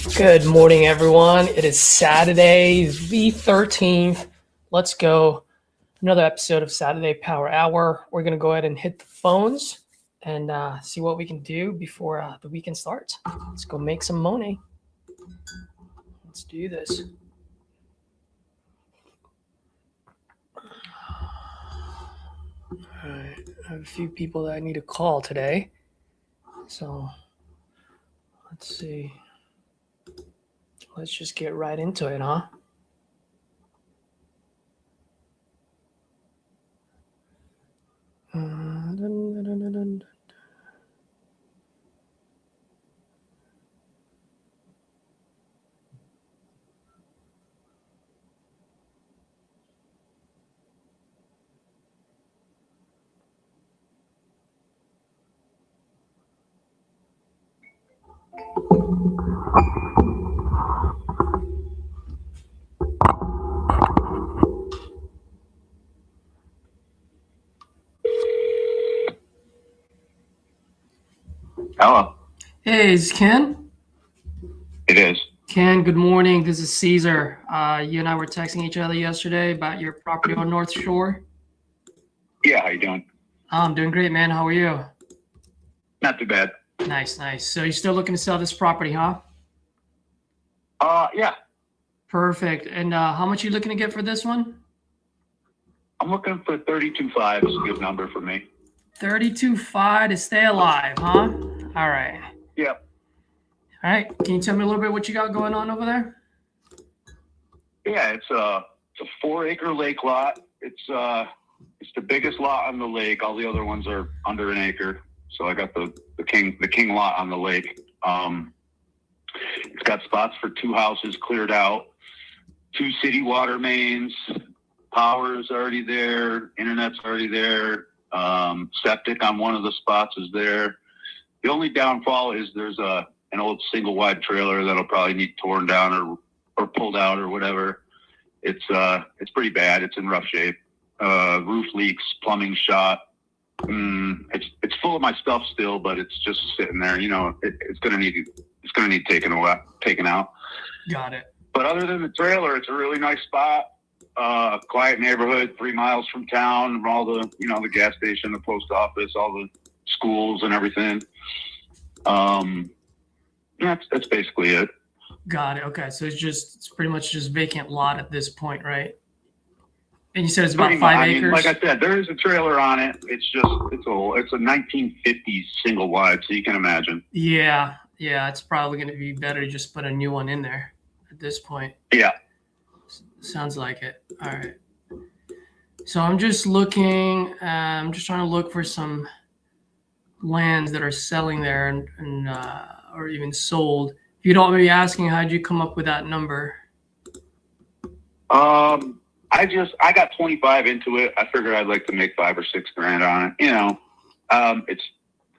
Good morning, everyone. It is Saturday, the 13th. Let's go. Another episode of Saturday Power Hour. We're going to go ahead and hit the phones and see what we can do before the weekend starts. Let's go make some money. Let's do this. All right. I have a few people that I need to call today. So let's see. Let's just get right into it, huh? Hello. Hey, is Ken? It is. Ken, good morning. This is Caesar. You and I were texting each other yesterday about your property on North Shore. Yeah, how you doing? I'm doing great, man. How are you? Not too bad. Nice. So you're still looking to sell this property, huh? Yeah. Perfect. And how much are you looking to get for this one? I'm looking for 32.5 is a good number for me. 32.5 to stay alive, huh? All right. Yep. All right. Can you tell me a little bit what you got going on over there? Yeah, it's a 4-acre lake lot. It's the biggest lot on the lake. All the other ones are under an acre. So I got the king lot on the lake. It's got spots for 2 houses cleared out, 2 city water mains, power's already there, internet's already there, septic on one of the spots is there. The only downfall is there's an old single wide trailer that'll probably need torn down or pulled out or whatever. It's pretty bad. It's in rough shape. Roof leaks, plumbing shot. It's full of my stuff still, but it's just sitting there. You know, it's gonna need taken out. Got it. But other than the trailer, it's a really nice spot. Quiet neighborhood, 3 miles from town, all the the gas station, the post office, all the schools and everything. That's basically it. Got it. Okay. So it's pretty much just vacant lot at this point, right? And you said it's about 5 acres? Like I said, there is a trailer on it. It's a 1950s single wide, so you can imagine. Yeah. It's probably going to be better to just put a new one in there at this point. Yeah. Sounds like it. All right. So I'm just looking. I'm just trying to look for some lands that are selling there and or even sold. If you don't mind me asking, how'd you come up with that number? I got 25 into it. I figured I'd like to make $5 or $6 grand on it.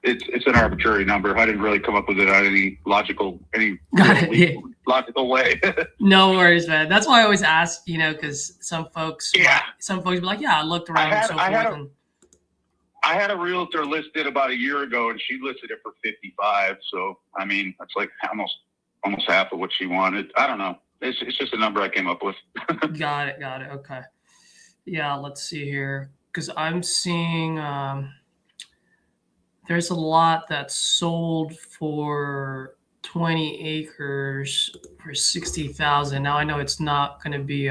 It's an arbitrary number. I didn't really come up with it on any logical way. No worries, man. That's why I always ask, because some folks be like, yeah, I looked around and so forth. I had a realtor listed about a year ago, and she listed it for 55. So I mean, that's like almost half of what she wanted. I don't know. It's just a number I came up with. Got it. Okay. Yeah, let's see here. Because I'm seeing there's a lot that's sold for 20 acres for $60,000. Now I know it's not going to be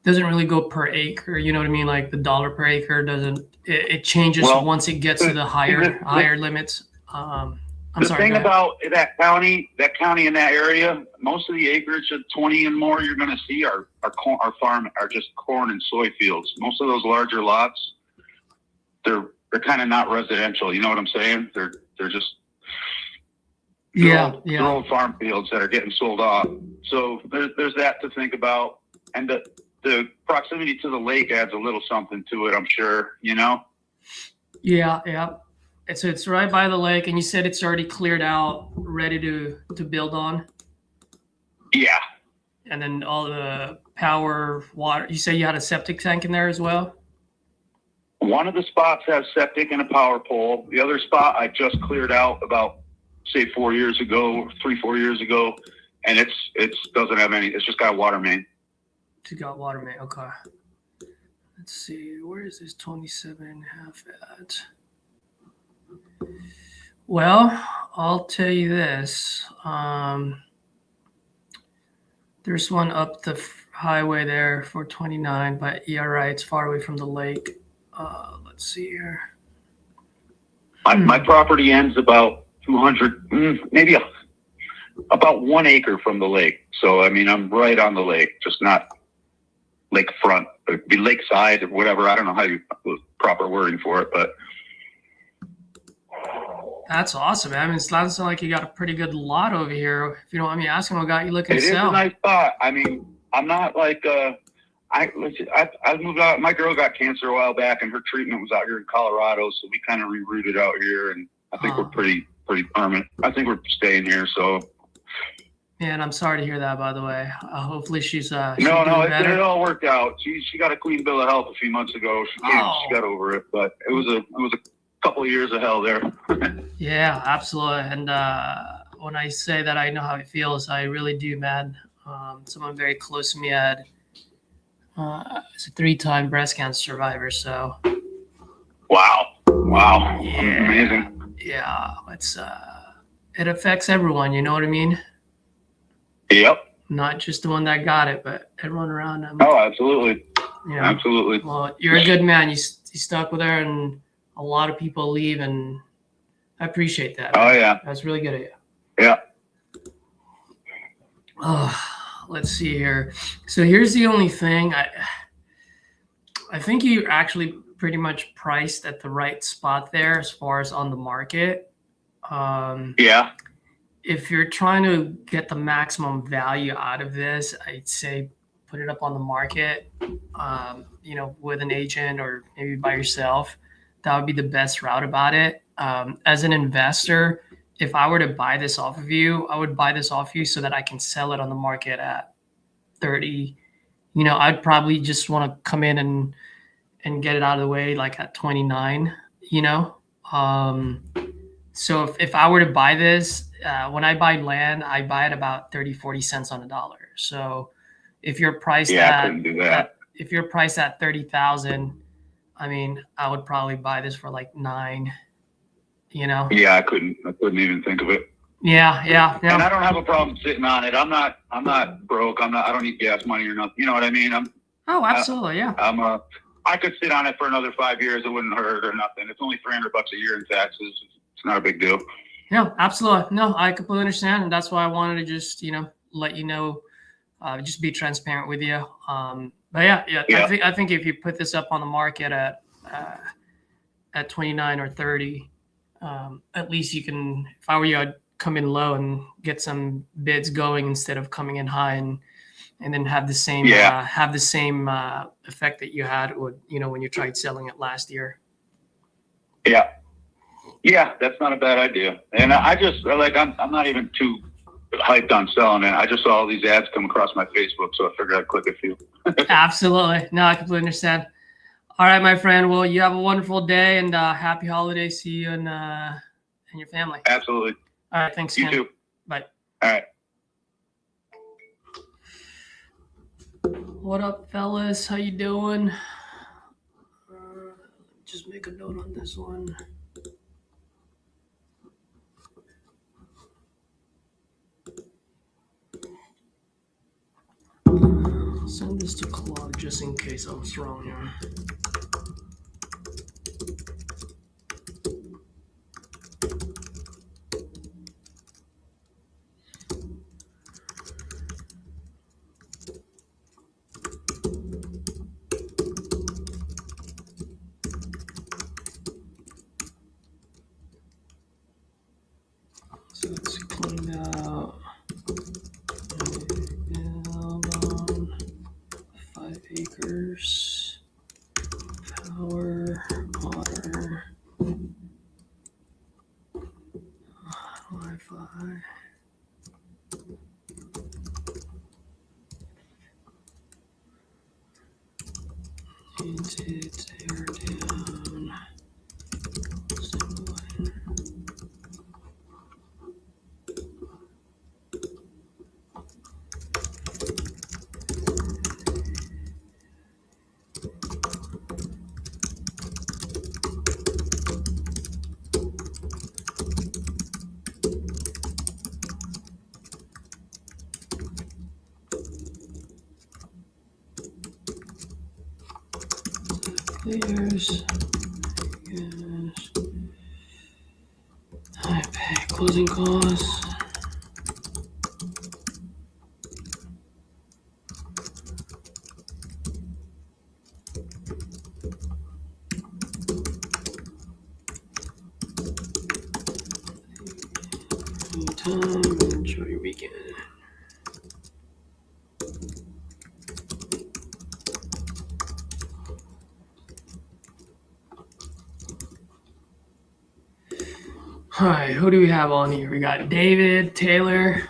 doesn't really go per acre. You know what I mean? Like the dollar per acre doesn't. It changes once it gets to the higher limits. The thing about that county in that area, most of the acreage of 20 and more you're going to see are just corn and soy fields. Most of those larger lots, they're kind of not residential. You know what I'm saying? They're just they're old farm fields that are getting sold off. So there's that to think about, and the proximity to the lake adds a little something to it. I'm sure. Yeah. So it's right by the lake, and you said it's already cleared out, ready to build on? Yeah. And then all the power, water. You say you had a septic tank in there as well? One of the spots has septic and a power pole. The other spot I just cleared out about say 4 years ago, 4 years ago, and it's doesn't have any. It's just got a water main. It's got water main. Okay. Let's see. Where is this 27.5 at? Well, I'll tell you this. There's one up the highway there for 29, but yeah, right. It's far away from the lake. Let's see here. My property ends about 200, maybe about 1 acre from the lake. So, I mean, I'm right on the lake, just not lakefront. It'd be lakeside or whatever. I don't know how you proper wording for it, but. That's awesome, man. I mean, it sounds like you got a pretty good lot over here. If you don't mind me asking, what got you looking to sell? It is a nice spot. I mean, I'm not like, I moved out. My girl got cancer a while back, and her treatment was out here in Colorado, so we kind of rerouted out here, and I think we're pretty permanent. I think we're staying here, so. Man, I'm sorry to hear that, by the way. Hopefully she's No, better. it all worked out. She got a clean bill of health a few months ago. She got over it, but it was a couple of years of hell there. Yeah, absolutely. And when I say that I know how it feels, I really do, man. Someone very close to me had is a 3-time breast cancer survivor. So. Wow. Yeah. Amazing. Yeah, it's it affects everyone. You know what I mean? Yep. Not just the one that got it, but everyone around them. Oh, absolutely. You know? Absolutely. Well, you're a good man. You stuck with her, and a lot of people leave, and I appreciate that. Oh, yeah. That's really good of you. Yeah. Let's see here. So here's the only thing. I think you actually pretty much priced at the right spot there as far as on the market. Yeah. If you're trying to get the maximum value out of this, I'd say put it up on the market, with an agent or maybe by yourself. That would be the best route about it. As an investor, if I were to buy this off of you, I would buy this off you so that I can sell it on the market at 30. I'd probably just want to come in and get it out of the way like at 29, So if I were to buy this, when I buy land, I buy it about 30, 40 cents on the dollar. So if you're priced I couldn't do that. If you're priced at 30,000, I mean, I would probably buy this for like 9, Yeah, I couldn't even think of it. Yeah. And I don't have a problem sitting on it. I'm not broke. I don't need gas money or nothing. You know what I mean? Absolutely. Yeah. I could sit on it for another 5 years. It wouldn't hurt or nothing. It's only $300 a year in taxes. It's not a big deal. Yeah, absolutely. No, I completely understand. And that's why I wanted to just, let you know, just be transparent with you. But yeah. I think if you put this up on the market at 29 or 30, at least you can, if I were you, I'd come in low and get some bids going instead of coming in high and then have the same effect that you had with, when you tried selling it last year. Yeah, that's not a bad idea. And I just I'm not even too hyped on selling it. I just saw all these ads come across my Facebook, so I figured I'd click a few. Absolutely. No, I completely understand. All right, my friend. Well, you have a wonderful day and happy holidays to you and your family. Absolutely. All right. Thanks, You Ken. too. Bye. All right. What up, fellas? How you doing? Just make a note on this one. Send this to Claude just in case I was wrong here. So let's clean out. 5 acres. Power, water, Wi-Fi. Need to tear down. Clears. Yes. I pay closing costs. Time, enjoy your weekend. All right, who do we have on here? We got David, Taylor,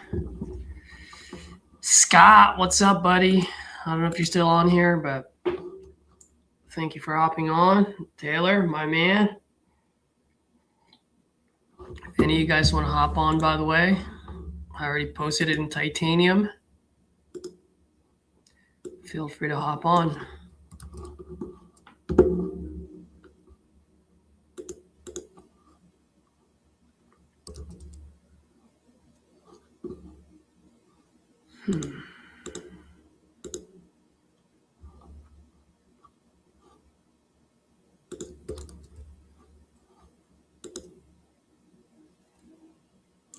Scott. What's up, buddy? I don't know if you're still on here, but thank you for hopping on. Taylor, my man. If any of you guys want to hop on, by the way, I already posted it in titanium. Feel free to hop on.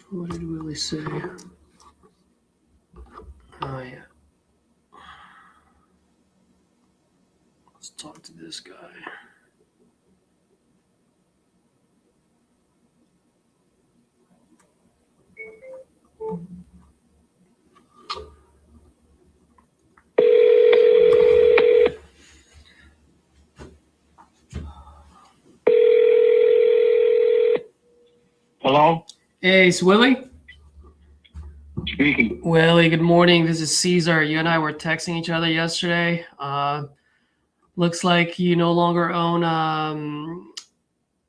What did Willie say? Oh, yeah. Let's talk to this guy. Hello? Hey, it's Willie. Speaking. Willie, good morning. This is Caesar. You and I were texting each other yesterday. Looks like you no longer own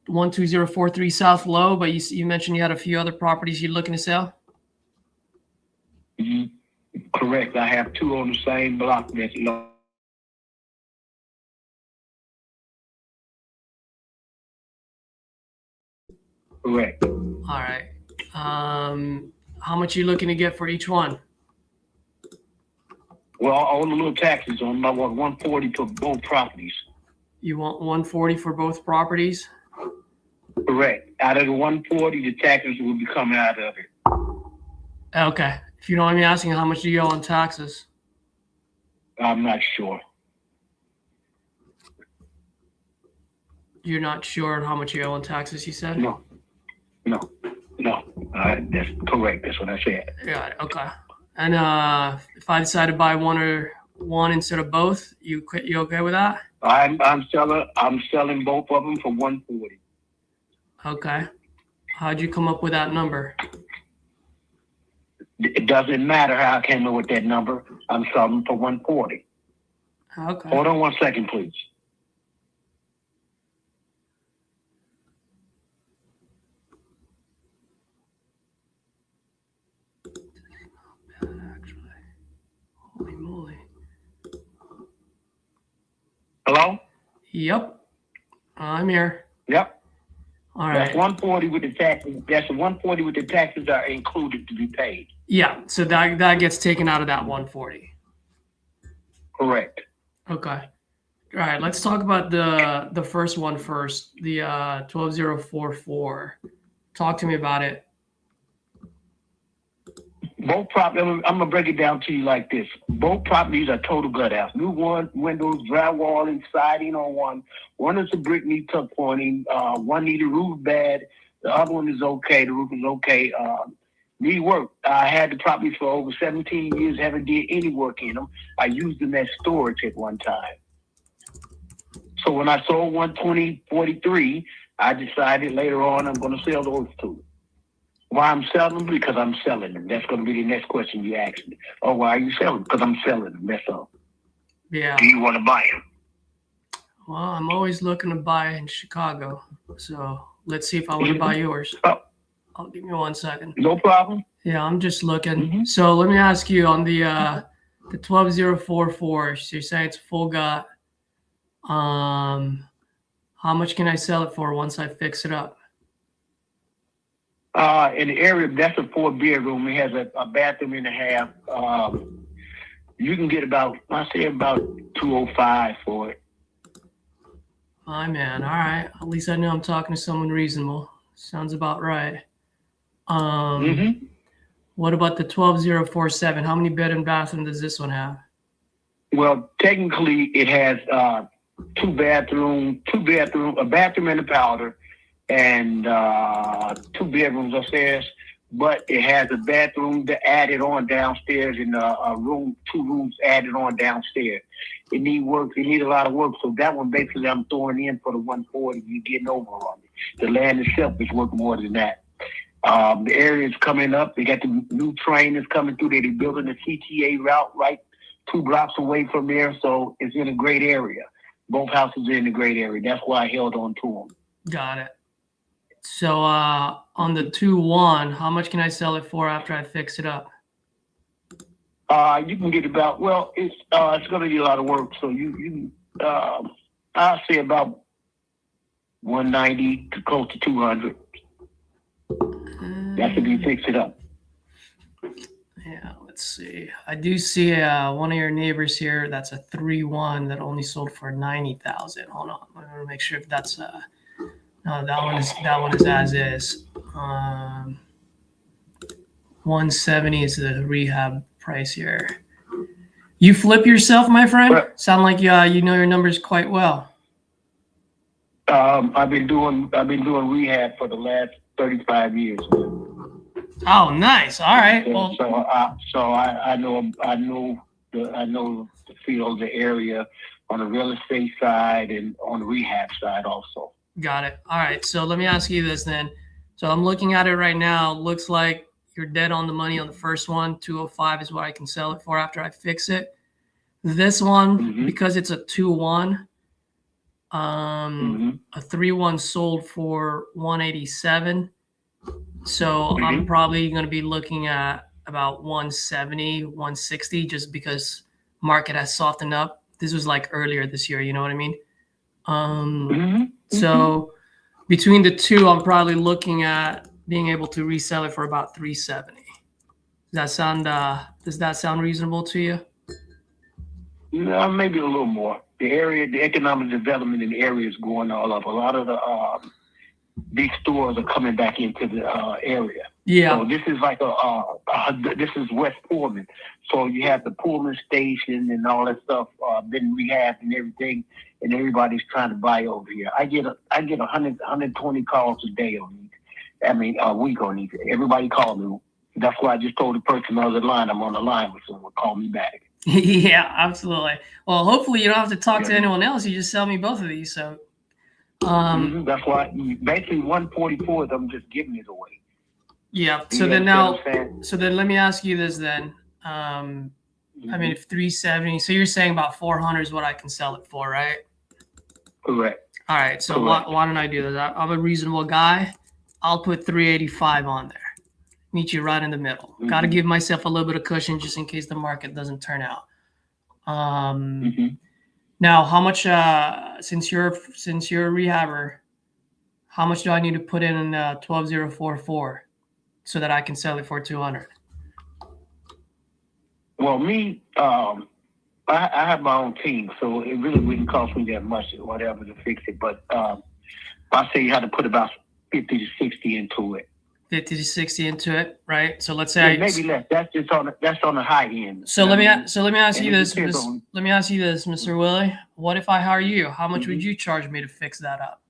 12043 South Low, but you mentioned you had a few other properties you're looking to sell. Correct. I have two on the same block that's low. Correct. All right. How much are you looking to get for each one? Well, all the little taxes on my 140 for both properties. You want 140 for both properties? Correct. Out of the 140, the taxes will be coming out of it. Okay. If you don't mind me asking, how much do you owe on taxes? I'm not sure. You're not sure how much you owe on taxes, you said? No. That's correct. That's what I said. Got it. Okay. And if I decide to buy one instead of both, you okay with that? I'm selling both of them for 140. Okay. How'd you come up with that number? It doesn't matter how I came up with that number. I'm selling for 140. Okay. Hold on one second, please. Actually, holy moly. Hello? Yep. I'm here. Yep. All That's right. 140 with the taxes. That's 140 with the taxes are included to be paid. Yeah. So that gets taken out of that 140. Correct. Okay. All right. Let's talk about the first one first. The 12044. Talk to me about it. Both properties, I'm going to break it down to you like this. Both properties are total gut out. New windows, drywall, and siding on one. One is a brick need tuck pointing. One need a roof bad. The other one is okay. The roof is okay. Need work. I had the properties for over 17 years, haven't did any work in them. I used them as storage at one time. So when I sold 12043, I decided later on I'm going to sell those two. Why I'm selling them? Because I'm selling them. That's going to be the next question you ask me. Oh, why are you selling? Because I'm selling them. That's all. Yeah. Do you want to buy them? Well, I'm always looking to buy in Chicago. So let's see if I want to buy yours. Oh. I'll give me 1 second. No problem. Yeah, I'm just looking. Mm-hmm. So let me ask you on the 12044. So you say it's full gut. How much can I sell it for once I fix it up? In the area, that's a 4-bedroom. It has a bathroom and a half. You can get about 205 for it. My man. All right. At least I know I'm talking to someone reasonable. Sounds about right. What about the 12047? How many bed and bathroom does this one have? Well, technically, it has a bathroom and a powder, and 2 bedrooms upstairs. But it has a bathroom that added on downstairs and a room, 2 rooms added on downstairs. It need work. It need a lot of work. So that one basically I'm throwing in for the 140. You're getting over on it. The land itself is worth more than that. The area is coming up. They got the new train that's coming through. They're building the CTA route right 2 blocks away from there. So it's in a great area. Both houses are in a great area. That's why I held on to them. Got it. So on the 2-1, how much can I sell it for after I fix it up? You can get about, well, it's going to be a lot of work. So I'll say about 190 to close to 200. That's if you fix it up. Yeah, let's see. I do see one of your neighbors here. That's a 3-1 that only sold for 90,000. Hold on, I'm gonna make sure if that's no, that one is as is. 170 is the rehab price here. You flip yourself, my friend? Right. Sound like you know your numbers quite well. I've been doing rehab for the last 35 years. Oh, nice. All right. Well, I know the field, the area on the real estate side and on the rehab side also. got it. All right. So let me ask you this then. So I'm looking at it right now. Looks like you're dead on the money on the first one. 205 is what I can sell it for after I fix it. This one, because it's a 2-1, a 3-1 sold for 187. So I'm probably going to be looking at about 170, 160, just because market has softened up. This was like earlier this year, you know what I mean? So between the two, I'm probably looking at being able to resell it for about 370. Does that sound reasonable to you? No, maybe a little more. The economic development in the area is going all up. A lot of the big stores are coming back into the area. Yeah. So this is like this is West Pullman. So you have the Pullman station and all that stuff, been rehabbed and everything, and everybody's trying to buy over here. I get 120 calls a day on these. I mean, a week on these. Everybody call me. That's why I just told the person on the line, I'm on the line with someone. Call me back. Yeah, absolutely. Well, hopefully you don't have to talk to anyone else. You just sell me both of these. So that's why basically 144 I'm just giving it away. Yeah. So then let me ask you this then. I mean, if 370, so you're saying about 400 is what I can sell it for, right? Correct. All right. So why don't I do this? I'm a reasonable guy. I'll put 385 on there. Meet you right in the middle. Got to give myself a little bit of cushion just in case the market doesn't turn out. Now, how much? Since you're a rehabber, how much do I need to put in 12044 so that I can sell it for 200? Well, me, I have my own team, so it really wouldn't cost me that much or whatever to fix it. But I say you had to put about 50 to 60 into it. 50 to 60 into it, right? So let's say maybe less. That's on the high end. So let me ask you this. Let me ask you this, Mr. Willie. What if I hire you? How much would you charge me to fix that up?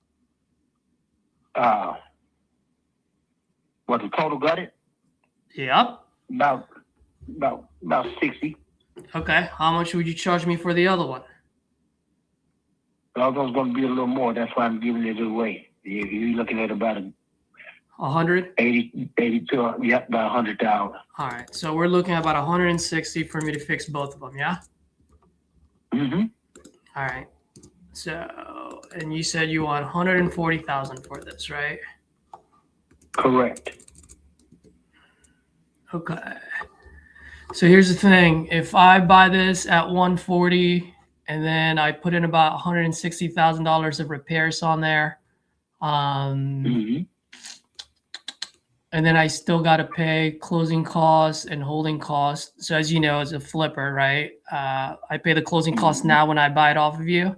What, the total gutted? Yep. About 60. Okay. How much would you charge me for the other one? The other one's going to be a little more. That's why I'm giving it away. You're looking at about 100? 82, yeah, about 100,000. All right. So we're looking at about 160 for me to fix both of them, yeah? All right. So, and you said you want 140,000 for this, right? Correct. Okay. So here's the thing. If I buy this at 140 and then I put in about $160,000 of repairs on there, and then I still got to pay closing costs and holding costs. So as you know, as a flipper, right? I pay the closing costs now when I buy it off of you.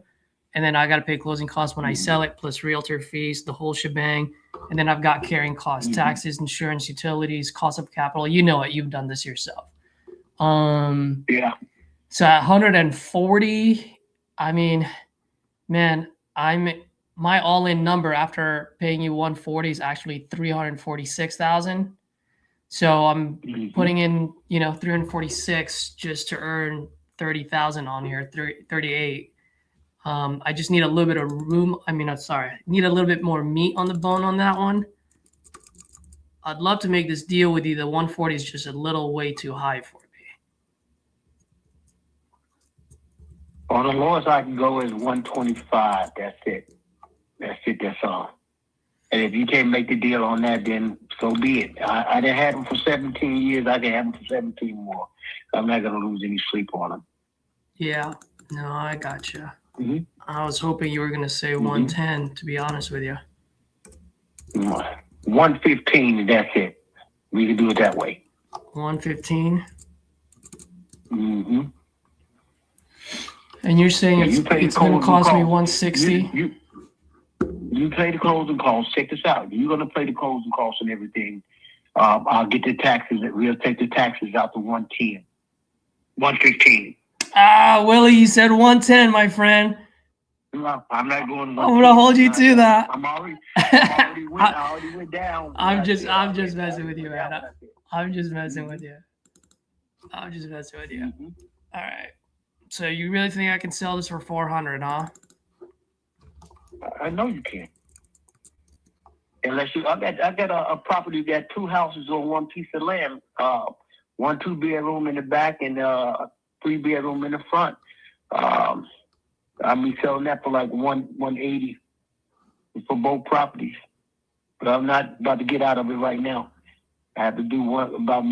and then I got to pay closing costs when I sell it, plus realtor fees, the whole shebang. And then I've got carrying costs, taxes, insurance, utilities, cost of capital. You know it. You've done this yourself. Yeah. So at 140, I mean, man, my all-in number after paying you 140 is actually 346,000. So I'm putting in, 346 just to earn 30,000 on here, 38. I just need a little bit of room. Need a little bit more meat on the bone on that one. I'd love to make this deal with you. The 140 is just a little way too high for me. On the lowest I can go is 125. That's it. That's all. And if you can't make the deal on that, then so be it. I didn't have them for 17 years. I can have them for 17 more. I'm not going to lose any sleep on them. Yeah. No, I gotcha. I was hoping you were going to say 110, to be honest with you. 115, that's it. We can do it that way. 115? And you're saying it's going to cost me 160? You pay the closing costs. Check this out. You're going to pay the closing costs and everything. I'll get the taxes. We'll take the taxes out to 110. 115. Willie, you said 110, my friend. No, I'm not going. I'm gonna hold you to that. I already went down. I'm just messing with you, man. I'm just messing with you. All right. So you really think I can sell this for 400, huh? I know you can. Unless I got a property that 2 houses on 1 piece of land. 1 2-bedroom in the back and 3-bedroom in the front. I'll be selling that for like 180 for both properties. But I'm not about to get out of it right now. I have to do one about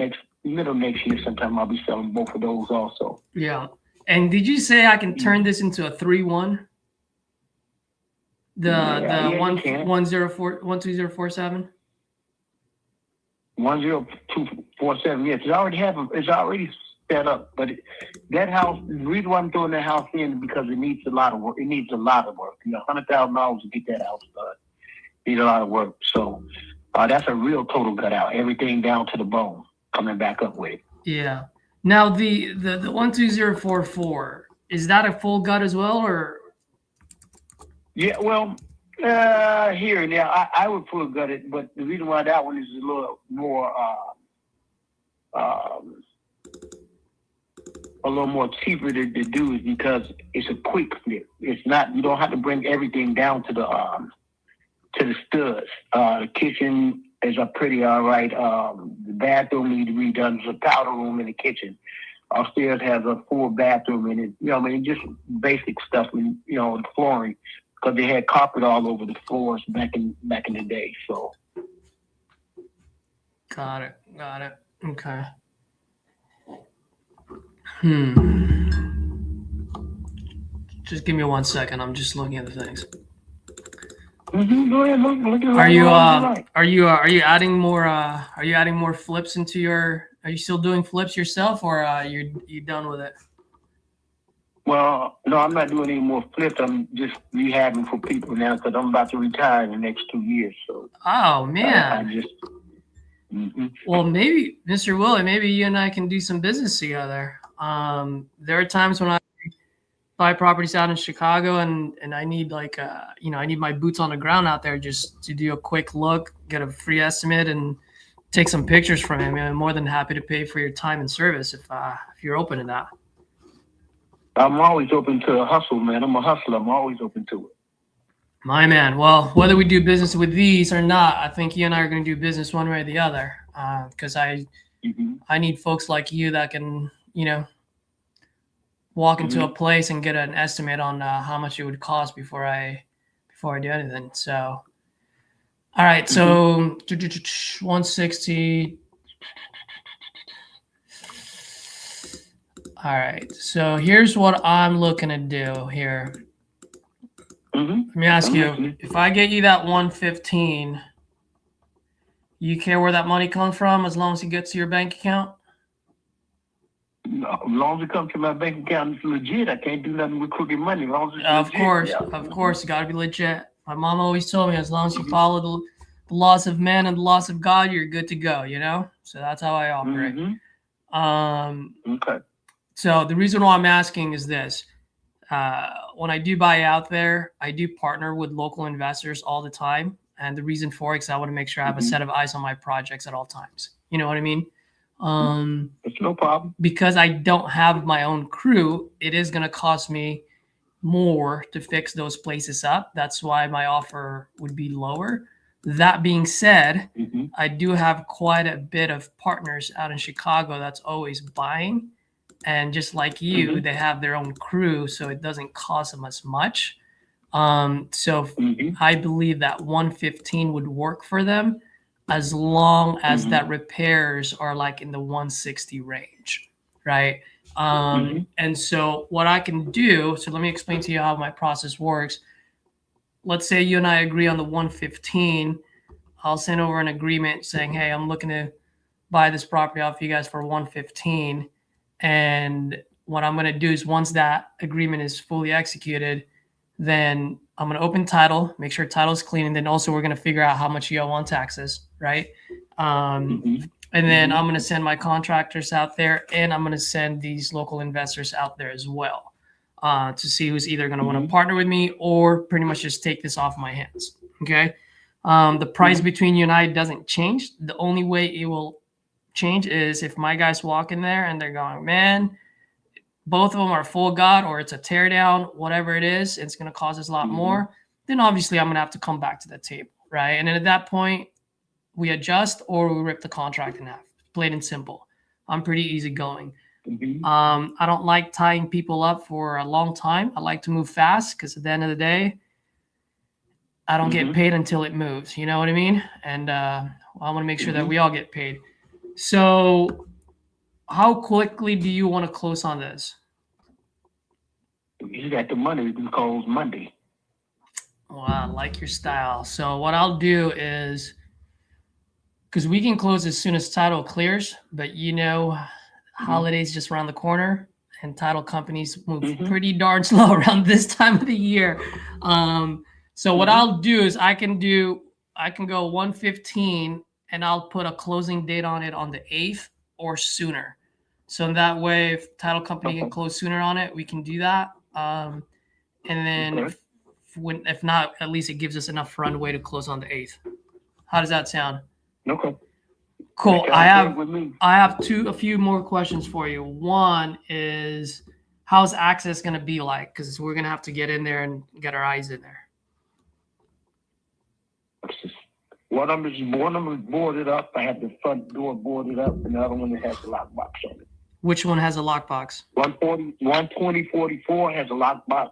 middle next year. Sometime I'll be selling both of those also. Yeah. And did you say I can turn this into a 3-1? The 12047? 10247. Yes, it's already set up. But that house, the reason why I'm throwing that house in is because it needs a lot of work. $100,000 to get that house done. Need a lot of work. So that's a real total gut out. Everything down to the bone. Coming back up with it. Yeah. Now the 12044, is that a full gut as well, or? Yeah, well, here and there, I would full gut it, but the reason why that one is a little more, a little more cheaper to do is because it's a quick flip. It's not, you don't have to bring everything down to the studs. The kitchen is a pretty all right. The bathroom needs to be redone. There's a powder room in the kitchen. Upstairs has a full bathroom in it. Just basic stuff, the flooring, because they had carpet all over the floors back in the day. So. Got it. Okay. Just give me 1 second. I'm just looking at the things. Go ahead, look at Are you adding more? Are you adding more flips into your? Are you still doing flips yourself, or you done with it? Well, no, I'm not doing any more flips. I'm just rehabbing for people now because I'm about to retire in the next 2 years. So. Oh man. Well, maybe Mr. Willie, maybe you and I can do some business together. There are times when I buy properties out in Chicago and I need I need my boots on the ground out there just to do a quick look, get a free estimate, and take some pictures from him. I'm more than happy to pay for your time and service if you're open to that. I'm always open to a hustle, man. I'm a hustler. I'm always open to it. My man. Well, whether we do business with these or not, I think you and I are going to do business one way or the other. Because I need folks like you that can, walk into a place and get an estimate on how much it would cost before I do anything. So, all right. So 160. All right. So here's what I'm looking to do here. Let me ask you, if I get you that 115, you care where that money comes from as long as it gets to your bank account? long as it comes to my bank account, it's legit. I can't do nothing with crooked money. As long as it's legit. Of course, you got to be legit. My mom always told me, as long as you follow the laws of man and the laws of God, you're good to go. So that's how I operate. Okay. So the reason why I'm asking is this: when I do buy out there, I do partner with local investors all the time, and the reason for it is I want to make sure I have a set of eyes on my projects at all times. You know what I mean? It's no problem. Because I don't have my own crew, it is going to cost me more to fix those places up. That's why my offer would be lower. That being said, I do have quite a bit of partners out in Chicago that's always buying. And just like you, they have their own crew, so it doesn't cost them as much. So I believe that 115 would work for them as long as that repairs are like in the 160 range, right? And so what I can do, so let me explain to you how my process works. Let's say you and I agree on the 115. I'll send over an agreement saying, hey, I'm looking to buy this property off you guys for 115. And what I'm going to do is once that agreement is fully executed, then I'm going to open title, make sure title is clean. And then also we're going to figure out how much you owe on taxes, right? And then I'm going to send my contractors out there, and I'm going to send these local investors out there as well to see who's either going to want to partner with me or pretty much just take this off my hands. Okay. The price between you and I doesn't change. The only way it will change is if my guys walk in there and they're going, man, both of them are full God, or it's a tear down, whatever it is, it's going to cost us a lot more. Then obviously I'm going to have to come back to the table, right? And then at that point, we adjust or we rip the contract in half. Plain and simple. I'm pretty easygoing. I don't like tying people up for a long time. I like to move fast because at the end of the day, I don't get paid until it moves. You know what I mean? And I want to make sure that we all get paid. So how quickly do you want to close on this? You got the money. We can close Monday. Well, I like your style. So what I'll do is, because we can close as soon as title clears, but holidays just around the corner, and title companies move pretty darn slow around this time of the year. So what I'll do is I can go 115, and I'll put a closing date on it on the 8th or sooner. So in that way, if title company can close sooner on it, we can do that. And then if not, at least it gives us enough runway to close on the 8th. How does that sound? Okay. Cool. I have a few more questions for you. One is, how's access going to be like? Because we're going to have to get in there and get our eyes in there. One of them is boarded up. I have the front door boarded up, and the other one that has the lockbox on it. Which one has a lockbox? 12044 has a lockbox.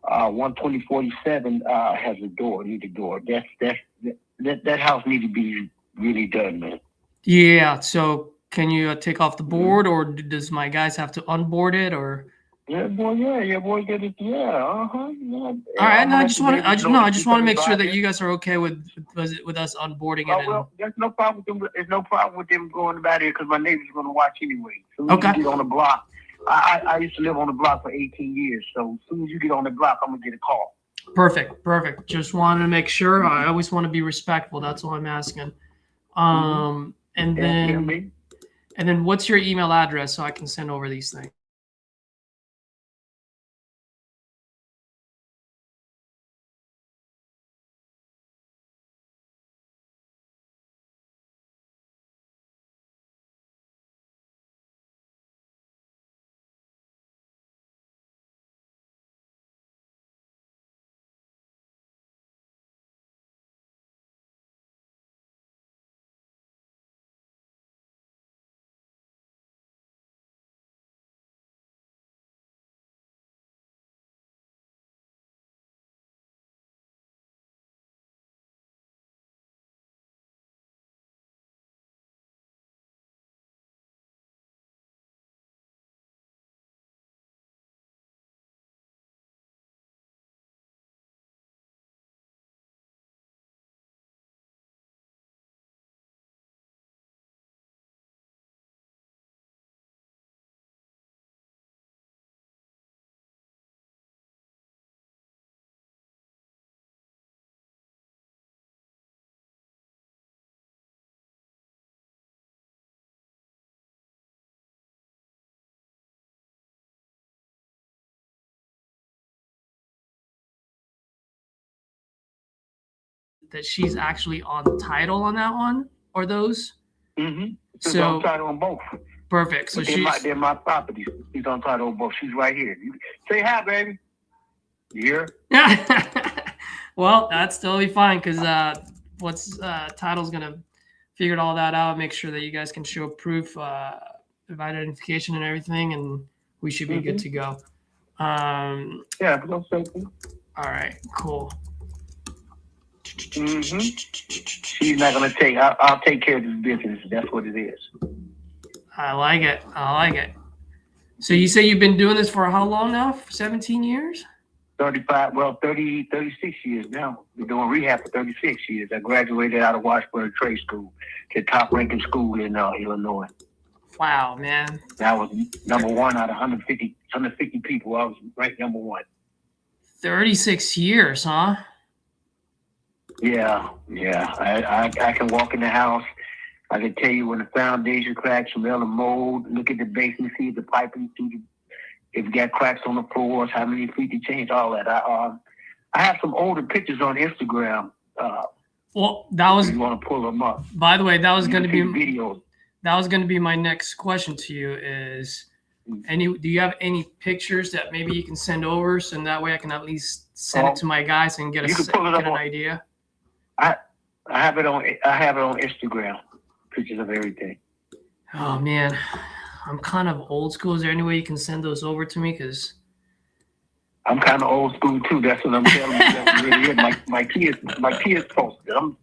12047 has a door. Need a door. That house needs to be really done, man. Yeah. So can you take off the board, or does my guys have to unboard it, or? Yeah, boy. Yeah, boy. Get it. Yeah. Yeah. All right. No, I just want to make sure that you guys are okay with us onboarding it. Well, there's no problem with them. There's no problem with them going about it because my neighbor's going to watch anyway. So when you get on the block, I used to live on the block for 18 years. So as soon as you get on the block, I'm gonna get a call. Perfect. Just wanted to make sure. I always want to be respectful. That's all I'm asking. And then what's your email address so I can send over these things? that she's actually on the title on that one or those. Mm-hmm. She's So on title on both. perfect. So they're my properties. She's on title on both. She's right here. Say hi, baby. You hear? Yeah. Well, that's totally fine because title's gonna figure all that out, make sure that you guys can show proof of identification and everything, and we should be good to go. Yeah, no safety. All right, cool. Mm-hmm. She's not gonna take. I'll take care of this business. That's what it is. I like it. I like it. So you say you've been doing this for how long now? 17 years? 36 years now. We're doing rehab for 36 years. I graduated out of Washburn Trade School, the top ranking school in Illinois. Wow, man. That was number one out of 150 people. I was ranked number one. 36 years, huh? Yeah. I can walk in the house. I can tell you when the foundation cracks, smell the mold, look at the basement, see the piping through if you got cracks on the floors, how many feet to change, all that. I have some older pictures on Instagram. Well, that was. You want to pull them up? By the way, that was going to be videos. That was going to be my next question to you. Is do you have any pictures that maybe you can send over, so that way I can at least send it to my guys and get an idea? I have it on Instagram. Pictures of everything. Oh man, I'm kind of old school. Is there any way you can send those over to me? Because I'm kind of old school too. That's what I'm telling you. That's really it. My kids posted. I'm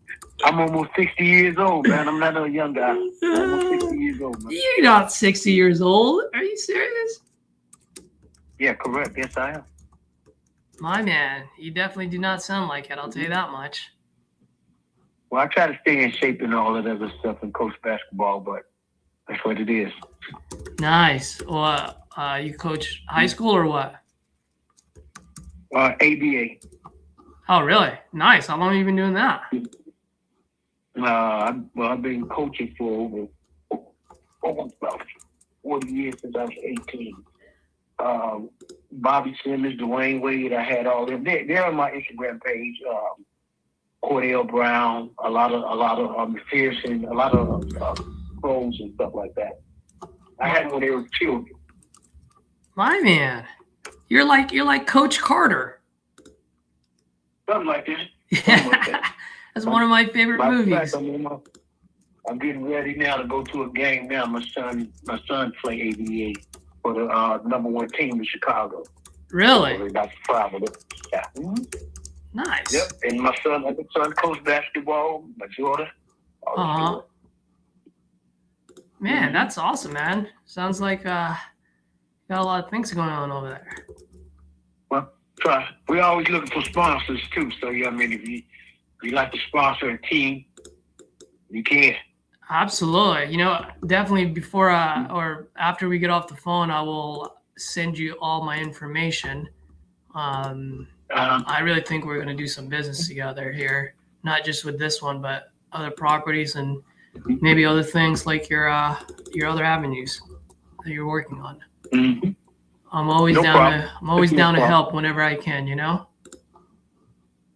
almost 60 years old, man. I'm not a young guy. I'm almost 60 years old, man. You're not 60 years old. Are you serious? Yeah, correct. Yes, I am. My man, you definitely do not sound like it. I'll tell you that much. Well, I try to stay in shape and all that other stuff and coach basketball, but that's what it is. Nice. Well, you coach high school or what? ABA. Oh, really? Nice. How long have you been doing that? I've been coaching for over about 40 years since I was 18. Bobby Simmons, Dwayne Wade, I had all them. They're on my Instagram page. Cordell Brown, a lot of McPherson, a lot of pros and stuff like that. I had them when they were children. My man, you're like Coach Carter. Something like that. Yeah. That's one of my favorite movies. I'm getting ready now to go to a game now. My son play ABA for the #1 team in Chicago. Really? So that's proud of it. Yeah. Mm-hmm. Nice. Yep. And my son coached basketball. My daughter. Man, that's awesome, man. Sounds like got a lot of things going on over there. Well, try. We're always looking for sponsors too. So yeah, I mean, if you like to sponsor a team, you can. Absolutely. Definitely before or after we get off the phone, I will send you all my information. I really think we're going to do some business together here, not just with this one, but other properties and maybe other things like your other avenues that you're working on. Mm-hmm. I'm always down to help whenever I can.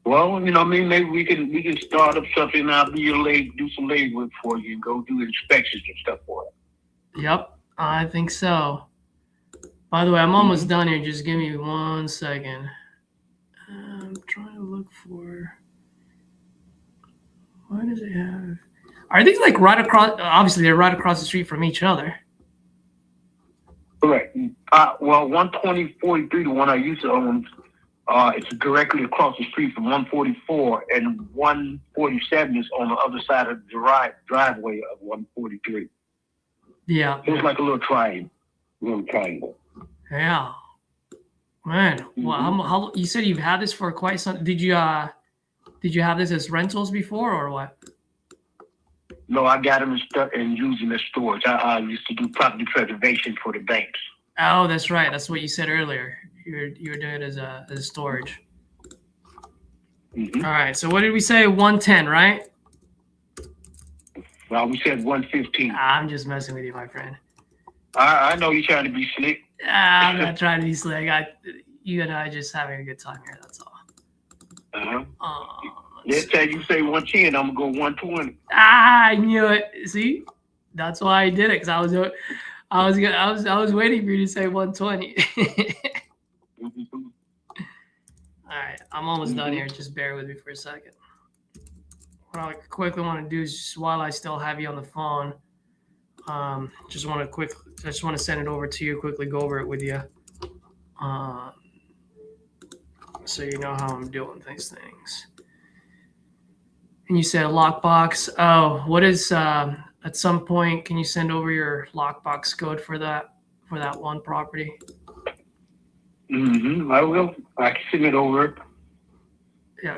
Well, maybe we can start up something. I'll be your do some labor for you and go do inspections and stuff for it. Yep, I think so. By the way, I'm almost done here. Just give me 1 second. I'm trying to look for. What does it have? Are these like right across? Obviously, they're right across the street from each other. Correct. Well, 12043, the one I used to own, it's directly across the street from 144, and 147 is on the other side of the driveway of 143. Yeah. It's like a little triangle. Yeah. Man, well, how you said you've had this for quite some. Did you have this as rentals before or what? No, I got them and using as storage. I used to do property preservation for the banks. Oh, that's right. That's what you said earlier. You were doing it as a storage. Mm-hmm. All right. So what did we say? 110, right? Well, we said 115. I'm just messing with you, my friend. I know you're trying to be slick. I'm not trying to be slick. You and I just having a good time here. That's all. Next time you say 110, I'm gonna go 120. I knew it. See, that's why I did it, because I was waiting for you to say 120. All right, I'm almost done here. Just bear with me for a second. What I quickly want to do is, just while I still have you on the phone, just want to send it over to you, quickly go over it with you, so you know how I'm doing these things. And you said a lockbox. Oh, what is at some point? Can you send over your lockbox code for that one property? I will. I can send it over. Yeah.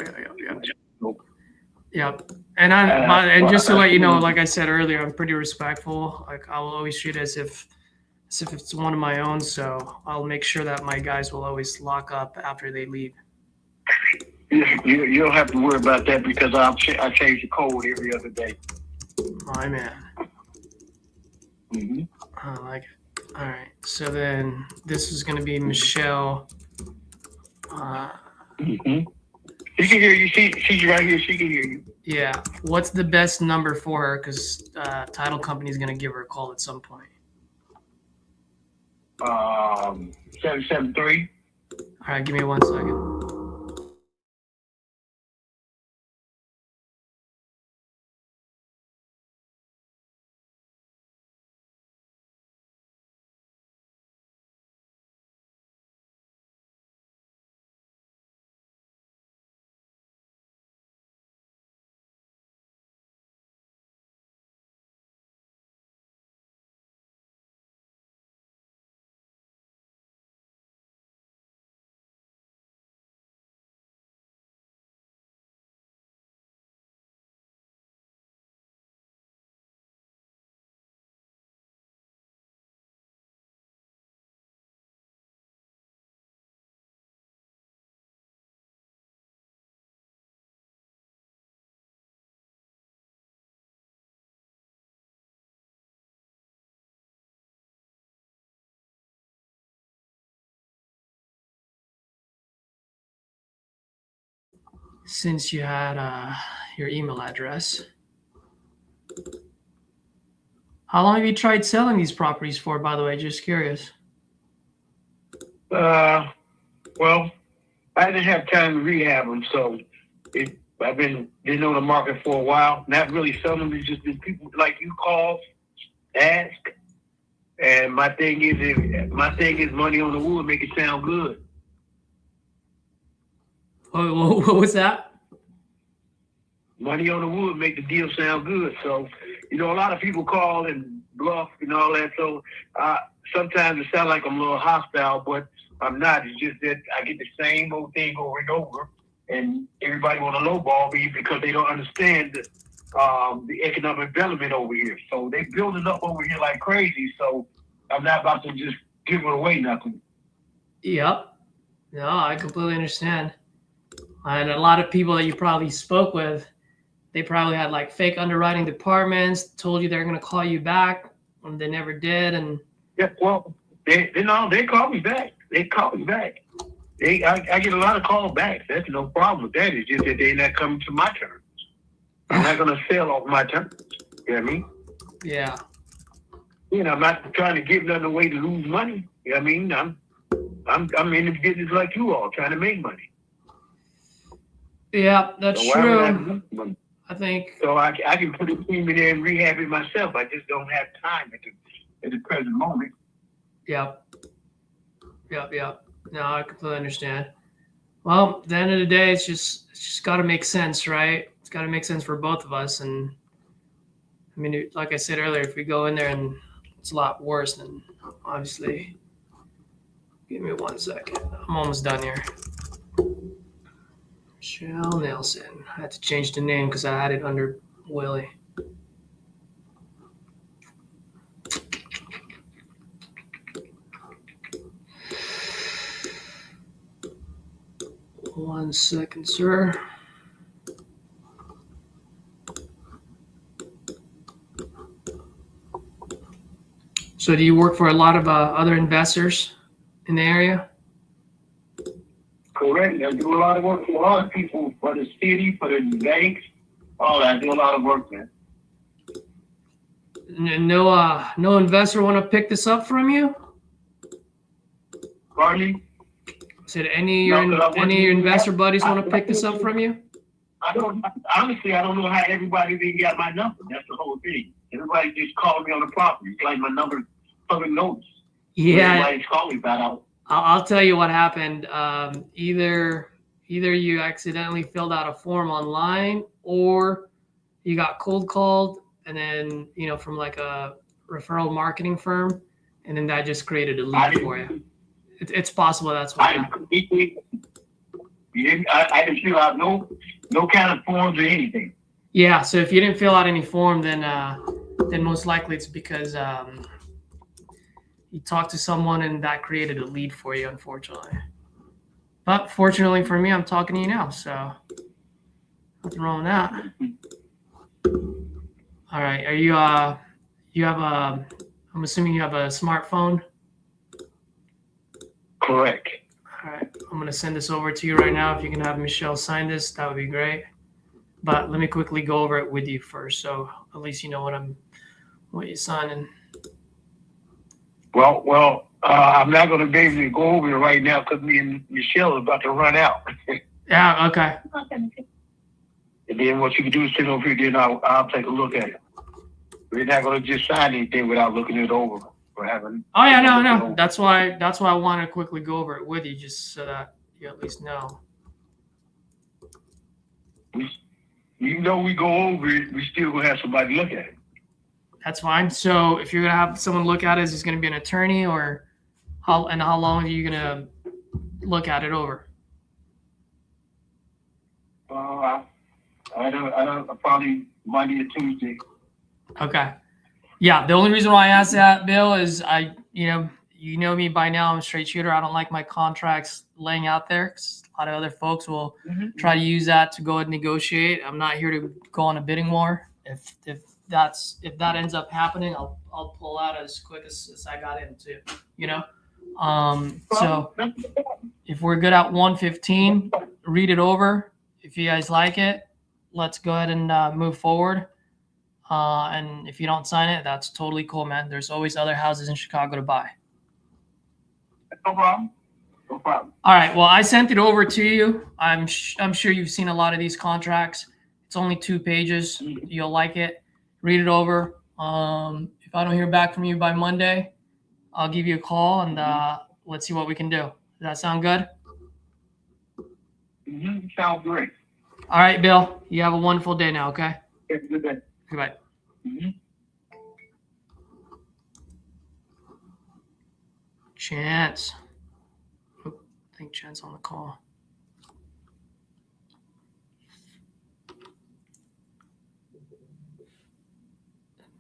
Yep. And just to let you know, like I said earlier, I'm pretty respectful. Like, I will always treat it as if it's one of my own. So I'll make sure that my guys will always lock up after they leave. You don't have to worry about that, because I change the code every other day. My man. I like it. All right. So then this is going to be Michelle. She can hear you. She's right here. She can hear you. Yeah. What's the best number for her? Because title company is going to give her a call at some point. 773. All right. Give me 1 second. Since you had your email address, how long have you tried selling these properties for, by the way? Just curious. Well, I didn't have time to rehab them, so I've been on the market for a while. Not really selling them. It's just been people like you call, ask, and my thing is money on the wood, make it sound good. What was that? Money on the wood make the deal sound good. So, a lot of people call and bluff and all that. So sometimes it sounds like I'm a little hostile, but I'm not. It's just that I get the same old thing over and over, and everybody want to lowball me because they don't understand the economic development over here. So they building up over here like crazy. So I'm not about to just give it away nothing. Yep. No, I completely understand. And a lot of people that you probably spoke with, they probably had like fake underwriting departments, told you they're going to call you back, and they never did. And yeah, well, they call me back. They call me back. I get a lot of call backs. That's no problem with that. It's just that they're not coming to my terms. I'm not going to sell off my terms. You know what I mean? Yeah. I'm not trying to give nothing away to lose money. You know what I mean? I'm in the business like you all, trying to make money. Yeah, that's true. I think so. I can put a team in there and rehab it myself. I just don't have time at the present moment. Yep. No, I completely understand. Well, at the end of the day, it's just got to make sense, right? It's got to make sense for both of us. And I mean, like I said earlier, if we go in there and it's a lot worse, then obviously, give me 1 second. I'm almost done here. Michelle Nelson. I had to change the name because I had it under Willie. One second, sir. So do you work for a lot of other investors in the area? Correct. I do a lot of work for a lot of people, for the city, for the banks. All that. I do a lot of work, man. No investor want to pick this up from you? Pardon me? Said any of your investor buddies want to pick this up from you? Honestly, I don't know how everybody even got my number. That's the whole thing. Everybody just called me on the property. It's like my number public notes. Yeah. Everybody's calling me about it. I'll tell you what happened. Either you accidentally filled out a form online, or you got cold called, and then from like a referral marketing firm, and then that just created a lead for you. It's possible that's what happened. I didn't fill out no kind of forms or anything. Yeah. So if you didn't fill out any form, then most likely it's because you talked to someone and that created a lead for you, unfortunately. But fortunately for me, I'm talking to you now, so nothing wrong with that. All right. Are you I'm assuming you have a smartphone? Correct. All right. I'm going to send this over to you right now. If you can have Michelle sign this, that would be great. But let me quickly go over it with you first, so at least you know what you're signing. Well, I'm not going to be able to go over it right now because me and Michelle are about to run out. Yeah, okay. And then what you can do is sit over here, then I'll take a look at it. We're not going to just sign anything without looking it over. Or having. Oh yeah, no. That's why I want to quickly go over it with you, just so that you at least know. Even though we go over it, we still going to have somebody look at it. That's fine. So if you're going to have someone look at it, is this going to be an attorney, or how long are you going to look at it over? I don't, probably Monday or Tuesday. Okay. Yeah. The only reason why I asked that, Bill, is you know me by now. I'm a straight shooter. I don't like my contracts laying out there, 'cause a lot of other folks will try to use that to go and negotiate. I'm not here to go on a bidding war. If that ends up happening, I'll pull out as quick as I got into, So if we're good at 115, read it over. If you guys like it, let's go ahead and move forward. And if you don't sign it, that's totally cool, man. There's always other houses in Chicago to buy. No problem. No problem. All right. Well, I sent it over to you. I'm sure you've seen a lot of these contracts. It's only 2 pages. You'll like it. Read it over. If I don't hear back from you by Monday, I'll give you a call and let's see what we can do. Does that sound good? Sounds great. All right, Bill. You have a wonderful day now, okay? Have a good day. Goodbye. Chance. I think Chance on the call.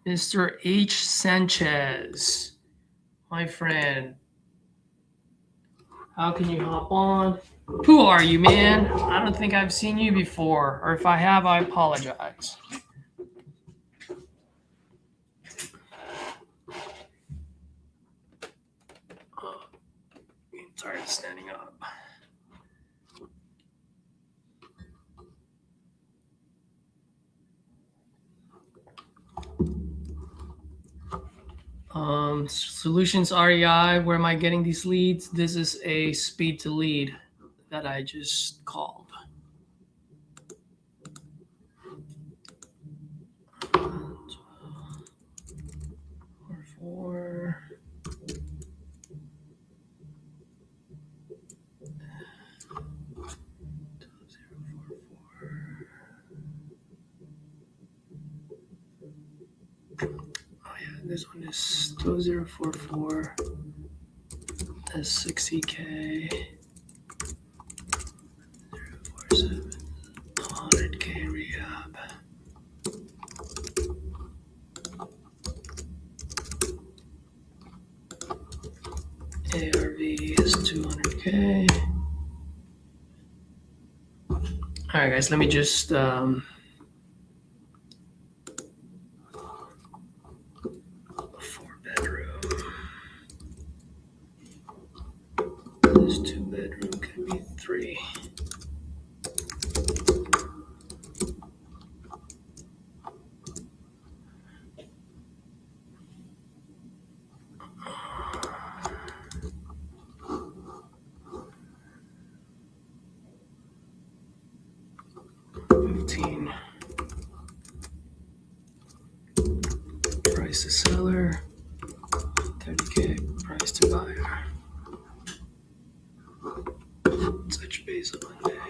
Mr. H. Sanchez, my friend. How can you hop on? Who are you, man? I don't think I've seen you before, or if I have, I apologize. Sorry, standing up. Solutions REI, where am I getting these leads? This is a speed to lead that I just called. Four. This one is 2044. That's 60K. 047. 100K rehab. ARV is 200K. All right, guys, let me just 4-bedroom. This 2-bedroom could be 3. free. Price to seller, 30K price to buyer. Touch base on Monday.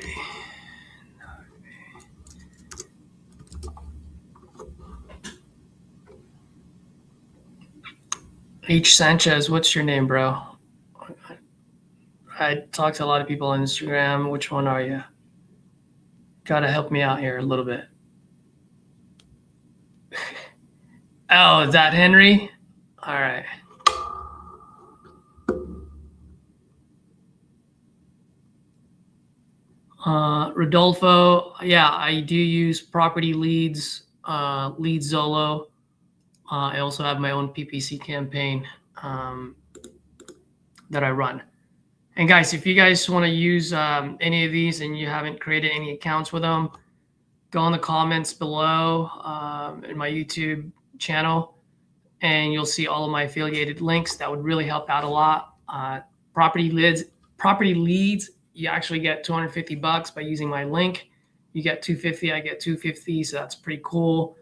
H. Sanchez, what's your name, bro? I talk to a lot of people on Instagram. Which one are you? Gotta help me out here a little bit. Oh, is that Henry? All right. Rodolfo, yeah, I do use Property Leads, Lead Zolo. I also have my own PPC campaign that I run. And guys, if you guys want to use any of these and you haven't created any accounts with them, go in the comments below in my YouTube channel, and you'll see all of my affiliated links. That would really help out a lot. Property Leads, you actually get $250 by using my link. You get $250, I get $250, so that's pretty cool.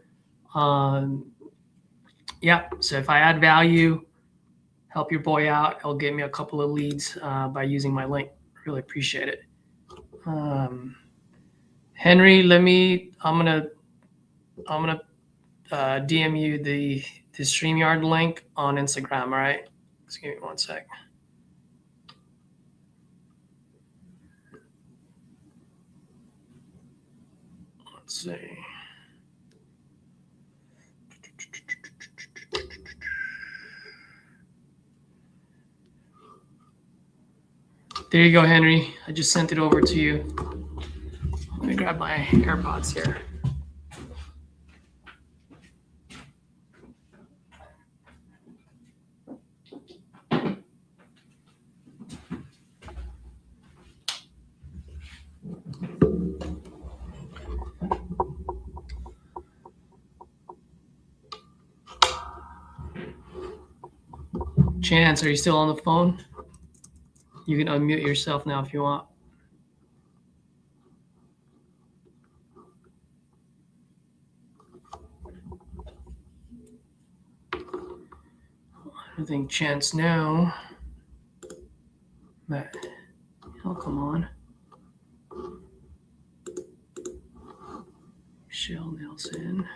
Yeah, so if I add value, help your boy out, it'll give me a couple of leads by using my link. Really appreciate it. Henry, I'm gonna DM you the StreamYard link on Instagram. All right, just give me one sec. Let's see. There you go, Henry. I just sent it over to you. Let me grab my AirPods here. Chance, are you still on the phone? You can unmute yourself now if you want. I think Chance no. But he'll come on. Michelle Nelson.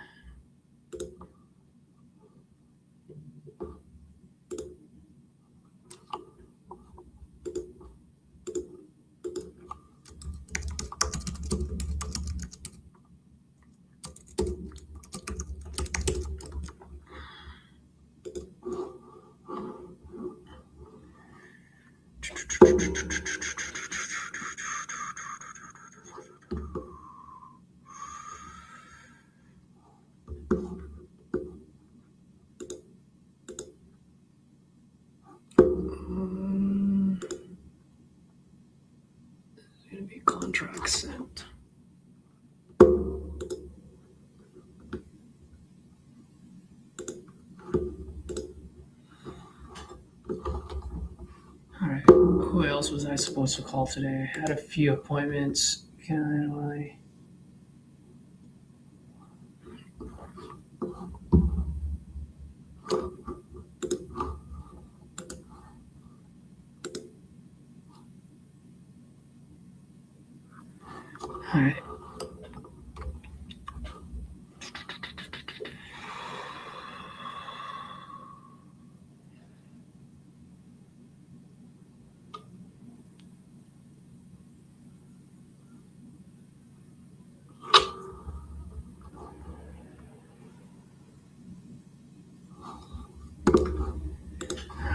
It's gonna be contract sent. All right, who else was I supposed to call today? I had a few appointments. Can I? All right.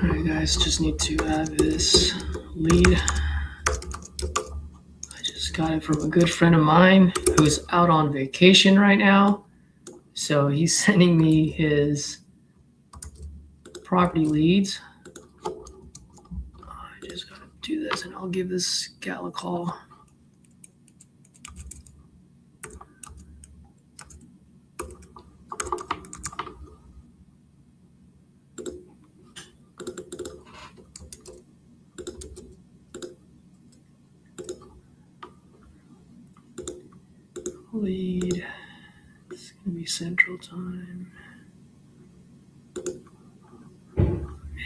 All right, guys, just need to add this lead. I just got it from a good friend of mine who's out on vacation right now. So he's sending me his property leads. I just got to do this, and I'll give this gal a call. Lead. It's gonna be Central Time.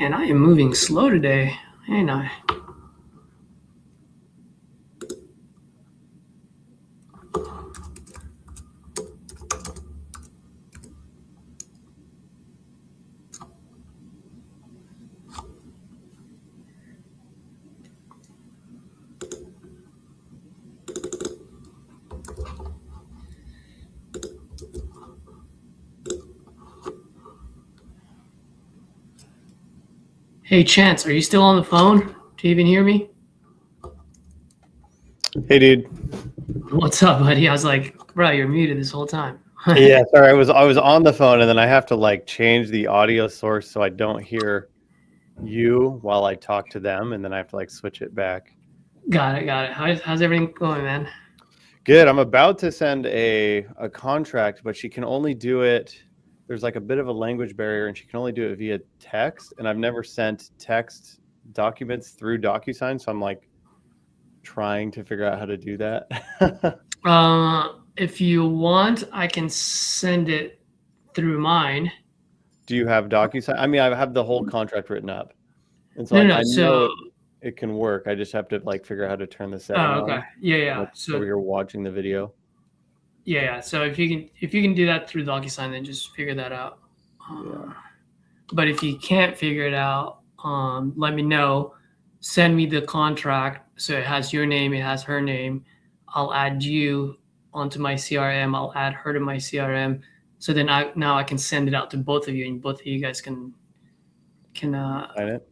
And I am moving slow today, ain't I? Hey, Chance, are you still on the phone? Do you even hear me? Hey, dude. What's up, buddy? I was like, bro, you're muted this whole time. Yeah, sorry. I was on the phone, and then I have to like change the audio source so I don't hear you while I talk to them, and then I have to like switch it back. Got it. How's everything going, man? Good. I'm about to send a contract, but she can only do it. There's like a bit of a language barrier, and she can only do it via text. And I've never sent text documents through DocuSign, so I'm like trying to figure out how to do that. If you want, I can send it through mine. Do you have DocuSign? I mean, I have the whole contract written up, and so No, I so know it can work. I just have to like figure out how to turn the setting okay, on. yeah. Like, So over here watching the video. yeah. So if you can do that through DocuSign, then just figure that out. But if you can't figure it out, let me know. Send me the contract so it has your name, it has her name. I'll add you onto my CRM. I'll add her to my CRM. So then I can send it out to both of you, and both of you guys can Sign it.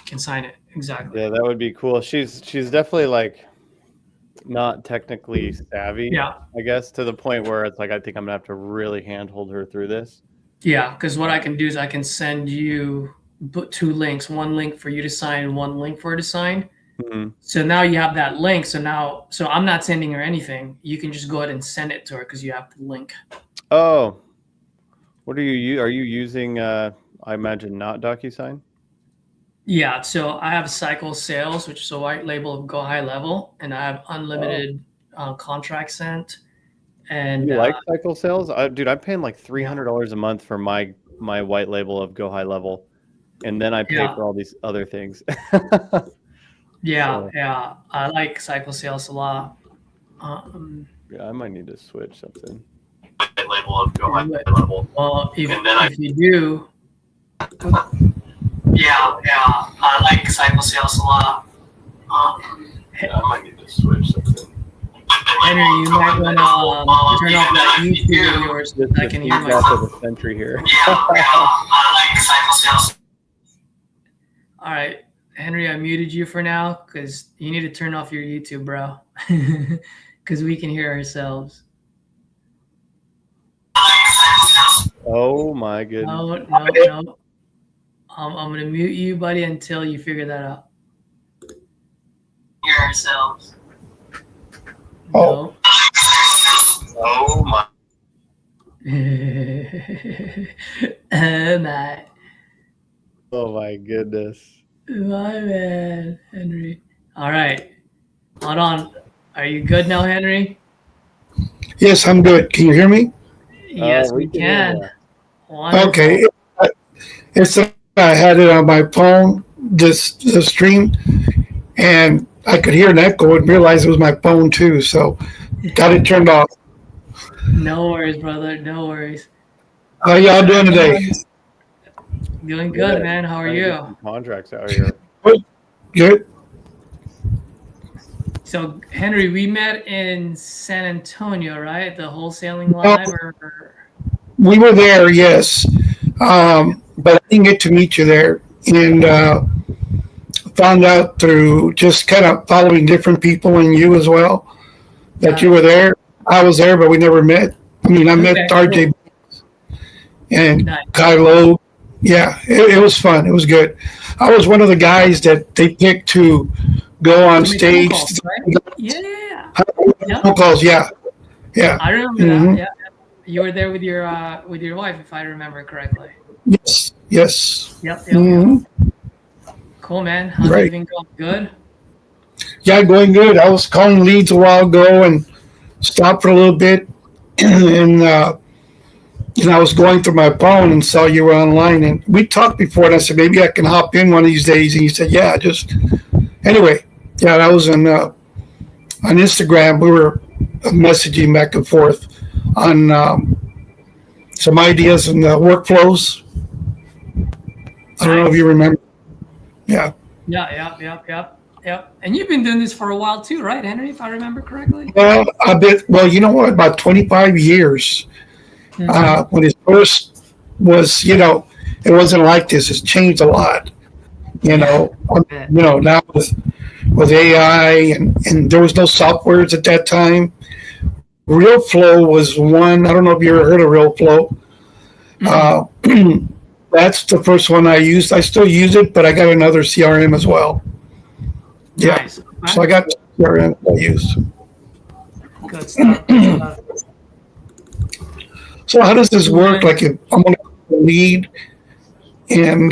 Can sign it. Exactly. Yeah, that would be cool. She's definitely like not technically savvy. Yeah. I guess to the point where it's like I think I'm gonna have to really handhold her through this. Yeah, because what I can do is I can send you two links, one link for you to sign and one link for her to sign. Mm-hmm. So now you have that link. So I'm not sending her anything. You can just go ahead and send it to her because you have the link. Oh, what are you using? I imagine not DocuSign. Yeah, so I have Cycle Sales, which is a white label of Go High Level, and I have unlimited contract sent. And you like Cycle Sales? Dude, I'm paying like $300 a month for my white label of Go High Level, and then I pay for all these other things. Yeah, I like Cycle Sales a lot. Yeah, I might need to switch something. White label of Go High Level. Well, if you do, I like Cycle Sales a lot. Yeah, I might need to switch something. Henry, you might want to turn off that YouTube of yours so I can hear myself. Of the century here. I like Cycle Sales. All right, Henry, I muted you for now because you need to turn off your YouTube, bro, because we can hear ourselves. Oh my goodness. No. I'm going to mute you, buddy, until you figure that out. Hear ourselves. Oh. No. Oh my. Oh my goodness. My man, Henry. All right. Hold on. Are you good now, Henry? Yes, I'm good. Can you hear me? Yes, we can. Wonderful. Okay. It's I had it on my phone, the stream, and I could hear an echo and realize it was my phone too. So got it turned off. No worries, brother. No worries. How y'all doing today? Doing good, man. How are you? Contracts out here. Good. So, Henry, we met in San Antonio, right? The Wholesaling Live? We were there, yes. But I didn't get to meet you there. And found out through just kind of following different people and you as well that you were there. I was there, but we never met. I mean, I met RJ and nice. Kylo Yeah, it was fun. It was good. I was one of the guys that they picked to go on To make phone stage. calls, right? Yeah. Yeah. Phone calls, yeah, yeah. I remember that. Hmm. Yeah. You were there with your wife, if I remember correctly. Yes, yes. Yep. Yep. Yep. Hmm. Cool, man. How's Right. everything going? Good. Yeah, going good. I was calling leads a while ago and stopped for a little bit, and I was going through my phone and saw you were online. And we talked before, and I said maybe I can hop in one of these days. And you said, yeah, just anyway. Yeah, that was on Instagram. We were messaging back and forth on some ideas and workflows. I don't know if Nice. you remember. Yeah. Yeah. Yep. Yep. Yep. Yep. And you've been doing this for a while too, right, Henry? If I remember correctly. Well, a bit. Well, you know what? About 25 years. Mhm. When it first was, it wasn't like this. It's changed a lot. You Yeah. know, Bet. now with AI and there was no softwares at that time. Real Flow was one. I don't know if you ever heard of Real Flow. Mm-mm. Uh, that's the first one I used. I still use it, but I got another CRM as well. Yeah. Nice. So I Okay. got CRM I used. Good stuff. Good stuff. So how does this Cool, work? man. Like if I'm going to lead and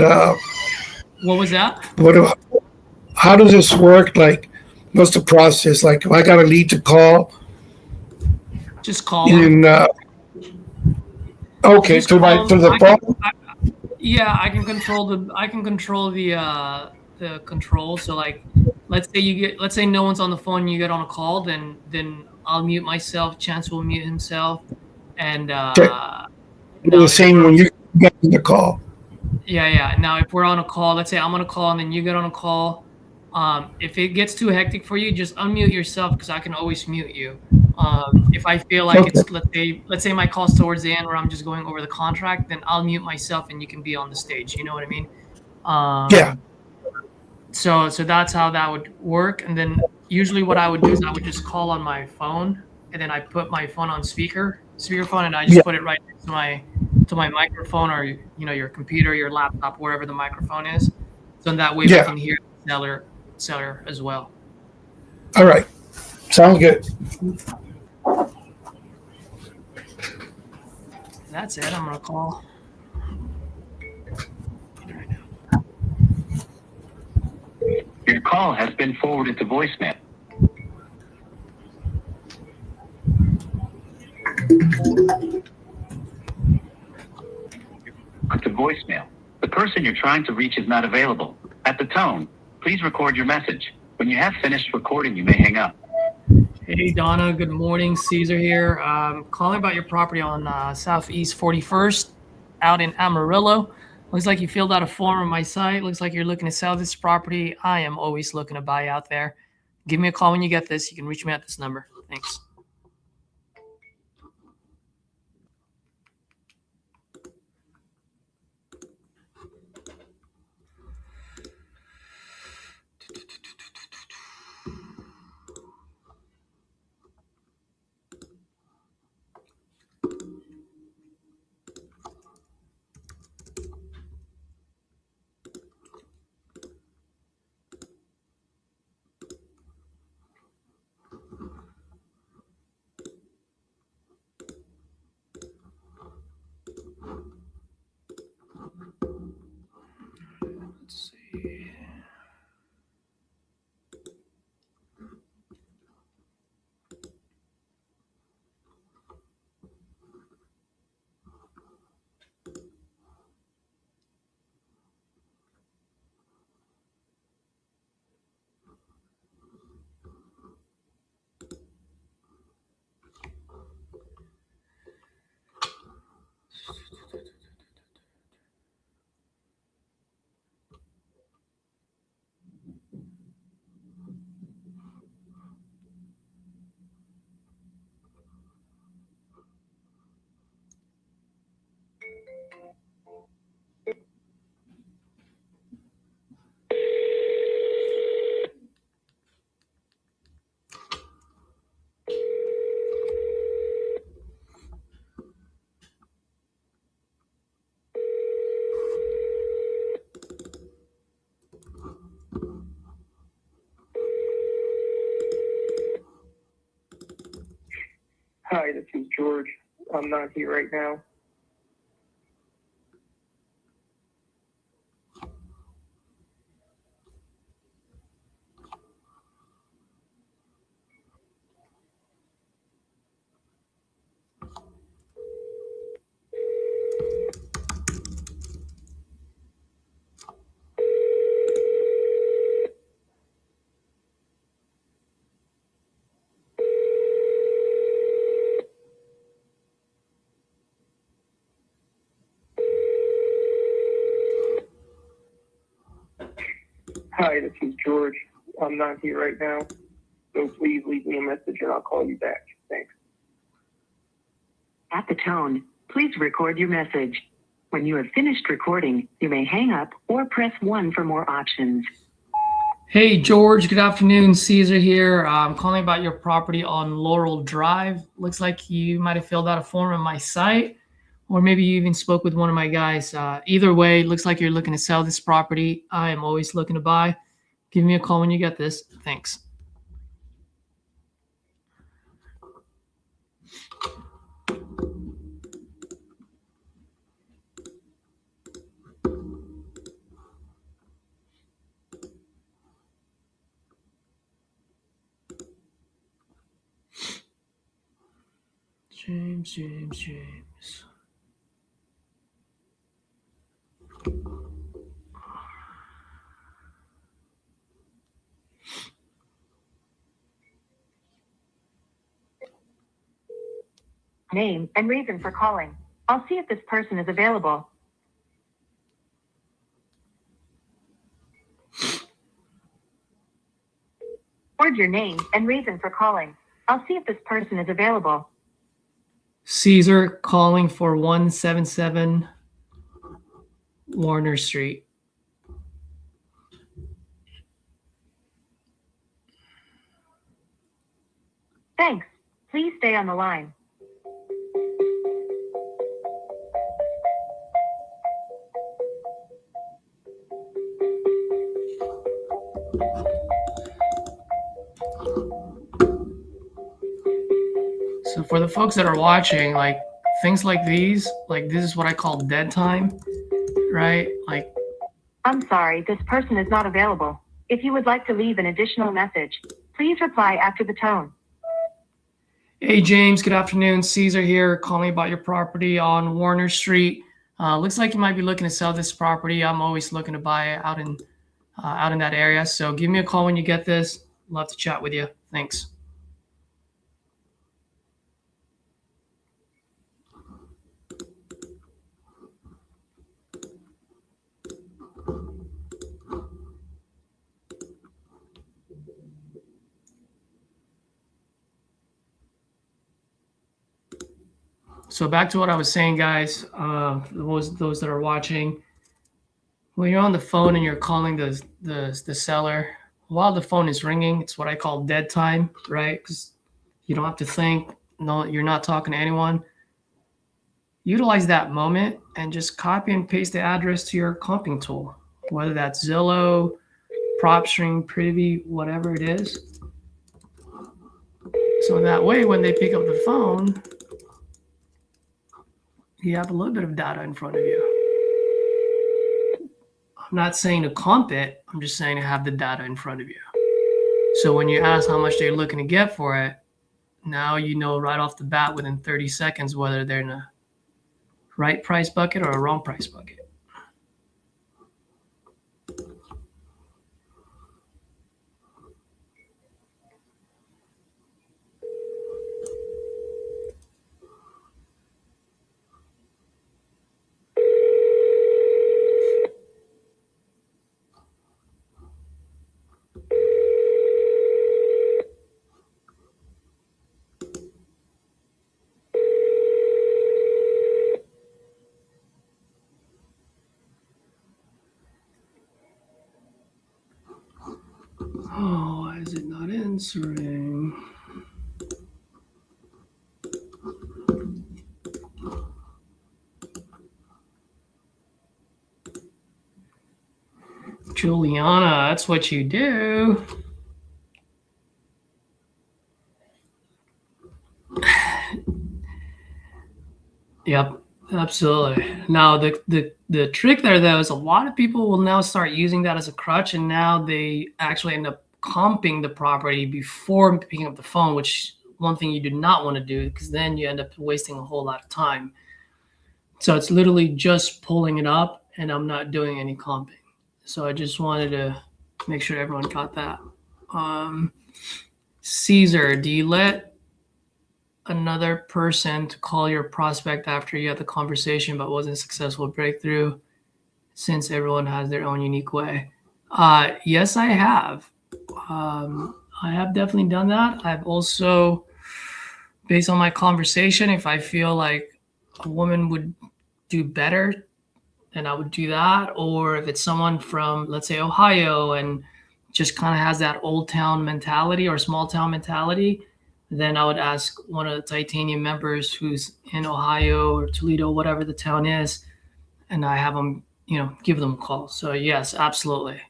What was that? what do, how does this work? Like what's the process? Like if I got a lead to call Just call them. and okay, Just call to them. the phone? Yeah, I can control the control. So like, let's say no one's on the phone, you get on a call, then I'll mute myself. Chance will mute himself, and Okay. Do now the if same when you get the call. yeah. Now if we're on a call, let's say I'm on a call and then you get on a call. If it gets too hectic for you, just unmute yourself because I can always mute you. If I feel like Okay. it's let's say my call's towards the end where I'm just going over the contract, then I'll mute myself and you can be on the stage. You know what I mean? Yeah. So that's how that would work. And then usually what I would do is I would just call on my phone and then I put my phone on speakerphone, and I just Yeah. put it right next to my microphone or your computer, your laptop, wherever the microphone is. So that way we Yeah. can hear the seller as well. All right. Sounds good. That's it. I'm gonna call. Your call has been forwarded to voicemail. To voicemail. The person you're trying to reach is not available. At the tone, please record your message. When you have finished recording, you may hang up. Hey Donna, good morning. Caesar here. Calling about your property on Southeast 41st out in Amarillo. Looks like you filled out a form on my site. Looks like you're looking to sell this property. I am always looking to buy out there. Give me a call when you get this. You can reach me at this number. Thanks. Let's see. is George. I'm not here right now. Hi, this is George. I'm not here right now. So please leave me a message and I'll call you back. Thanks. At the tone, please record your message. When you have finished recording, you may hang up or press 1 for more options. Hey, George. Good afternoon. Caesar here. I'm calling about your property on Laurel Drive. Looks like you might have filled out a form on my site, or maybe you even spoke with one of my guys. Either way, looks like you're looking to sell this property. I am always looking to buy. Give me a call when you get this. Thanks. James. Name and reason for calling. I'll see if this person is available. Record your name and reason for calling. I'll see if this person is available. Caesar calling for 177 Warner Street. Thanks. Please stay on the line. So for the folks that are watching, like things like these, like this is what I call dead time, right? Like, I'm sorry, this person is not available. If you would like to leave an additional message, please reply after the tone. hey, James, good afternoon. Caesar here calling about your property on Warner Street. Looks like you might be looking to sell this property. I'm always looking to buy it out in that area. So give me a call when you get this. Love to chat with you. Thanks. So back to what I was saying, guys, those that are watching, when you're on the phone and you're calling the seller, while the phone is ringing, it's what I call dead time, right? Because you don't have to think. No, you're not talking to anyone. Utilize that moment and just copy and paste the address to your comping tool, whether that's Zillow, PropStream, Privy, whatever it is. So that way, when they pick up the phone, you have a little bit of data in front of you. I'm not saying to comp it. I'm just saying to have the data in front of you. So when you ask how much they're looking to get for it, now you know right off the bat within 30 seconds whether they're in a right price bucket or a wrong price bucket. Oh, why is it not answering? Juliana, that's what you do. Yep, absolutely. Now the trick there though is a lot of people will now start using that as a crutch, and now they actually end up comping the property before picking up the phone, which one thing you do not want to do, because then you end up wasting a whole lot of time. So it's literally just pulling it up, and I'm not doing any comping. So I just wanted to make sure everyone got that. Caesar, do you let another person to call your prospect after you had the conversation but wasn't a successful breakthrough, since everyone has their own unique way? Yes, I have. I have definitely done that. I've also, based on my conversation, if I feel like a woman would do better, then I would do that. Or if it's someone from, let's say, Ohio and just kind of has that old town mentality or small town mentality, then I would ask one of the Titanium members who's in Ohio or Toledo, whatever the town is, and I have them, give them a call. So yes, absolutely.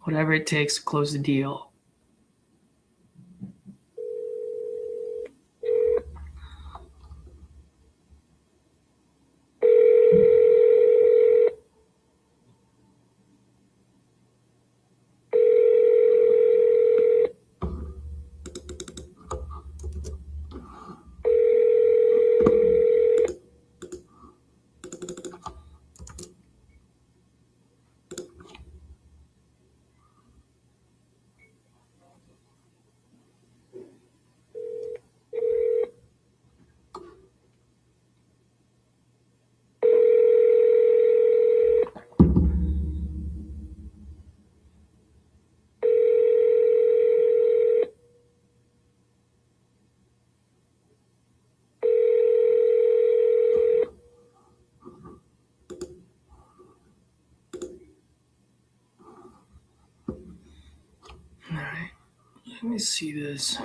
Whatever it takes to close the deal. All right, let me see this.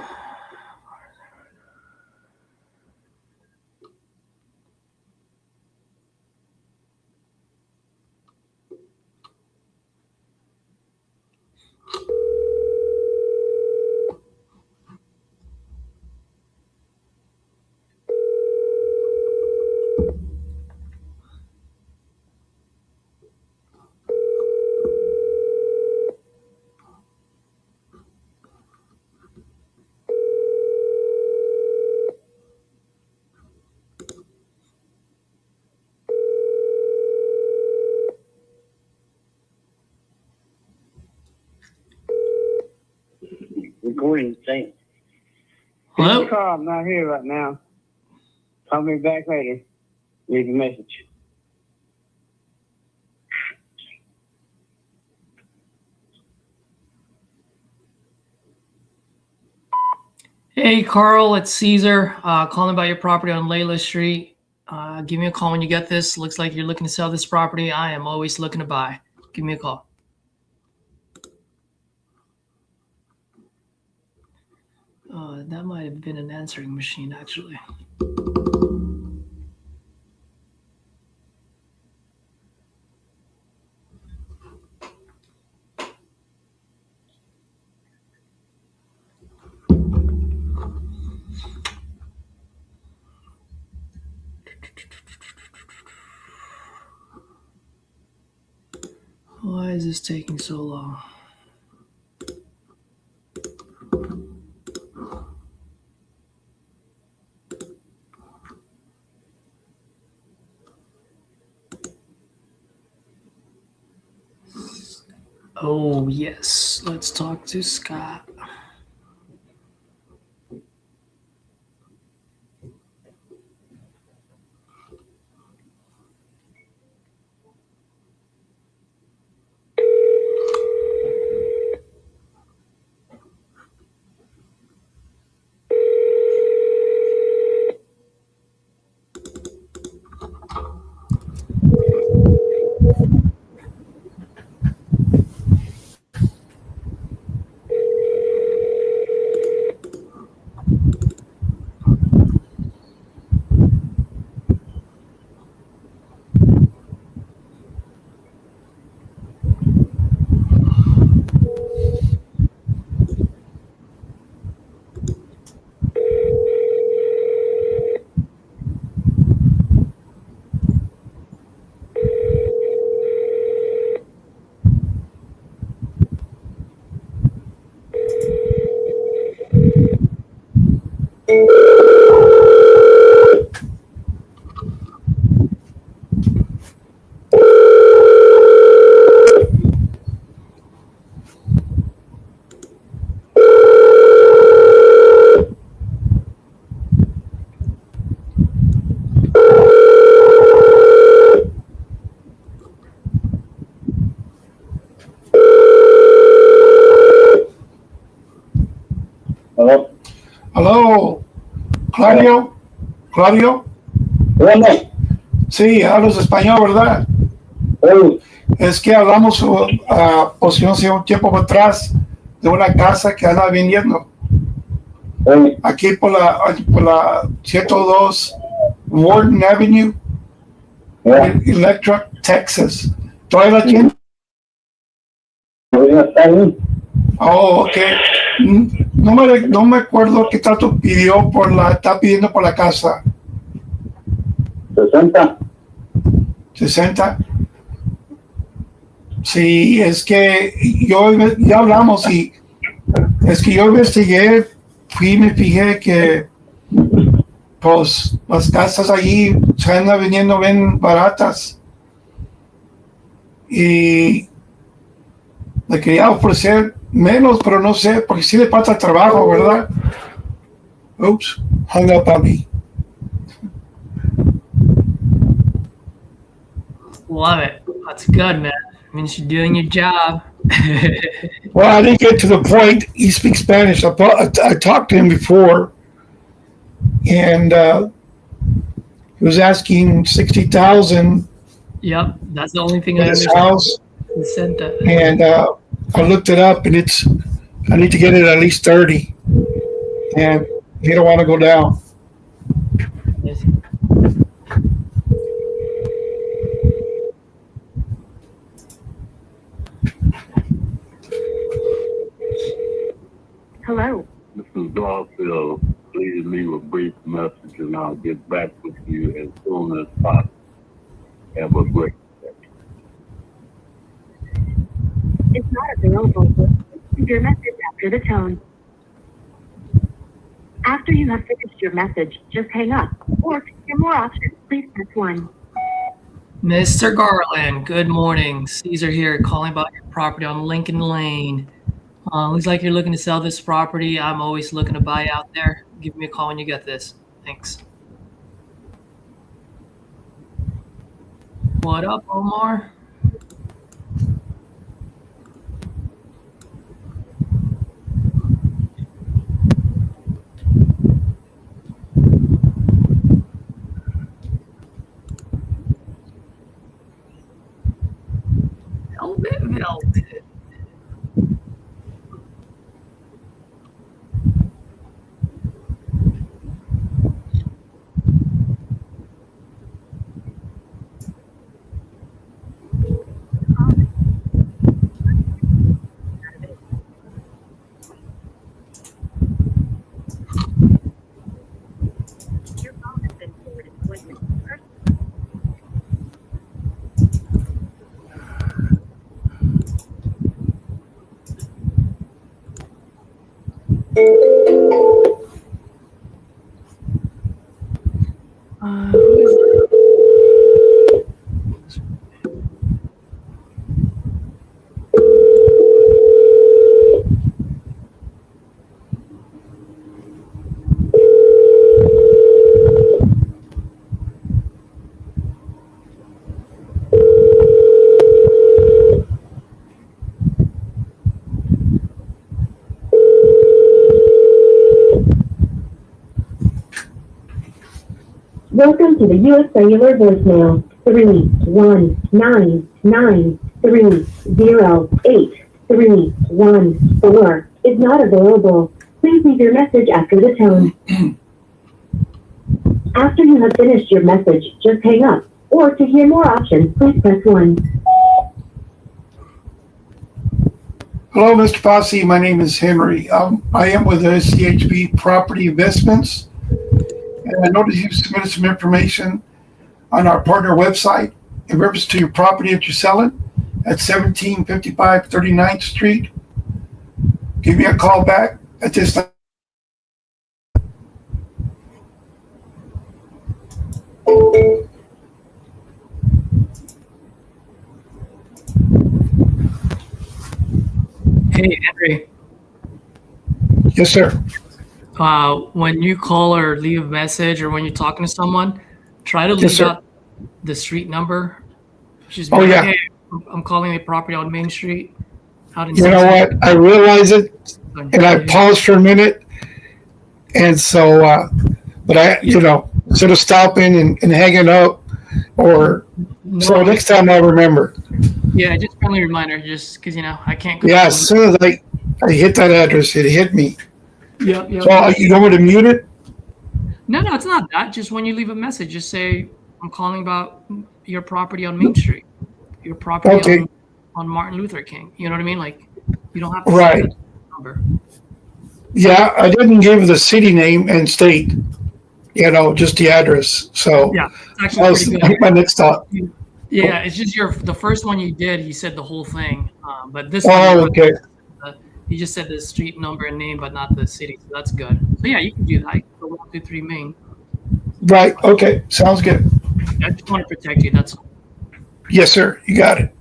Recording thing. Hello? I'm not here right now. Call me back later. Leave a message. Hey, Carl, it's Caesar. Calling about your property on Layla Street. Give me a call when you get this. Looks like you're looking to sell this property. I am always looking to buy. Give me a call. That might have been an answering machine, actually. Why is this taking so long? Oh, yes. Let's talk to Scott. Claudio, Claudio, Bueno, sí, hablas español, ¿verdad? bueno, Es que hablamos, pues no sé, un tiempo atrás de una casa que anda vendiendo bueno, aquí por la 102 Warden Avenue, bueno, Electra, Texas. ¿Todavía la tiene? bueno, está bien. Oh, ok. No me acuerdo qué tanto pidió está pidiendo por la casa. 60. 60. Sí, es que ya hablamos y es que yo investigué, fui y me fijé que pues las casas allí se andan vendiendo bien baratas y le quería ofrecer menos, pero no sé, porque sí le falta trabajo, ¿verdad? Oops, hung up on me. Love it. That's good, man. Means you're doing your job. Well, I didn't get to the point. He speaks Spanish. I talked to him before, and he was asking 60,000 Yep, that's the only thing for I his understand. house, The center. and I looked it up, and I need to get it at least 30, and he don't want to go down. Yes. Hello. This is Garfield. Please leave a brief message and I'll get back with you as soon as possible. Have a great day. It's not available. Leave your message after the tone. After you have finished your message, just hang up. Or to hear more options, please press 1. Mr. Garland, good morning. Caesar here, calling about your property on Lincoln Lane. Looks like you're looking to sell this property. I'm always looking to buy out there. Give me a call when you get this. Thanks. What up, Omar? Velvet. Your call has been forwarded to voicemail. Who is that? Welcome to the U.S. Cellular voicemail, 31993083114 is not available. Please leave your message after the tone. After you have finished your message, just hang up. Or to hear more options, please press 1. Hello, Mr. Fossey. My name is Henry. I am with CHB Property Investments. And I noticed you submitted some information on our partner website in reference to your property that you're selling at 1755 39th Street. Give me a call back at this time. Hey, Henry. Yes, sir. When you call or leave a message or when you're talking to someone, try to Yes, leave sir. out the street number. Just Oh, be like, yeah. hey, I'm calling a property on Main Street. Out in You know what? I realize it, and I paused for a minute. And so But instead of stopping and hanging up, so next time I'll remember. Yeah, just friendly reminder, just because I can't. Yeah, as soon as I hit that address, it hit me. Yeah. So you want me to mute it? No, it's not that. Just when you leave a message, just say, "I'm calling about your property on Main Street, your property on Martin Luther King." You know what I mean? Like, you don't have to say the number. Yeah, I didn't give the city name and state. Just the address. So yeah, it's actually pretty good. My next thought. Yeah, it's just the first one you did. He said the whole thing, but this one. Oh, okay. He just said the street number and name, but not the city. So that's good. So yeah, you can do that. The 123 Main. Right. Okay. Sounds good. I just want to protect you. That's all. Yes, sir. You got it.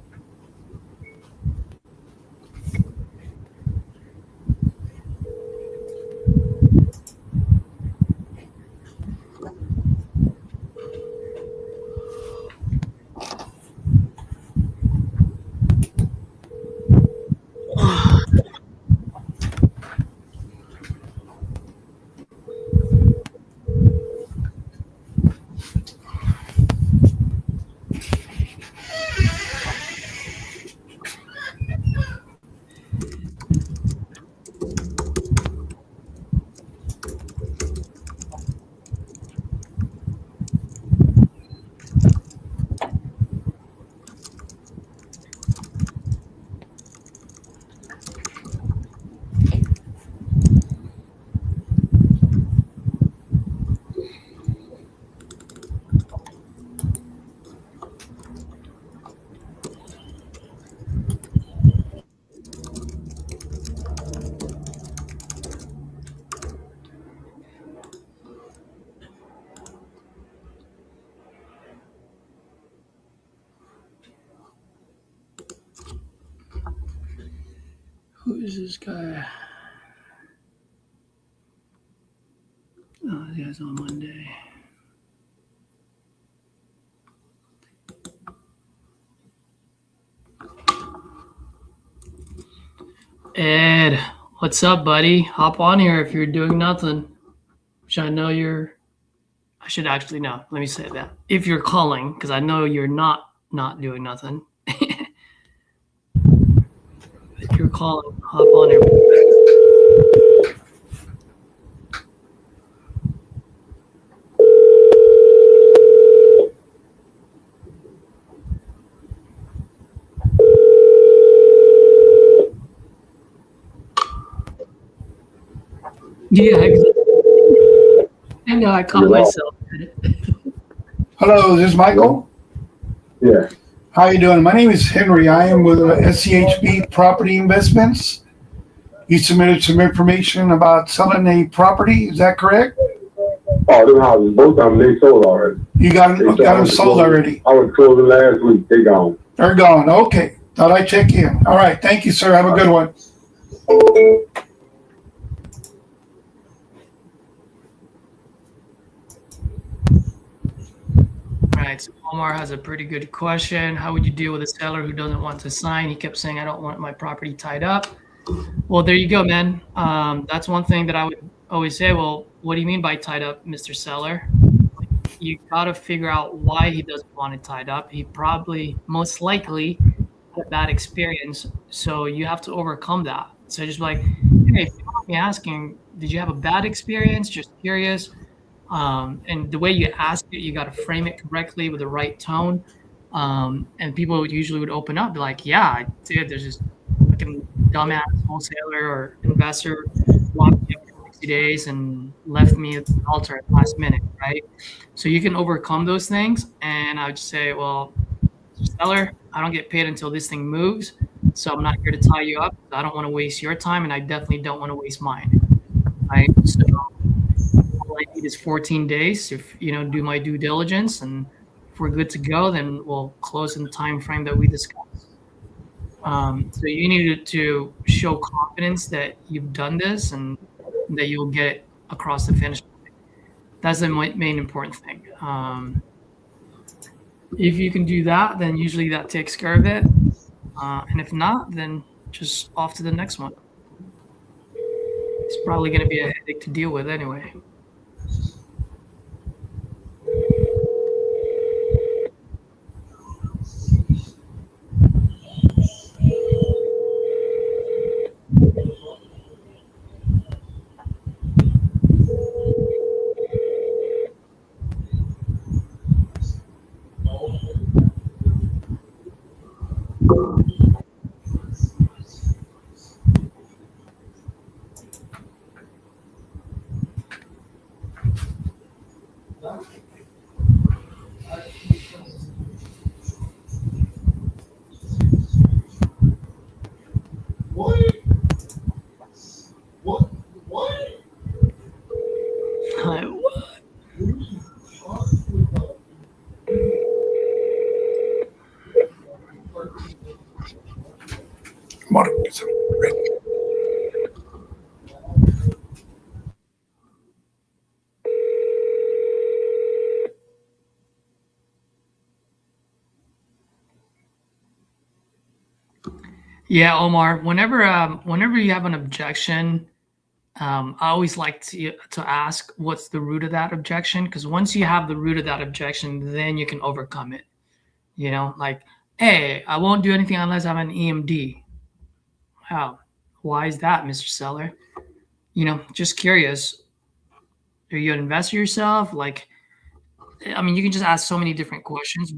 Who is this guy? Oh, he has on Monday. Ed, what's up, buddy? Hop on here if you're doing nothing. Which I know I should actually know. Let me say that. If you're calling, because I know you're not doing nothing. If you're calling, hop on here. Yeah, exactly. I know I caught myself. Hello, is this Michael? Yeah. How you doing? My name is Henry. I am with SCHB Property Investments. You submitted some information about selling a property. Is that correct? Oh, them houses, both of them, they sold already. You got them sold already? I was closing last week. They gone. They're gone. Okay. Thought I'd check in. All right. Thank you, sir. Have a good one. All right, so Omar has a pretty good question. How would you deal with a seller who doesn't want to sign? He kept saying, I don't want my property tied up. Well, there you go, man. That's one thing that I would always say. Well, what do you mean by tied up, Mr. Seller? You got to figure out why he doesn't want it tied up. He probably, most likely, had a bad experience. So you have to overcome that. So just like, hey, if you want me asking, did you have a bad experience? Just curious. And the way you ask it, you got to frame it correctly with the right tone. And people usually would open up, be like, yeah, I did. There's this fucking dumbass wholesaler or investor walked me up for 60 days and left me at the altar at the last minute, right? So you can overcome those things. And I would just say, well, seller, I don't get paid until this thing moves. So I'm not here to tie you up. I don't want to waste your time, and I definitely don't want to waste mine, right? So all I need is 14 days to, do my due diligence, and if we're good to go, then we'll close in the time frame that we discussed. So you need to show confidence that you've done this and that you'll get it across the finish line. That's the main important thing. If you can do that, then usually that takes care of it. And if not, then just off to the next one. It's probably going to be a headache to deal with anyway. Yeah, Omar. Whenever you have an objection, I always like to ask what's the root of that objection, because once you have the root of that objection, then you can overcome it. You know, like, hey, I won't do anything unless I have an EMD. Wow, why is that, Mr. Seller? You know, just curious. Are you an investor yourself? Like, I mean, you can just ask so many different questions,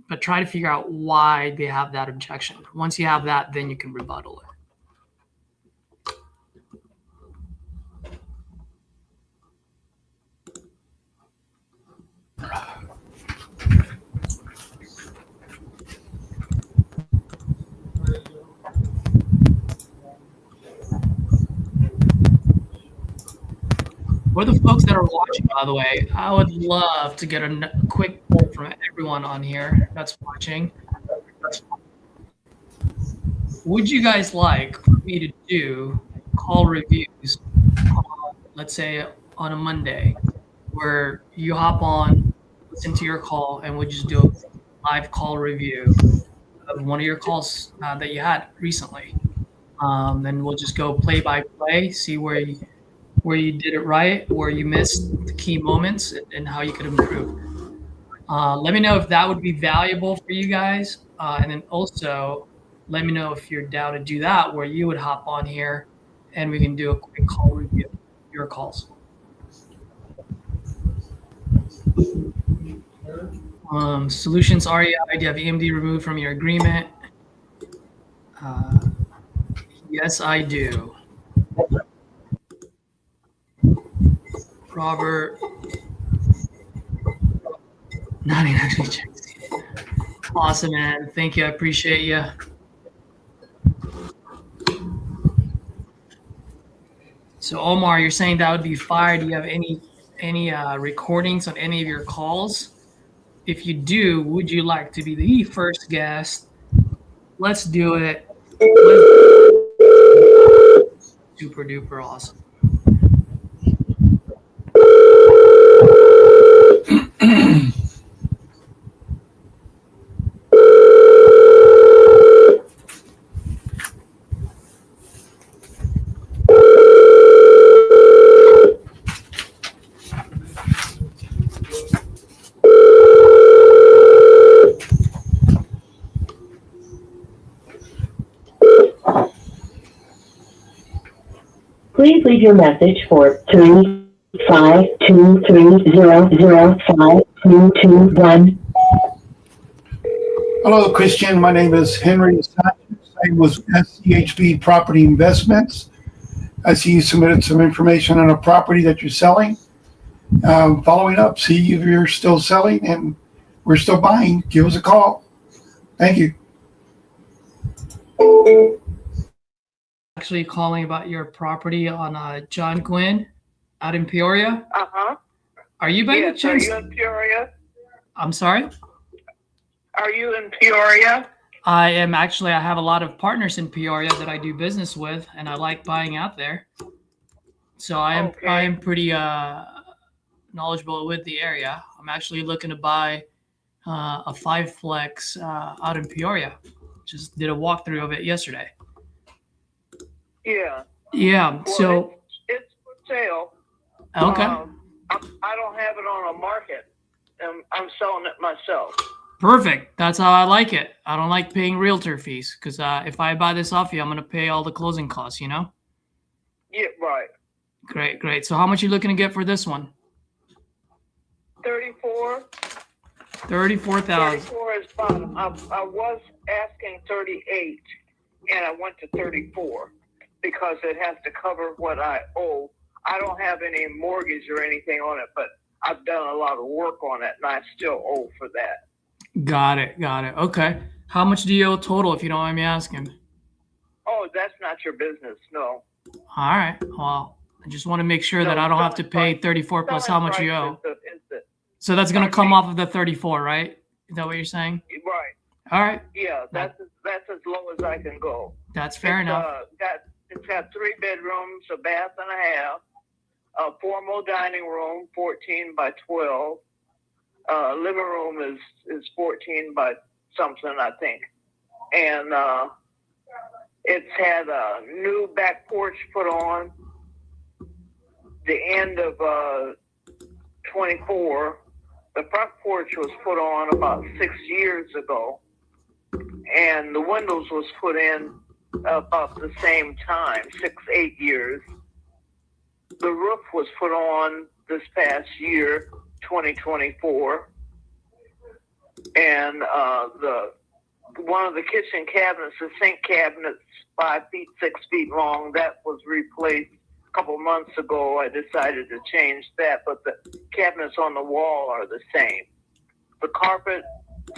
but try to figure out why they have that objection. Once you have that, then you can rebuttal it. For the folks that are watching, by the way, I would love to get a quick poll from everyone on here that's watching. Would you guys like for me to do call reviews, let's say on a Monday, where you hop on, listen to your call, and we just do a live call review of one of your calls that you had recently? Then we'll just go play by play, see where you did it right, where you missed the key moments, and how you could improve. Let me know if that would be valuable for you guys. And then also let me know if you're down to do that, where you would hop on here and we can do a quick call review of your calls. Solutions REI, do you have EMD removed from your agreement? Yes, I do. Robert, not actually checks. Awesome, man. Thank you. I appreciate you. So Omar, you're saying that would be fire. Do you have any recordings on any of your calls? If you do, would you like to be the first guest? Let's do it. Super duper awesome. Please leave your message for 35230052221. Hello, Christian. My name is Henry Sanchez. I was SCHB Property Investments. I see you submitted some information on a property that you're selling. Following up, see if you're still selling and we're still buying. Give us a call. Thank you. Actually calling about your property on John Gwynn out in Peoria. Uh-huh. Are you by any chance? Are you in Peoria? I'm sorry? Are you in Peoria? I am actually. I have a lot of partners in Peoria that I do business with, and I like buying out there. So I am pretty knowledgeable with the area. I'm actually looking to buy a 5-plex out in Peoria. Just did a walkthrough of it yesterday. Yeah. Yeah. Well, so it's for sale. Okay. I don't have it on a market. I'm selling it myself. Perfect. That's how I like it. I don't like paying realtor fees because if I buy this off you, I'm going to pay all the closing costs, you know? Yeah, right. Great. So how much are you looking to get for this one? 34. 34,000. 34 is bottom. I was asking 38, and I went to 34 because it has to cover what I owe. I don't have any mortgage or anything on it, but I've done a lot of work on it, and I still owe for that. Got it. Okay. How much do you owe total, if you don't mind me asking? Oh, that's not your business, no. All right. Well, I just want to make sure that I don't have to pay 34 plus how much you owe. So that's going to come off of the 34, right? Is that what you're saying? Right. All right. Yeah, that's That's as low as I can go. That's fair enough. It's got 3 bedrooms, a bath and a half, a formal dining room, 14 by 12. Living room is 14 by something, I think. And it's had a new back porch put on the end of 24. The front porch was put on about 6 years ago, and the windows was put in about the same time, 8 years. The roof was put on this past year, 2024, and one of the kitchen cabinets, the sink cabinets, 5 feet, 6 feet long, that was replaced a couple months ago. I decided to change that, but the cabinets on the wall are the same. The carpet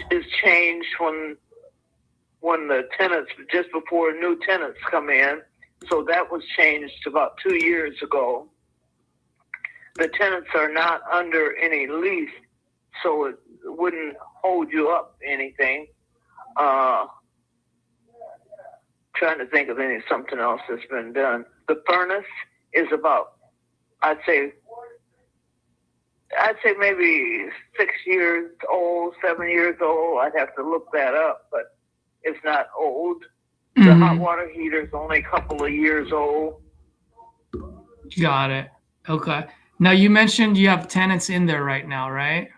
is changed when the tenants, just before new tenants come in, so that was changed about 2 years ago. The tenants are not under any lease, so it wouldn't hold you up anything. Trying to think of something else that's been done. The furnace is about, I'd say maybe 6 years old, 7 years old. I'd have to look that up, but it's not old. Mm-hmm. The hot water heater is only a couple of years old. Got it. Okay. Now you mentioned you have tenants in there right now, right?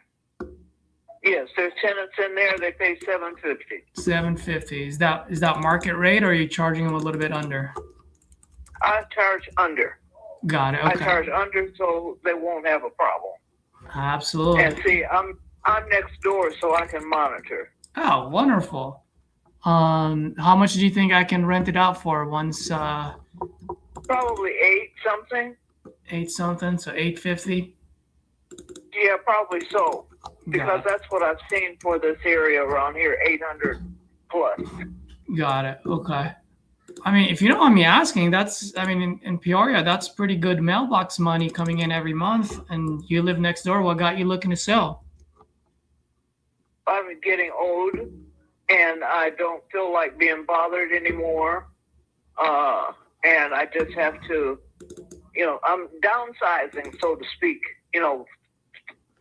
Yes, there's tenants in there. They pay $750. $750. Is that market rate, or are you charging them a little bit under? I charge under. Got it. Okay. I charge under so they won't have a problem. Absolutely. And see, I'm next door, so I can monitor. Oh, wonderful. How much do you think I can rent it out for once? Probably 8 something. 8 something, so $850. Yeah, probably so. Because that's what I've seen for this area around here, 800 plus. Got it. Okay. I mean, if you don't mind me asking, in Peoria, that's pretty good mailbox money coming in every month, and you live next door. What got you looking to sell? I'm getting old, and I don't feel like being bothered anymore. And I just have to, I'm downsizing, so to speak,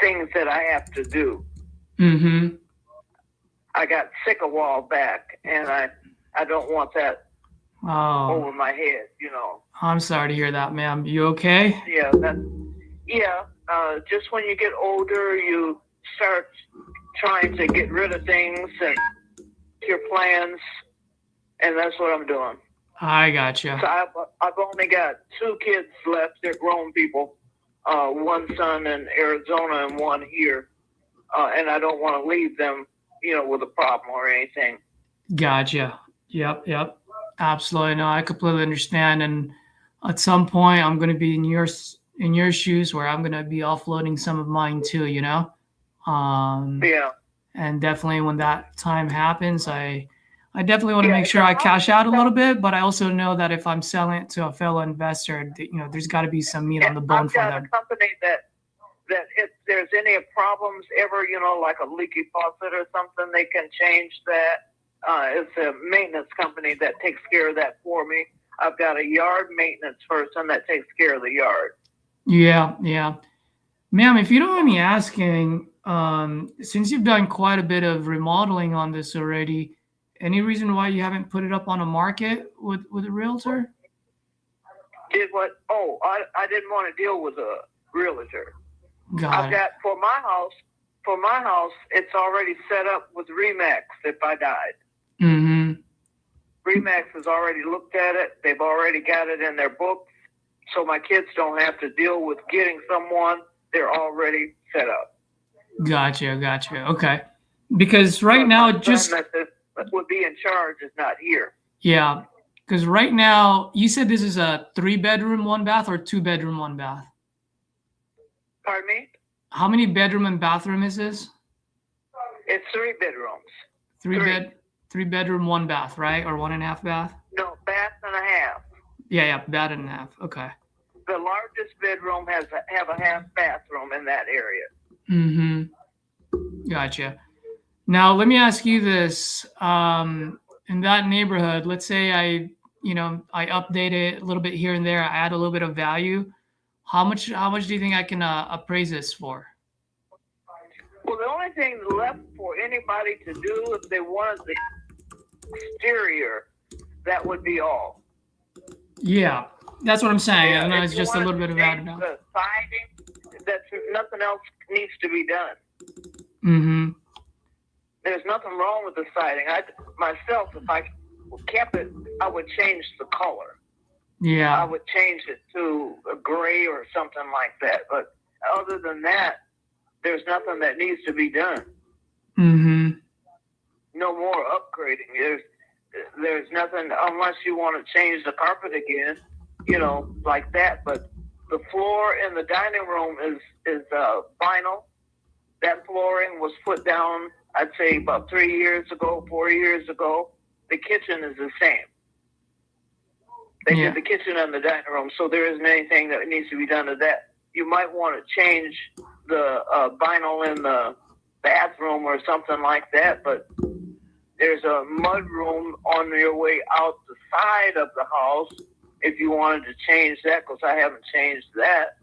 things that I have to do. Mm-hmm. I got sick a while back, and I don't want that over my head, I'm sorry to hear that, ma'am. You okay? Yeah, just when you get older, you start trying to get rid of things and your plans, and that's what I'm doing. I gotcha. So I've only got 2 kids left. They're grown people. One son in Arizona and one here. And I don't want to leave them, with a problem or anything. Gotcha. Yep. Absolutely. No, I completely understand. And at some point, I'm going to be in your shoes where I'm going to be offloading some of mine too, Yeah. And definitely when that time happens, I definitely want to make sure I cash out a little bit, but I also know that if I'm selling it to a fellow investor, there's got to be some meat on the bone for them. I've got a company that if there's any problems ever, like a leaky faucet or something, they can change that. It's a maintenance company that takes care of that for me. I've got a yard maintenance person that takes care of the yard. Yeah. Ma'am, if you don't mind me asking, since you've done quite a bit of remodeling on this already, any reason why you haven't put it up on a market with a realtor? Did what? Oh, I didn't want to deal with a realtor. Got it. For my house, it's already set up with Remax if I died. Mm-hmm. Remax has already looked at it. They've already got it in their books. So my kids don't have to deal with getting someone. They're already set up. Gotcha. Okay. Because right now, that would be in charge is not here. Yeah. Because right now, you said this is a 3-bedroom, 1 bath, or 2-bedroom, 1 bath? Pardon me? How many bedroom and bathroom is this? It's 3 bedrooms. 3 bedroom, 1 bath, right? Or 1.5 bath? No, bath and a half. Yeah, bath and a half. Okay. The largest bedroom have a half bathroom in that area. Mm-hmm. Gotcha. Now, let me ask you this. And in that neighborhood, let's say I update it a little bit here and there, I add a little bit of value. How much do you think I can appraise this for? Well, the only thing left for anybody to do if they wanted the exterior, that would be all. Yeah, that's what I'm saying. Yeah, I know if it's you just a wanted little bit to of change added. the siding, that's nothing else needs to be done. Mm-hmm. There's nothing wrong with the siding. Myself, if I kept it, I would change the color. I Yeah. would change it to a gray or something like that. But other than that, there's nothing that needs to be done. Mm-hmm. No more upgrading. There's nothing unless you want to change the carpet again, like that. But the floor in the dining room is vinyl. That flooring was put down, I'd say about 4 years ago. The kitchen is the same. They Yeah. did the kitchen and the dining room, so there isn't anything that needs to be done to that. You might want to change the vinyl in the bathroom or something like that, but there's a mud room on your way out the side of the house if you wanted to change that, because I haven't changed that,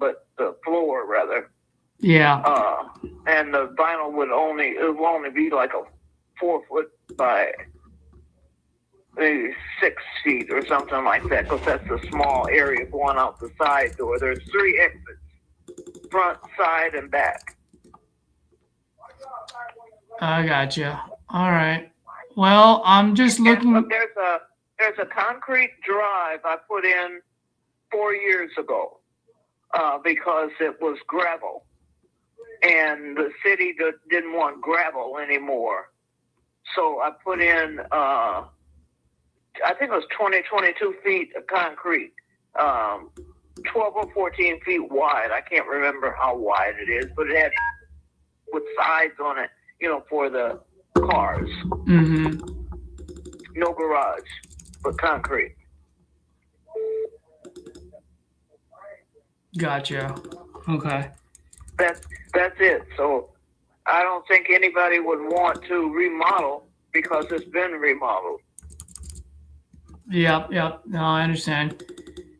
but the floor rather. Yeah. And the vinyl will only be like a 4 foot by maybe 6 feet or something like that, because that's a small area going out the side door. There's 3 exits, front, side, and back. I gotcha. All right. Well, I'm just looking. And there's a concrete drive I put in 4 years ago because it was gravel, and the city didn't want gravel anymore. So I put in, I think it was 22 feet of concrete, 12 or 14 feet wide. I can't remember how wide it is, but it had with sides on it, for the cars. Mm-hmm. No garage, but concrete. Gotcha. Okay. That's it. So I don't think anybody would want to remodel because it's been remodeled. Yep. No, I understand.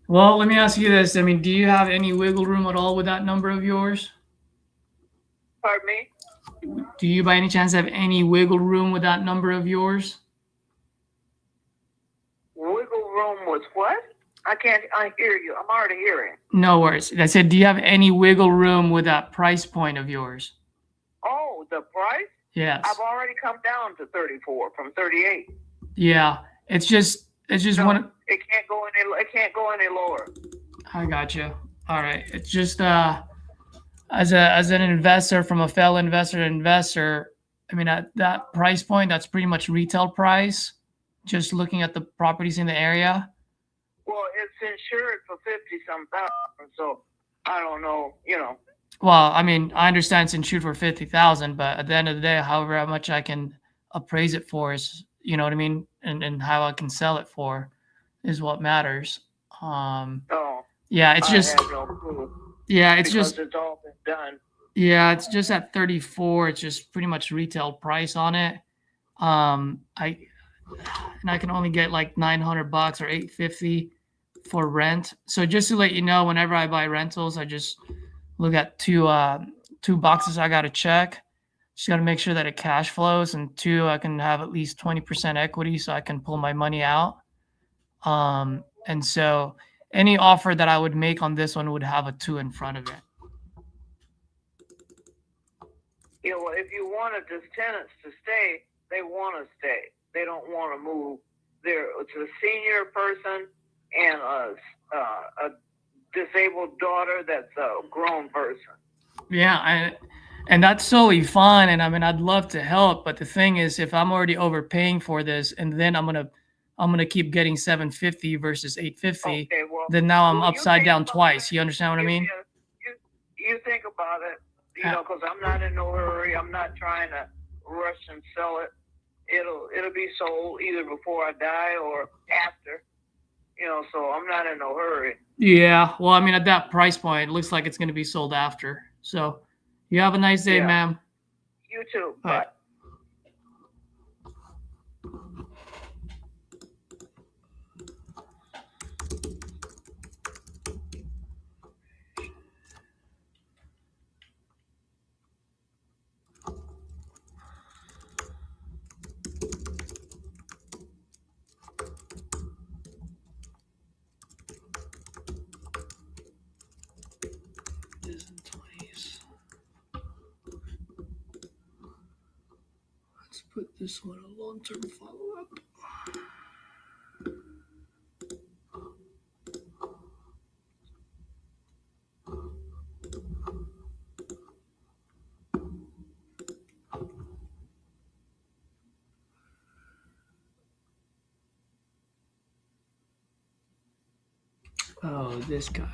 Well, let me ask you this. I mean, do you have any wiggle room at all with that number of yours? Pardon me? Do you by any chance have any wiggle room with that number of yours? Wiggle room was what? I hear you. I'm hard of hearing. No worries. I said, do you have any wiggle room with that price point of yours? Oh, the price? Yes. I've already come down to 34 from 38. Yeah. It's just No, one. It can't go any lower. I got you. All right. It's just as an investor, from a fellow investor to investor, I mean, at that price point, that's pretty much retail price. Just looking at the properties in the area. Well, it's insured for 50-some thousand, so I don't know, Well, I mean, I understand it's insured for 50,000, but at the end of the day, however much I can appraise it for is, you know what I mean, and how I can sell it for is what matters. Yeah, it's just. I have no clue. Yeah, it's because just. it's all been done. Yeah, it's just at 34. It's just pretty much retail price on it. I can only get like $900 or $850 for rent. So just to let you know, whenever I buy rentals, I just look at two boxes I got to check. Just got to make sure that it cash flows, and 2, I can have at least 20% equity so I can pull my money out. And so any offer that I would make on this one would have a 2 in front of it. Well, if you wanted the tenants to stay, they want to stay. They don't want to move. It's a senior person and a disabled daughter that's a grown person. Yeah, and that's totally fine. And I mean, I'd love to help, but the thing is, if I'm already overpaying for this, and then I'm gonna keep getting $750 versus $850, Okay, well, then now I'm well, you upside think down about twice. it. You understand what I mean? You think about it, because I'm not in no hurry. I'm not trying to rush and sell it. It'll be sold either before I die or after. So I'm not in no hurry. Yeah. Well, I mean, at that price point, it looks like it's going to be sold after. So you have a nice day, Yeah. ma'am. You too. Bye. Bye. put this one on long-term follow-up. Oh, this guy.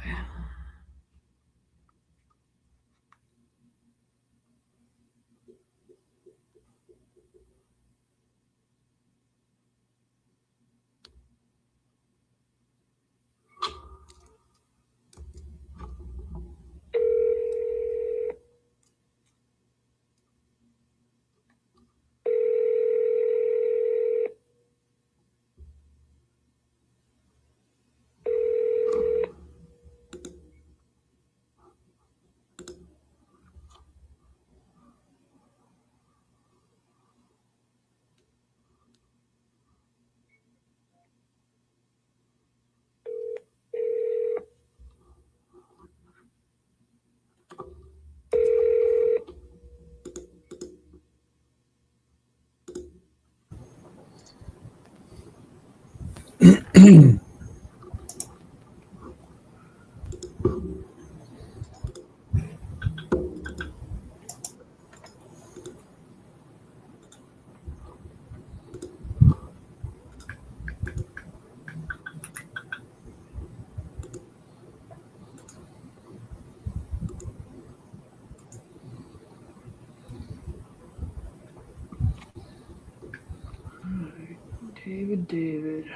David.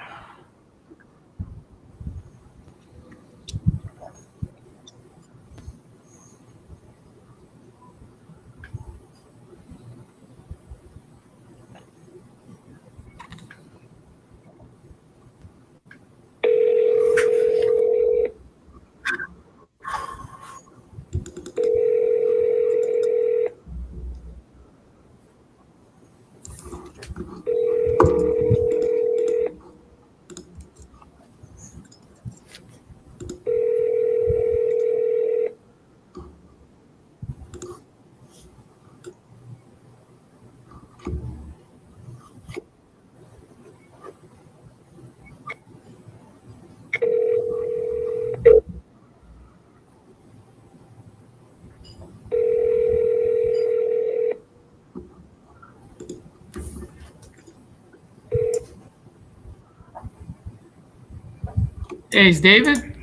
Hey, is David?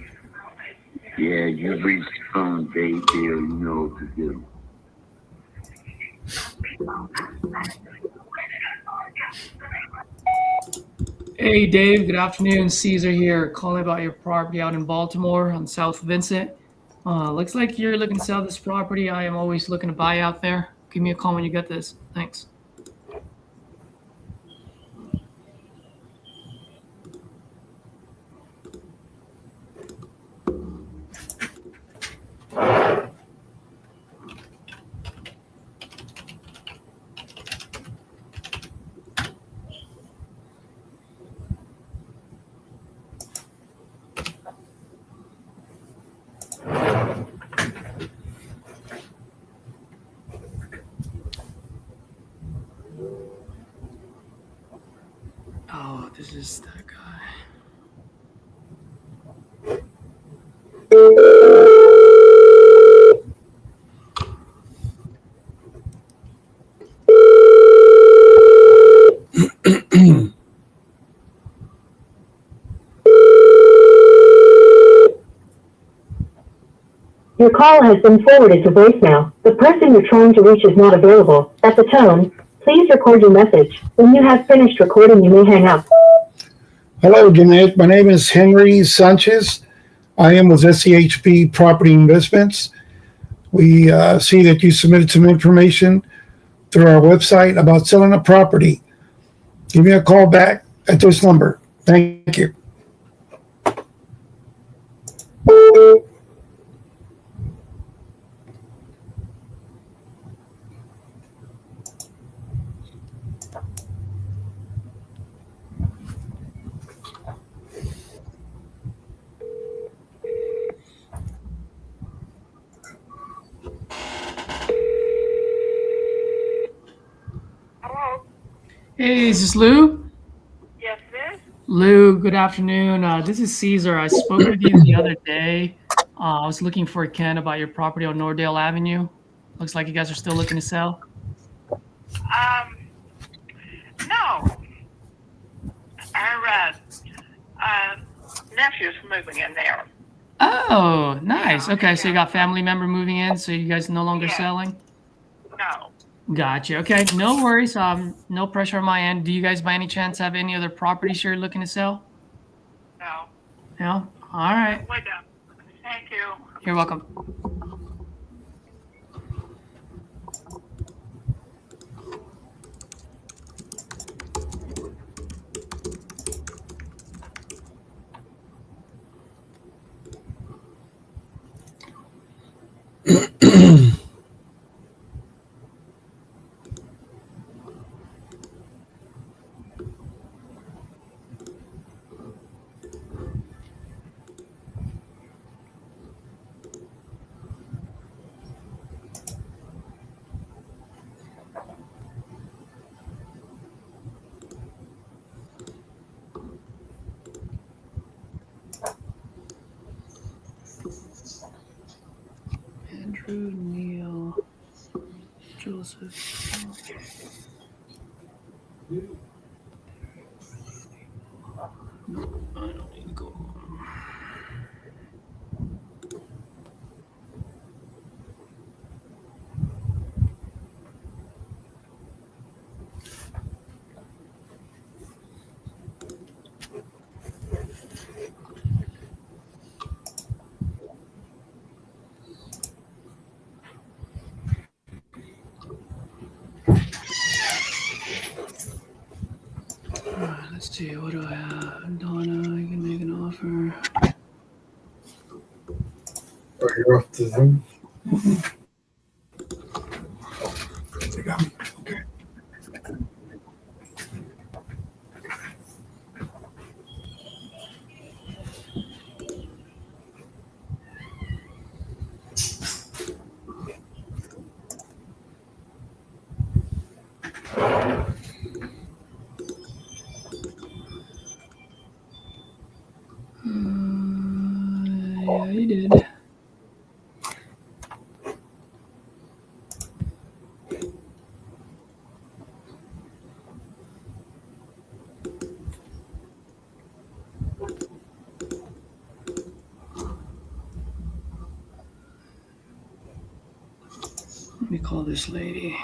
Yeah, you reached phone, Dave. There, you know what to do. Hey, Dave. Good afternoon. Caesar here, calling about your property out in Baltimore on South Vincent. Looks like you're looking to sell this property. I am always looking to buy out there. Give me a call when you get this. Thanks. Oh, this is that guy. Your call has been forwarded to voicemail. The person you're trying to reach is not available. At the tone, please record your message. When you have finished recording, you may hang up. Hello, Jeanette. My name is Henry Sanchez. I am with SCHP Property Investments. We see that you submitted some information through our website about selling a property. Give me a call back at this number. Thank you. Hello? Hey, is this Lou? Yes, miss. Lou, good afternoon. This is Caesar. I spoke with you the other day. I was looking for Ken about your property on Nordale Avenue. Looks like you guys are still looking to sell. No. Our nephew's moving in there. Oh, nice. Okay, so you got family member moving in, so you guys no longer Yeah. selling? No. Gotcha. Okay, no worries. No pressure on my end. Do you guys by any chance have any other properties you're looking to sell? No. No? All right. We're done. Thank you. You're welcome. Andrew, Neil, Joseph. No, I don't need to go. Let's see, what do I have? Donna, I can make an offer. Are you off to Zoom? Okay. Yeah, he did. Let me call this lady.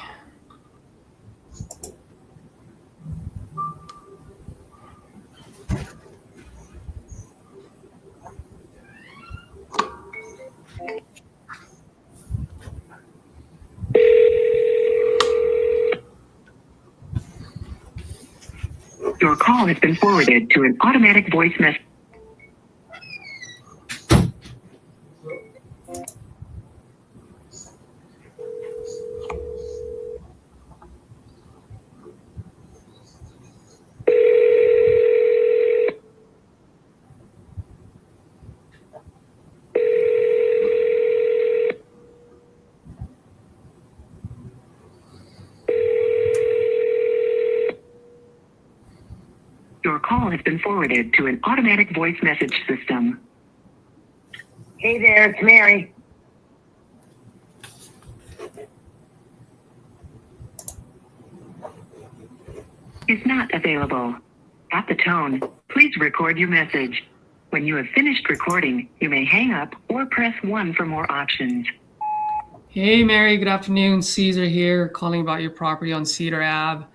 Your call has been forwarded to an automatic voice message. Your call has been forwarded to an automatic voice message system. Hey there, it's Mary. Is not available. At the tone, please record your message. When you have finished recording, you may hang up or press 1 for more options. Hey, Mary, good afternoon. Caesar here, calling about your property on Cedar Ave.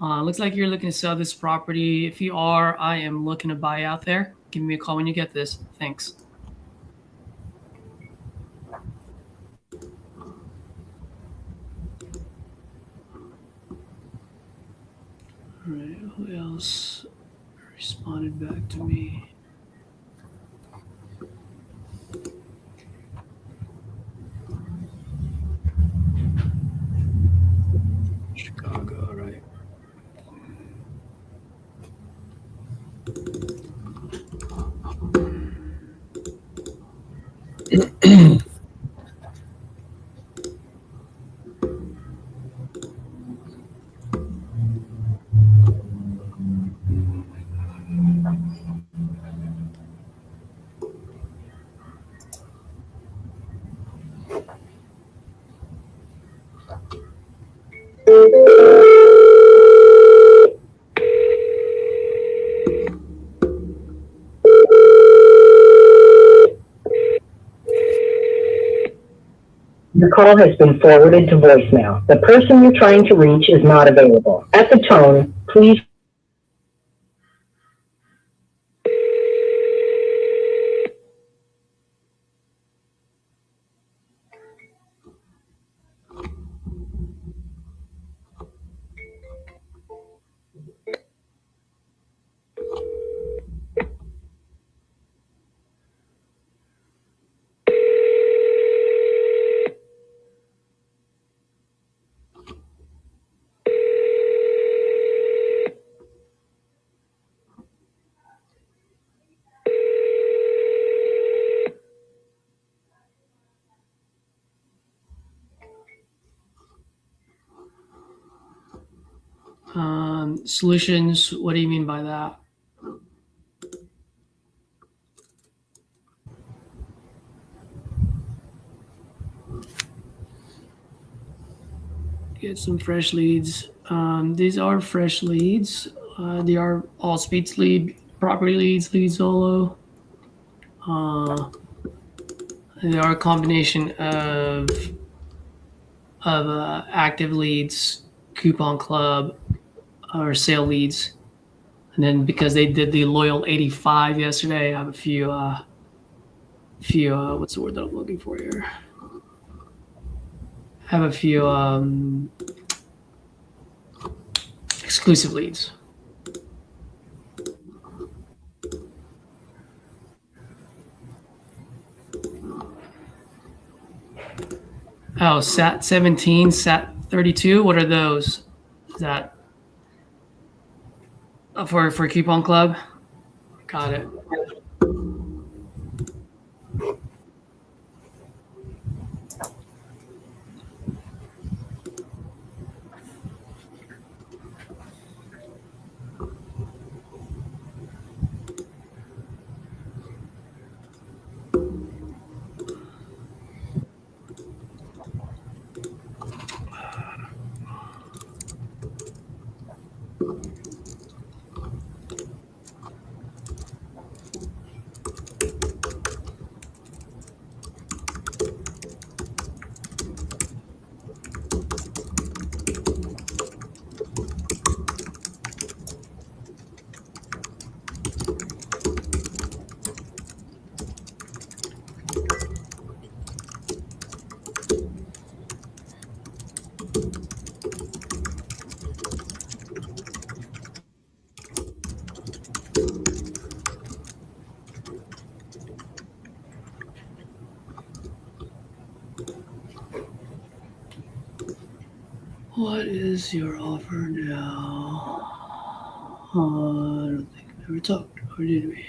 Looks like you're looking to sell this property. If you are, I am looking to buy out there. Give me a call when you get this. Thanks. All right, who else responded back to me? Chicago, all right. Your call has been forwarded to voicemail. The person you're trying to reach is not available. At the tone, please. Solutions, what do you mean by that? Get some fresh leads. These are fresh leads. They are all speeds lead, property leads, lead solo. They are a combination of active leads, coupon club, or sale leads. And then because they did the loyal 85 yesterday, I have a few what's the word that I'm looking for here? I have a few exclusive leads. Oh, SAT 17, SAT 32. What are those? Is that for Coupon Club? Got it. What is your offer now? I don't think we ever talked, or did we?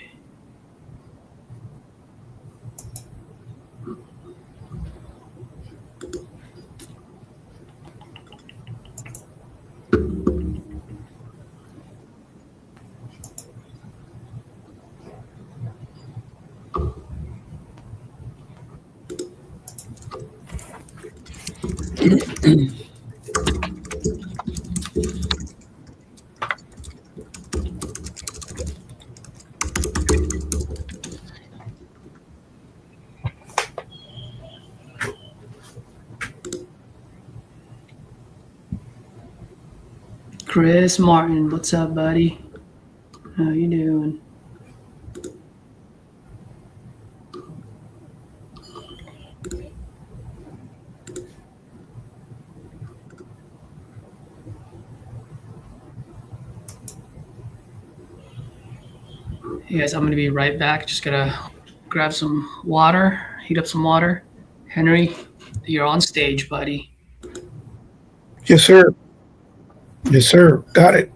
Chris Martin, what's up, buddy? How you doing? Hey guys, I'm gonna be right back. Just gotta grab some water, heat up some water. Henry, you're on stage, buddy. Yes, sir. Yes, sir. Got it.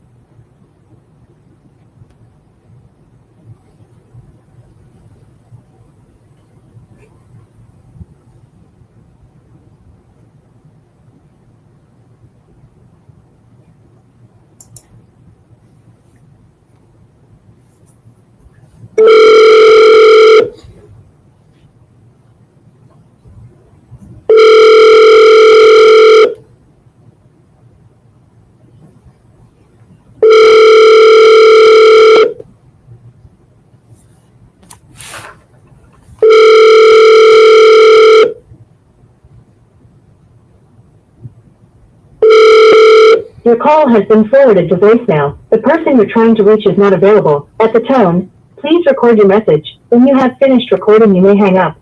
call has been forwarded to voicemail. The person you're trying to reach is not available. At the tone, please record your message. When you have finished recording, you may hang up.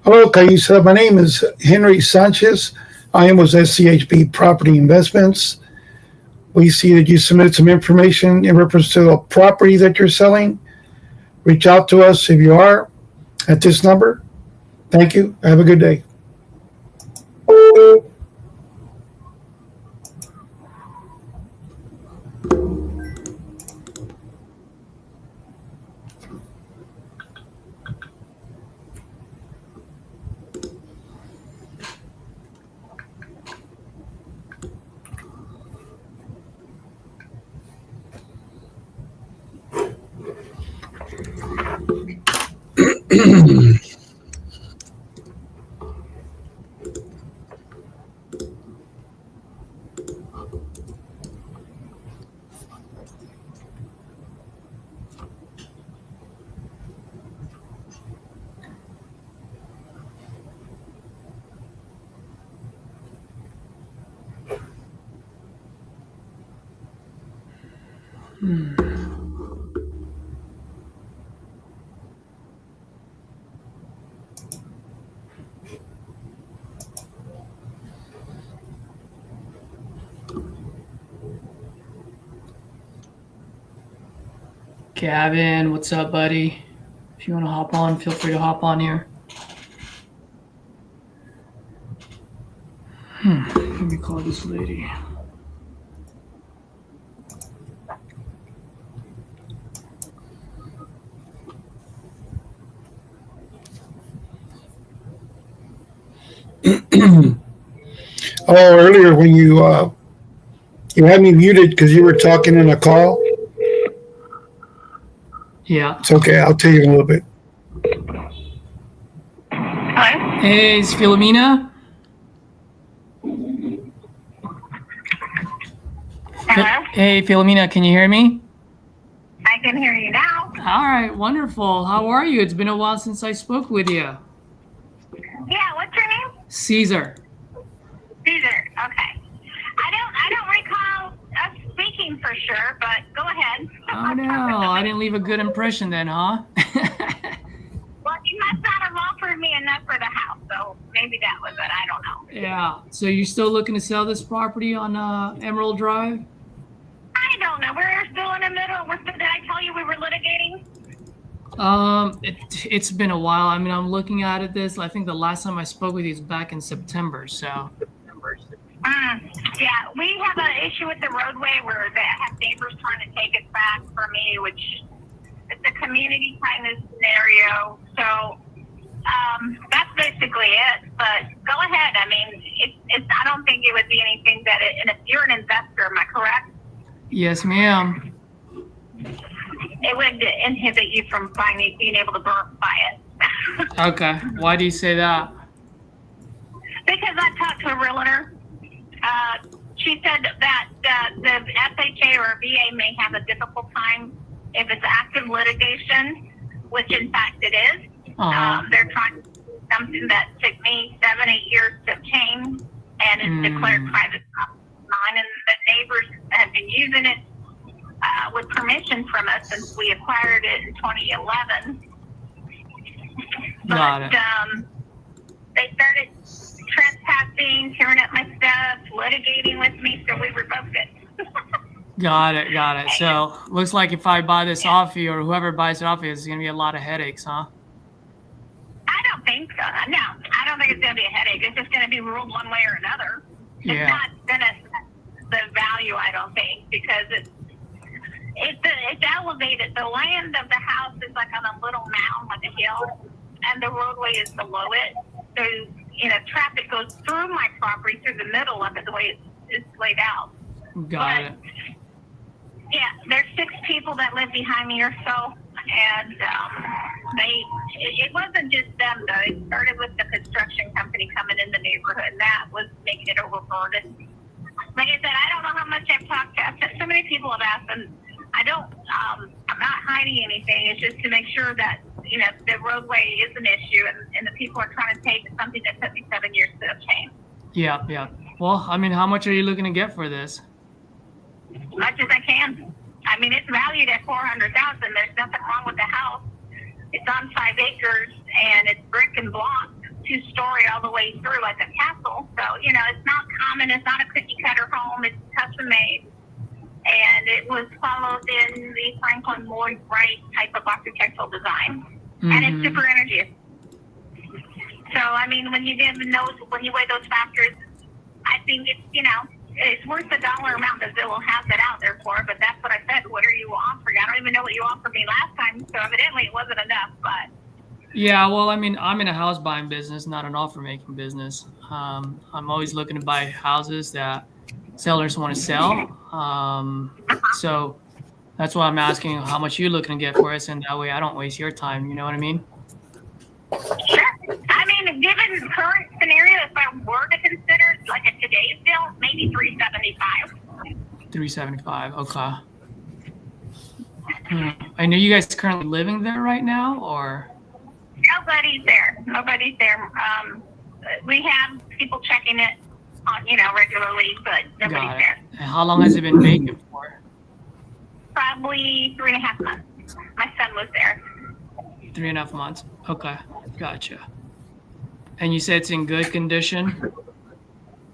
Hello, Caisa. My name is Henry Sanchez. I am with SCHB Property Investments. We see that you submitted some information in reference to a property that you're selling. Reach out to us if you are at this number. Thank you. Have a good day. Gavin, what's up, buddy? If you want to hop on, feel free to hop on here. Let me call this lady. Earlier when you had me muted because you were talking in a call. Yeah. It's okay. I'll tell you in a little bit. Hello? Hey, it's Philomena. Hello? Hey, Philomena, can you hear me? I can hear you now. All right, wonderful. How are you? It's been a while since I spoke with you. Yeah, what's your name? Caesar. Caesar. Okay. I don't recall us speaking for sure, but go ahead. Oh no, I didn't leave a good impression then, huh? Well, you must not have offered me enough for the house, so maybe that was it. I don't know. Yeah. So you're still looking to sell this property on Emerald Drive? I don't know. We're still in the middle. Did I tell you we were litigating? It's been a while. I mean, I'm looking at it. I think the last time I spoke with you was back in September. So. Yeah, we have an issue with the roadway where they have neighbors trying to take it back from me, which it's a community kind of scenario. So that's basically it. But go ahead. I mean, I don't think it would be anything that. And if you're an investor, am I correct? Yes, ma'am. It would inhibit you from being able to buy it. Okay. Why do you say that? Because I talked to a realtor. She said that the FHA or VA may have a difficult time if it's active litigation, which in fact it is. They're trying to do something that took me 7-8 years to obtain, and it's declared private property line, and the neighbors have been using it with permission from us since we acquired it in 2011. Got it. They started trespassing, tearing up my stuff, litigating with me, so we revoked it. Got it. So looks like if I buy this off you, or whoever buys it off you, it's going to be a lot of headaches, huh? I don't think so. No, I don't think it's going to be a headache. It's just going to be ruled one way or another. Yeah. It's not going to affect the value, I don't think, because it's elevated. The land of the house is like on a little mound, like a hill, and the roadway is below it. So, traffic goes through my property through the middle of it, the way it's laid out. Got it. Yeah, there's 6 people that live behind me or so, and it wasn't just them though. It started with the construction company coming in the neighborhood, and that was making it overburdened. Like I said, I don't know how much I've talked to. So many people have asked, and I'm not hiding anything. It's just to make sure that the roadway is an issue, and the people are trying to take something that took me 7 years to obtain. Yeah. Well, I mean, how much are you looking to get for this? Much as I can. I mean, it's valued at $400,000. There's nothing wrong with the house. It's on 5 acres and it's brick and block, 2-story all the way through like a castle. So, you know, it's not common. It's not a cookie cutter home. It's custom made. And it was followed in the Franklin Lloyd Wright type of architectural design. And it's super energy. So, I mean, when you weigh those factors, I think it's, you know, it's worth the dollar amount that Zillow has it out there for, but that's what I said. What are you offering? I don't even know what you offered me last time, so evidently it wasn't enough, but. Yeah, well, I mean, I'm in a house buying business, not an offer making business. I'm always looking to buy houses that sellers want to sell. So that's why I'm asking how much you're looking to get for us, and that way I don't waste your time. You know what I mean? Sure. I mean, given the current scenario, if I were to consider like a today's deal, maybe $375. $375. Okay. I know you guys currently living there right now, or? Nobody's there. We have people checking it on, you know, regularly, but nobody's there. And how long has it been vacant for? Probably 3.5 months. My son was there. 3.5 months. Okay, gotcha. And you said it's in good condition?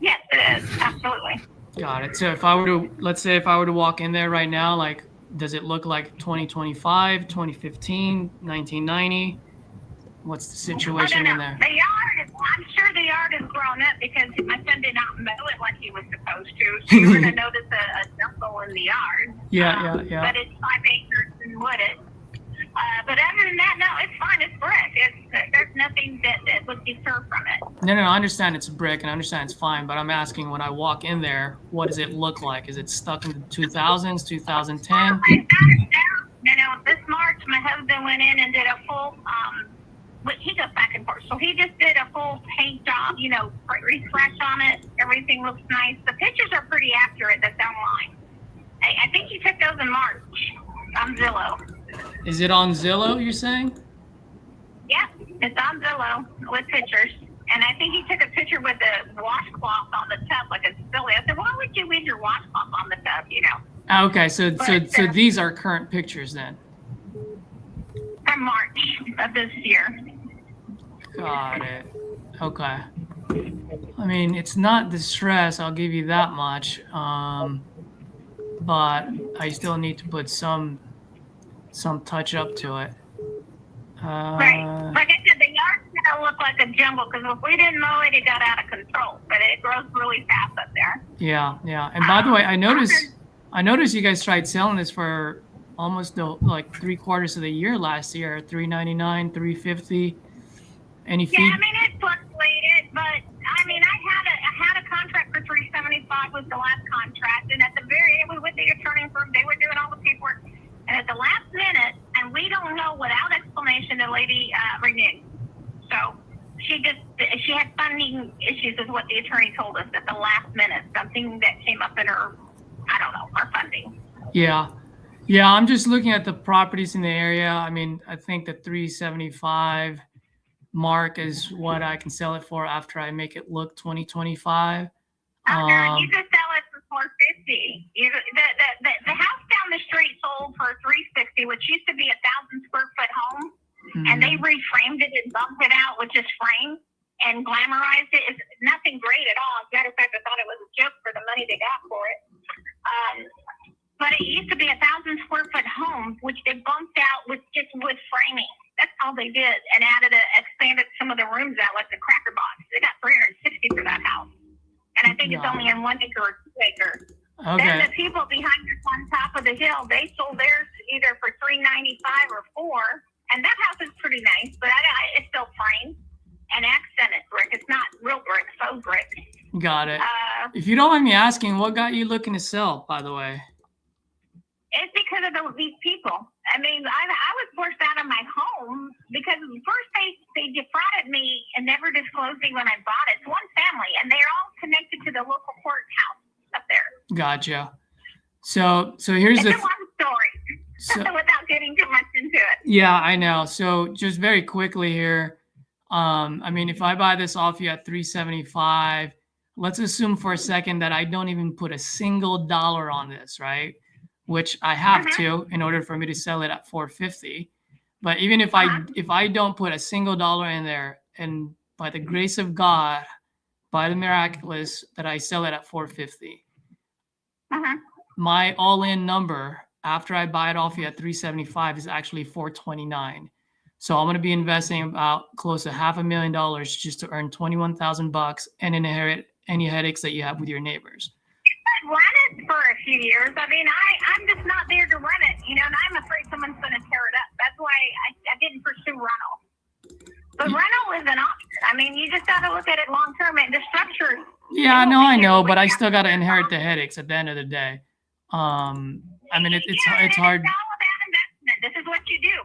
Yes, it is. Absolutely. Got it. So if I were to, let's say if I were to walk in there right now, like, does it look like 2025, 2015, 1990? What's the situation in there? The yard, I'm sure the yard has grown up because my son did not mow it like he was supposed to. So you're going to notice a dumple in the yard. Yeah. But it's 5 acres and wooded. But other than that, no, it's fine. It's brick. There's nothing that would deter from it. No, I understand it's brick and I understand it's fine, but I'm asking when I walk in there, what does it look like? Is it stuck in the 2000s, 2010? You know, this March, my husband went in and did a full, he goes back and forth. So he just did a full paint job, you know, refresh on it. Everything looks nice. The pictures are pretty accurate that's online. I think he took those in March on Zillow. Is it on Zillow, you're saying? Yeah, it's on Zillow with pictures. And I think he took a picture with the washcloth on the tub, like it's silly. I said, why would you leave your washcloth on the tub, you know? Okay, so these are current pictures then? From March of this year. Got it. Okay. I mean, it's not distress, I'll give you that much. But I still need to put some touch up to it. Right. Like I said, the yard's gonna look like a jungle because if we didn't mow it, it got out of control. But it grows really fast up there. Yeah. And by the way, I noticed you guys tried selling this for almost like 3/4 of the year last year, $399, $350. Any fee? Yeah, I mean it fluctuated, but I mean I had a contract for $375 was the last contract, and at the very end, we went to the attorney firm. They were doing all the paperwork. And at the last minute, and we don't know without explanation, the lady reneged. So she had funding issues is what the attorney told us at the last minute, something that came up in her funding. Yeah, I'm just looking at the properties in the area. I mean, I think the 375 mark is what I can sell it for after I make it look 2025. You could sell it for $450. The house down the street sold for $360, which used to be 1,000 square foot home, and they reframed it and bumped it out with just frame and glamorized it. It's nothing great at all. As a matter of fact, I thought it was a joke for the money they got for it. But it used to be 1,000 square foot home, which they bumped out with just wood framing. That's all they did, and expanded some of the rooms out, like the Cracker Box. They got $360 for that house. And I think it's only in 1 acre or 2 acres. Okay. Then the people behind us on top of the hill, they sold theirs either for $395 or $400, and that house is pretty nice, but it's still framed and accented brick. It's not real brick, faux brick. Got it. If you don't mind me asking, what got you looking to sell, by the way? It's because of these people. I mean, I was forced out of my home because first they defrauded me and never disclosed me when I bought it. It's one family, and they're all connected to the local courthouse up there. Gotcha. So here's it's a long story without getting too much into it. Yeah, I know. So just very quickly here, I mean, if I buy this off you at $375, let's assume for a second that I don't even put a single dollar on this, right? Which I have to in order for me to sell it at 450. But even if I don't put a single dollar in there, and by the grace of God, by the miraculous, that I sell it at 450, my all-in number after I buy it off you at 375 is actually 429. So I'm going to be investing about close to $500,000 just to earn 21,000 bucks and inherit any headaches that you have with your neighbors. Run it for a few years. I mean, I'm just not there to run it, and I'm afraid someone's going to tear it up. That's why I didn't pursue rental. But rental is an option. I mean, you just got to look at it long term, and the structure. Yeah, I know, but I still got to inherit the headaches at the end of the day. I mean, it's hard. It's all about investment. This is what you do.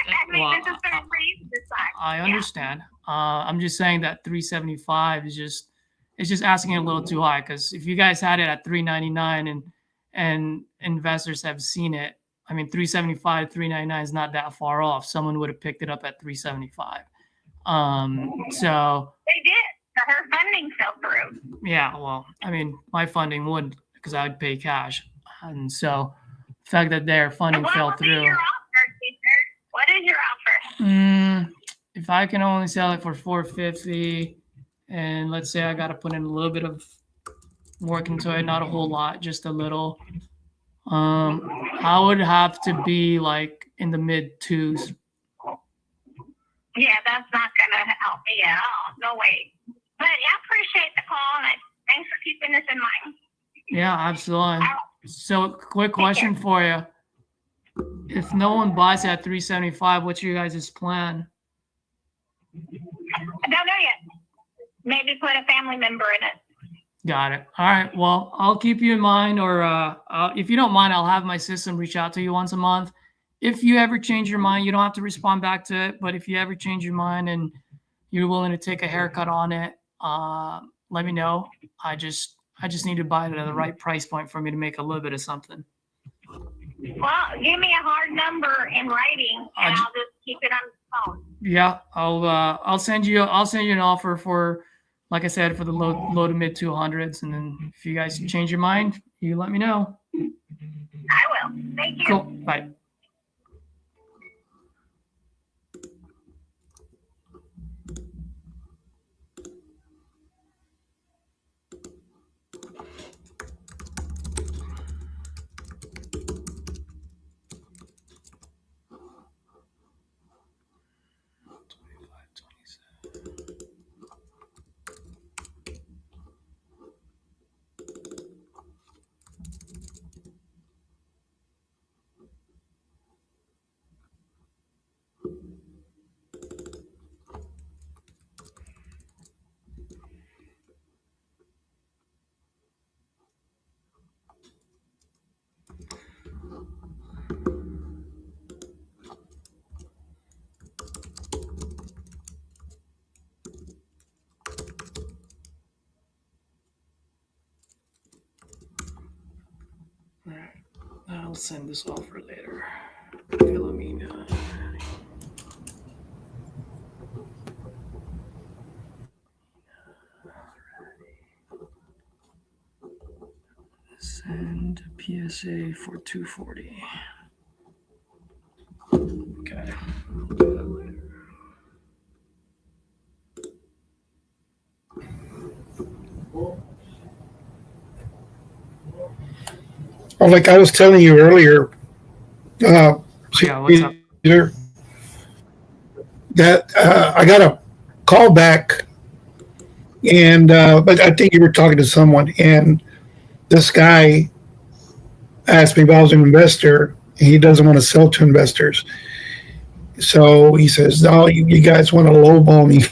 I mean, this is for you to decide. I understand. I'm just saying that 375 is just asking it a little too high, because if you guys had it at 399 and investors have seen it, I mean, 375, 399 is not that far off. Someone would have picked it up at 375. So they did. Her funding fell through. Yeah, well, I mean, my funding would, because I would pay cash, and so the fact that their funding fell through. What is your offer? If I can only sell it for 450, and let's say I got to put in a little bit of work into it, not a whole lot, just a little, I would have to be like in the mid twos. Yeah, that's not going to help me at all. No way. But I appreciate the call, and thanks for keeping this in mind. Yeah, absolutely. So, quick question for you. If no one buys at 375, what's your guys' plan? I don't know yet. Maybe put a family member in it. Got it. All right. Well, I'll keep you in mind, or if you don't mind, I'll have my system reach out to you once a month. If you ever change your mind, you don't have to respond back to it. But if you ever change your mind and you're willing to take a haircut on it, let me know. I just need to buy it at the right price point for me to make a little bit of something. Well, give me a hard number in writing, and I'll just keep it on the phone. Yeah, I'll send you an offer for, like I said, for the low to mid 200s, and then if you guys change your mind, you let me know. I will. Thank you. Cool. Bye. All right, I'll send this offer later. Philomena. Send PSA for 240. Okay. I'll do that later. Well, like I was telling you earlier, Yeah, what's up? that I got a call back, and but I think you were talking to someone, and this guy asked me if I was an investor, and he doesn't want to sell to investors. So he says, "No, you guys want to lowball me."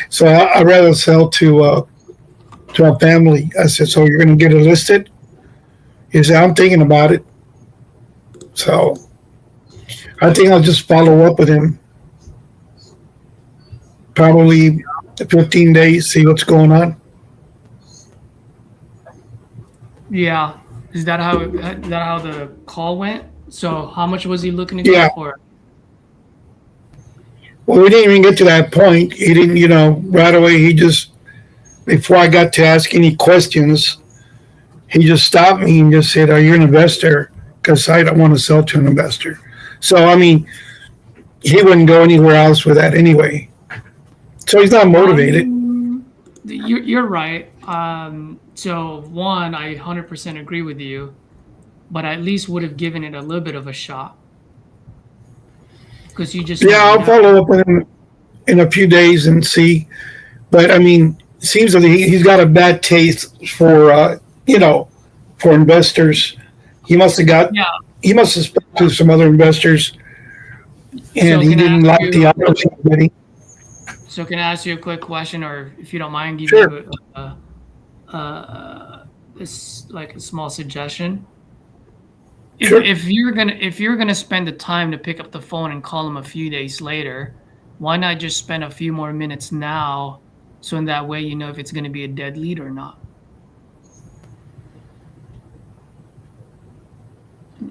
So I'd rather sell to a family. I said, "So you're going to get it listed?" He said, "I'm thinking about it." So I think I'll just follow up with him. Probably 15 days, see what's going on. Yeah. Is that how the call went? So how much was he looking to get for? Well, we didn't even get to that point. He didn't, right away. He just before I got to ask any questions, he just stopped me and just said, "Are you an investor?" Because I don't want to sell to an investor. So I mean, he wouldn't go anywhere else with that anyway. So he's not motivated. You're right. So one, I 100% agree with you, but I at least would have given it a little bit of a shot. Because you just Yeah, I'll follow up with him in a few days and see. But I mean, it seems like he's got a bad taste for for investors. He must have spoken to some other investors, and he didn't like the opportunity. So can I ask you a quick question, or if you don't mind, give Sure. you like a small suggestion? Sure. If you're gonna spend the time to pick up the phone and call him a few days later, why not just spend a few more minutes now, so in that way you know if it's gonna be a dead lead or not?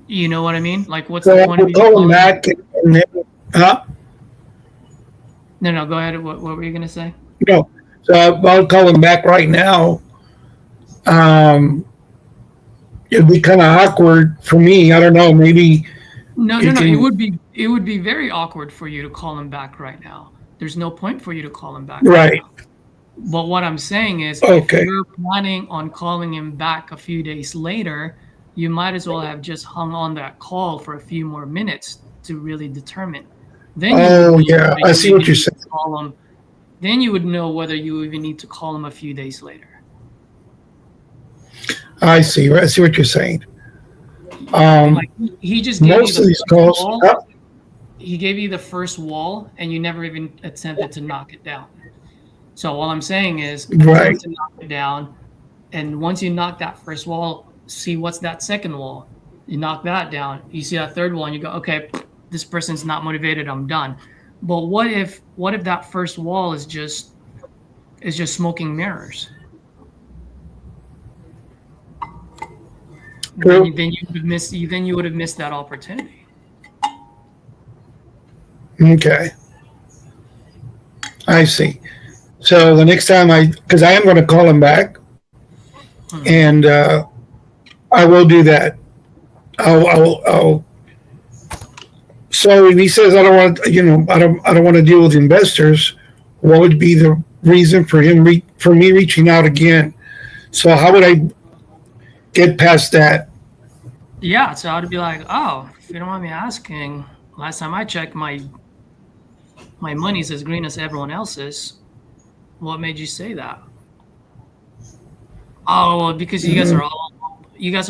You know what I mean? Like, what's So the point of we'll you call him calling? back. And then, huh? No, go ahead. What were you gonna say? No. So I'll call him back right now. It'd be kind of awkward for me. I don't know. Maybe. No. You can- It would be very awkward for you to call him back right now. There's no point for you to call him back. Right. now. But what I'm saying is, Okay. if you're planning on calling him back a few days later, you might as well have just hung on that call for a few more minutes to really determine. Then you Oh, would know yeah. whether I you see what even you're need to saying. call him. Then you would know whether you even need to call him a few days later. I see what you're saying. Like, he just gave you Most the of these first calls. wall. He gave you the first wall, and you never even attempted to knock it down. So all I'm saying is, Right. attempt to knock it down, and once you knock that first wall, see what's that second wall. You knock that down. You see that third wall, and you go, okay, this person's not motivated. I'm done. But what if that first wall is just smoking mirrors? True. Then you would have missed that opportunity. Okay. I see. So the next time because I am going to call him back, and I will do that. I'll. So if he says I don't want, I don't want to deal with investors, what would be the reason for me reaching out again? So how would I get past that? Yeah, so I'd be like, oh, if you don't mind me asking, last time I checked, my money's as green as everyone else's. What made you say that? Oh, well, because you guys are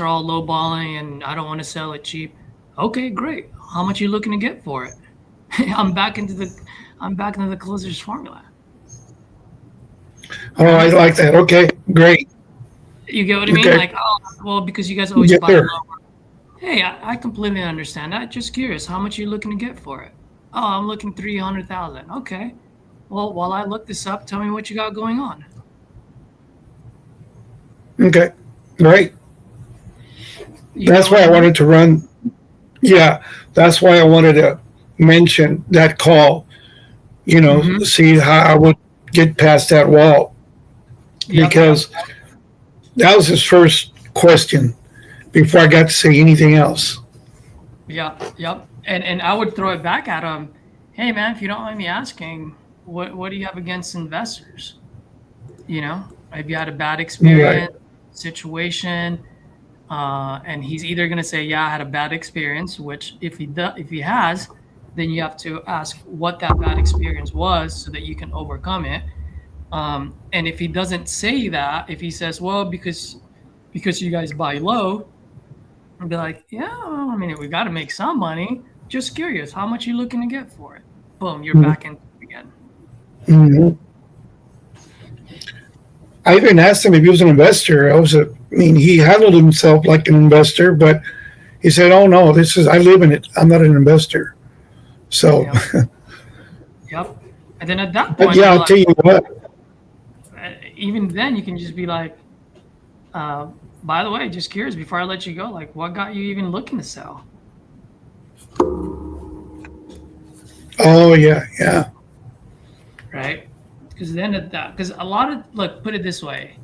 all lowballing, and I don't want to sell it cheap. Okay, great. How much are you looking to get for it? I'm back into the closer's formula. Oh, I like that. Okay, great. You get what I mean? Okay. Like, oh, well, because you guys always Yes, buy sir. lower. Hey, I completely understand that. Just curious, how much are you looking to get for it? Oh, I'm looking 300,000. Okay. Well, while I look this up, tell me what you got going on. Okay, great. That's why I wanted to run. Yeah, that's why I wanted to mention that call. See how I would get past that wall, because that was his first question before I got to say anything else. Yep. And I would throw it back at him. Hey, man, if you don't mind me asking, what do you have against investors? Have you had a bad experience, situation? And he's either going to say, yeah, I had a bad experience, which if he has, then you have to ask what that bad experience was so that you can overcome it. And if he doesn't say that, if he says, well, because you guys buy low, I'd be like, yeah, well, I mean, we got to make some money. Just curious, how much are you looking to get for it? Boom, you're back in again. Mm-hmm. I even asked him if he was an investor. He handled himself like an investor, but he said, "Oh no, I live in it. I'm not an investor." So, Yep. And then at that but point, yeah, you're I'll like, tell you what. even then, you can just be like, by the way, just curious, before I let you go, like, what got you even looking to sell? Oh yeah. Right? Because then at that, because a lot of, look, put it this way.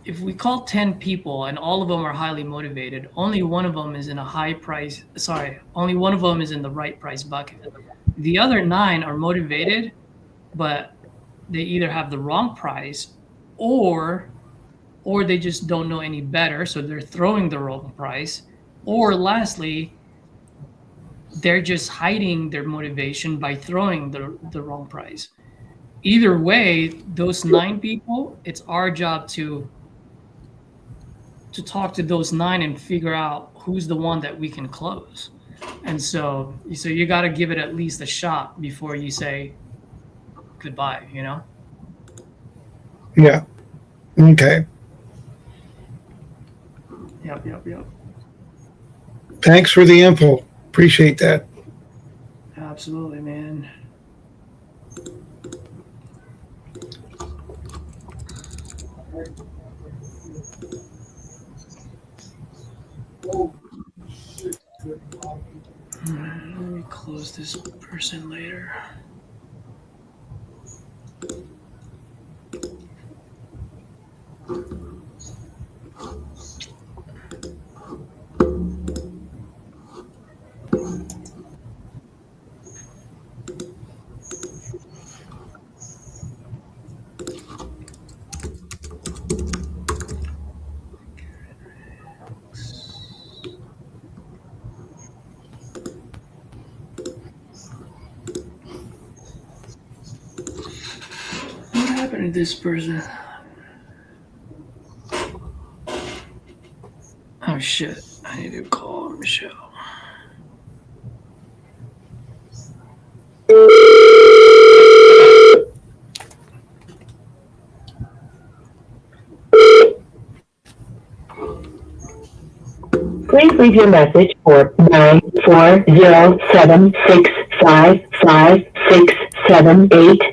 If we call 10 people and all of them are highly motivated, only one of them is in a only one of them is in the right price bucket. The other 9 are motivated, but they either have the wrong price or they just don't know any better, so they're throwing the wrong price. Or lastly, they're just hiding their motivation by throwing the wrong price. Either way, those 9 people, it's our job to talk to those 9 and figure out who's the one that we can close. And so you got to give it at least a shot before you say goodbye, you know? Yeah. Okay. Yep. Thanks for the info. Appreciate that. Absolutely, man. Let me close this person later. What happened to this person? Oh shit, I need to call Michelle. Please leave your message for 94076555678.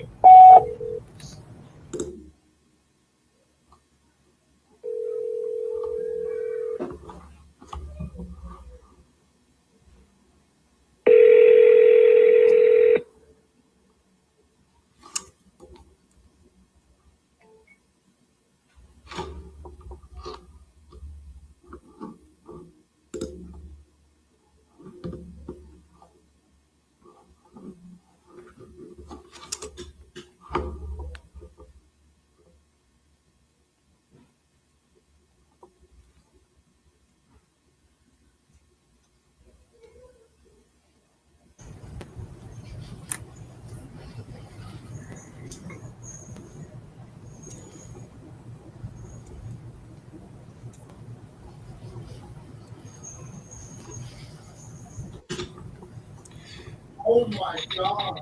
Oh my god.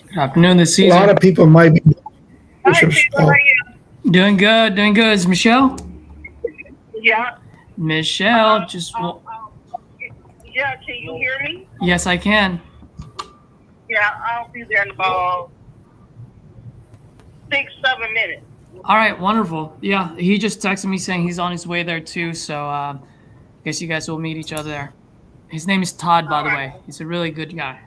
Good afternoon, this A season. lot of people might be. Hi, Steve, how are you? Doing good. Is Michelle? Yeah. Michelle, just Yeah, can you hear me? yes, I can. Yeah, I'll be there in about 6-7 minutes. All right, wonderful. Yeah, he just texted me saying he's on his way there too. So I guess you guys will meet each other there. His name is Todd, by the way. He's a really good guy.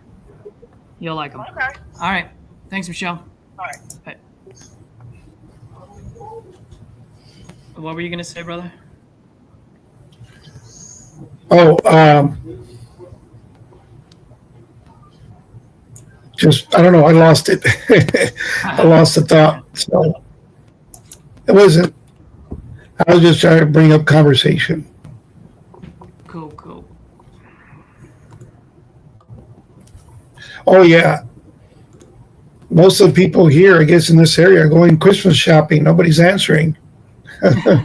You'll like him. Okay. All right. Thanks, Michelle. All right. Bye. What were you gonna say, brother? Oh, just, I don't know. I lost it. I lost the thought. So it wasn't, I was just trying to bring up conversation. Cool. Oh, yeah. Most of the people here, I guess, in this area are going Christmas shopping. Nobody's answering. I know.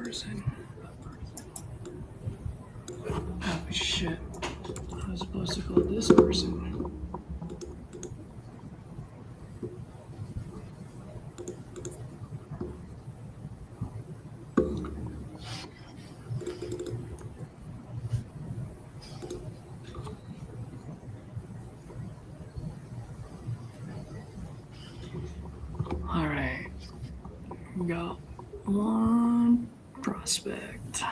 person. Oh shit. I was supposed to call this person. All right. We got one prospect.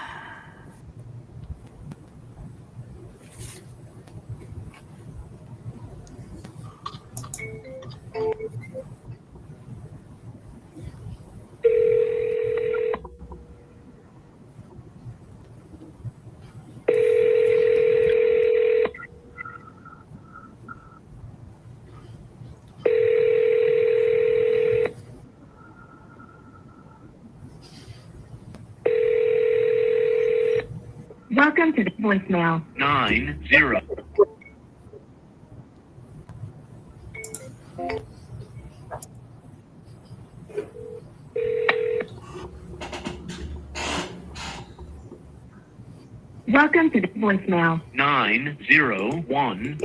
Welcome to the voicemail. 90. Welcome to the voicemail. 901.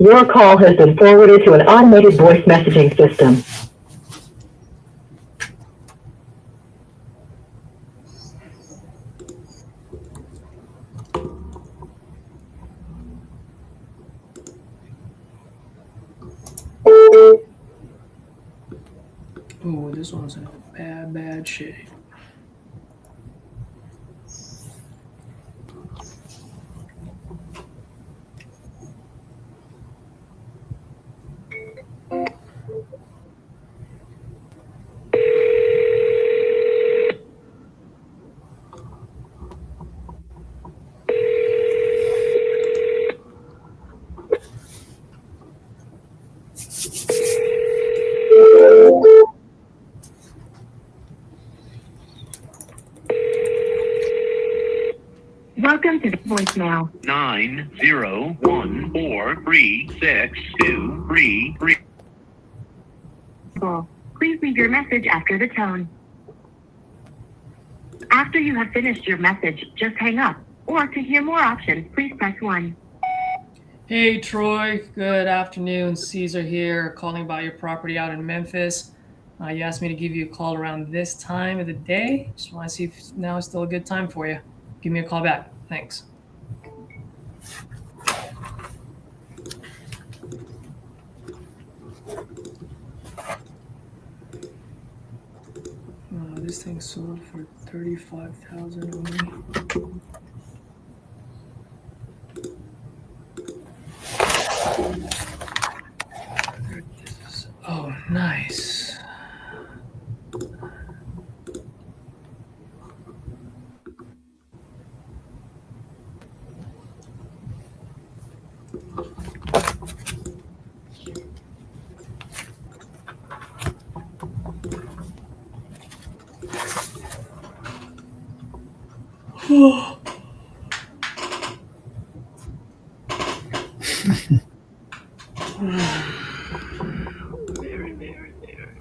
Your call has been forwarded to an automated voice messaging system. Oh, this one's in a bad shape. Welcome to the voicemail. 901436233. Please leave your message after the tone. After you have finished your message, just hang up. Or to hear more options, please press 1. Hey Troy, good afternoon. Caesar here, calling about your property out in Memphis. You asked me to give you a call around this time of the day. Just want to see if now is still a good time for you. Give me a call back. Thanks. This thing sold for $35,000 only. There it is. Oh, nice. Very, very, very.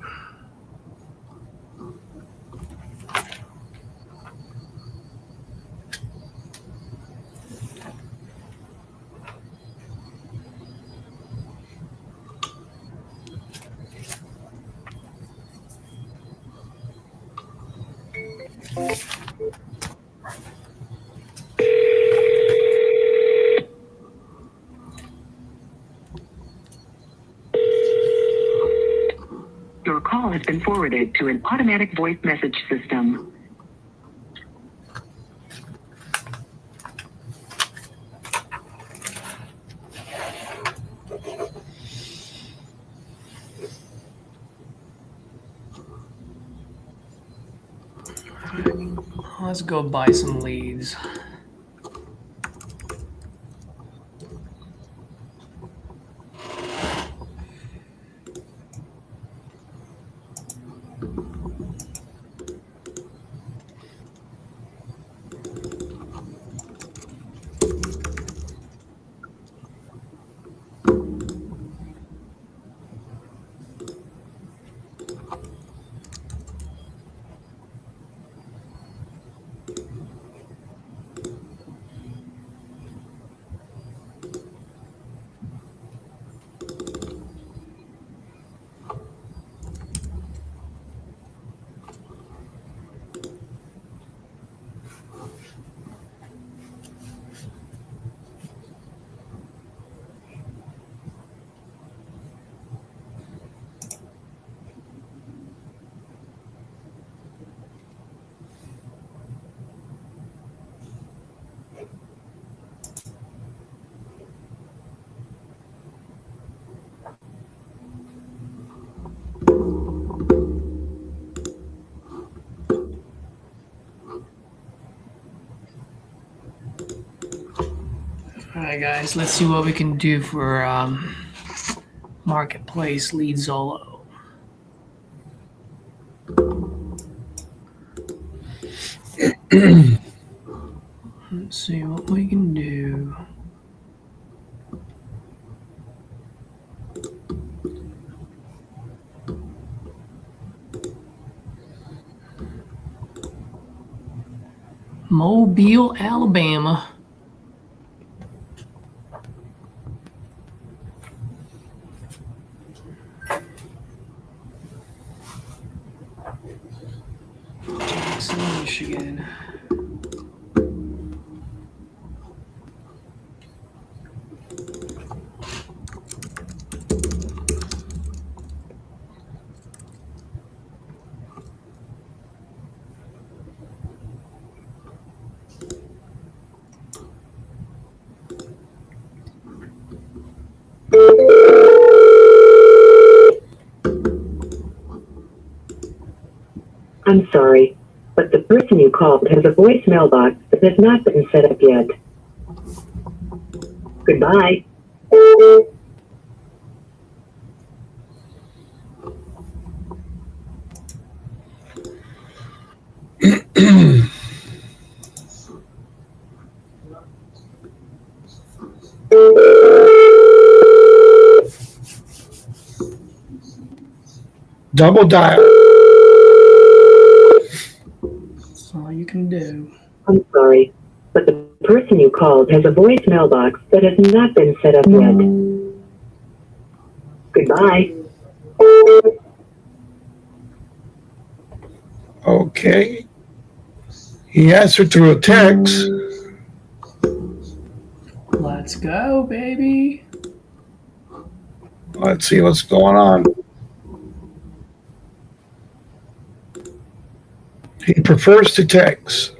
call has been forwarded to an automatic voice message system. Let's go buy some leads. All right, guys, let's see what we can do for Marketplace Lead Zolo. Let's see what we can do. Mobile, Alabama. Jackson, Michigan. I'm sorry, but the person you called has a voicemail box that has not been set up yet. Goodbye. Double dial. That's all you can do. I'm sorry, but the person you called has a voicemail box that has not been set up yet. Goodbye. Okay. He answered through a text. Let's go, baby. Let's see what's going on. He prefers to text.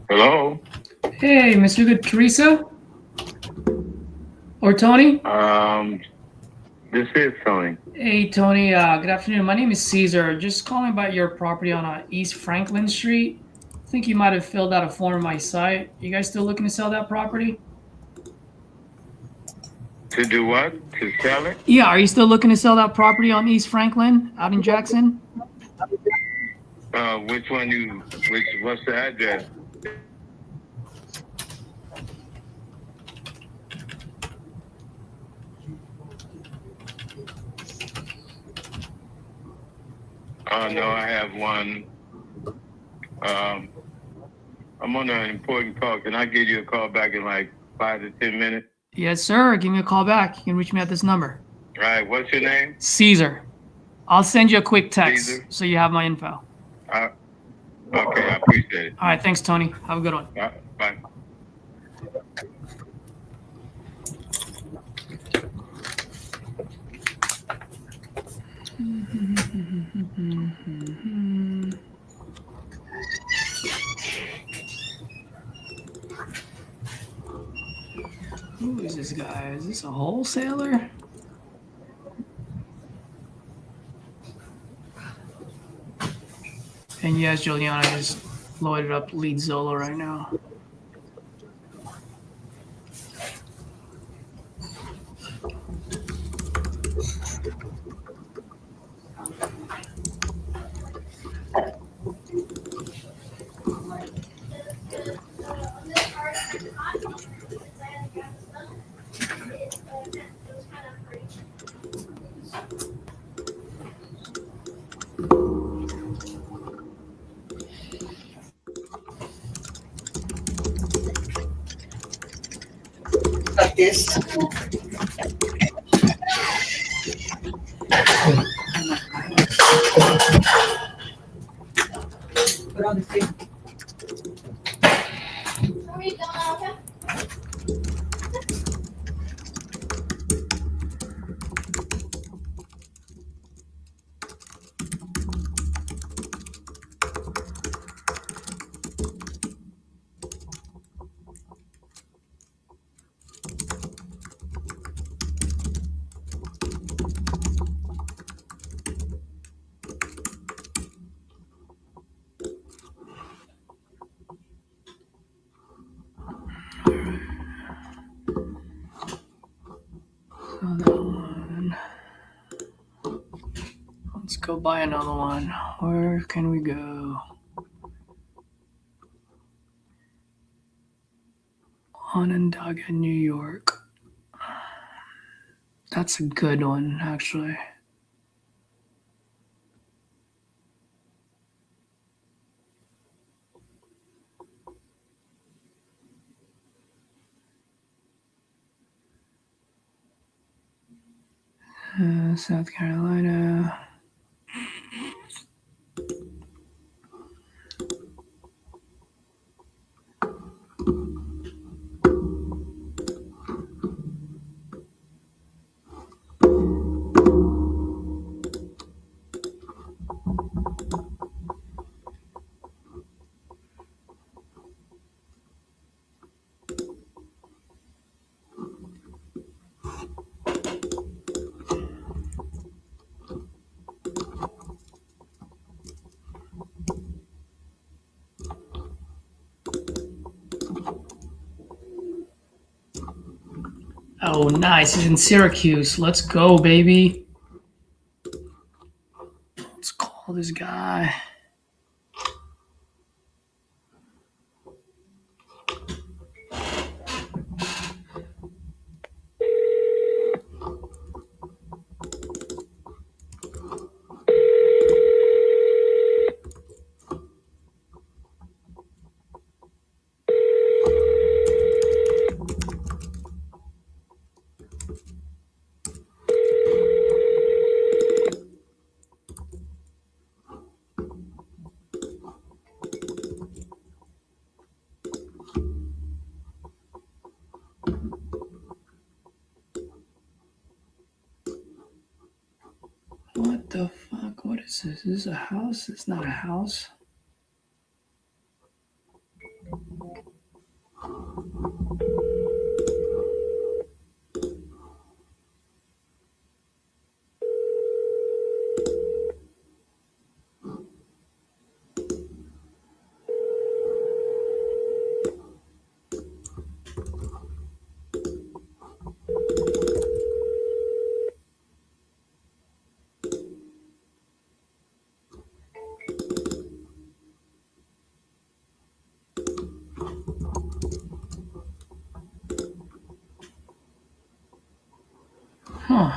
Hello. Hey, Mr. Good Teresa? Or Tony? This is Tony. Hey, Tony. Good afternoon. My name is Caesar. Just calling about your property on East Franklin Street. I think you might have filled out a form on my site. You guys still looking to sell that property? To do what? To sell it? Yeah, are you still looking to sell that property on East Franklin out in Jackson? Which one what's the address? Oh, no, I have one. I'm on an important call. Can I give you a call back in like 5 to 10 minutes? Yes, sir. Give me a call back. You can reach me at this number. All right, what's your name? Caesar. I'll send you a quick text Caesar? so you have my info. Okay, I appreciate it. All right, thanks, Tony. Have a good one. Bye. Who is this guy? Is this a wholesaler? And yes, Juliana just loaded up Lead Zolo right now. Like this. Put on the thing. Let's go buy another one. Where can we go? Onondaga, New York. That's a good one, actually. South Carolina. Oh, nice. He's in Syracuse. Let's go, baby. Let's call this guy. What the fuck? What is this? Is this a house? It's not a house. Huh.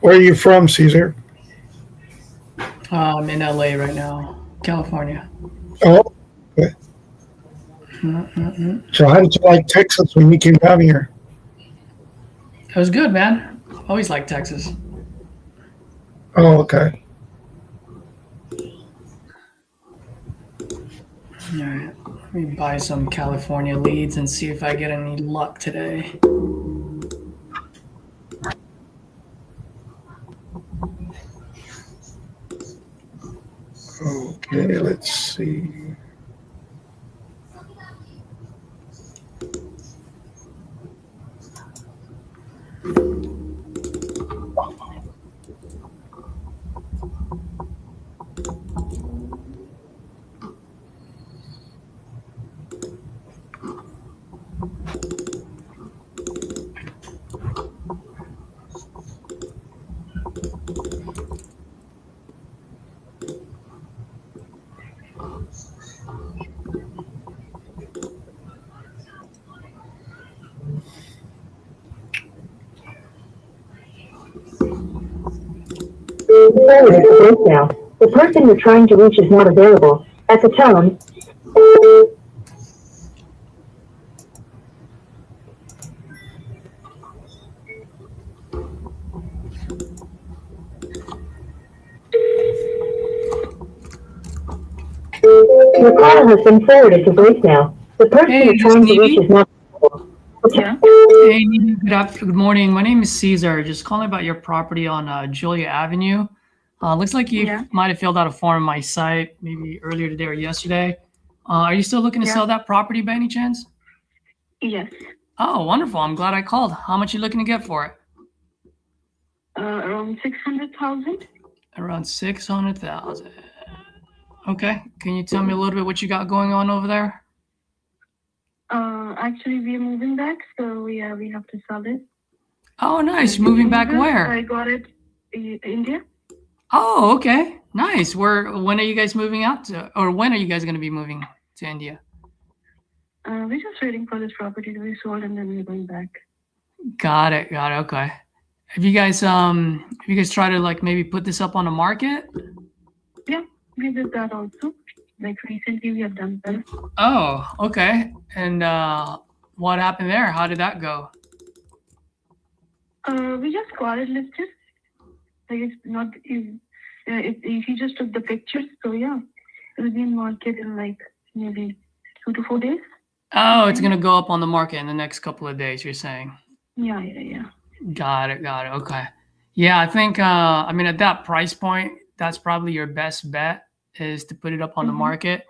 Where are you from, Caesar? I'm in LA right now, California. Oh, okay. So how did you like Texas when you came down here? It was good, man. Always liked Texas. Oh, okay. All right. Let me buy some California leads and see if I get any luck today. Okay, let's see. Forwarded to voicemail. The person you're trying to reach is not available. At the tone, your call has been forwarded to voicemail. The person Hey, you're this trying to Nene? reach is not available. Yeah. Hey, Nene, good morning. My name is Caesar. Just calling about your property on Julia Avenue. Looks like you Yeah. might have filled out a form on my site maybe earlier today or yesterday. Are you still looking to Yeah. sell that property by any chance? Yes. Oh, wonderful. I'm glad I called. How much you looking to get for it? Around 600,000. Around 600,000. Okay. Can you tell me a little bit what you got going on over there? Actually, we are moving back, so yeah, we have to sell it. Oh, nice. Moving back where? I got it in India. Oh, okay. Nice. When are you guys moving out to, or when are you guys going to be moving to India? We're just waiting for this property to be sold, and then we're going back. Got it. Okay. Have you guys tried to like maybe put this up on the market? Yeah, we did that also. Like recently, we have done that. Oh, okay. And what happened there? How did that go? We just got it listed. Like it's not. He just took the pictures, so yeah, it will be in market in like maybe 2 to 4 days. Oh, it's going to go up on the market in the next couple of days, you're saying? Yeah. Got it. Okay. Yeah, I think, I mean, at that price point, that's probably your best bet is to put it up on the market.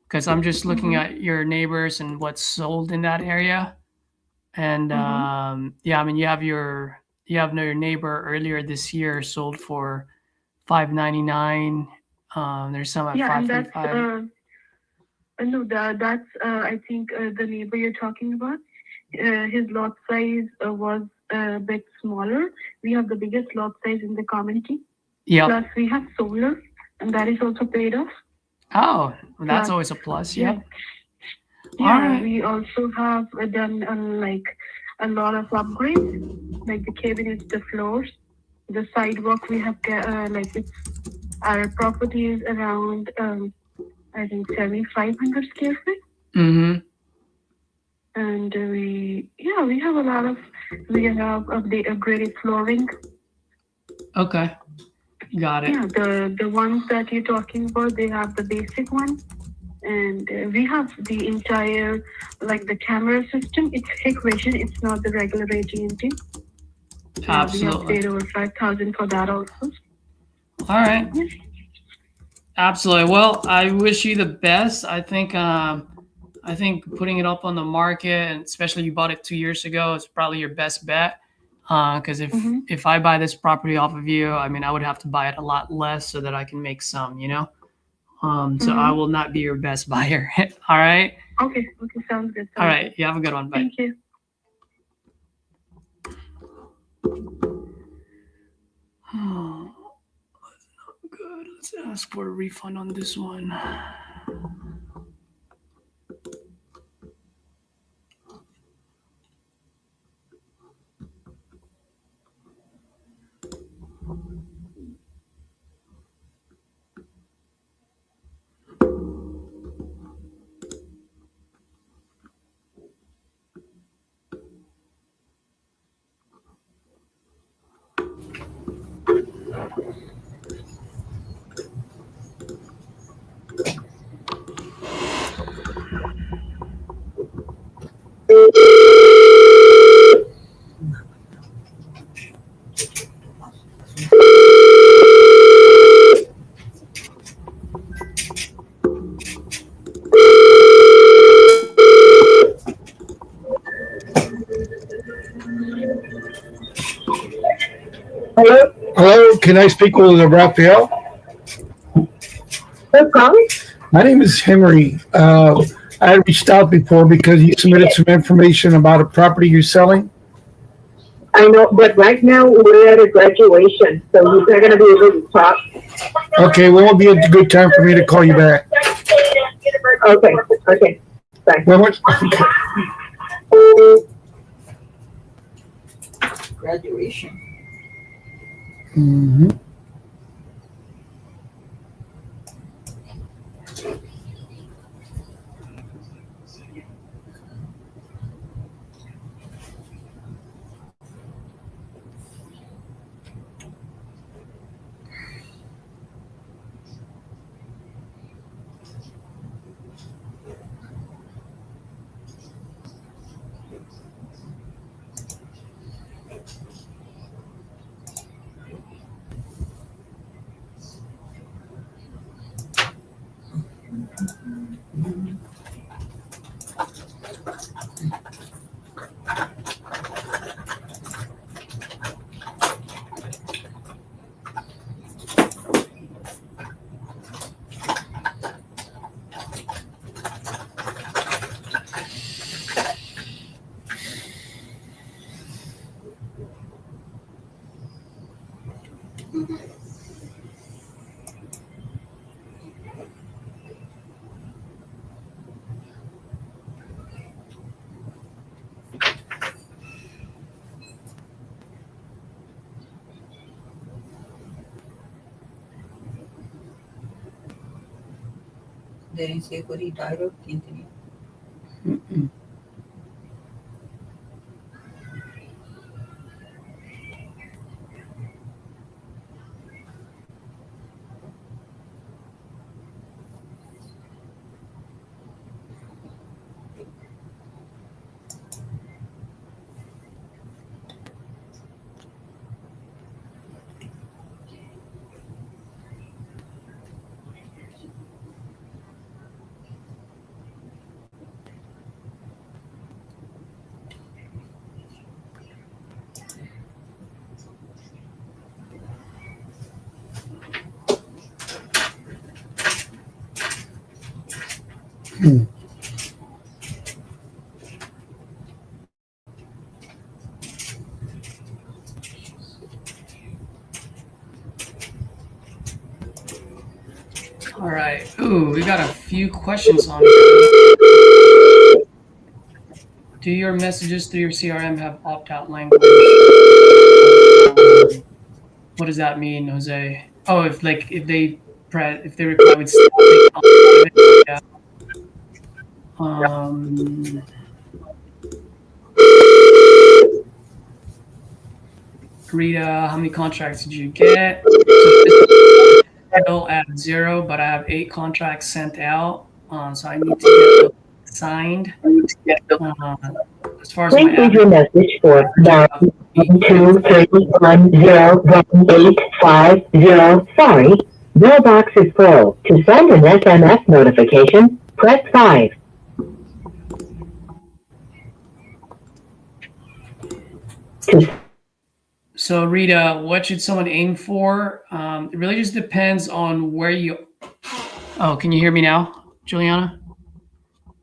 Because I'm just looking at your neighbors and what's sold in that area. And yeah, I mean, you have your neighbor earlier this year sold for $599. There's some at $535. No, that's I think the neighbor you're talking about. His lot size was a bit smaller. We have the biggest lot size in the community. Yeah. Plus, we have solar, and that is also paid off. Oh, well, that's always a plus. Yeah. All right. We also have done like a lot of upgrades, like the cabinets, the floors, the sidewalk we have like our property is around I think 7,500 square feet. Mm-hmm. And we have upgraded flooring. Okay. Got it. Yeah, the ones that you're talking about, they have the basic one. And we have the entire, like the camera system. It's Hikvision. It's not the regular AT&T. Absolutely. We have paid over 5,000 for that also. All right. Yes. Absolutely. Well, I wish you the best. I think putting it up on the market, and especially you bought it 2 years ago, is probably your best bet. Because if I buy this property off of you, I mean, I would have to buy it a lot less so that I can make some, you know. So I will not be your best buyer. All right. Okay. Sounds good. All right. You have a good one. Bye. Thank you. Oh, that's not good. Let's ask for a refund on this one. Hello, can I speak with Raphael? Who's calling? My name is Henry. I had reached out before because you submitted some information about a property you're selling. I know, but right now we're at a graduation, so you're not going to be able to talk. Okay, when would be a good time for me to call you back? Okay. Bye. Graduation. Mm-hmm. They didn't say what he died of, Anthony. Mm-mm. All right. Ooh, we got a few questions on here. Do your messages through your CRM have opt-out language? what does that mean, Jose? Oh, if they reply with stuff, yeah. Rita, how many contracts did you get? So still at 0, but I have 8 contracts sent out. So I need to get them signed. As far as Please my leave your message for 923101850. Sorry, mailbox is full. To send an SMS notification, press 5. So Rita, what should someone aim for? It really just depends on where you. Oh, can you hear me now, Juliana?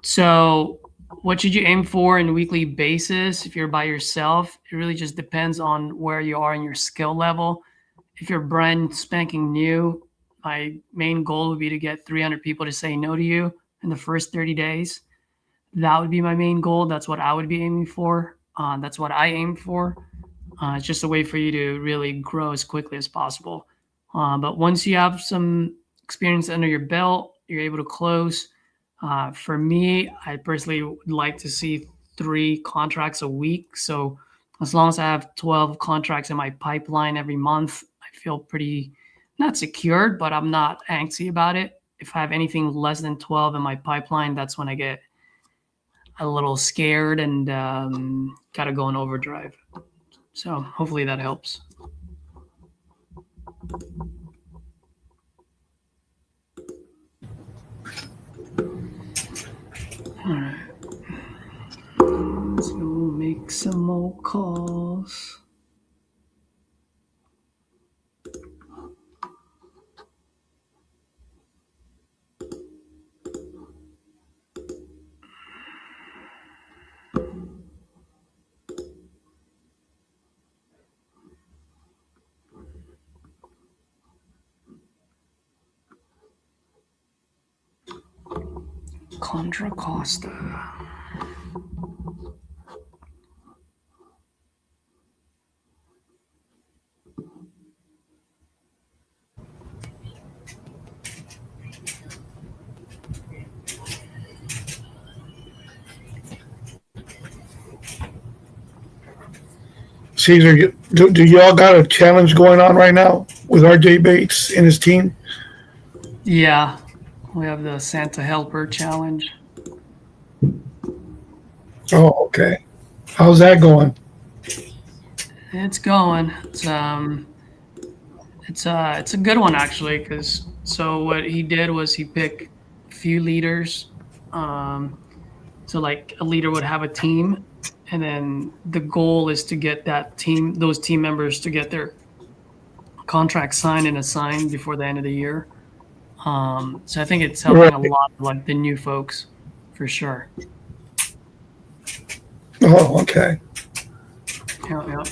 So what should you aim for in a weekly basis if you're by yourself? It really just depends on where you are in your skill level. If you're brand spanking new, my main goal would be to get 300 people to say no to you in the first 30 days. That would be my main goal. That's what I would be aiming for. That's what I aim for. It's just a way for you to really grow as quickly as possible. But once you have some experience under your belt, you're able to close. For me, I personally would like to see 3 contracts a week. So as long as I have 12 contracts in my pipeline every month, I feel pretty not secured, but I'm not antsy about it. If I have anything less than 12 in my pipeline, that's when I get a little scared and got to go in overdrive. So hopefully that helps. All right. Let's go make some more calls. Contra Costa. Caesar, do y'all got a challenge going on right now with RJ Bates and his team? Yeah, we have the Santa Helper Challenge. Oh, okay. How's that going? It's going. It's a good one actually, because so what he did was he picked a few leaders. So like a leader would have a team, and then the goal is to get those team members to get their contract signed and assigned before the end of the year. So I think it's helping a lot of like the new folks for sure. Oh, okay. Yeah.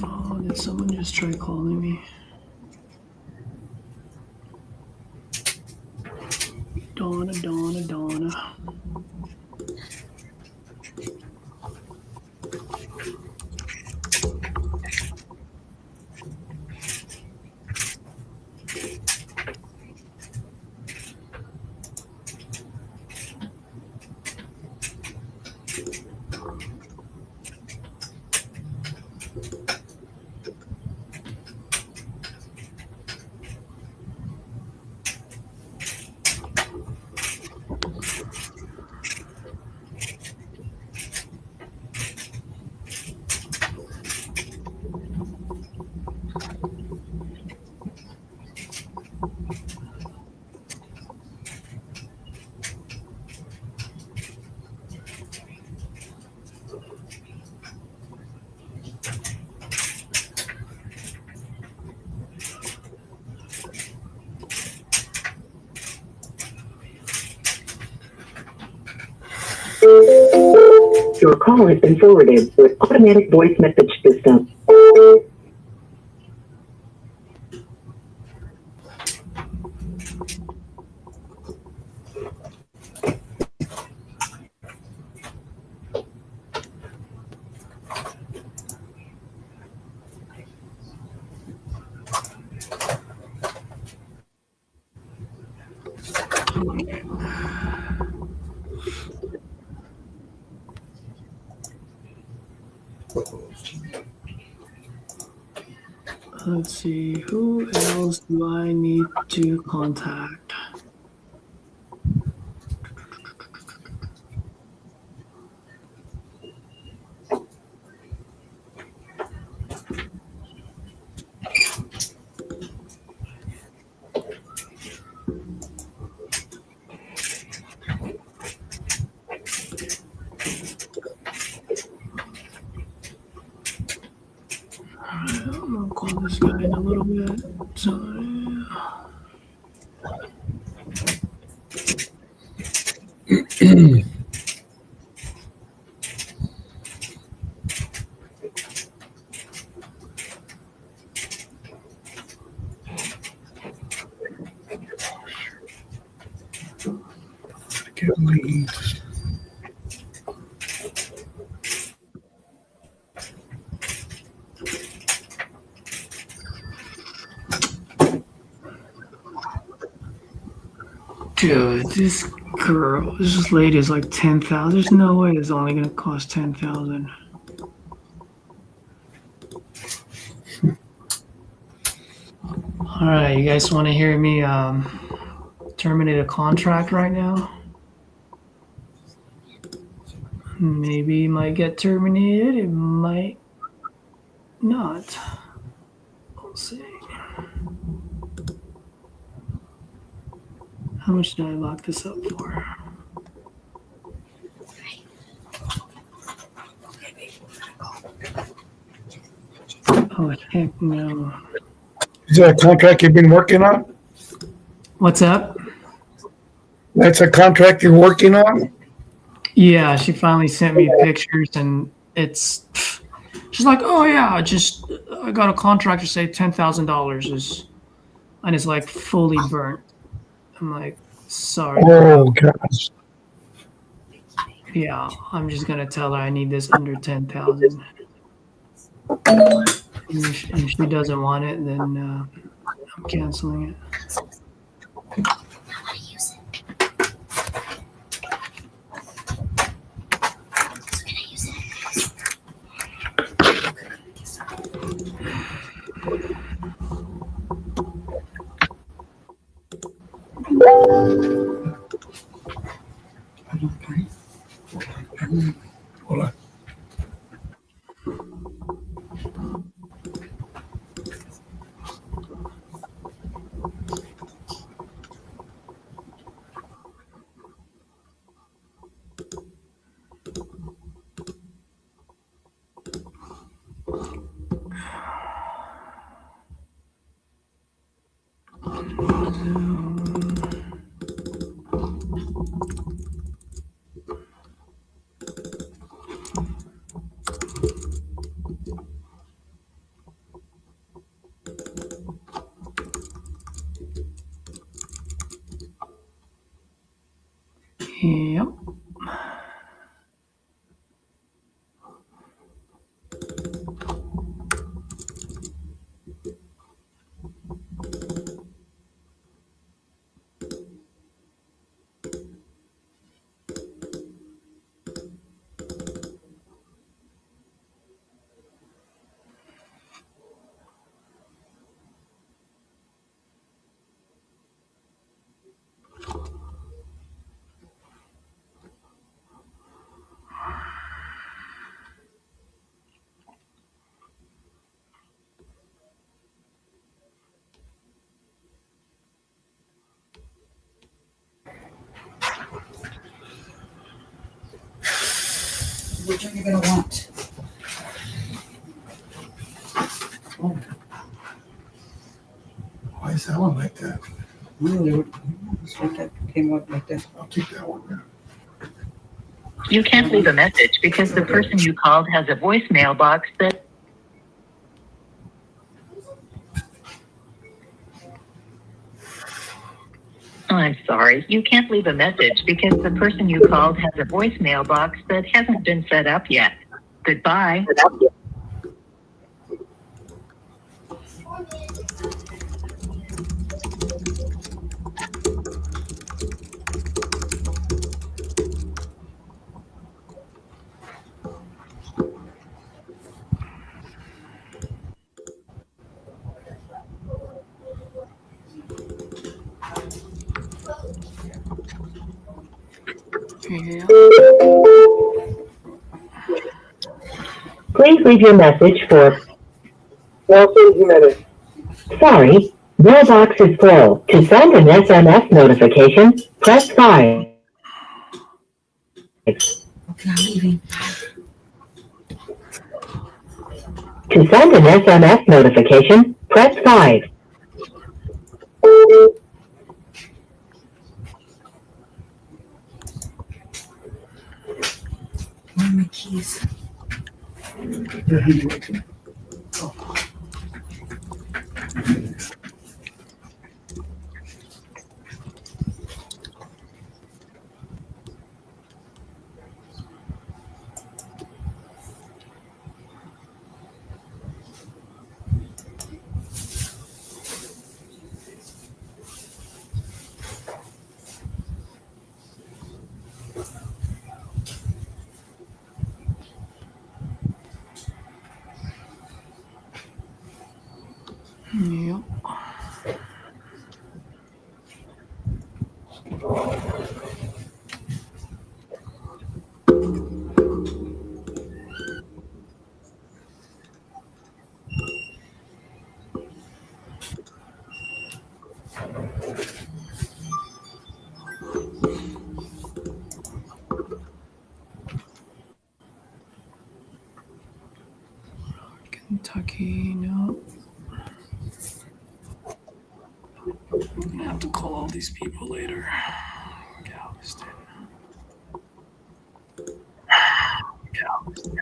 Oh, did someone just try calling me? Donna. Your call has been forwarded with automatic voice message system. Let's see, who else do I need to contact? Alright, I'm gonna call this guy in a little bit. So, Get my dude, this lady is like 10,000. There's no way it's only gonna cost 10,000. All right, you guys want to hear me terminate a contract right now? Maybe it might get terminated. It might not. We'll see. How much did I lock this up for? Oh, heck no. Is that a contract you've been working on? What's up? That's a contract you're working on? Yeah, she finally sent me pictures, and she's like, oh yeah, I got a contract to say $10,000 and it's like fully burnt. I'm like, sorry. Oh, gosh. Yeah, I'm just gonna tell her I need this under 10,000. If she doesn't want it, then I'm canceling it. Hold on. Yep. Which are you gonna want? Oh, Why is that one like that? really? It's like that came out like that. I'll keep that one now. You can't leave a message because the person you called has a voicemail box that I'm sorry. You can't leave a message because the person you called has a voicemail box that hasn't been set up yet. Goodbye. Yeah. Please leave your message for. Sorry, mailbox is full. To send an SMS notification, press 5. Okay, I'm leaving. To send an SMS notification, press 5. Where are my keys? Yep. Kentucky, no. I'm gonna have to call all these people later. Galveston. Galveston.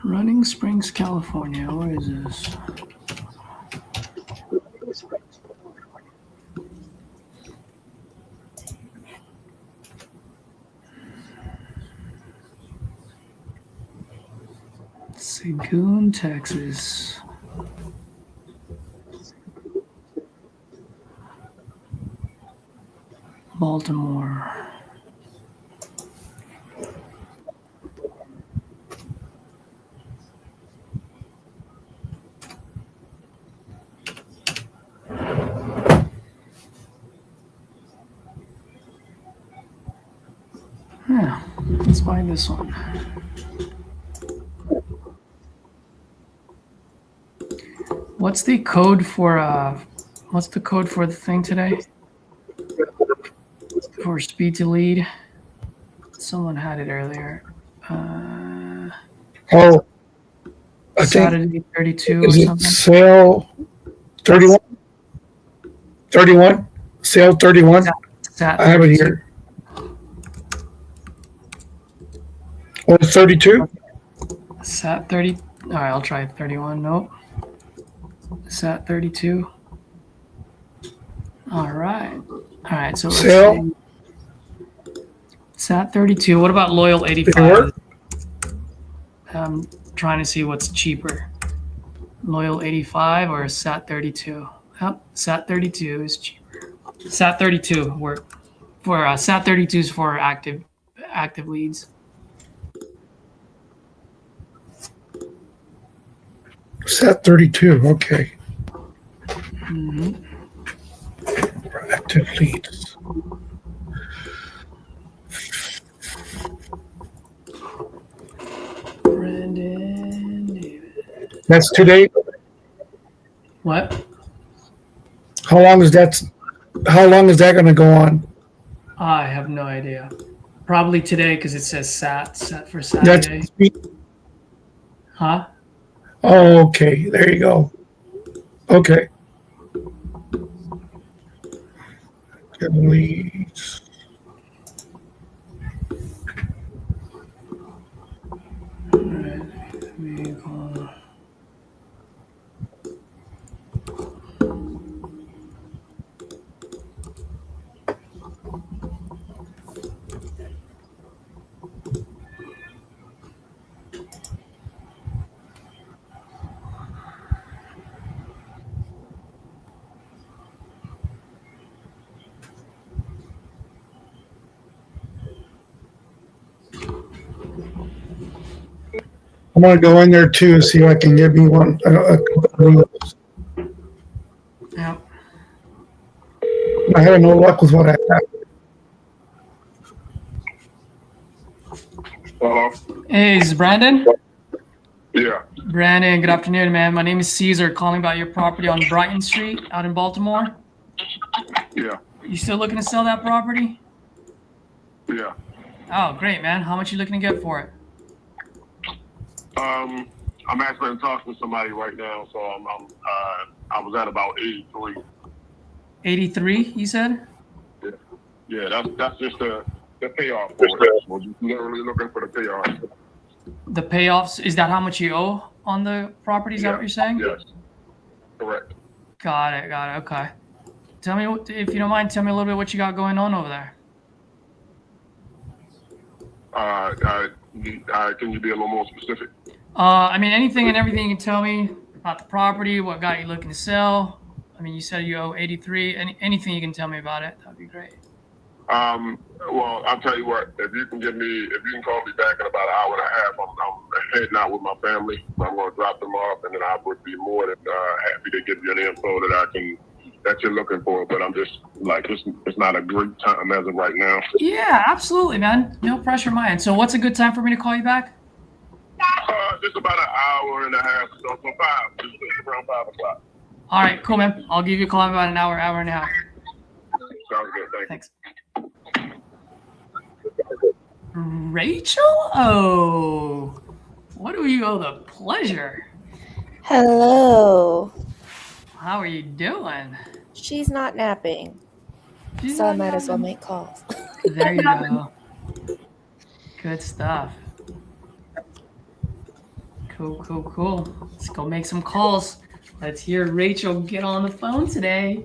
Running Springs, California. Where is this? Seguin, Texas. Baltimore. Yeah, let's find this one. What's the code for the thing today? For speed to lead? Someone had it earlier. Oh, I think, Saturday 32 or is it something. sale 31? 31? Sale 31? Sat I have it 32. here. Oh, it's 32? Sat 30. All right, I'll try 31. Nope. Sat 32. All right. All right. So let's Sale? see. Sat 32. What about Loyal Did it 85? work? I'm trying to see what's cheaper. Loyal 85 or Sat 32? Yep, Sat 32 is cheaper. Sat 32 work for Sat 32 is for active leads. Sat 32, okay. Mm-hmm. Active leads. Brandon David. That's today? What? How long is that going to go on? I have no idea. Probably today because it says set for That's Saturday. Huh? Oh, okay. There you go. Okay. Leads. All right. Let me call. I'm going to go in there too and see if I can give me one. Yeah. I had no luck with what I had. Hello? Hey, is this Brandon? Yeah. Brandon, good afternoon, man. My name is Caesar, calling about your property on Brighton Street out in Baltimore. Yeah. You still looking to sell that property? Yeah. Oh, great, man. How much you looking to get for it? I'm actually in talks with somebody right now, so I was at about 83. 83, you said? Yeah, that's just the payoff for it. We're just literally looking for the payoff. The payoffs, is that how much you owe on the property? Is that what you're saying? Yes. Correct. Got it. Okay. Tell me, if you don't mind, tell me a little bit what you got going on over there. Can you be a little more specific? I mean, anything and everything you can tell me about the property, what got you looking to sell. I mean, you said you owe 83. Anything you can tell me about it, that'd be great. Well, I'll tell you what, if you can call me back in about an hour and a half, I'm heading out with my family. I'm going to drop them off, and then I would be more than happy to give you the info that you're looking for. But I'm just like, it's not a great time as of right now. Yeah, absolutely, man. No pressure on my end. So what's a good time for me to call you back? Just about an hour and a half, so just around 5 o'clock. All right, cool, man. I'll give you a call in about an hour and a half. Sounds good. Thanks. Rachel? Oh, what do you owe the pleasure? Hello. How are you doing? She's not napping, so I might as well make calls. There you go. Good stuff. Cool. Let's go make some calls. Let's hear Rachel get on the phone today.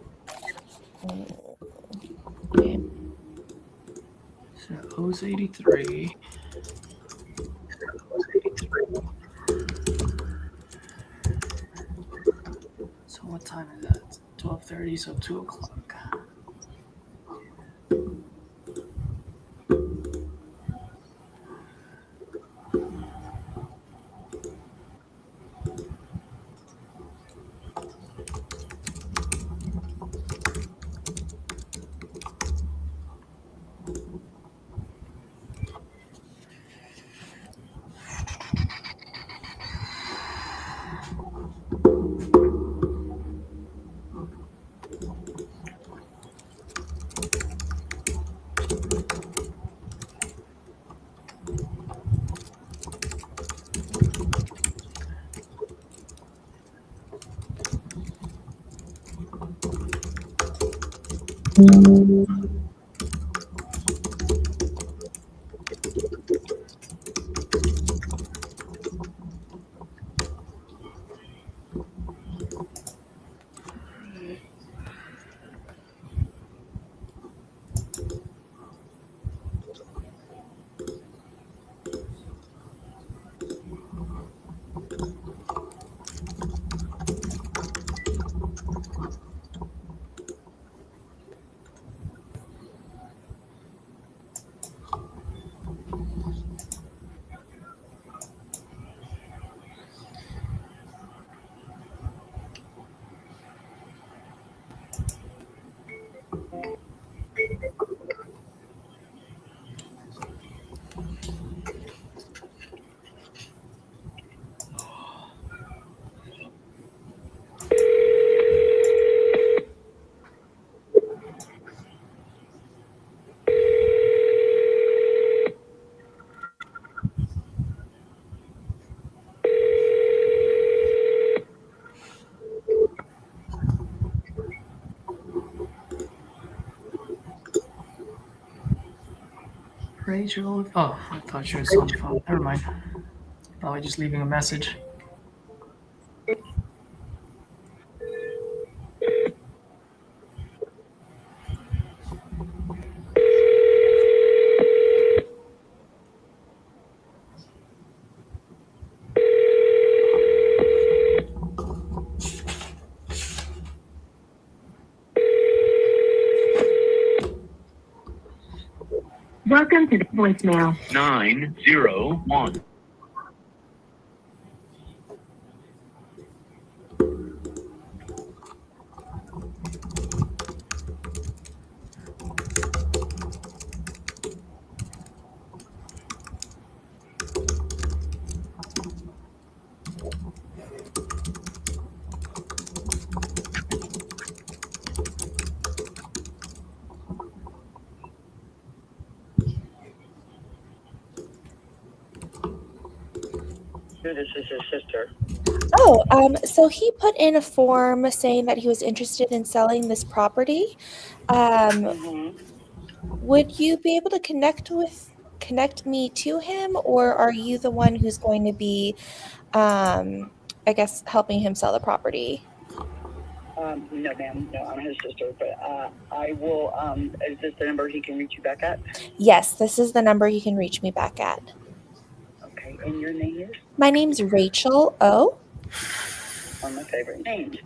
Okay. So O's 83. So what time is that? 12:30, so 2 o'clock. Rachel. Oh, I thought she was on the phone. Never mind. Probably just leaving a message. Welcome to the voicemail. 901. This is his sister. Oh, so he put in a form saying that he was interested in selling this property. Would you be able to connect me to him, or are you the one who's going to be, I guess, helping him sell the property? No, ma'am. No, I'm his sister. But I will. Is this the number he can reach you back at? Yes, this is the number he can reach me back at. Okay. And your name is? My name's Rachel O. One of my favorite names.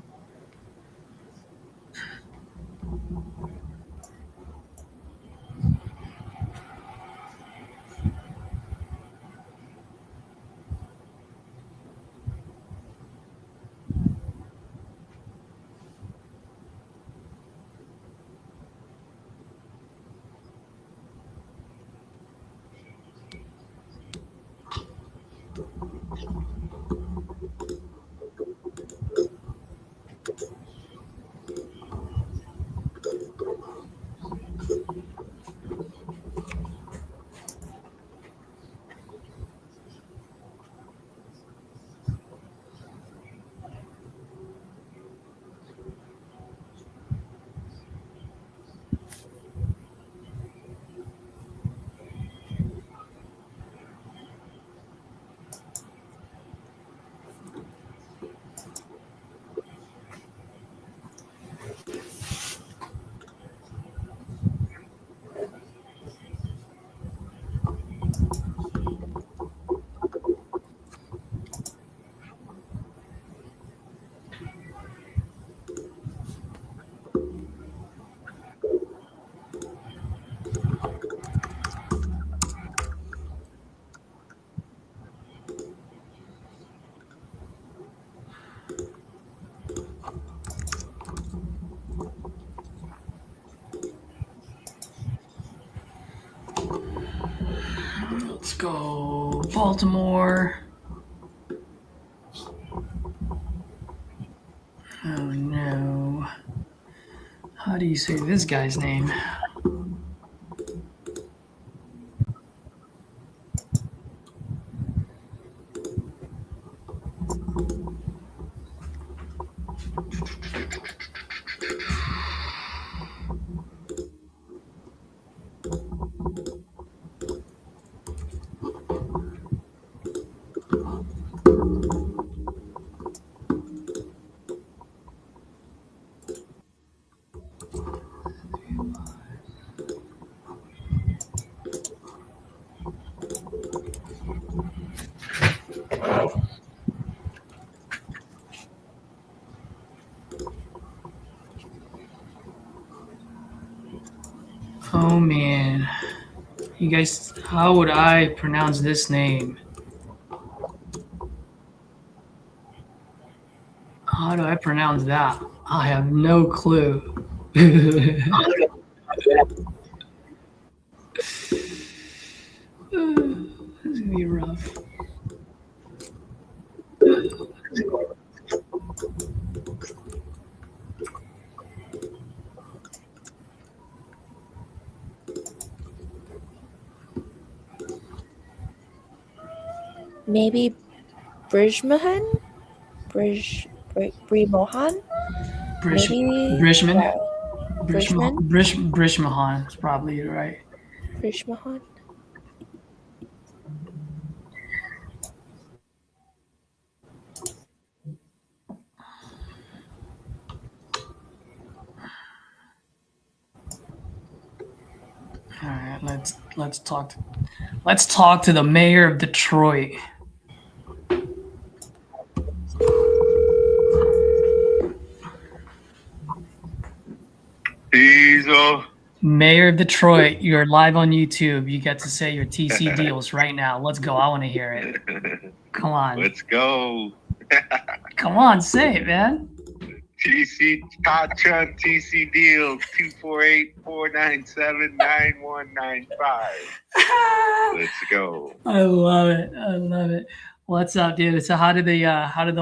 Let's go Baltimore. Oh no. How do you say this guy's name? Oh man. You guys, how would I pronounce this name? How do I pronounce that? I have no clue. This is gonna be rough. Maybe Brijmohan? Brimohan? Brishmahan is probably right. Brishmahan? All right, let's talk to the mayor of Detroit. Diesel. Mayor of Detroit, you're live on YouTube. You get to say your TC deals right now. Let's go. I want to hear it. Come on. Let's go. Come on, say it, man. TC Todd Chun TC deal 248-497-9195. Let's go. I love it. I love it. What's up, dude? So how did the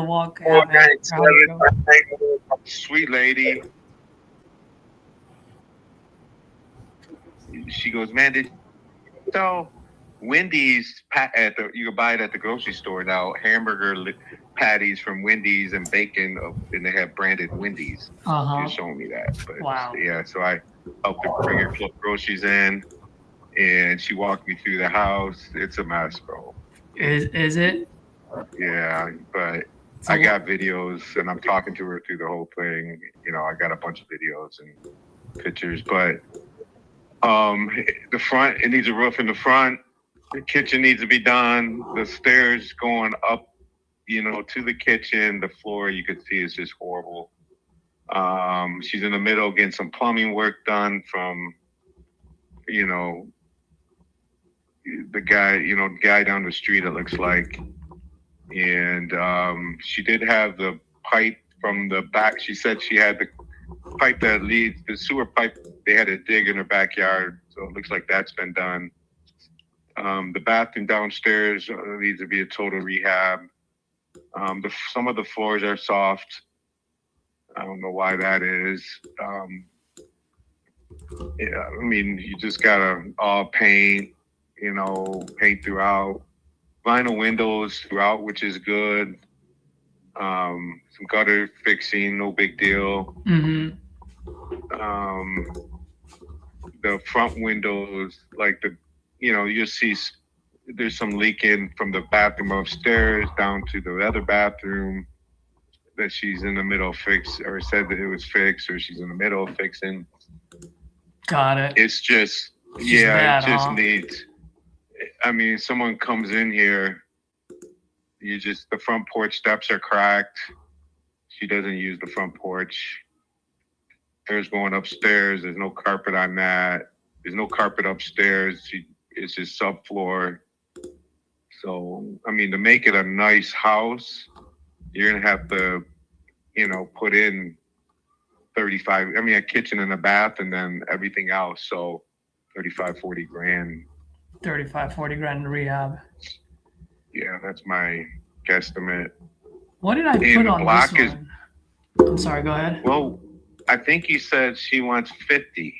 walk happen? How did it go? Sweet lady. She goes, man, so Wendy's you can buy it at the grocery store now. Hamburger patties from Wendy's and bacon, and they have branded Wendy's. Uh-huh. She's showing me that. But wow. Yeah, so I helped her bring her groceries in, and she walked me through the house. It's a mess, bro. Is it? Yeah, but I got videos, and I'm talking to her through the whole thing. You know, I got a bunch of videos and pictures, but the front, it needs a roof in the front. The kitchen needs to be done. The stairs going up, you know, to the kitchen. The floor, you could see, is just horrible. She's in the middle getting some plumbing work done from, you know, the guy down the street, it looks like. And she did have the pipe from the back. She said she had the pipe that leads, the sewer pipe, they had to dig in her backyard. So it looks like that's been done. The bathroom downstairs needs to be a total rehab. Some of the floors are soft. I don't know why that is. Yeah, I mean, you just gotta all paint, you know, paint throughout. Vinyl windows throughout, which is good. Some gutter fixing, no big deal. Mm-hmm. The front windows, like you see there's some leaking from the bathroom upstairs down to the other bathroom that she's in the middle of fix, or said that it was fixed, or she's in the middle of fixing. Got it. It's just, bad, it just needs, I mean, someone comes in here, the front porch steps are cracked. She doesn't use the front porch. There's going upstairs. There's no carpet on that. There's no carpet upstairs. It's just subfloor. So, I mean, to make it a nice house, you're going to have to, put in a kitchen and a bath and then everything else. So 35, 40 grand. 35, 40 grand in rehab. Yeah, that's my guesstimate. What did I put on this one? I'm sorry, go ahead. Well, I think you said she wants 50.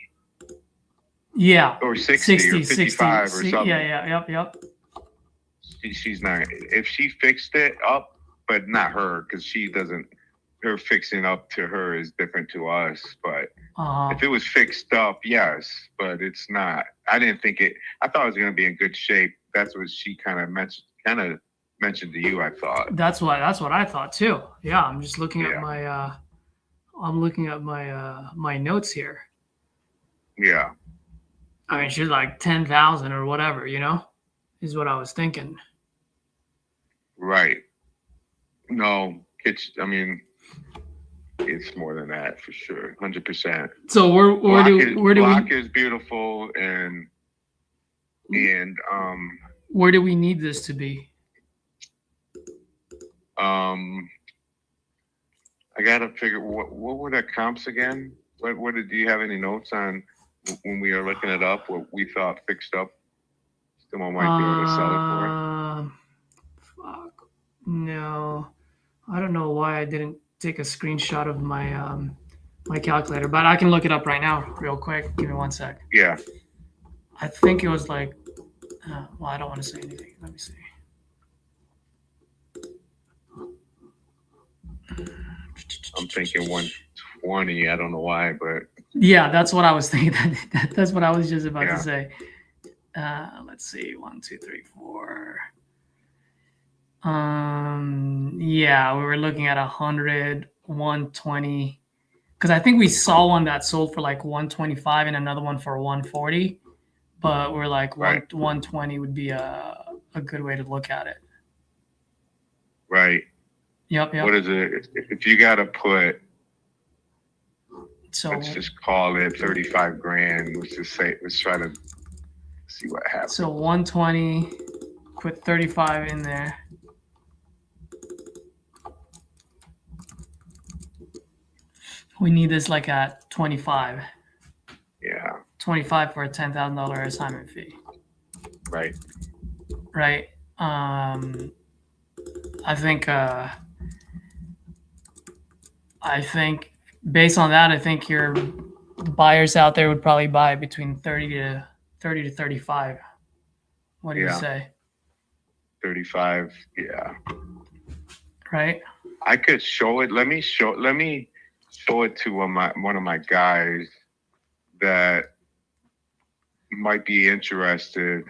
Yeah. Or 60 or 55 or something. Yeah, yep. She's not, if she fixed it up, but not her, because her fixing up to her is different to us. But if it was fixed up, yes, but it's not. I didn't think I thought it was going to be in good shape. That's what she kind of mentioned to you, I thought. That's what I thought too. Yeah, I'm just looking at my my notes here. Yeah. I mean, she's like 10,000 or whatever, is what I was thinking. Right. No, it's more than that for sure, 100%. So where do is beautiful and where do we need this to be? I gotta figure what were the comps again? What do you have any notes on when we are looking it up? What we thought fixed up, someone might be able to sell it for. Fuck. No, I don't know why I didn't take a screenshot of my my calculator, but I can look it up right now, real quick. Give me 1 sec. Yeah. I think it was like. Well, I don't want to say anything. Let me see. I'm thinking 120. I don't know why, but yeah, that's what I was thinking. That's what I was just about to say. Let's see. 1, 2, 3, 4. Yeah, we were looking at 100, 120. Because I think we saw one that sold for like 125 and another one for 140. but we're like Right. 120 would be a good way to look at it. Right. Yep. What is it? If you got to put, So let's just call it 35 grand. Let's try to see what happens. So 120, put 35 in there. We need this like at 25. Yeah. 25 for a $10,000 assignment fee. Right. Right. I think based on that, I think your buyers out there would probably buy between 30 to 35. What do you say? 35. Yeah. Right. I could show it. Let me show it to one of my guys that might be interested,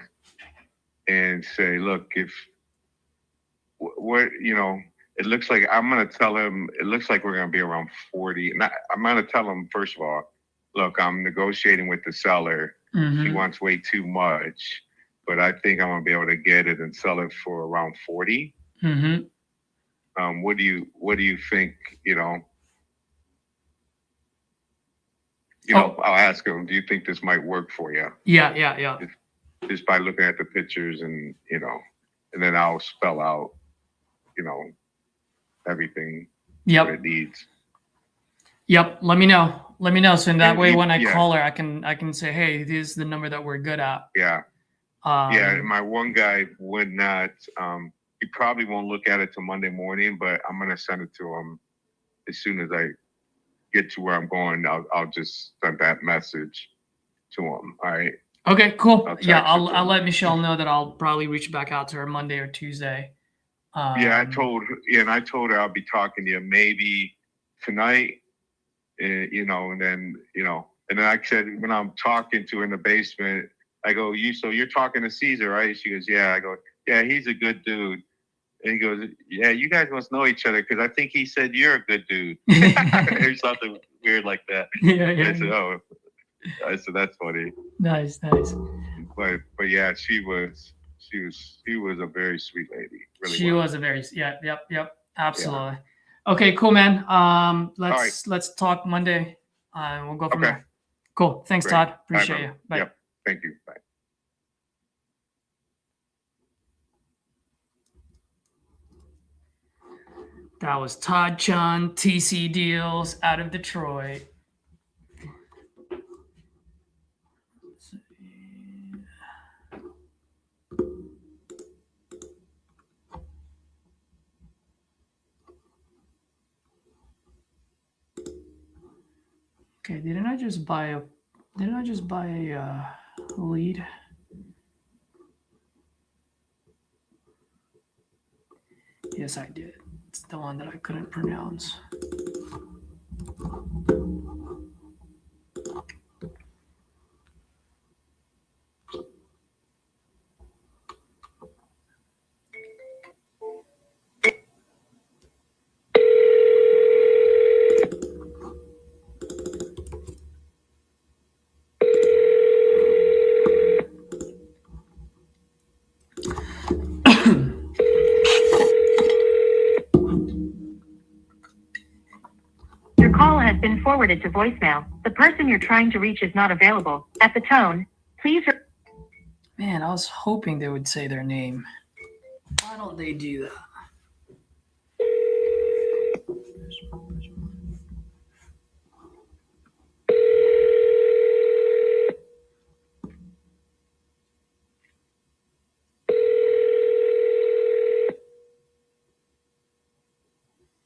and say, look, if what it looks like, I'm going to tell him, it looks like we're going to be around 40. And I'm going to tell him, first of all, look, I'm negotiating with the seller. Mm-hmm. She wants way too much, but I think I'm going to be able to get it and sell it for around 40. Mm-hmm. What do you think, I'll ask him, do you think this might work for you? Yeah. Just by looking at the pictures and then I'll spell out, everything that it needs. Yep. Let me know. So in that way, when I yeah. call her, I can say, hey, this is the number that we're good at. Yeah. My one guy would not, he probably won't look at it till Monday morning, but I'm going to send it to him as soon as I get to where I'm going. I'll just send that message to him. All right. Okay, cool. I'll let Michelle know that I'll probably reach back out to her Monday or Tuesday. I told her I'll be talking to you maybe tonight, and then I said, when I'm talking to her in the basement, I go, so you're talking to Caesar, right? She goes, yeah. I go, yeah, he's a good dude. And he goes, yeah, you guys must know each other, because I think he said you're a good dude. Or something weird like that. Yeah. I said, that's funny. Nice. But yeah, she was a very sweet lady. Really She was a very yep. Absolutely. Yeah. Okay, cool, man. Let's talk Monday. We'll go from there. Cool. Thanks, Great. Todd. Appreciate you. Bye. Yep. Thank you. Bye. That was Todd Chun, TC Deals out of Detroit. Okay, didn't I just buy a lead? Yes, I did. It's the one that I couldn't pronounce. Been forwarded to voicemail. The person you're trying to reach is not available. At the tone, please. Man, I was hoping they would say their name. Why don't they do that?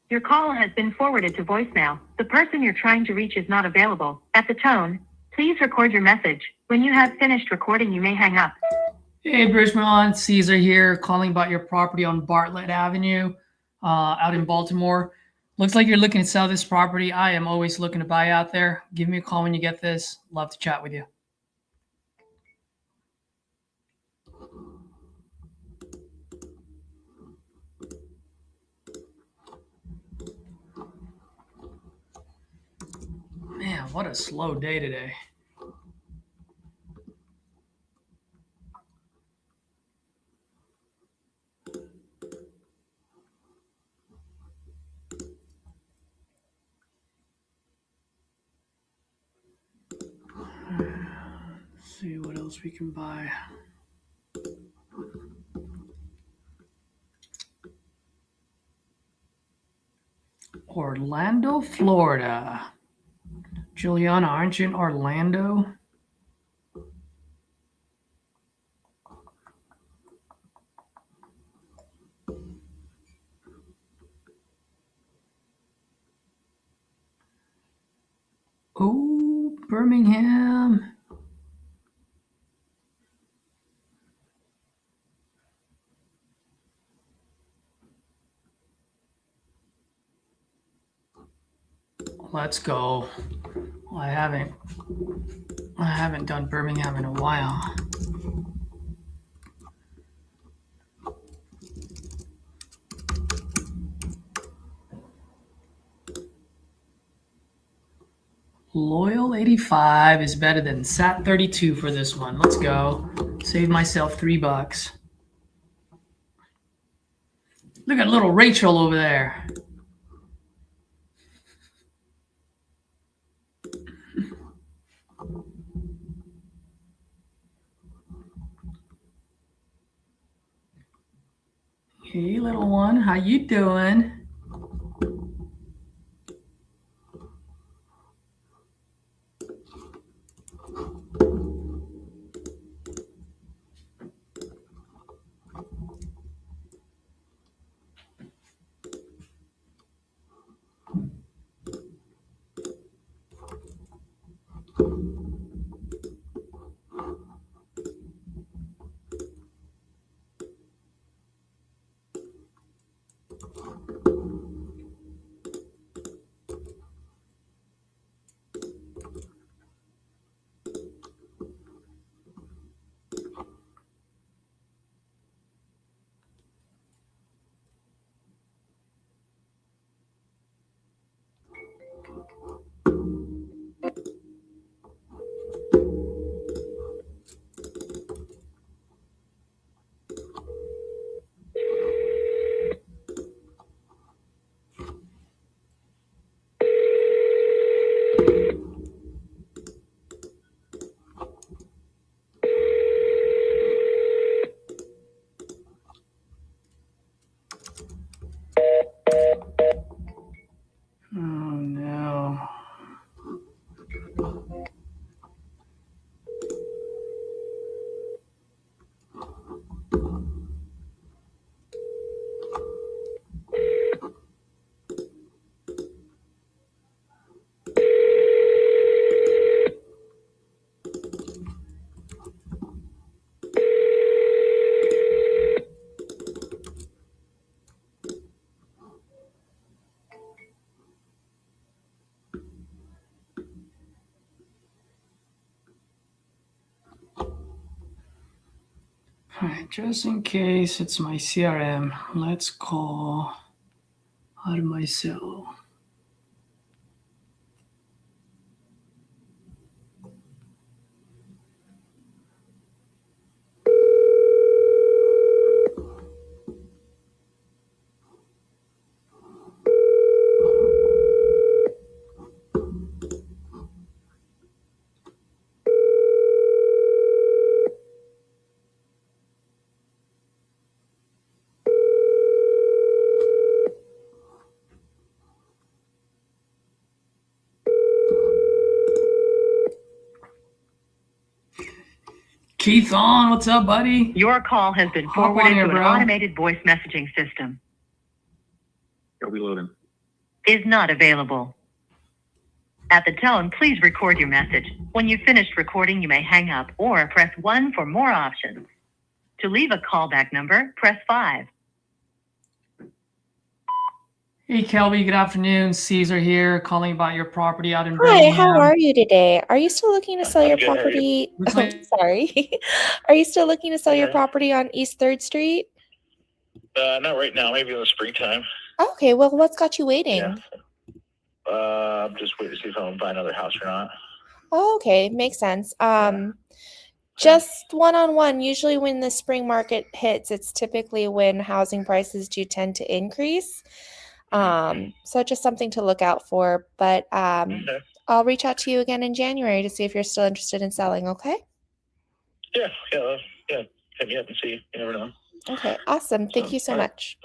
Your call has been forwarded to voicemail. The person you're trying to reach is not available. At the tone, please record your message. When you have finished recording, you may hang up. Hey, Bridgman, Caesar here, calling about your property on Bartlett Avenue out in Baltimore. Looks like you're looking to sell this property. I am always looking to buy out there. Give me a call when you get this. Love to chat with you. Man, what a slow day today. see what else we can buy. Orlando, Florida. Juliana, aren't you in Orlando? Oh, Birmingham. Let's go. Well, I haven't done Birmingham in a while. Loyal 85 is better than Sat 32 for this one. Let's go. Save myself $3. Look at little Rachel over there. Hey, little one, how you doing? Oh no. All right, just in case it's my CRM, let's call out of my cell. Keith on, what's up, buddy? Your call has been Hop on forwarded here, to an bro. automated voice messaging system. Are we loading? Is not available. At the tone, please record your message. When you've finished recording, you may hang up or press 1 for more options. To leave a callback number, press 5. Hey, Kelby, good afternoon. Caesar here, calling about your property out in Hi, Birmingham. how are you today? Are you still looking to sell your good. How are property? Looks Oh, like- sorry. Are you still looking to sell your Okay. property on East 3rd Street? Not right now. Maybe in the springtime. Okay, well, what's got you waiting? Yeah. I'm just waiting to see if I'm gonna buy another house or not. Oh, okay, makes sense. Just one-on-one, usually when the spring market hits, it's typically when housing prices do tend to increase. So just something to look out for. But Okay. I'll reach out to you again in January to see if you're still interested in selling, okay? Yeah. Hit me up and see. You never know. Okay, awesome. Thank you so all right. much.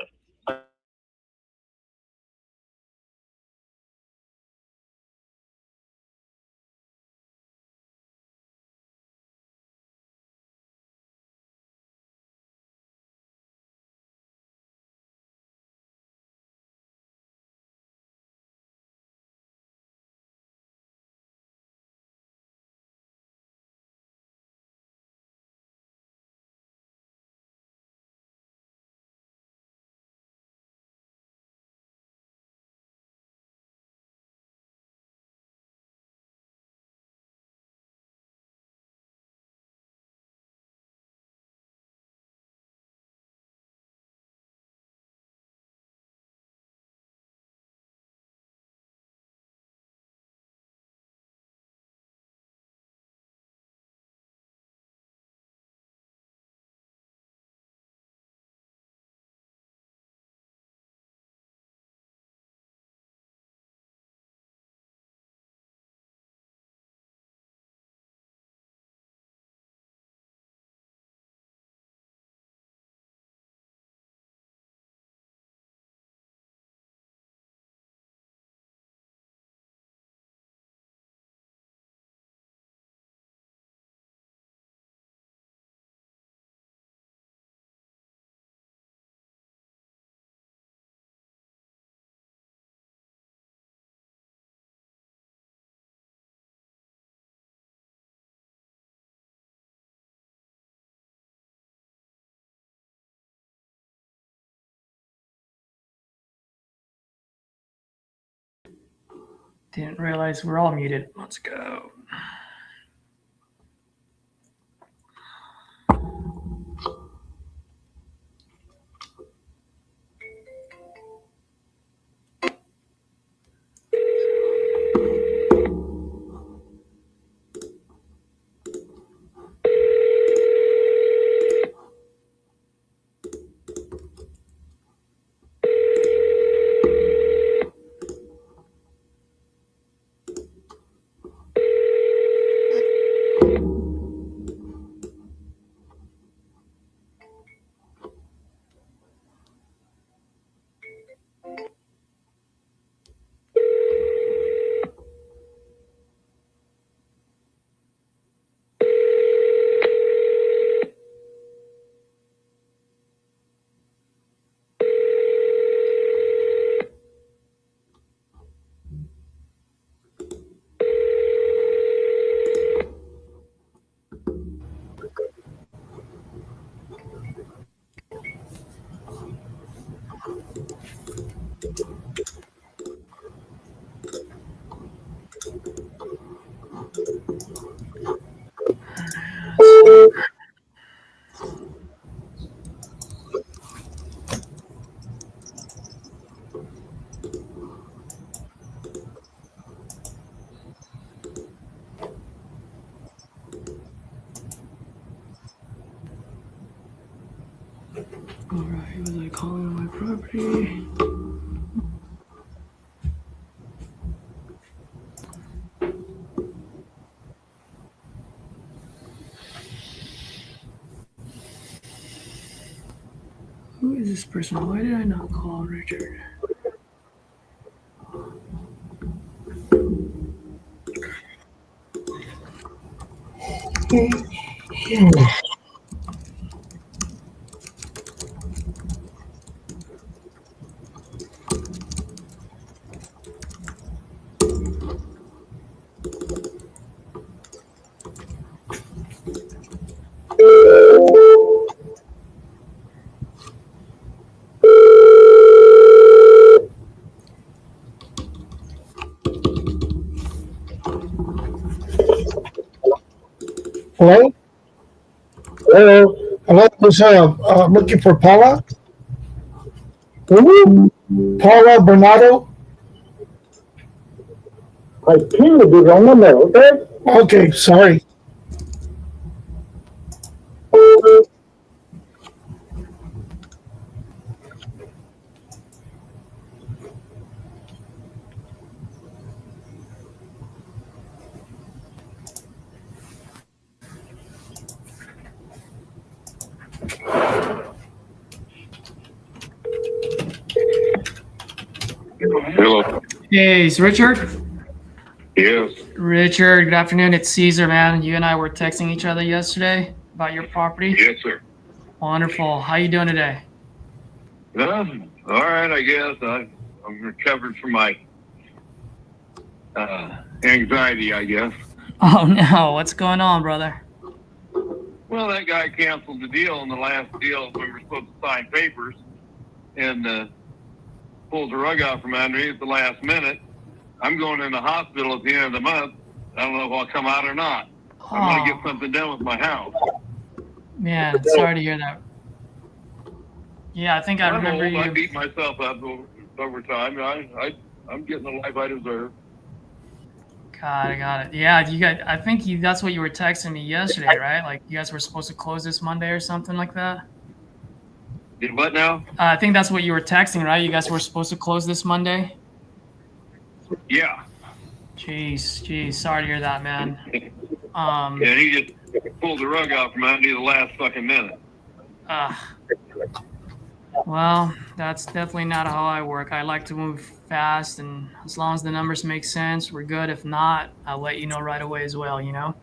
Didn't realize we're all muted. Let's go. All right, was I calling on my property? Who is this person? Why did I not call Richard? Hello? Hello? Hello, who's looking for Paula? Who? Paula Bernardo? I think the wrong number, okay? Okay, sorry. Hey, it's Richard. Yes. Richard, good afternoon. It's Caesar, man. You and I were texting each other yesterday about your property. Yes, sir. Wonderful. How you doing today? All right, I guess. I'm recovered from my anxiety, I guess. Oh no, what's going on, brother? Well, that guy canceled the deal, and the last deal we were supposed to sign papers, and pulled the rug out from under me at the last minute. I'm going in the hospital at the end of the month. I don't know if I'll come out or not. I want to get something done with my house. Man, sorry to hear that. Yeah, I think I remember old. you. I beat myself up over time. I'm getting the life I deserve. God, I got it. Yeah, I think that's what you were texting me yesterday, right? Like you guys were supposed to close this Monday or something like that. Did what now? I think that's what you were texting, right? You guys were supposed to close this Monday. Yeah. Jeez. Sorry to hear that, man. And he just pulled the rug out from under me the last fucking minute. Well, that's definitely not how I work. I like to move fast, and as long as the numbers make sense, we're good. If not, I'll let you know right away as well, you know?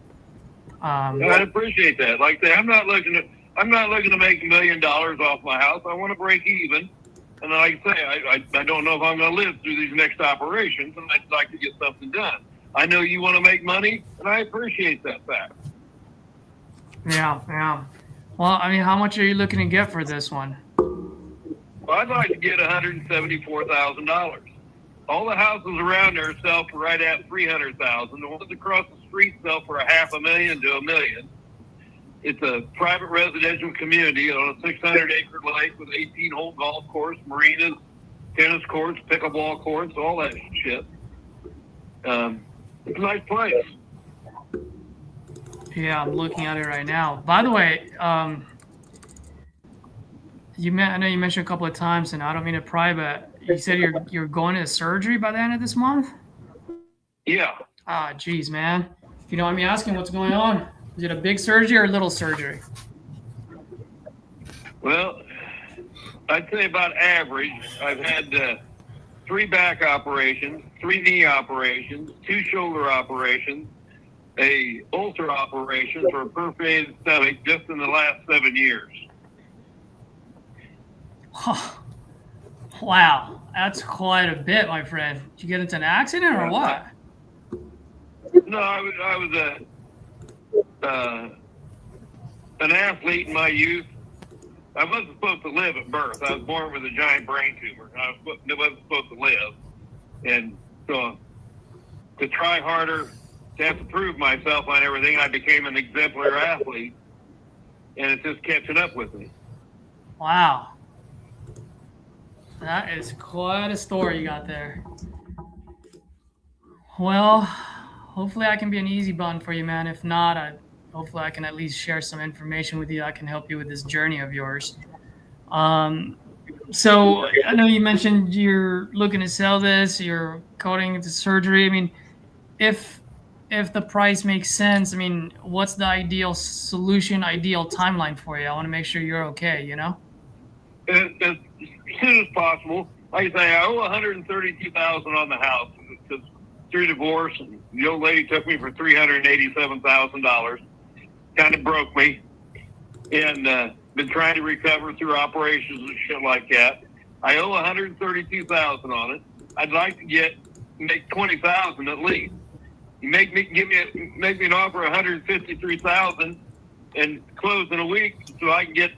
I appreciate that. Like I say, I'm not looking to make $1 million off my house. I want to break even. And like I say, I don't know if I'm going to live through these next operations, and I'd like to get something done. I know you want to make money, and I appreciate that fact. Yeah. Well, I mean, how much are you looking to get for this one? Well, I'd like to get $174,000. All the houses around there sell for right at $300,000. The ones across the street sell for $500,000 to $1 million. It's a private residential community on a 600-acre lake with 18-hole golf course, marinas, tennis courts, pickleball courts, all that shit. It's a nice place. Yeah, I'm looking at it right now. By the way, I know you mentioned a couple of times, and I don't mean to pry, but you said you're going to surgery by the end of this month? Yeah. Geez, man. If you don't mind me asking, what's going on? Is it a big surgery or a little surgery? Well, I'd say about average. I've had 3 back operations, 3 knee operations, 2 shoulder operations, a ulcer operation for a perforated stomach just in the last 7 years. Wow, that's quite a bit, my friend. Did you get into an accident or what? No, I was an athlete in my youth. I wasn't supposed to live at birth. I was born with a giant brain tumor. I wasn't supposed to live. And so to try harder, to have to prove myself on everything, I became an exemplary athlete. And it's just catching up with me. Wow. That is quite a story you got there. Well, hopefully I can be an easy button for you, man. If not, hopefully I can at least share some information with you. I can help you with this journey of yours. So I know you mentioned you're looking to sell this, you're coding into surgery. I mean, if the price makes sense, I mean, what's the ideal solution, ideal timeline for you? I want to make sure you're okay, you know? As soon as possible. Like I say, I owe $132,000 on the house because through divorce, the old lady took me for $387,000. Kind of broke me, and been trying to recover through operations and shit like that. I owe $132,000 on it. I'd like to make $20,000 at least. You make me an offer of $153,000 and close in a week so I can get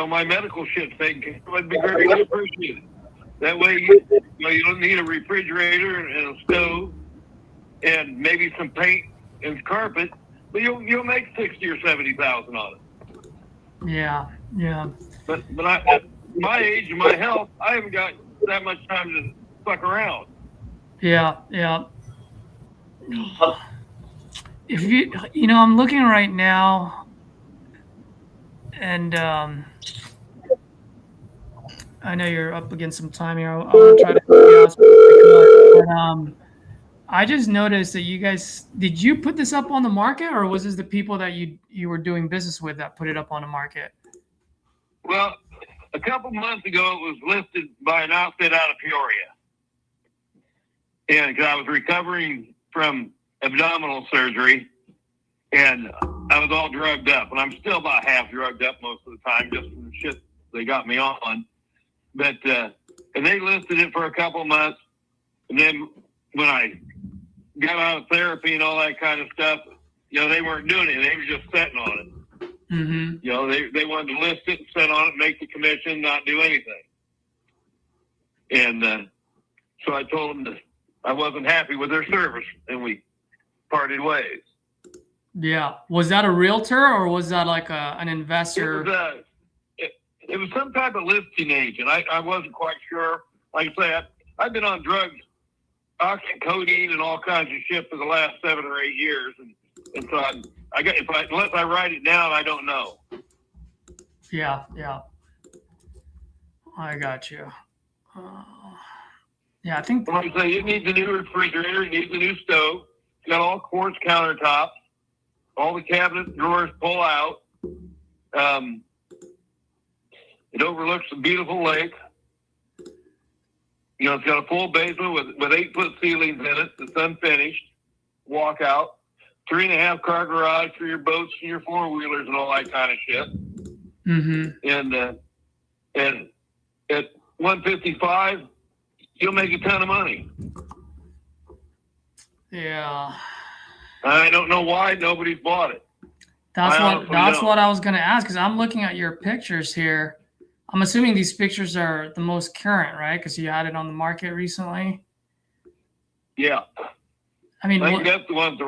my medical shit taken care of. I'd be greatly appreciated. That way you don't need a refrigerator and a stove and maybe some paint and carpet, but you'll make $60,000 or $70,000 on it. Yeah. But at my age and my health, I haven't got that much time to fuck around. Yeah. If I'm looking right now, and I know you're up against some time here. I'll try to but I just noticed that you guys, did you put this up on the market, or was this the people that you were doing business with that put it up on the market? Well, a couple months ago, it was listed by an outfit out of Peoria. And because I was recovering from abdominal surgery, and I was all drugged up, and I'm still about half drugged up most of the time, just from the shit they got me on. But and they listed it for a couple months, and then when I got out of therapy and all that kind of stuff, they weren't doing it. They were just sitting on it. Mm-hmm. They wanted to list it and sit on it, make the commission, not do anything. And so I told them that I wasn't happy with their service, and we parted ways. Yeah. Was that a realtor or was that like an investor? It was some type of listing agent. I wasn't quite sure. Like I say, I've been on drugs, codeine, and all kinds of shit for the last 7 or 8 years, and so unless I write it down, I don't know. Yeah. I got you. Yeah, I think. Like I say, it needs a new refrigerator. It needs a new stove. It's got all quartz countertops. All the cabinet drawers pull out. It overlooks a beautiful lake. It's got a full basement with 8-foot ceilings in it. It's unfinished. Walk out. 3.5 car garage for your boats and your 4-wheelers and all that kind of shit. Mm-hmm. And at 155, you'll make a ton of money. Yeah. I don't know why nobody's bought it. That's what I was going to ask, because I'm looking at your pictures here. I'm assuming these pictures are the most current, right? Because you had it on the market recently. Yeah. I mean, I think that's the one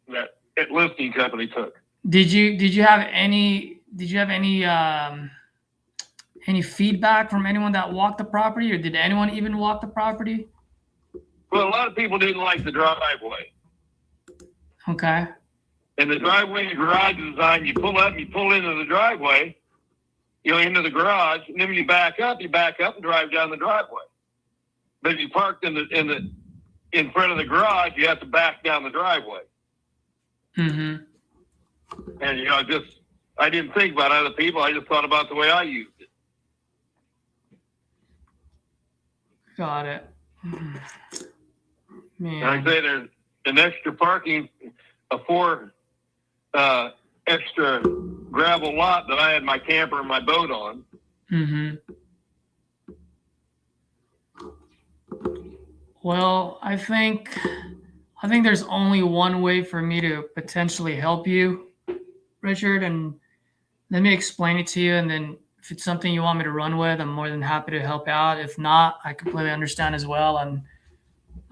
that listing company took. Did you have any feedback from anyone that walked the property, or did anyone even walk the property? Well, a lot of people didn't like the driveway. Okay. And the driveway and garage design, you pull up, you pull into the driveway, into the garage, and then when you back up and drive down the driveway. But if you parked in front of the garage, you have to back down the driveway. Mm-hmm. And I didn't think about other people. I just thought about the way I used it. Got it. Man. And I say there's an extra parking, a 4 extra gravel lot that I had my camper and my boat on. Mm-hmm. Well, I think there's only one way for me to potentially help you, Richard, and let me explain it to you, and then if it's something you want me to run with, I'm more than happy to help out. If not, I completely understand as well, and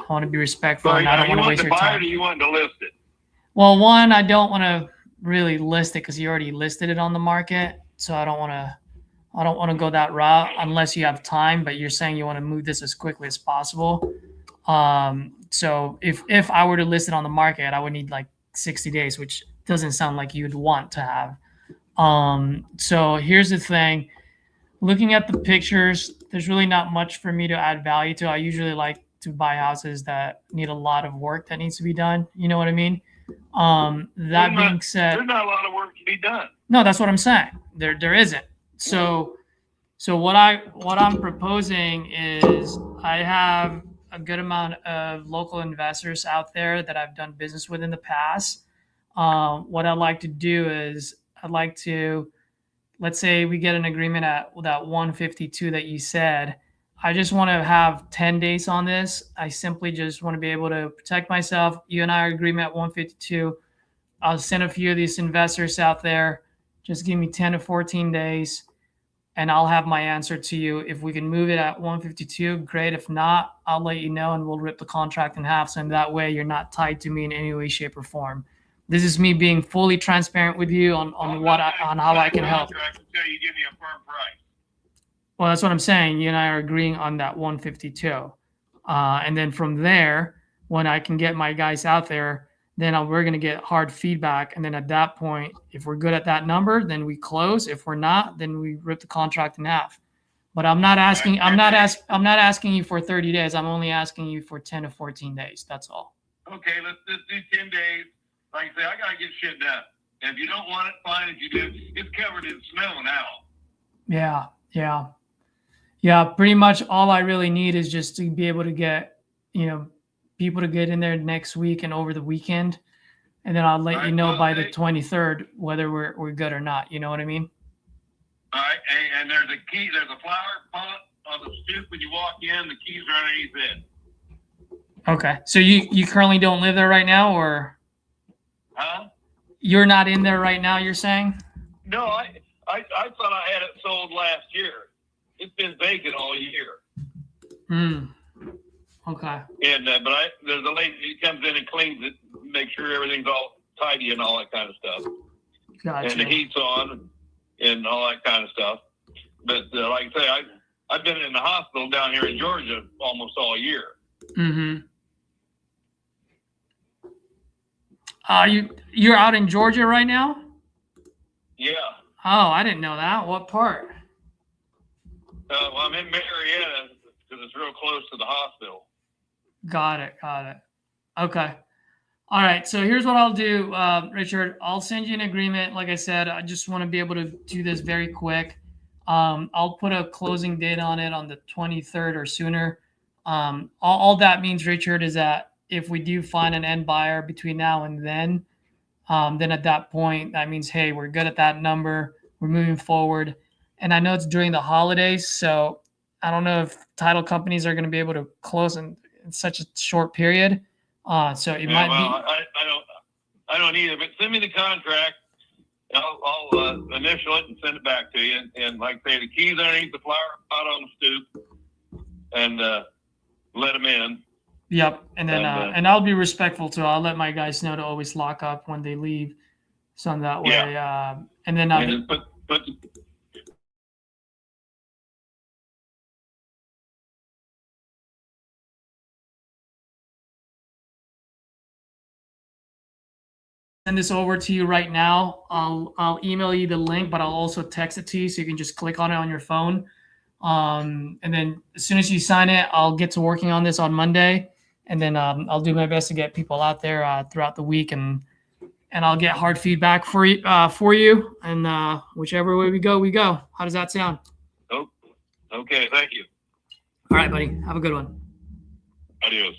I want to be respectful, and I don't want to waste your time. Or do you want to list it? Well, one, I don't want to really list it because you already listed it on the market, so I don't want to go that route unless you have time. But you're saying you want to move this as quickly as possible. So if I were to list it on the market, I would need like 60 days, which doesn't sound like you'd want to have. So here's the thing. Looking at the pictures, there's really not much for me to add value to. I usually like to buy houses that need a lot of work that needs to be done. You know what I mean? That being said, there's not a lot of work to be done. No, that's what I'm saying. There isn't. So what I'm proposing is I have a good amount of local investors out there that I've done business with in the past. What I'd like to do is let's say we get an agreement at that 152 that you said. I just want to have 10 days on this. I simply just want to be able to protect myself. You and I are agreement at 152. I'll send a few of these investors out there. Just give me 10 to 14 days and I'll have my answer to you. If we can move it at 152, great. If not, I'll let you know and we'll rip the contract in half. So that way you're not tied to me in any way, shape, or form. This is me being fully transparent with you on how I can help. Until you give me a firm price. Well, that's what I'm saying. You and I are agreeing on that 152. And then from there, when I can get my guys out there, then we're going to get hard feedback. And then at that point, if we're good at that number, then we close. If we're not, then we rip the contract in half. But I'm not asking you for 30 days. I'm only asking you for 10 to 14 days. That's all. Okay, let's just do 10 days. Like I say, I got to get shit done. If you don't want it, fine. If you do, it's covered in snow now. Yeah. Pretty much all I really need is just to be able to get, people to get in there next week and over the weekend, and then I'll let you know by the 23rd whether we're good or not. You know what I mean? All right, and there's a key. There's a flower pot on the stoop when you walk in. The keys are underneath it. Okay. So you currently don't live there right now, or Huh? you're not in there right now? You're saying? No, I thought I had it sold last year. It's been vacant all year. Okay. And but there's a lady who comes in and cleans it, make sure everything's all tidy and all that kind of stuff. Gotcha. And the heat's on and all that kind of stuff. But like I say, I've been in the hospital down here in Georgia almost all year. Mm-hmm. You're out in Georgia right now? Yeah. Oh, I didn't know that. What part? Well, I'm in Marietta because it's real close to the hospital. Got it. Okay. All right. So here's what I'll do, Richard. I'll send you an agreement. Like I said, I just want to be able to do this very quick. I'll put a closing date on it on the 23rd or sooner. All that means, Richard, is that if we do find an end buyer between now and then at that point, that means, hey, we're good at that number. We're moving forward. And I know it's during the holidays, so I don't know if title companies are going to be able to close in such a short period. So it might be. I don't either. But send me the contract. I'll initial it and send it back to you. And like I say, the keys underneath the flower pot on the stoop, and let them in. Yep, and then and I'll be respectful too. I'll let my guys know to always lock up when they leave, so that way. Yeah. And then I'll but send this over to you right now. I'll email you the link, but I'll also text it to you so you can just click on it on your phone. And then as soon as you sign it, I'll get to working on this on Monday, and then I'll do my best to get people out there throughout the week, and I'll get hard feedback for you. And whichever way we go. How does that sound? Oh, okay. Thank you. All right, buddy. Have a good one. Adios.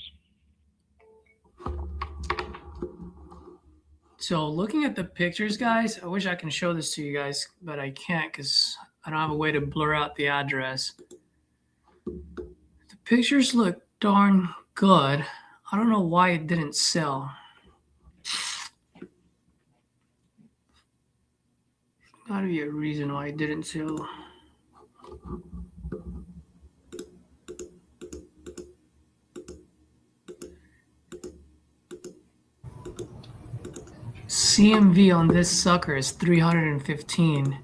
So looking at the pictures, guys, I wish I can show this to you guys, but I can't because I don't have a way to blur out the address. The pictures look darn good. I don't know why it didn't sell. Gotta be a reason why it didn't sell. CMV on this sucker is 315,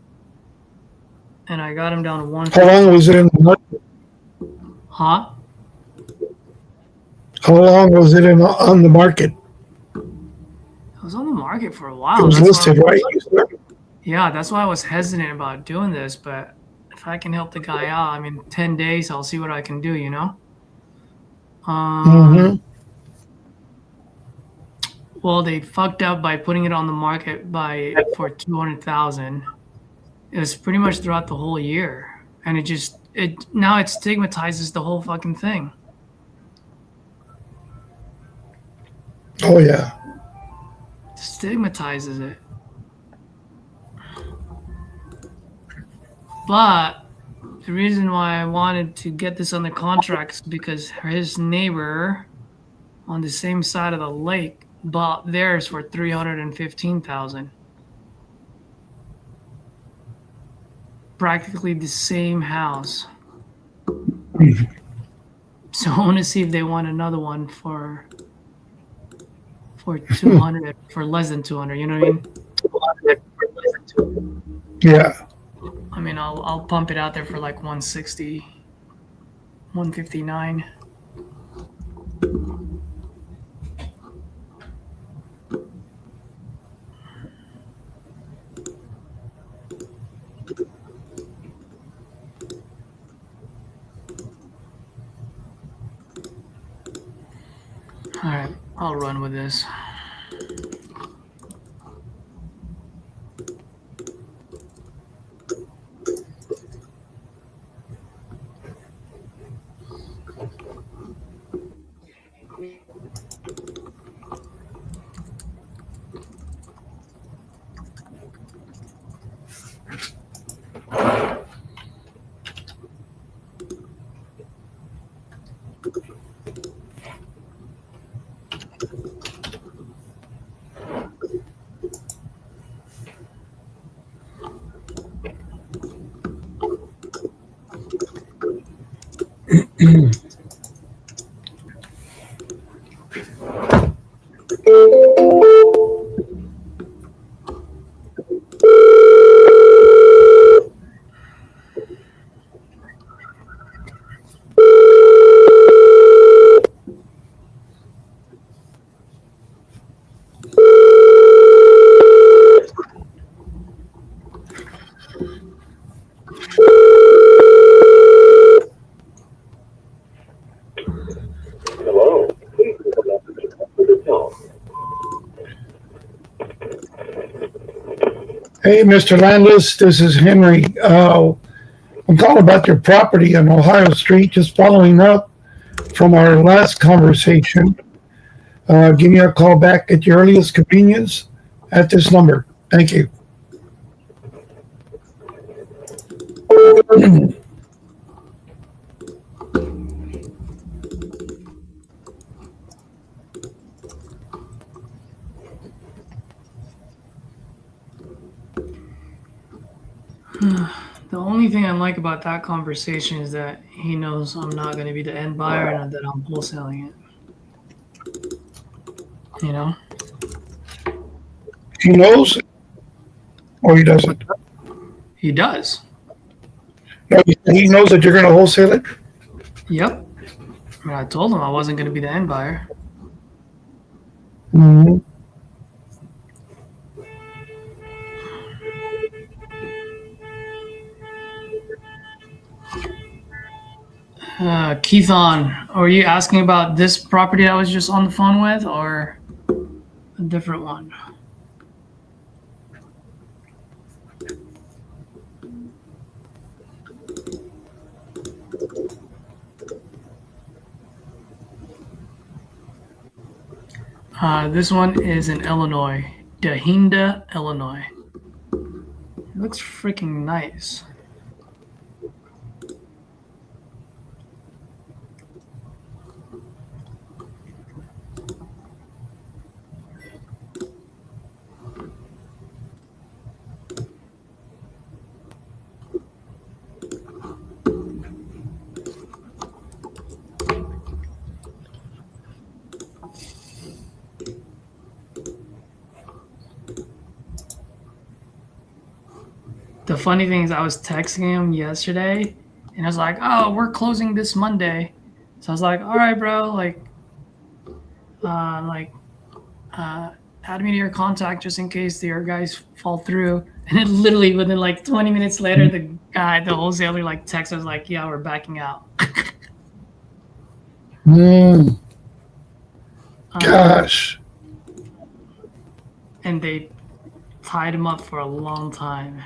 and I got him down to 1. How long was it in the market? Huh? How long was it on the market? It was on the market for a while. It was listed, right? Yeah, that's why I was hesitant about doing this, but if I can help the guy out, I mean, 10 days, I'll see what I can do, you know? Well, they fucked up by putting it on the market for 200,000. It was pretty much throughout the whole year, and now it stigmatizes the whole fucking thing. Oh yeah, Stigmatizes it. But the reason why I wanted to get this on the contract is because his neighbor on the same side of the lake bought theirs for 315,000. Practically the same house. So I want to see if they want another one for 200, for less than 200. You know what I mean? yeah. I mean, I'll pump it out there for like 160, 159. All right, I'll run with this. Hello. Please leave a message after the tone. Hey, Mr. Landis, this is Henry. I'm calling about your property on Ohio Street, just following up from our last conversation. Give me a call back at your earliest convenience at this number. Thank you. The only thing I like about that conversation is that he knows I'm not going to be the end buyer and that I'm wholesaling it. You know? He knows or he doesn't? He does. No, he knows that you're going to wholesale it? Yep. I mean, I told him I wasn't going to be the end buyer. Mm-hmm. Keithon, are you asking about this property I was just on the phone with or a different one? This one is in Illinois, Dahinda, Illinois. It looks freaking nice. The funny thing is I was texting him yesterday and I was like, oh, we're closing this Monday. So I was like, all right, bro, add me to your contact just in case your guys fall through. And then literally within like 20 minutes later, the wholesaler texts us like, yeah, we're backing out. Gosh. And they tied him up for a long time.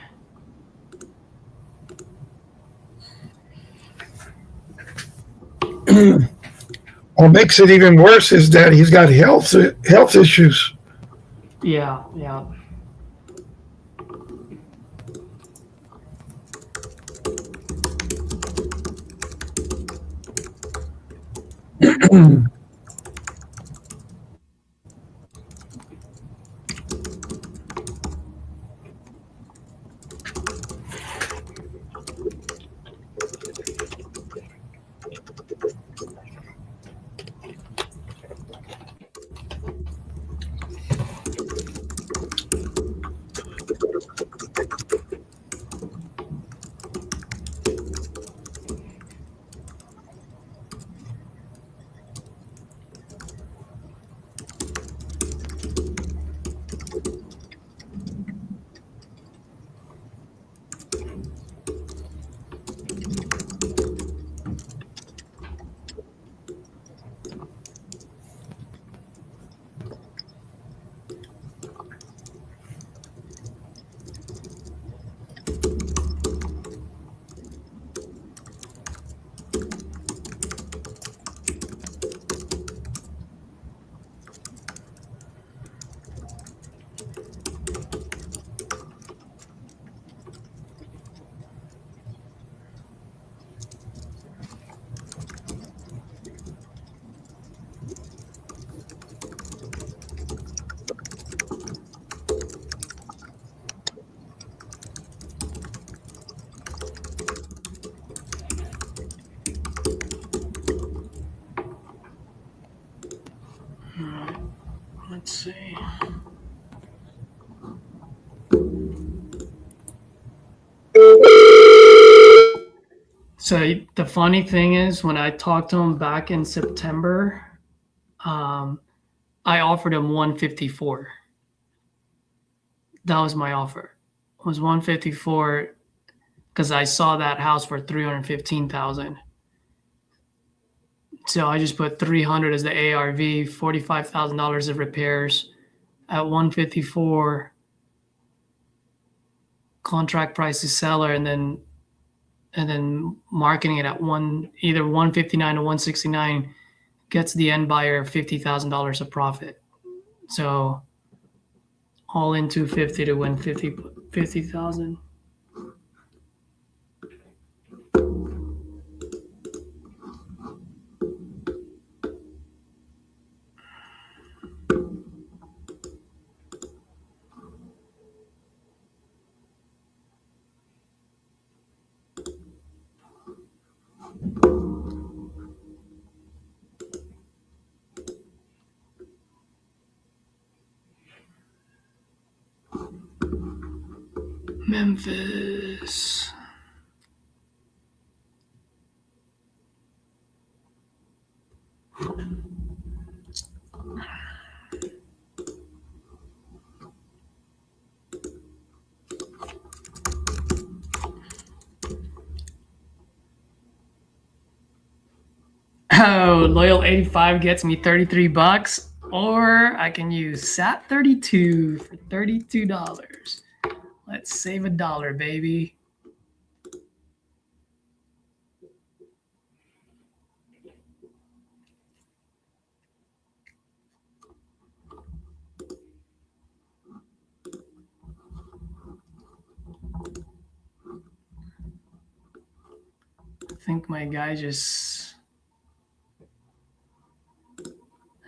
What makes it even worse is that he's got health issues. Yeah, yeah. Let's see. So the funny thing is, when I talked to him back in September, I offered him 154. That was my offer. It was 154 because I saw that house for 315,000. So I just put 300 as the ARV, $45,000 of repairs at 154. Contract price to seller, and then marketing it at either 159 or 169 gets the end buyer $50,000 of profit. So all in 250 to win 50,000. Memphis. Oh, Loyal 85 gets me $33, or I can use SAT 32 for $32. Let's save $1, baby. I think my guy just.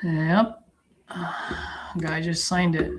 Yep. Guy just signed it.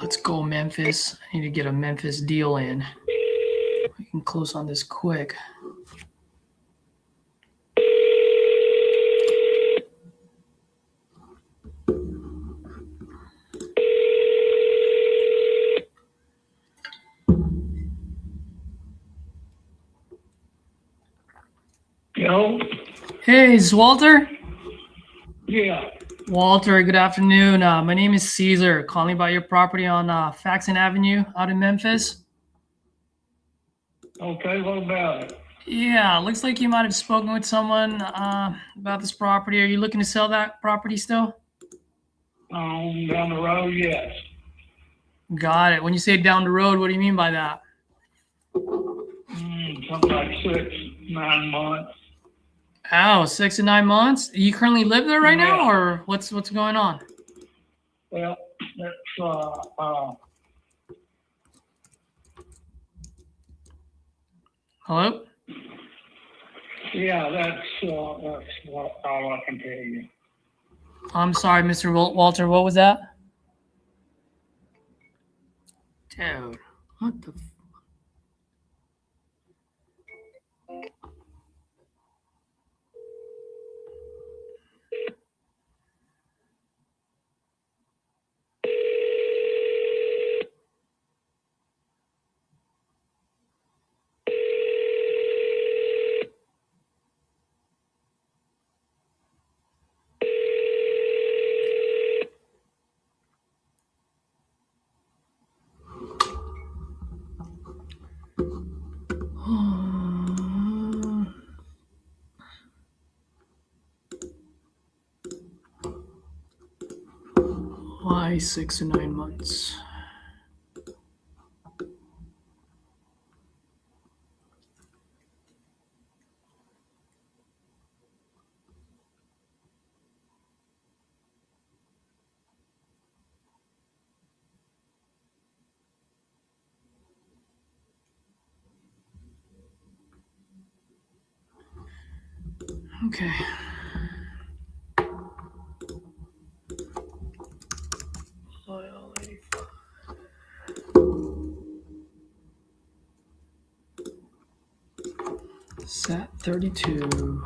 Let's go, Memphis. I need to get a Memphis deal in. We can close on this quick. Yo. Hey, is this Walter? Yeah. Walter, good afternoon. My name is Caesar, calling about your property on Faxon Avenue out in Memphis. Okay, what about it? Yeah, looks like you might have spoken with someone about this property. Are you looking to sell that property still? Down the road, yes. Got it. When you say down the road, what do you mean by that? Something like 6-9 months. Oh, 6 to 9 months. You currently live there right now, or what's going on? Well, that's Hello? yeah, that's what all I can tell you. I'm sorry, Mr. Walter. What was that? Dude, what the? buy 6 or 9 months. Okay. Oil 85. Sat 32.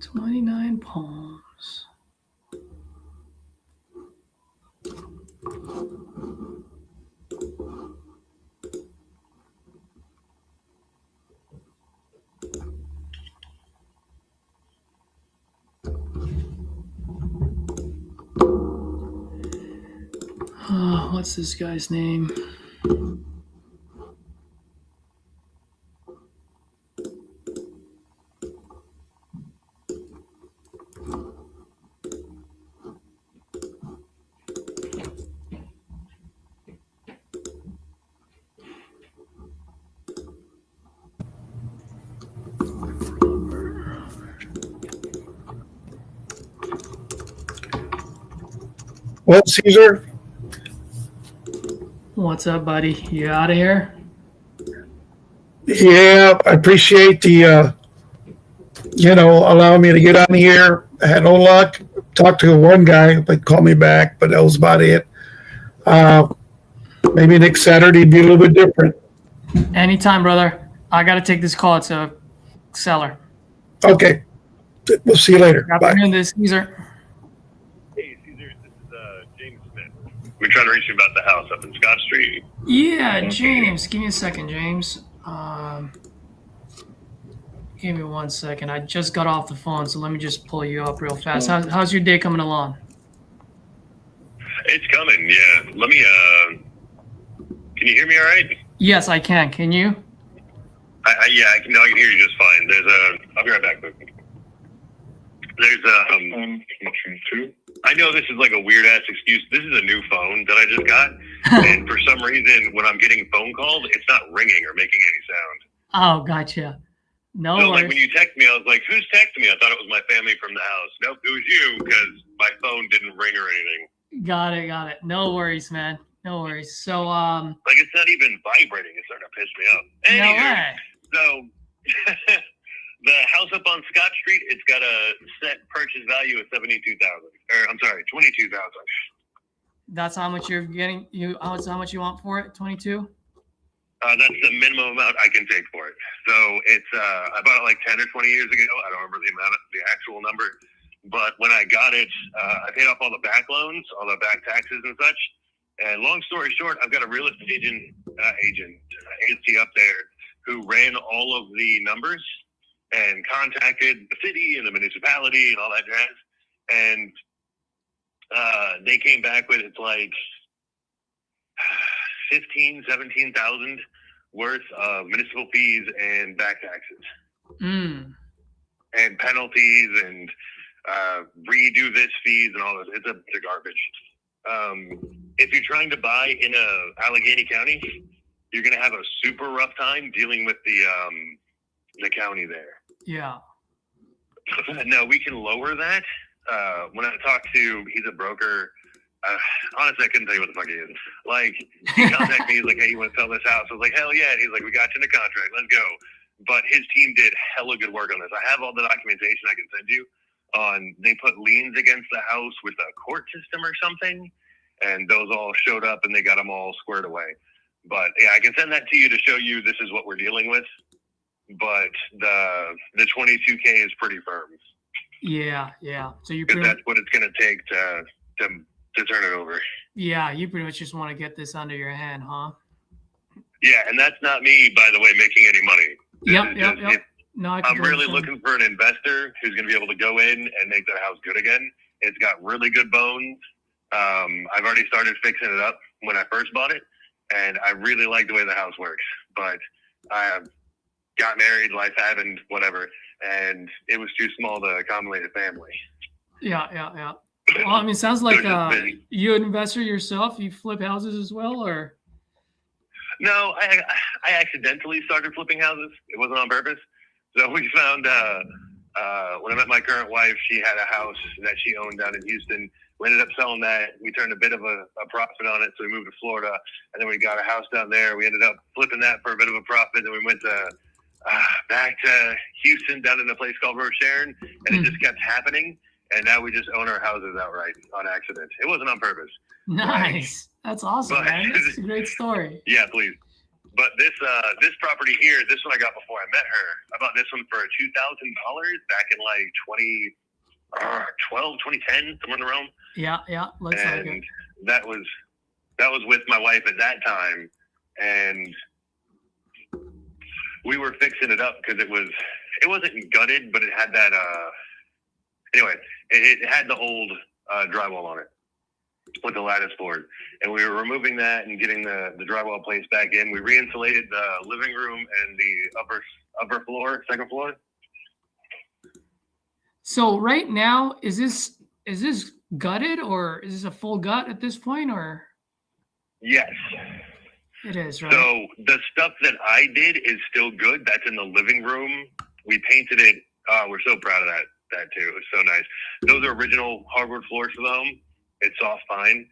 $29 palms. What's this guy's name? Well, Caesar, What's up, buddy? You out of here? yeah, I appreciate the, allowing me to get on here. I had no luck. Talked to one guy, but called me back, but that was about it. Maybe next Saturday be a little bit different. Anytime, brother. I got to take this call. It's a seller. Okay. We'll see you later. Good Bye. afternoon, this Caesar. Hey, Caesar, this is James Smith. We're trying to reach you about the house up in Scott Street. Yeah, James. Give me a second, James. Give me 1 second. I just got off the phone, so let me just pull you up real fast. How's your day coming along? It's coming, yeah. Let me, can you hear me all right? Yes, I can. Can you? I can hear you just fine. I'll be right back. There's option 2. I know this is like a weird ass excuse. This is a new phone that I just got. And for some reason, when I'm getting phone calls, it's not ringing or making any sound. Oh, gotcha. No So worries. like when you text me, I was like, who's texting me? I thought it was my family from the house. Nope, it was you because my phone didn't ring or anything. Got it. No worries, man. No worries. So, Like it's not even vibrating. It's starting to piss me off. no Anywho, way. So the house up on Scott Street, it's got a set purchase value of $72,000. Or I'm sorry, $22,000. That's how much you're getting. How much you want for it? 22. That's the minimum amount I can take for it. So it's I bought it like 10 or 20 years ago. I don't remember the actual number, but when I got it, I paid off all the back loans, all the back taxes and such. And long story short, I've got a real estate agency up there who ran all of the numbers and contacted the city and the municipality and all that jazz. And they came back with it's like 17,000 worth of municipal fees and back taxes and penalties and redo this fees and all this. It's a garbage. If you're trying to buy in Allegheny County, you're going to have a super rough time dealing with the county there. Yeah. No, we can lower that. When I talked to, he's a broker. Honestly, I couldn't tell you what the fuck he is. Like, he contacted me. He's like, hey, you want to sell this house? I was like, hell yeah. And he's like, we got you in the contract. Let's go. But his team did hella good work on this. I have all the documentation I can send you on. They put liens against the house with a court system or something. And those all showed up and they got them all squared away. But yeah, I can send that to you to show you this is what we're dealing with. But the 22K is pretty firm. Yeah. So you because that's what it's going to take to turn it over. Yeah, you pretty much just want to get this under your hand, huh? Yeah, and that's not me, by the way, making any money. Yep. No, I'm really looking for an investor who's going to be able to go in and make that house good again. It's got really good bones. I've already started fixing it up when I first bought it, and I really like the way the house works. But I got married, life happened, whatever, and it was too small to accommodate a family. Yeah. Well, I mean, sounds like you an investor yourself. You flip houses as well, or? No, I accidentally started flipping houses. It wasn't on purpose. So we found when I met my current wife, she had a house that she owned down in Houston. We ended up selling that. We turned a bit of a profit on it, so we moved to Florida, and then we got a house down there. We ended up flipping that for a bit of a profit. Then we went to back to Houston, down in a place called Rochedules, and it just kept happening. And now we just own our houses outright on accident. It wasn't on purpose. Nice. That's awesome, man. That's a great story. Yeah, please. But this property here, this one I got before I met her. I bought this one for $2,000 back in like 2012, 2010, somewhere in the realm. Yeah. Looks like it. That was with my wife at that time, and we were fixing it up because it wasn't gutted, but it had that anyway, it had the old drywall on it with the lattice board, and we were removing that and getting the drywall placed back in. We re-insulated the living room and the upper floor, second floor. So right now, is this gutted, or is this a full gut at this point, or? Yes. It is, right? So the stuff that I did is still good. That's in the living room. We painted it. We're so proud of that too. It was so nice. Those are original hardwood floors for the home. It's soft pine.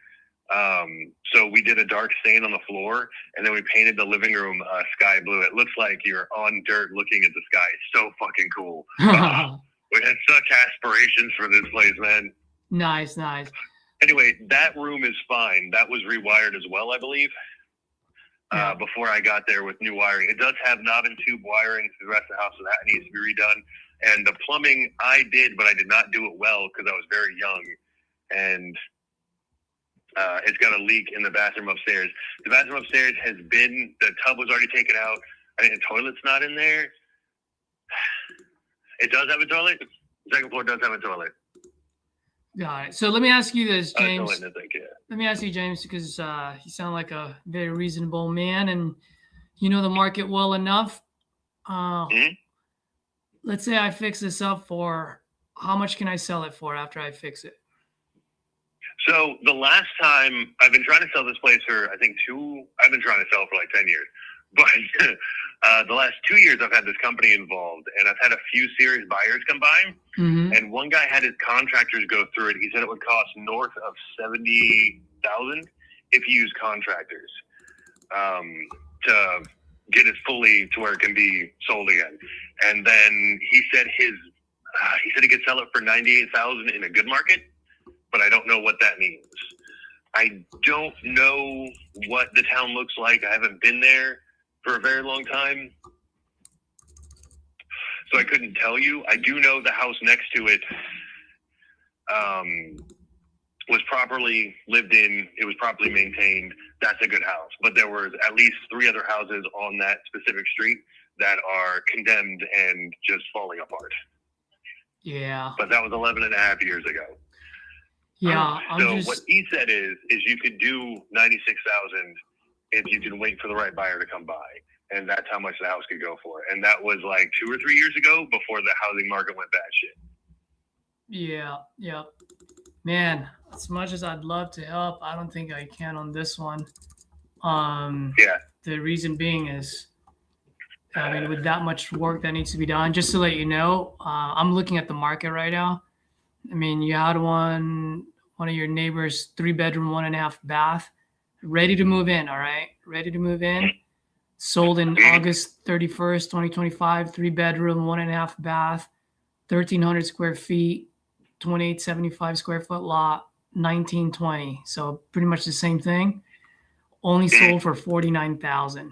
So we did a dark stain on the floor, and then we painted the living room sky blue. It looks like you're on dirt looking at the sky. It's so fucking cool. We had such aspirations for this place, man. Nice. Anyway, that room is fine. That was rewired as well, I believe, before I got there with new wiring. It does have knob and tube wiring to the rest of the house, so that needs to be redone. And the plumbing I did, but I did not do it well because I was very young. And it's got a leak in the bathroom upstairs. The bathroom upstairs the tub was already taken out. I think the toilet's not in there. It does have a toilet. The second floor does have a toilet. Got it. So let me ask you this, James. Toilet, Let me ask you, James, because you sound like a very reasonable man and you know the market well enough. Let's say I fix this up for, how much can I sell it for after I fix it? So the last time, I've been trying to sell this place for, I think I've been trying to sell it for like 10 years. But the last 2 years, I've had this company involved, and I've had a few serious buyers come by. And one guy had his contractors go through it. He said it would cost north of $70,000 if you use contractors to get it fully to where it can be sold again. And then he said he could sell it for $98,000 in a good market, but I don't know what that means. I don't know what the town looks like. I haven't been there for a very long time, so I couldn't tell you. I do know the house next to it was properly lived in. It was properly maintained. That's a good house. But there was at least 3 other houses on that specific street that are condemned and just falling apart. Yeah. But that was 11 and a half years ago. Yeah. What he said is you could do $96,000 if you can wait for the right buyer to come by. And that's how much the house could go for. And that was like 2 or 3 years ago before the housing market went batshit. Yeah. Man, as much as I'd love to help, I don't think I can on this one. The reason being is, I mean, with that much work that needs to be done, just to let you know, I'm looking at the market right now. I mean, you had one of your neighbors, 3-bedroom, 1.5 bath, ready to move in. All right. Ready to move in. Sold in August 31st, 2025, 3-bedroom, 1.5 bath, 1,300 square feet, 2875 square foot lot, 1920. So pretty much the same thing. Only sold for $49,000.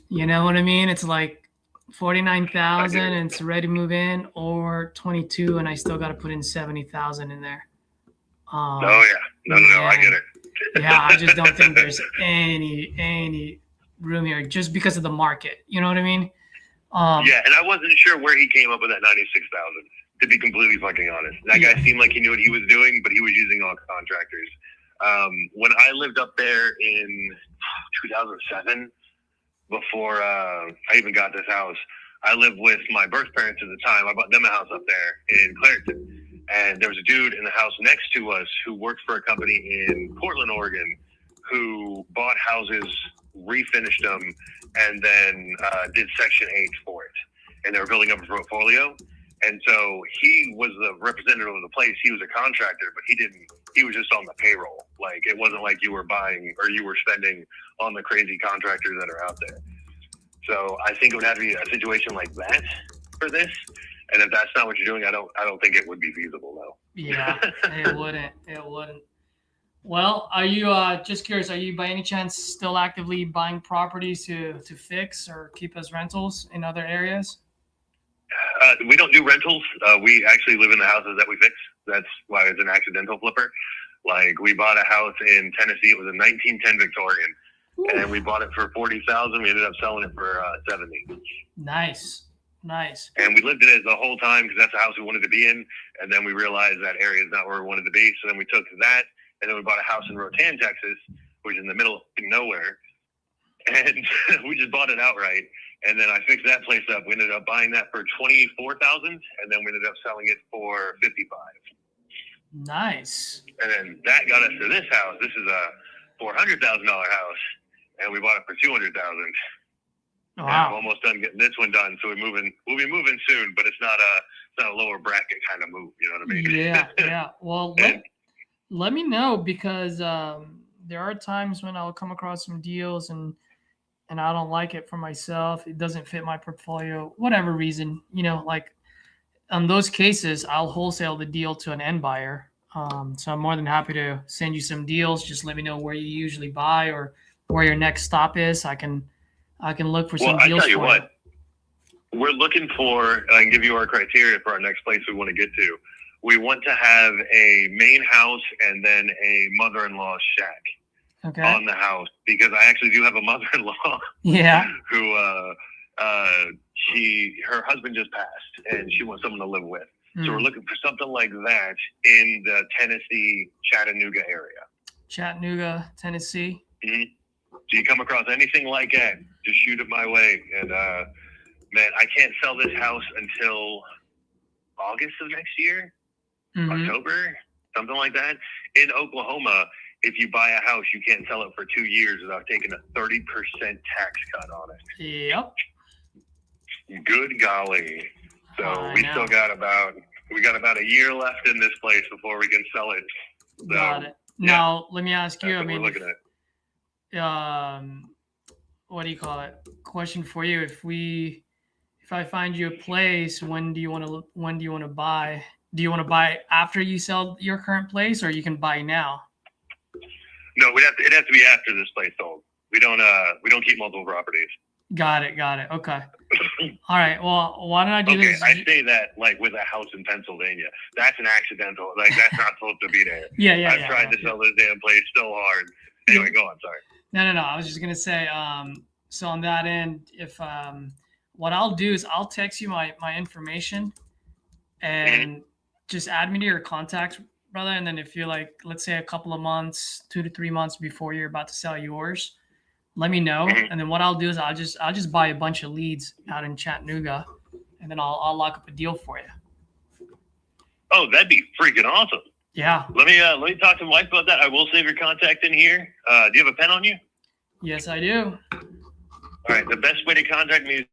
You know what I mean? It's like $49,000 and it's ready to move in, or 22, and I still got to put in $70,000 in there. No, I get it. Yeah, I just don't think there's any room here just because of the market. You know what I mean? Yeah, and I wasn't sure where he came up with that 96,000. To be completely fucking honest, that guy seemed like he knew what he was doing, but he was using all contractors. When I lived up there in 2007, before I even got this house, I lived with my birth parents at the time. I bought them a house up there in Clairton, and there was a dude in the house next to us who worked for a company in Portland, Oregon, who bought houses, refinished them, and then did Section 8 for it. And they were building up a portfolio. And so he was the representative of the place. He was a contractor, but he was just on the payroll. Like, it wasn't like you were buying or you were spending on the crazy contractors that are out there. So I think it would have to be a situation like that for this. And if that's not what you're doing, I don't think it would be feasible though. Yeah, it wouldn't. It wouldn't. Well, are you just curious? Are you by any chance still actively buying properties to fix or keep as rentals in other areas? We don't do rentals. We actually live in the houses that we fix. That's why it's an accidental flipper. Like, we bought a house in Tennessee. It was a 1910 Victorian. Ooh. And we bought it for $40,000. We ended up selling it for $70,000. Nice. And we lived in it the whole time because that's the house we wanted to be in. And then we realized that area is not where we wanted to be. So then we took that, and then we bought a house in Rotan, Texas, which is in the middle of nowhere. And we just bought it outright. And then I fixed that place up. We ended up buying that for $24,000, and then we ended up selling it for $55,000. Nice. And then that got us to this house. This is a $400,000 house, and we bought it for $200,000. Wow. And I'm almost done getting this one done, so we'll be moving soon. But it's not a lower bracket kind of move. You know what I mean? Yeah. Well, let me know, because there are times when I'll come across some deals and I don't like it for myself. It doesn't fit my portfolio, whatever reason, like on those cases, I'll wholesale the deal to an end buyer. So I'm more than happy to send you some deals. Just let me know where you usually buy or where your next stop is. I can look for some deals. Well, I tell you what, we're looking for, I can give you our criteria for our next place we want to get to. We want to have a main house and then a mother-in-law shack. Okay. On the house, because I actually do have a mother-in-law. Yeah. Who her husband just passed, and she wants someone to live with. So we're looking for something like that in the Tennessee, Chattanooga area. Chattanooga, Tennessee. Mm-hmm. So you come across anything like that, just shoot it my way. And man, I can't sell this house until August of next year, October, something like that. In Oklahoma, if you buy a house, you can't sell it for 2 years without taking a 30% tax cut on it. Yep. Good golly. So we got about a year left in this place before we can sell it. So, got it. Now, let me ask you, we're looking at. What do you call it? Question for you. If I find you a place, when do you want to buy? Do you want to buy after you sell your current place, or you can buy now? No, it has to be after this place sold. We don't keep multiple properties. Got it. Okay. All right. Well, why don't I do this? I say that like with a house in Pennsylvania. That's an accidental. Like, that's not supposed to be there. Yeah. I've tried to sell this damn place so hard. Anyway, go on. Sorry. No. I was just gonna say. So on that end, if what I'll do is I'll text you my information, and just add me to your contacts, brother. And then if you're like, let's say a couple of months, 2 to 3 months before you're about to sell yours, let me know. And then what I'll do is I'll just buy a bunch of leads out in Chattanooga, and then I'll lock up a deal for you. Oh, that'd be freaking awesome. Yeah. Let me talk to my wife about that. I will save your contact in here. Do you have a pen on you? Yes, I do. All right. The best way to contact me is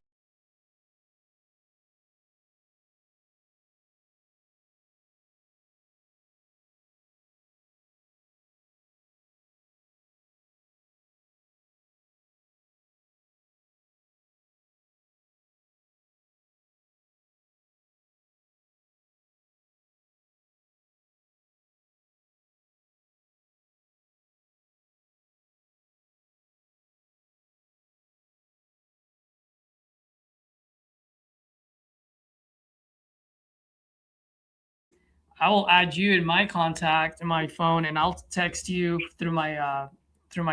I will add you in my contact in my phone, and I'll text you through my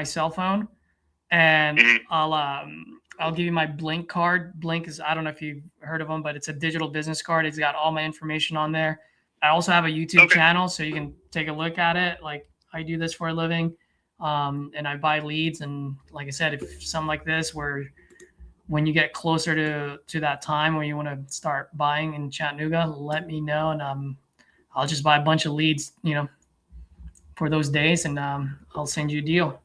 cell phone, and I'll I'll give you my Blink card. Blink is, I don't know if you've heard of them, but it's a digital business card. It's got all my information on there. I also have a YouTube channel, so you can take a look at it. Like, I do this for a living, and I buy leads. And like I said, if something like this, where when you get closer to that time where you want to start buying in Chattanooga, let me know, and I'll just buy a bunch of leads, for those days, and I'll send you a deal.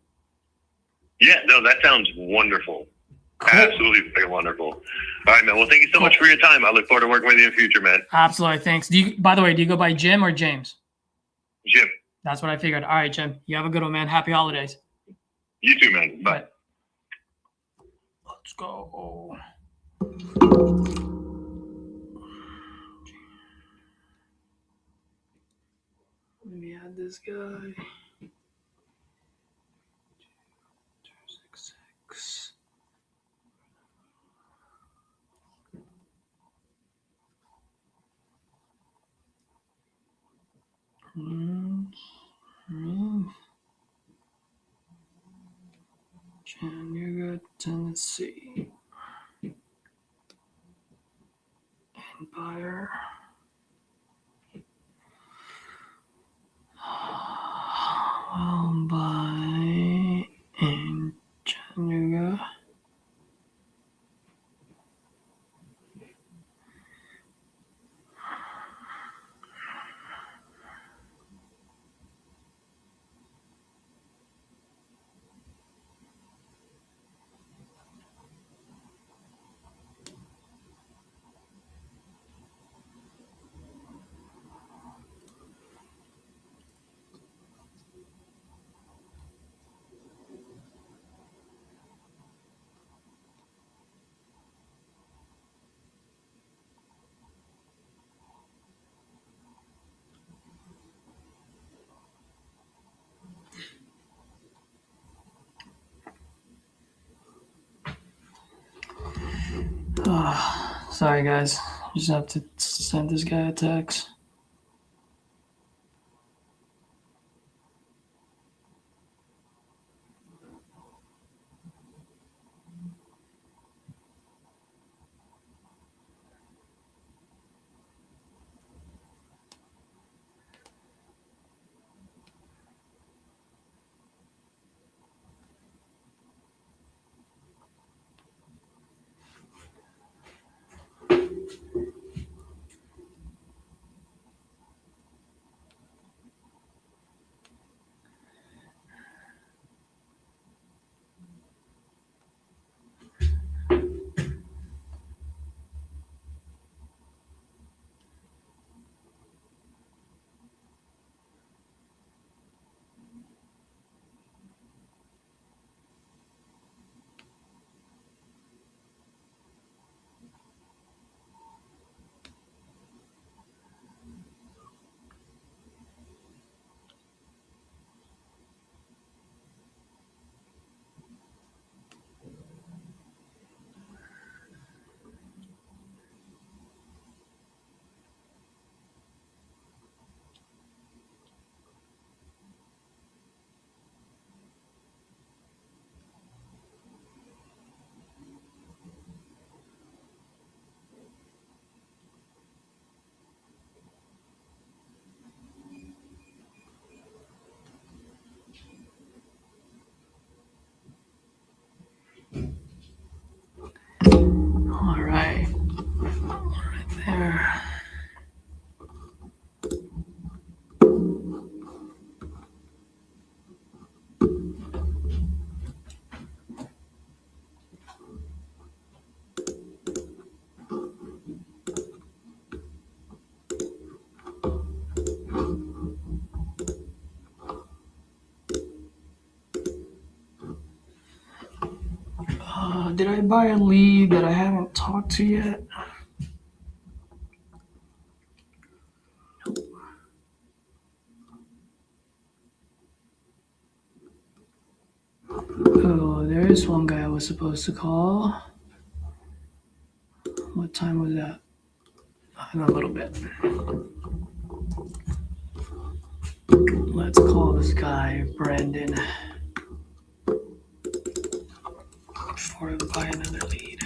Yeah, no, that sounds wonderful. Cool. Absolutely freaking wonderful. All right, man. Well, thank you so much for your time. I look forward to working with you in the future, man. Absolutely. Thanks. By the way, do you go by Jim or James? Jim. That's what I figured. All right, Jim. You have a good one, man. Happy holidays. You too, man. Bye. Let's go. Let me add this guy. 266. Chattanooga, Tennessee. Empire. Well, by in Chattanooga. Sorry, guys. Just have to send this guy a text. All right. Right there. Did I buy a lead that I haven't talked to yet? Oh, there is one guy I was supposed to call. What time was that? In a little bit. Let's call this guy Brandon. before we buy another lead.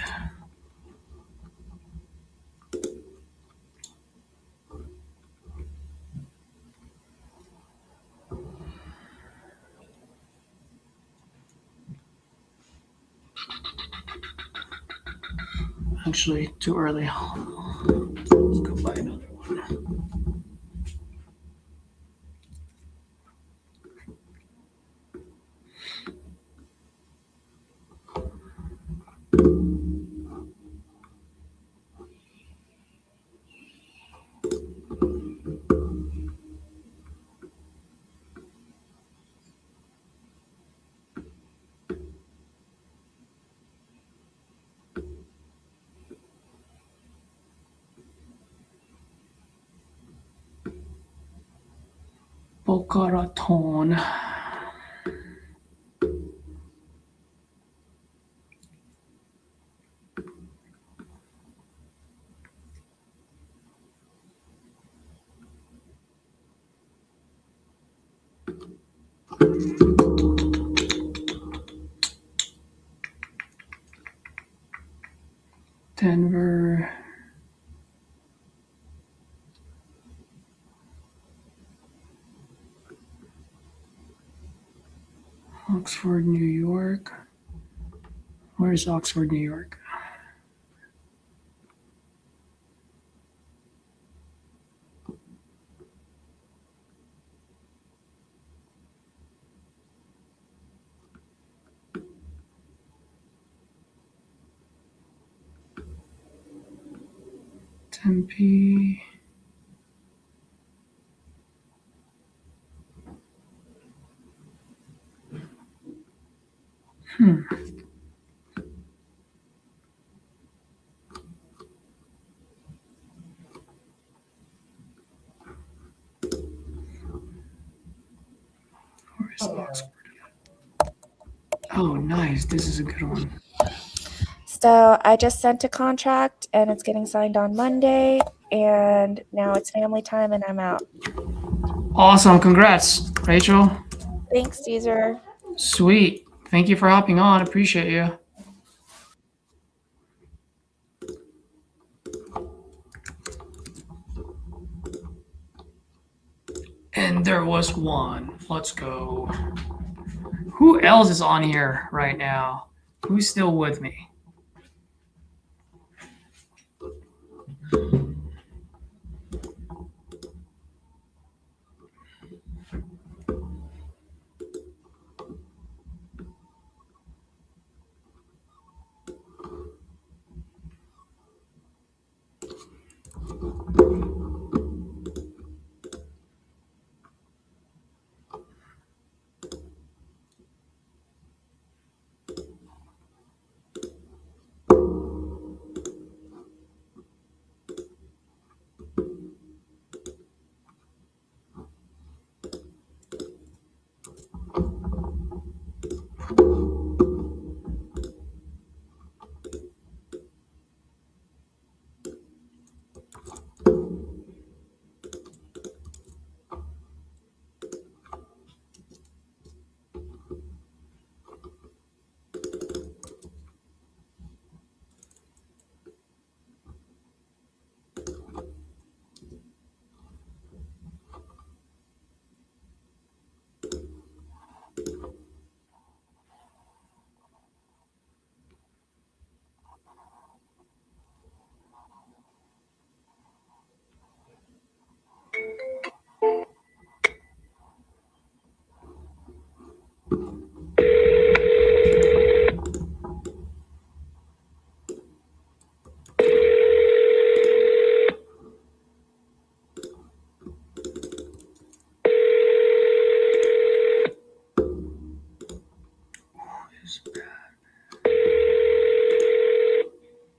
Actually, too early. Let's go buy another one. Boca Raton. Denver. Oxford, New York. Where's Oxford, New York? Tempe. Where's Oxford? Oh, nice. This is a good one. So I just sent a contract and it's getting signed on Monday, and now it's family time and I'm out. Awesome. Congrats, Rachel. Thanks, Caesar. Sweet. Thank you for hopping on. Appreciate you. And there was one. Let's go. Who else is on here right now? Who's still with me?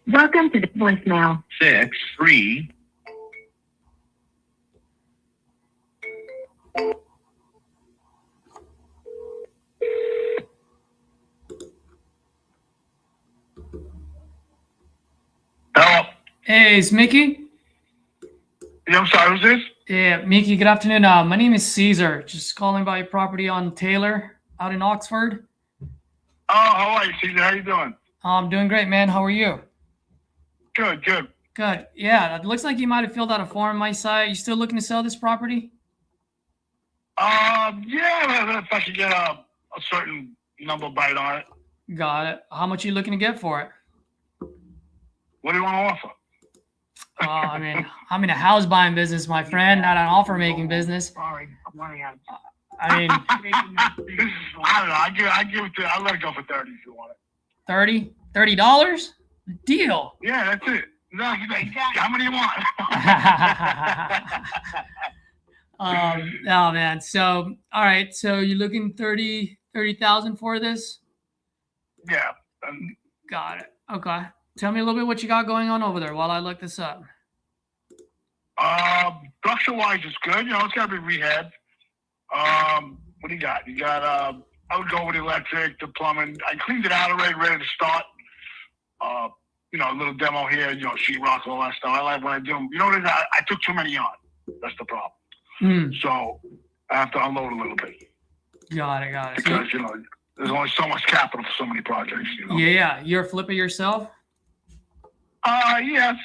Welcome to the voicemail. 6-3. Hello. Hey, it's Mickey. Yeah, I'm sorry, who's this? Yeah, Mickey, good afternoon. My name is Caesar. Just calling about your property on Taylor out in Oxford. Oh, how are you, Caesar? How you doing? I'm doing great, man. How are you? Good, good. Good. Yeah, it looks like you might have filled out a form on my site. You still looking to sell this property? Yeah, if I could get a certain number bite on it. Got it. How much are you looking to get for it? What do you want to offer? I mean, I'm in a house buying business, my friend, not an offer making business. Sorry, I'm running out. I mean, I don't know. I give it to. I'll let it go for 30 if you want it. $30? Deal. Yeah, that's it. No, how many do you want? No, man. So, all right. So you're looking 30,000 for this? Yeah. Got it. Okay. Tell me a little bit what you got going on over there while I look this up. Structure-wise, it's good. You know, it's got to be rehab. What do you got? You got, I would go with the electric, the plumbing. I cleaned it out already, ready to start. You know, a little demo here, you know, sheetrock, all that stuff. I like when I do them. You know what it is? I took too many on. That's the problem. So I have to unload a little bit. Got it. Because, you know, there's only so much capital for so many projects, you know? Yeah. You're a flipper yourself? Yes.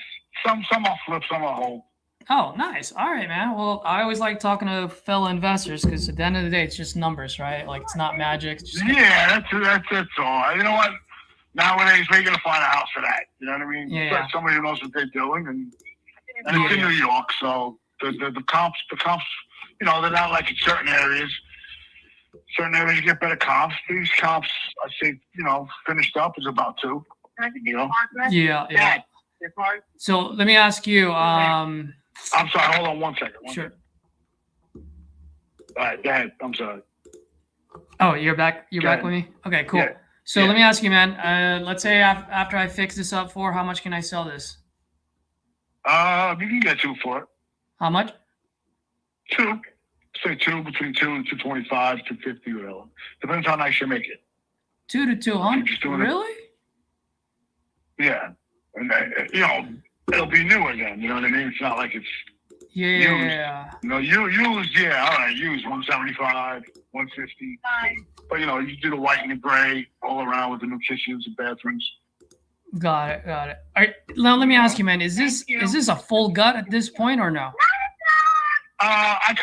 Some I'll flip, some I'll hold. Oh, nice. All right, man. Well, I always like talking to fellow investors because at the end of the day, it's just numbers, right? Like, it's not magic. It's just Yeah, that's all. You know what? Nowadays, we're going to find a house for that. You know what I mean? Yeah. Like somebody who knows what they're doing. And it's in New York, so the comps, you know, they're not like in certain areas. Certain areas you get better comps. These comps, I say, you know, finished up is about 2. You know? Yeah. So let me ask you. I'm sorry. Hold on 1 second. Sure. All right, go ahead. I'm sorry. Oh, you're back. You're back with me. Okay, cool. Yeah. So let me ask you, man. Let's say after I fix this up for, how much can I sell this? You can get 2 for it. How much? 2. Say 2, between 2 and 225, 250, whatever. Depends how nice you make it. 2 to 200. Really? Yeah. And you know, it'll be new again. You know what I mean? It's not like it's used. Yeah. You know, used. Yeah, all right. Used 175, 150. But you know, you do the white and the gray all around with the new kitchens and bathrooms. Got it. All right. Now let me ask you, man. Is this a full gut at this point or no? I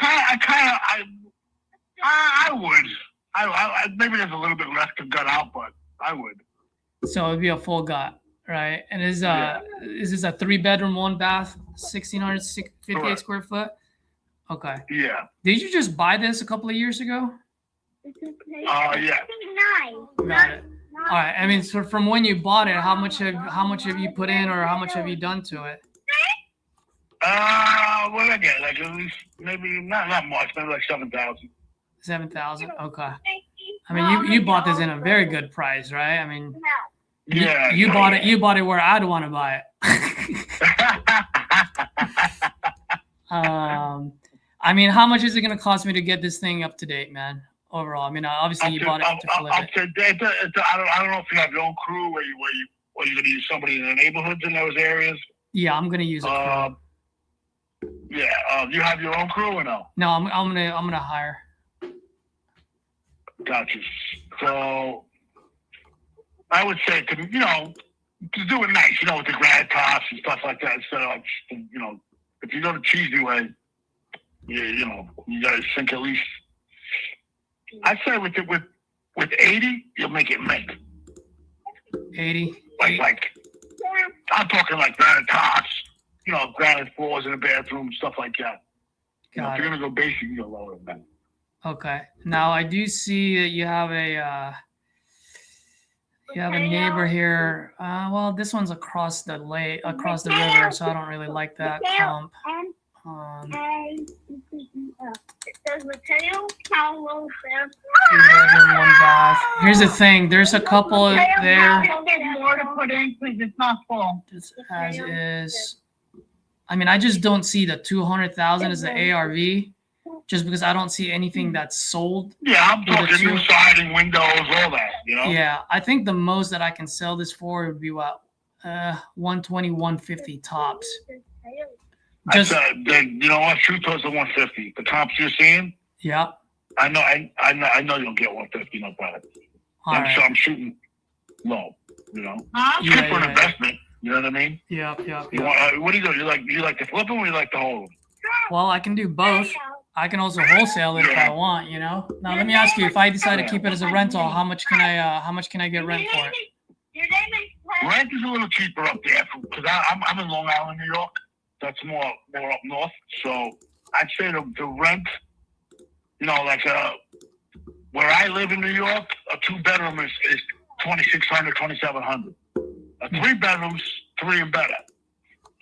would. I maybe there's a little bit left to gut out, but I would. So it'd be a full gut, right? And is this a 3-bedroom, 1 bath, 1,658 square foot? Okay. Yeah. Did you just buy this a couple of years ago? Yeah. Got it. All right. I mean, so from when you bought it, how much have you put in, or how much have you done to it? What I get? Like at least maybe not much, maybe like 7,000. 7,000. Okay. I mean, you bought this in a very good price, right? I mean, yeah. You bought it. You bought it where I'd want to buy it. I mean, how much is it going to cost me to get this thing up to date, man? Overall, I mean, obviously you bought it to flip it. I don't know if you have your own crew, or you're going to use somebody in the neighborhoods in those areas. Yeah, I'm going to use a crew. Yeah, you have your own crew or no? No, I'm gonna hire. Gotcha. So I would say to do it nice, you know, with the grad tops and stuff like that, instead of like, you know, if you go the cheesy way, you know, you gotta think at least. I'd say with 80, you'll make it mint. 80. Like I'm talking like granite tops, you know, granite floors in the bathroom, stuff like that. You know, if you're gonna go basic, you go lower than that. Okay. Now I do see that you have a neighbor here. Well, this one's across the river, so I don't really like that comp. One bath. Here's the thing. There's a couple there. More to put in because it's not full. Just as is. I mean, I just don't see the 200,000 as the ARV, just because I don't see anything that's sold. Yeah, I'm talking new siding, windows, all that. You know. Yeah, I think the most that I can sell this for would be what, 120, 150 tops. Just you know what? Shoot towards the 150. The comps you're seeing. Yeah. I know you'll get 150. No problem. I'm shooting low. You know, Yeah, it's good for an yeah. investment. You know what I mean? Yeah. You want, what do you do? You like to flip them or you like to hold them? Well, I can do both. I can also wholesale it if I want, you know. Now let me ask you, if I decide to keep it as a rental, how much can I get rent for it? Rent is a little cheaper up there because I'm in Long Island, New York. That's more up north. So I'd say the rent, you know, like where I live in New York, a 2-bedroom is $2,600, $2,700. A 3-bedroom's 3 and better.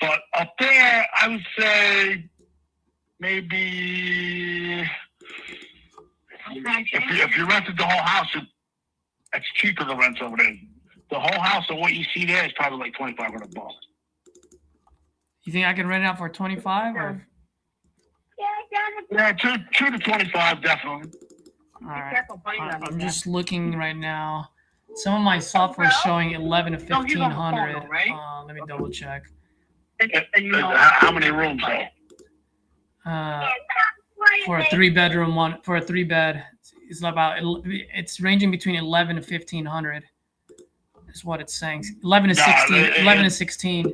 But up there, I would say maybe if you rented the whole house, it's cheaper to rent over there. The whole house and what you see there is probably like $2,500. You think I can rent it out for 25 or? Yeah, 2 to 25 definitely. All right. I'm just looking right now. Some of my software is showing 11 to 1,500. Let me double check. How many rooms though? For a 3-bedroom one, for a 3-bed, it's ranging between 11 to 1,500. Is what it's saying. 11 to 16. 11 to 16.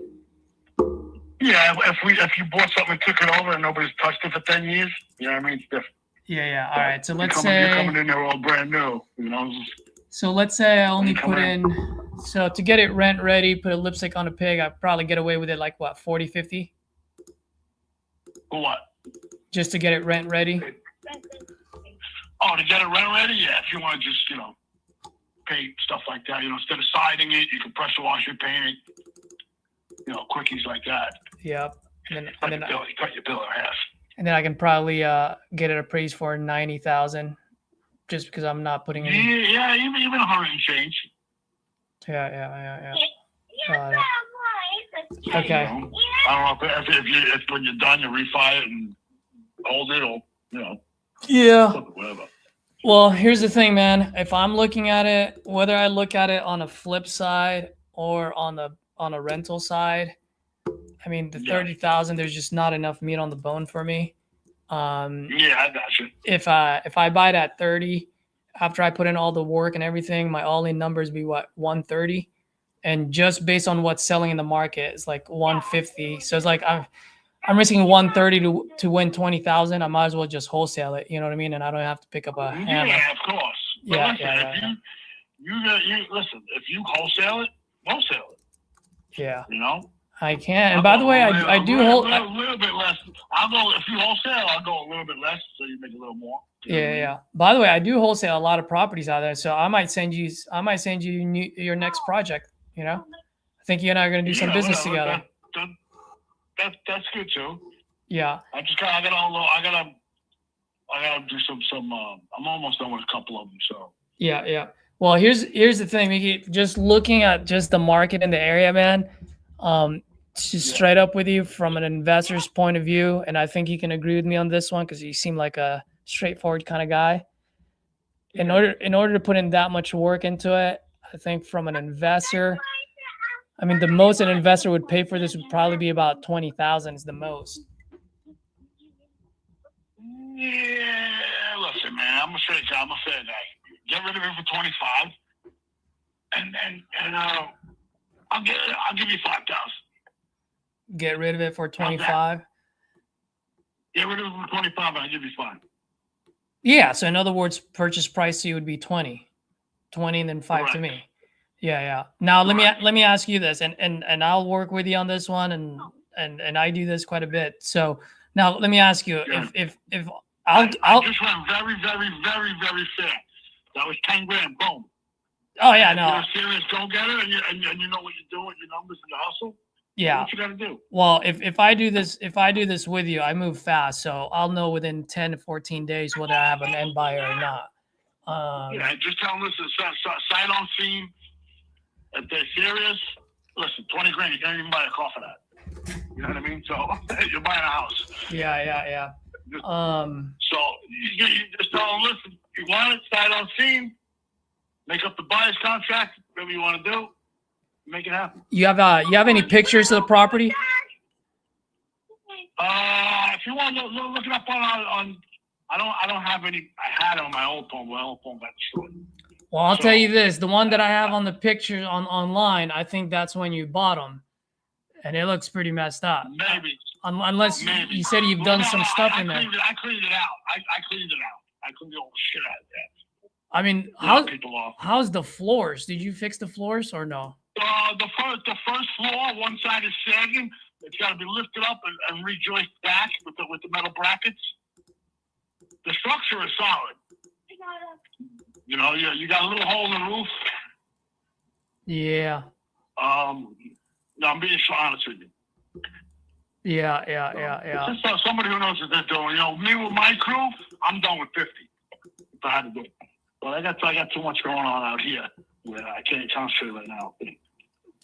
Yeah, if you bought something and took it over and nobody's touched it for 10 years, you know what I mean? It's different. Yeah. All right. So let's you're say coming in there all brand new, you know. So let's say I only put in. So to get it rent ready, put a lipstick on a pig, I'd probably get away with it like what, 40, 50? For what? Just to get it rent ready. Oh, to get it rent ready? Yeah, if you want to just, you know, paint stuff like that, you know, instead of siding it, you can pressure wash it, paint it, you know, quickies like that. Yep. And then you cut your bill in half. And then I can probably get it appraised for 90,000, just because I'm not putting any. Yeah, even 100 and change. Yeah. Got it. Okay. You know, I don't know if when you're done, you refi it and hold it, or you know. Yeah. Whatever. Well, here's the thing, man. If I'm looking at it, whether I look at it on a flip side or on a rental side, I mean, the 30,000, there's just not enough meat on the bone for me. Yeah, I got you. If I buy it at 30, after I put in all the work and everything, my all-in numbers be what, 130, and just based on what's selling in the market, it's like 150. So it's like I'm risking 130 to win 20,000. I might as well just wholesale it. You know what I mean? And I don't have to pick up a hammer. Yeah, of course. But Yeah, listen, you listen. If you wholesale it. Yeah. You know. I can. And by the way, I do hold a little bit less. I'll go if you wholesale. I'll go a little bit less, so you make a little more. Yeah. By the way, I do wholesale a lot of properties out there, so I might send you your next project. You know, I think you and I are going to do some business together. That's good too. Yeah. I gotta do some. I'm almost done with a couple of them. So. Yeah. Well, here's the thing, Mickey. Just looking at just the market in the area, man. Just straight up with you from an investor's point of view, and I think you can agree with me on this one because you seem like a straightforward kind of guy. In order to put in that much work into it, I think from an investor, I mean, the most an investor would pay for this would probably be about 20,000 is the most. Yeah, listen, man. I'm gonna say that. Get rid of it for 25, and I'll give you 5,000. Get rid of it for 25. Get rid of it for 25, and I'll give you 5. Yeah. So in other words, purchase price to you would be 20, and then 5 Correct. to me. Yeah. Now let me ask you this, and I'll work with you on this one, and I do this quite a bit. So now let me ask you, if I just went very, very, very, very fair. That was 10 grand, boom. Oh yeah, no. If you're a serious go-getter and you know what you're doing, your numbers and your hustle. Yeah. What you gotta do? Well, if I do this with you, I move fast, so I'll know within 10 to 14 days whether I have an end buyer or not. Yeah, just tell them, listen, sight on scene. If they're serious, listen, 20 grand, you can't even buy a car for that. You know what I mean? So you're buying a house. Yeah. So you just tell them, listen, you want it, sight on scene, make up the buyer's contract, whatever you want to do, make it happen. You have any pictures of the property? If you want to look it up on I don't have any. I had it on my old phone. My old phone got destroyed. Well, I'll tell you this: the one that I have on the picture online, I think that's when you bought them, and it looks pretty messed up. Maybe. Unless you said you've done some stuff in there. I cleaned it out. I cleaned it out. I cleaned all the shit out of that. I mean, how's the floors? Did you fix the floors or no? The first floor, one side is sagging. It's got to be lifted up and rejoiced back with the metal brackets. The structure is solid. You know, you got a little hole in the roof. Yeah. No, I'm being honest with you. Yeah. It's just somebody who knows what they're doing. You know, me with my crew, I'm done with 50. If I had to do it. But I got too much going on out here where I can't concentrate right now.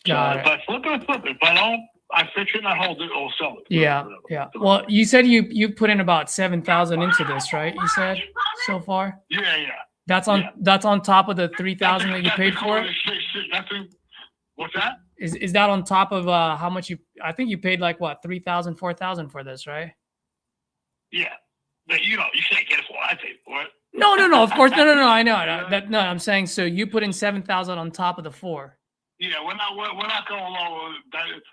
Got it. If I flip it. If I don't, I fix it and I hold it or sell it. Yeah. Well, you said you put in about 7,000 into this, right? You said so far. Yeah. That's on top of the 3,000 that you paid for it. What's that? Is that on top of how much you? I think you paid like what 3,000, 4,000 for this, right? Yeah, but you can't get it for what I paid for it. No. Of course, no. I know that. No, I'm saying so. You put in 7,000 on top of the 4. Yeah, we're not going low.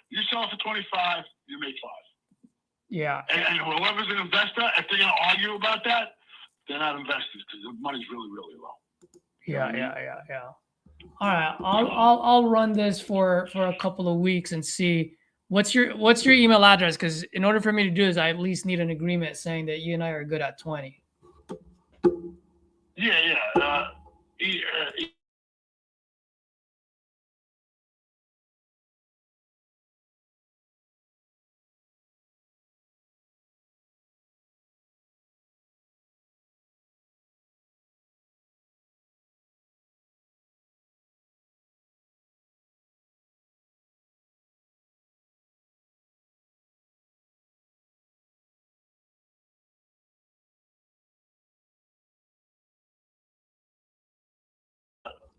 You sell it for 25, you make 5. Yeah. And whoever's an investor, if they're gonna argue about that, they're not investors because the money's really, really low. Yeah. All right, I'll run this for a couple of weeks and see what's your email address, because in order for me to do this, I at least need an agreement saying that you and I are good at 20. Yeah.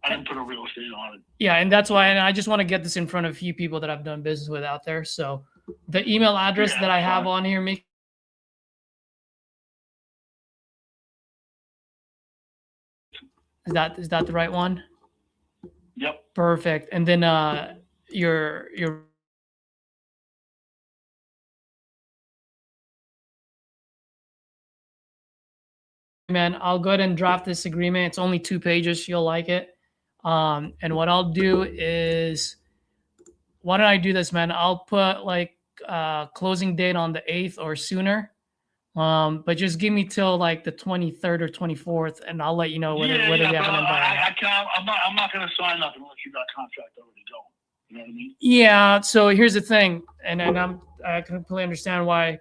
I didn't put a real estate on it. Yeah, and that's why, and I just want to get this in front of a few people that I've done business with out there. So the email address that I have on here, is that the right one? Yep. Perfect. And then your man, I'll go ahead and draft this agreement. It's only 2 pages. You'll like it. And what I'll do is, why don't I do this, man? I'll put like closing date on the 8th or sooner. But just give me till like the 23rd or 24th, and I'll let you know whether they have an environment. I'm not going to sign nothing unless you got contract already going. You know what I mean? Yeah. So here's the thing, and I completely understand why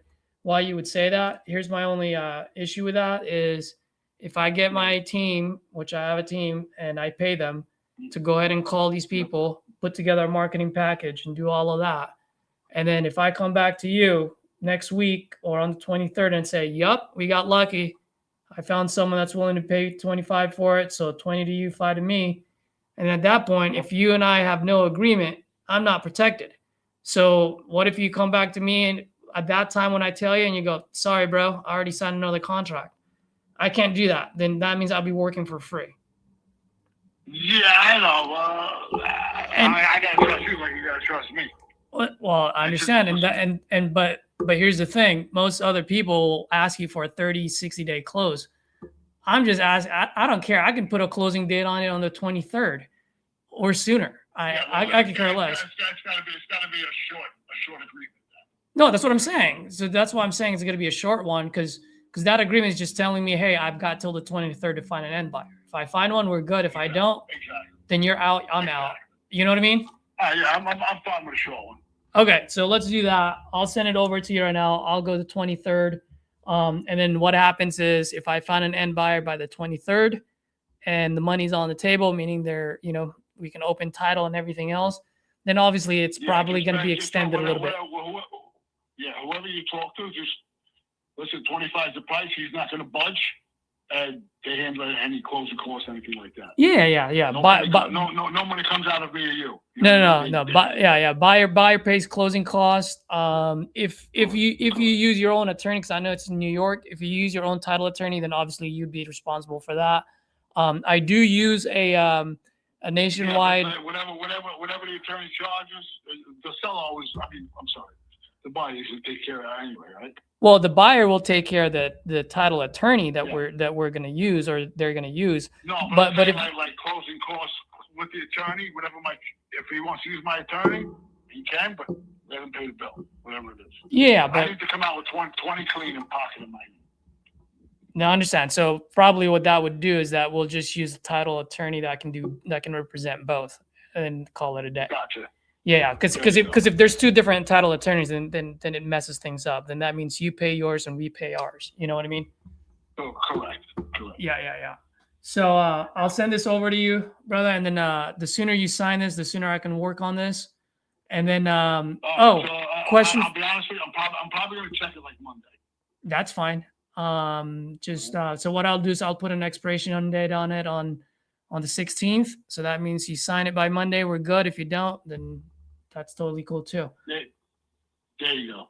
you would say that. Here's my only issue with that is if I get my team, which I have a team, and I pay them to go ahead and call these people, put together a marketing package, and do all of that, and then if I come back to you next week or on the 23rd and say, yup, we got lucky. I found someone that's willing to pay 25 for it. So 20 to you, 5 to me. And at that point, if you and I have no agreement, I'm not protected. So what if you come back to me and at that time when I tell you and you go, sorry, bro, I already signed another contract. I can't do that. Then that means I'll be working for free. Yeah, I know. I got to trust you like you got to trust me. Well, I understand. But here's the thing. Most other people will ask you for a 30, 60-day close. I'm just asking. I don't care. I can put a closing date on it on the 23rd or sooner. I can care less. It's got to be a short agreement. No, that's what I'm saying. So that's why I'm saying it's going to be a short one because that agreement is just telling me, hey, I've got till the 23rd to find an end buyer. If I find one, we're good. If I don't, then you're out. I'm out. You know what I mean? Yeah, I'm fine with a short one. Okay, so let's do that. I'll send it over to you right now. I'll go the 23rd. And then what happens is if I find an end buyer by the 23rd and the money's on the table, meaning we can open title and everything else, then obviously it's probably going to be extended a little bit. Whoever you talk to, just listen, 25 is the price. He's not going to budge. They handle any closing costs, anything like that. Yeah. No money comes out of me or you. No. Buyer pays closing costs. If you use your own attorney, because I know it's in New York, if you use your own title attorney, then obviously you'd be responsible for that. I do use a nationwide. Yeah, whatever the attorney charges, the seller always. I'm sorry, the buyer usually take care of that anyway, right? Well, the buyer will take care of the title attorney that we're going to use or they're going to use. No, but if like closing costs with the attorney, if he wants to use my attorney, he can, but let him pay the bill, whatever it is. Yeah, but I need to come out with 20 clean and pocket of money. no, I understand. So probably what that would do is that we'll just use a title attorney that can represent both and call it a day. Gotcha. Yeah, because if there's two different title attorneys, then it messes things up. Then that means you pay yours and we pay ours. You know what I mean? Oh, correct. Yeah. So I'll send this over to you, brother, and then the sooner you sign this, the sooner I can work on this. And then question. I'll be honest with you. I'm probably going to check it like Monday. That's fine. So what I'll do is I'll put an expiration date on it on the 16th. So that means you sign it by Monday, we're good. If you don't, then that's totally cool too. There you go.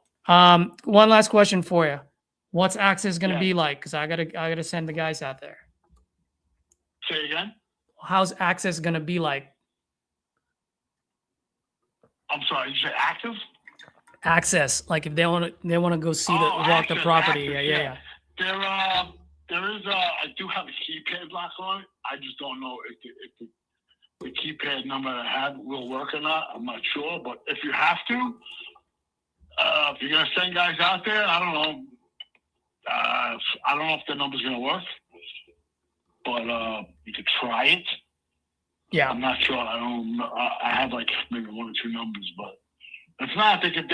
One last question for you. What's access going to be like? Because I gotta send the guys out there. Say again. How's access going to be like? I'm sorry. You say active? Access, like if they want to go see walk the property. Yeah. There is I do have a keypad lock on it. I just don't know if the keypad number I have will work or not. I'm not sure, but if you have to, if you're gonna send guys out there, I don't know. I don't know if the number's gonna work, but you could try it. Yeah, I'm not sure. I don't. I have like maybe one or two numbers, but if not, they could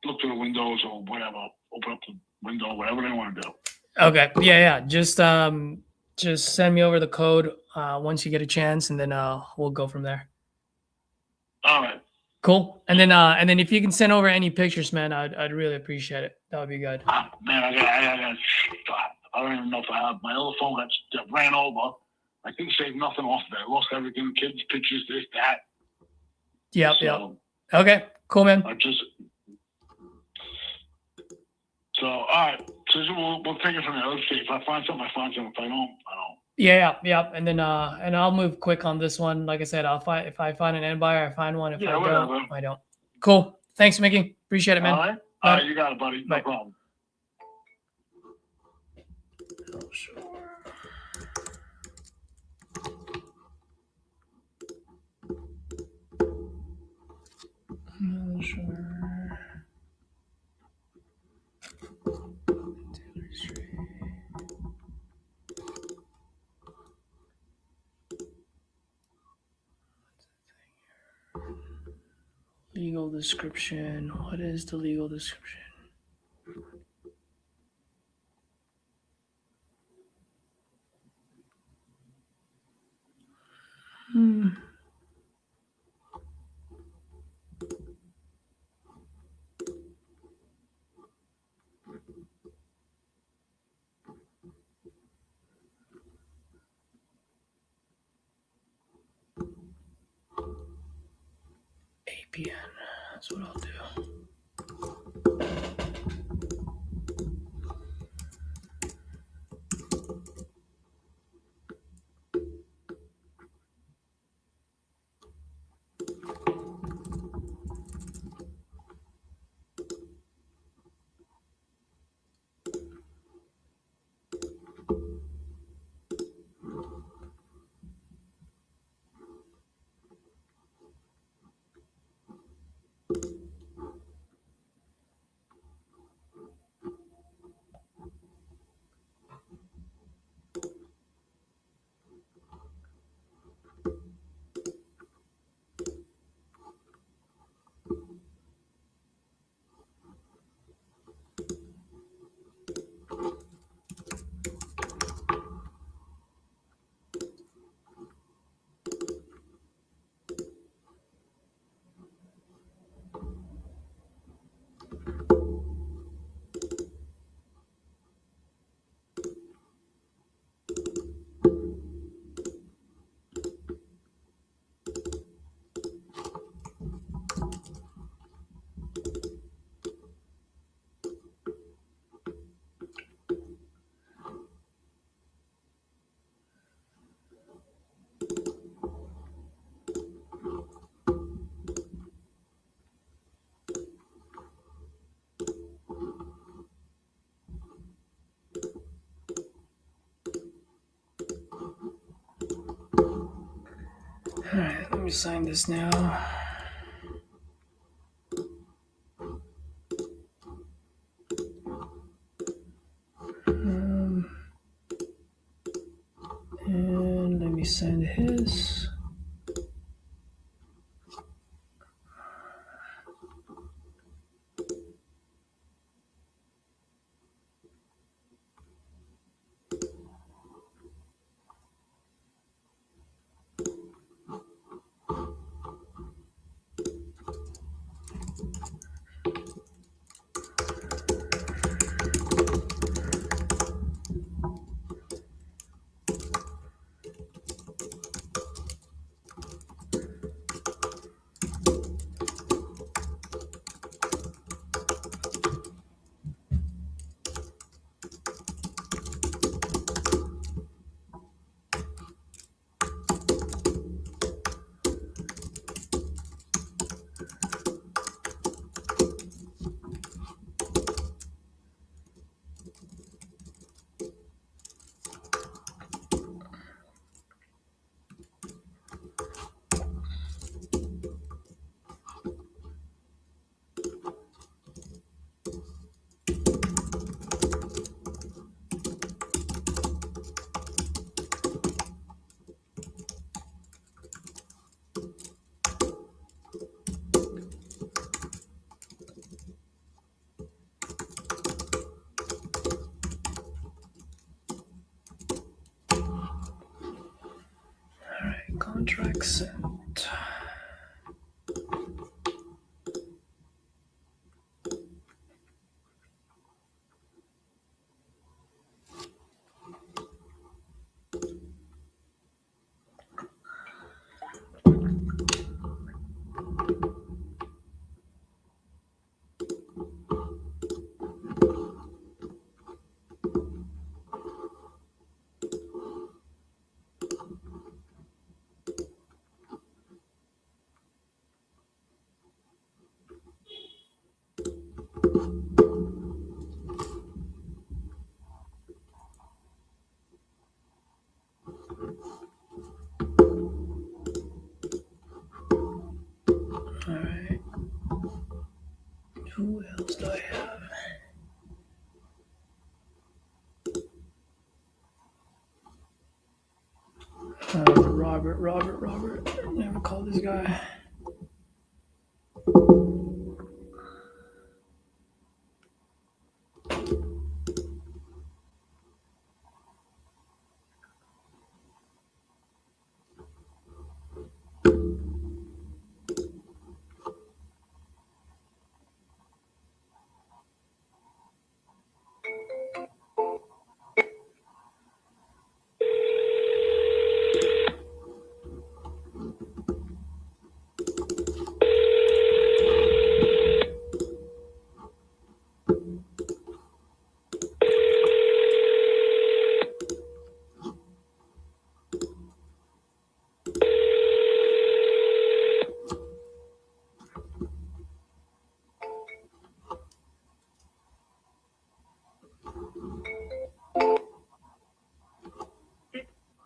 look through the windows or whatever, open up the window, whatever they want to do. Okay. Yeah. Just send me over the code once you get a chance, and then we'll go from there. All right. Cool. And then if you can send over any pictures, man, I'd really appreciate it. That would be good. Man, I don't even know if I have my other phone that ran over. I couldn't save nothing off of it. I lost everything, kids, pictures, this, that. Yep. Okay. Cool, man. So, all right. So we'll take it from there. Let's see. If I find something, I find something. If I don't, I don't. Yeah. And then and I'll move quick on this one. Like I said, if I find an end buyer, I find one. If I don't, I don't. Cool. Thanks, Mickey. Appreciate it, man. All right. All right. You got it, buddy. No problem. Sure. Legal description. What is the legal description? APN. That's what I'll do. All right, let me sign this now. And let me send his. Contract sent. All right. Who else do I have? Robert. Never called this guy.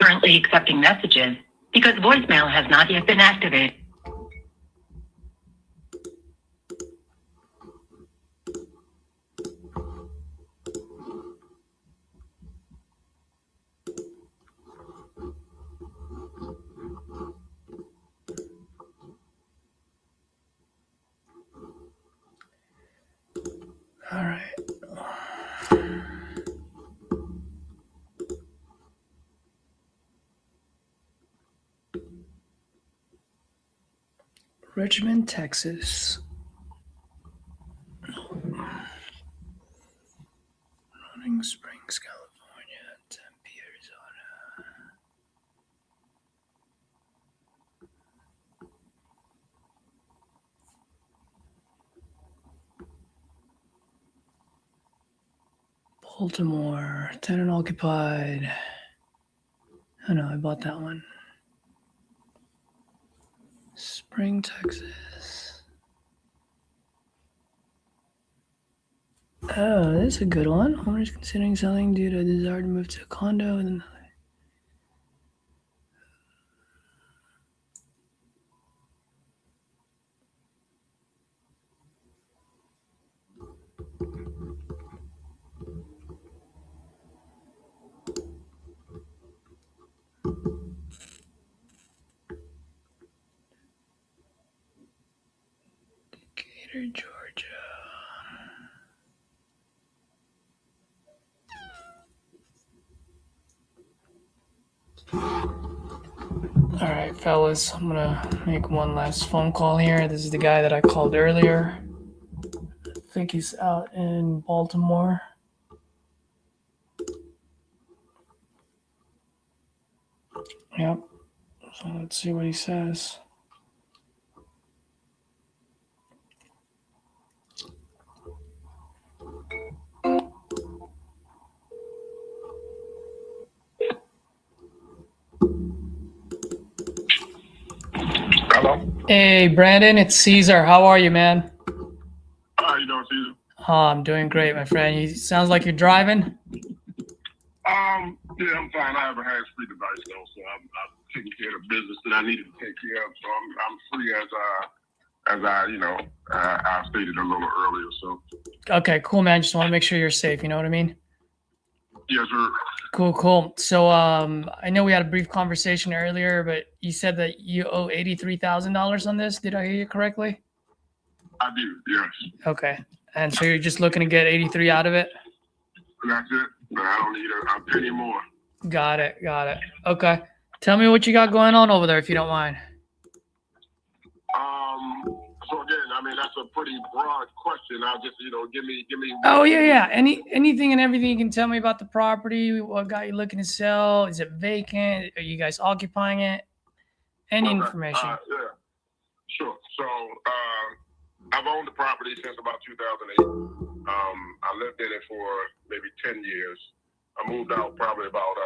Currently accepting messages because voicemail has not yet been activated. All right. Richmond, Texas. Running Springs, California. Tempe, Arizona. Baltimore, tenant occupied. Oh no, I bought that one. Spring, Texas. Oh, that's a good one. Owners considering selling due to a desire to move to a condo. And Decatur, Georgia. All right, fellas, I'm gonna make one last phone call here. This is the guy that I called earlier. I think he's out in Baltimore. Yep. So let's see what he says. Hello. Hey, Brandon, it's Caesar. How are you, man? How you doing, Caesar? Oh, I'm doing great, my friend. You sounds like you're driving. Yeah, I'm fine. I have a hands-free device though, so I'm taking care of business that I needed to take care of. So I'm free as I stated a little earlier. So. Okay, cool, man. Just want to make sure you're safe. You know what I mean? Yes, sir. Cool. So, I know we had a brief conversation earlier, but you said that you owe $83,000 on this. Did I hear you correctly? I do. Yes. Okay. And so you're just looking to get 83 out of it? That's it. But I don't need a penny more. Got it. Okay. Tell me what you got going on over there, if you don't mind. So again, I mean, that's a pretty broad question. I'll just, give me. Oh yeah. Anything and everything you can tell me about the property. What got you looking to sell? Is it vacant? Are you guys occupying it? Any information? Yeah. Sure. So, I've owned the property since about 2008. I lived in it for maybe 10 years. I moved out probably about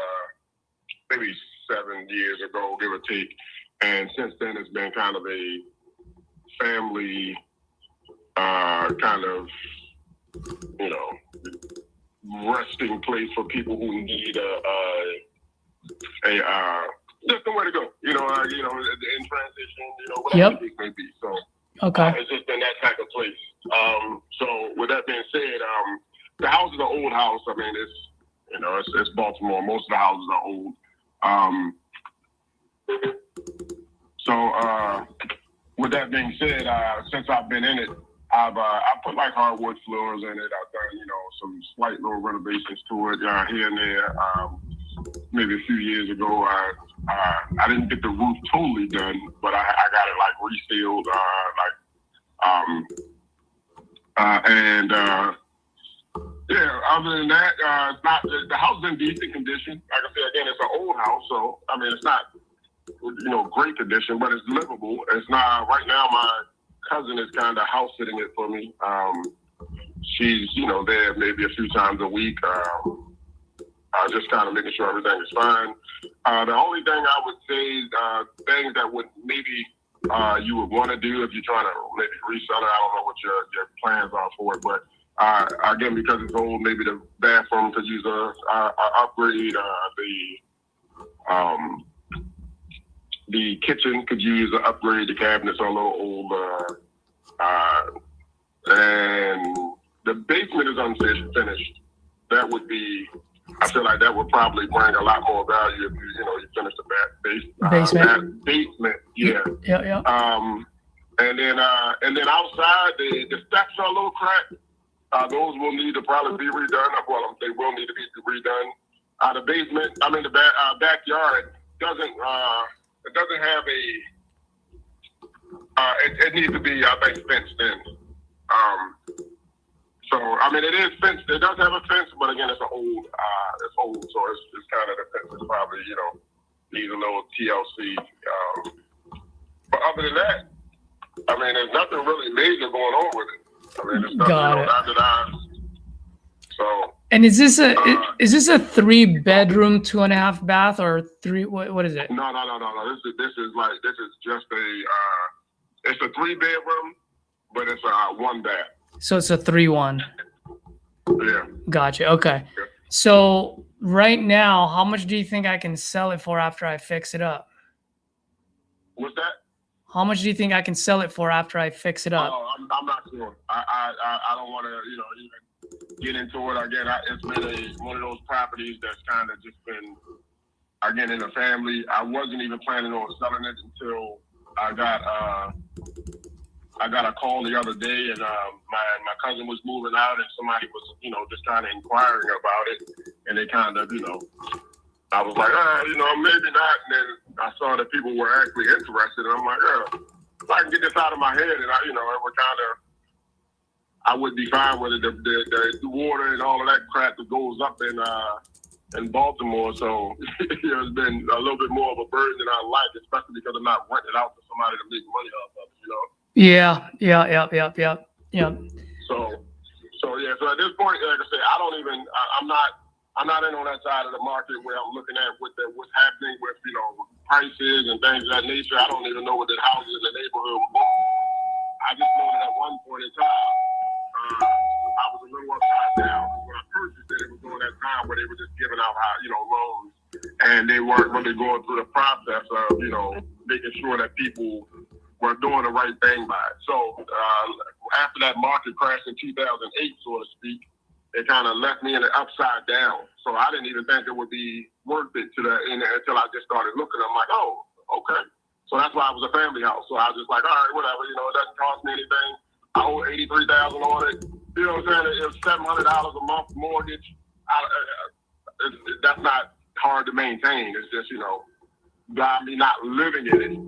maybe 7 years ago, give or take. And since then, it's been kind of a family kind of, resting place for people who need just the way to go. In transition, whatever the case may be. So. Okay. It's just been that type of place. So with that being said, the house is an old house. I mean, it's Baltimore. Most of the houses are old. So with that being said, since I've been in it, I put like hardwood floors in it. I've done, some slight little renovations to it here and there. Maybe a few years ago, I didn't get the roof totally done, but I got it like resealed, other than that, it's not, the house is in decent condition. Like I said, again, it's an old house, so I mean, it's not, great condition, but it's livable. It's not, right now my cousin is kind of house sitting it for me. She's, there maybe a few times a week. Just kind of making sure everything is fine. The only thing I would say is things that would maybe you would want to do if you're trying to maybe resell it. I don't know what your plans are for it, but again, because it's old, maybe the bathroom could use a upgrade. The kitchen could use an upgrade. The cabinets are a little old, and the basement is unfinished. That would be. I feel like that would probably bring a lot more value if you finish the basement. Yeah. And then outside the steps are a little cracked. Those will need to probably be redone. Well, they will need to be redone. The basement, the backyard doesn't have it needs to be, I think, fenced in. So, it is fenced. It does have a fence, but again, it's old, so it's kind of, the fence is probably, needs a little TLC. But other than that, there's nothing really major going on with it. It's nothing, so. And is this a 3-bedroom, 2.5 bath, or 3? What is it? No. This is just it's a 3-bedroom, but it's a 1 bath. So it's a 3-1. Yeah. Gotcha. Okay. Yeah. So right now, how much do you think I can sell it for after I fix it up? What's that? How much do you think I can sell it for after I fix it up? Oh, I'm not sure. I don't want to, even get into it again. It's been one of those properties that's kind of just been, again, in the family. I wasn't even planning on selling it until I got I got a call the other day, and my cousin was moving out, and somebody was, just kind of inquiring about it, and they kind of, I was like, maybe not, and then I saw that people were actually interested, and I'm like, if I can get this out of my head, and it would kind of, I would be fine with it. The water and all of that crap that goes up in Baltimore, so it's been a little bit more of a burden than I like, especially because I'm not renting it out to somebody to make money off of it, Yeah. So at this point, like I say, I'm not in on that side of the market where I'm looking at what's happening with, prices and things of that nature. I don't even know what the houses in the neighborhood were. I just know that at one point in time, I was a little upside down. When I purchased it, it was during that time where they were just giving out, loans, and they weren't really going through the process of, making sure that people were doing the right thing by it. So after that market crash in 2008, so to speak, it kind of left me in the upside down. So I didn't even think it would be worth it until I just started looking. I'm like, oh, okay. So that's why it was a family house. So I was just like, all right, whatever. It doesn't cost me anything. I owe $83,000 on it. You know what I'm saying? It was $700 a month mortgage. That's not hard to maintain. It's just, by me not living in it.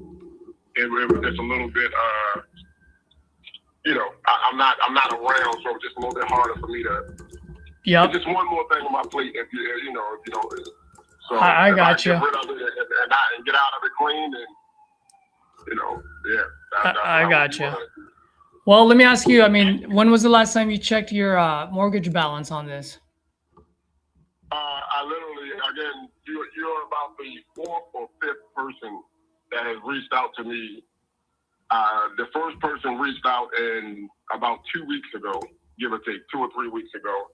It was just a little bit, I'm not around, so it's just a little bit harder for me to. Yeah. Just one more thing on my plate, if you don't. So I got you. Get rid of it and get out of it clean, and I got you. Well, let me ask you. I mean, when was the last time you checked your mortgage balance on this? I literally, again, you're about the fourth or fifth person that has reached out to me. The first person reached out in about 2 weeks ago, give or take 2 or 3 weeks ago.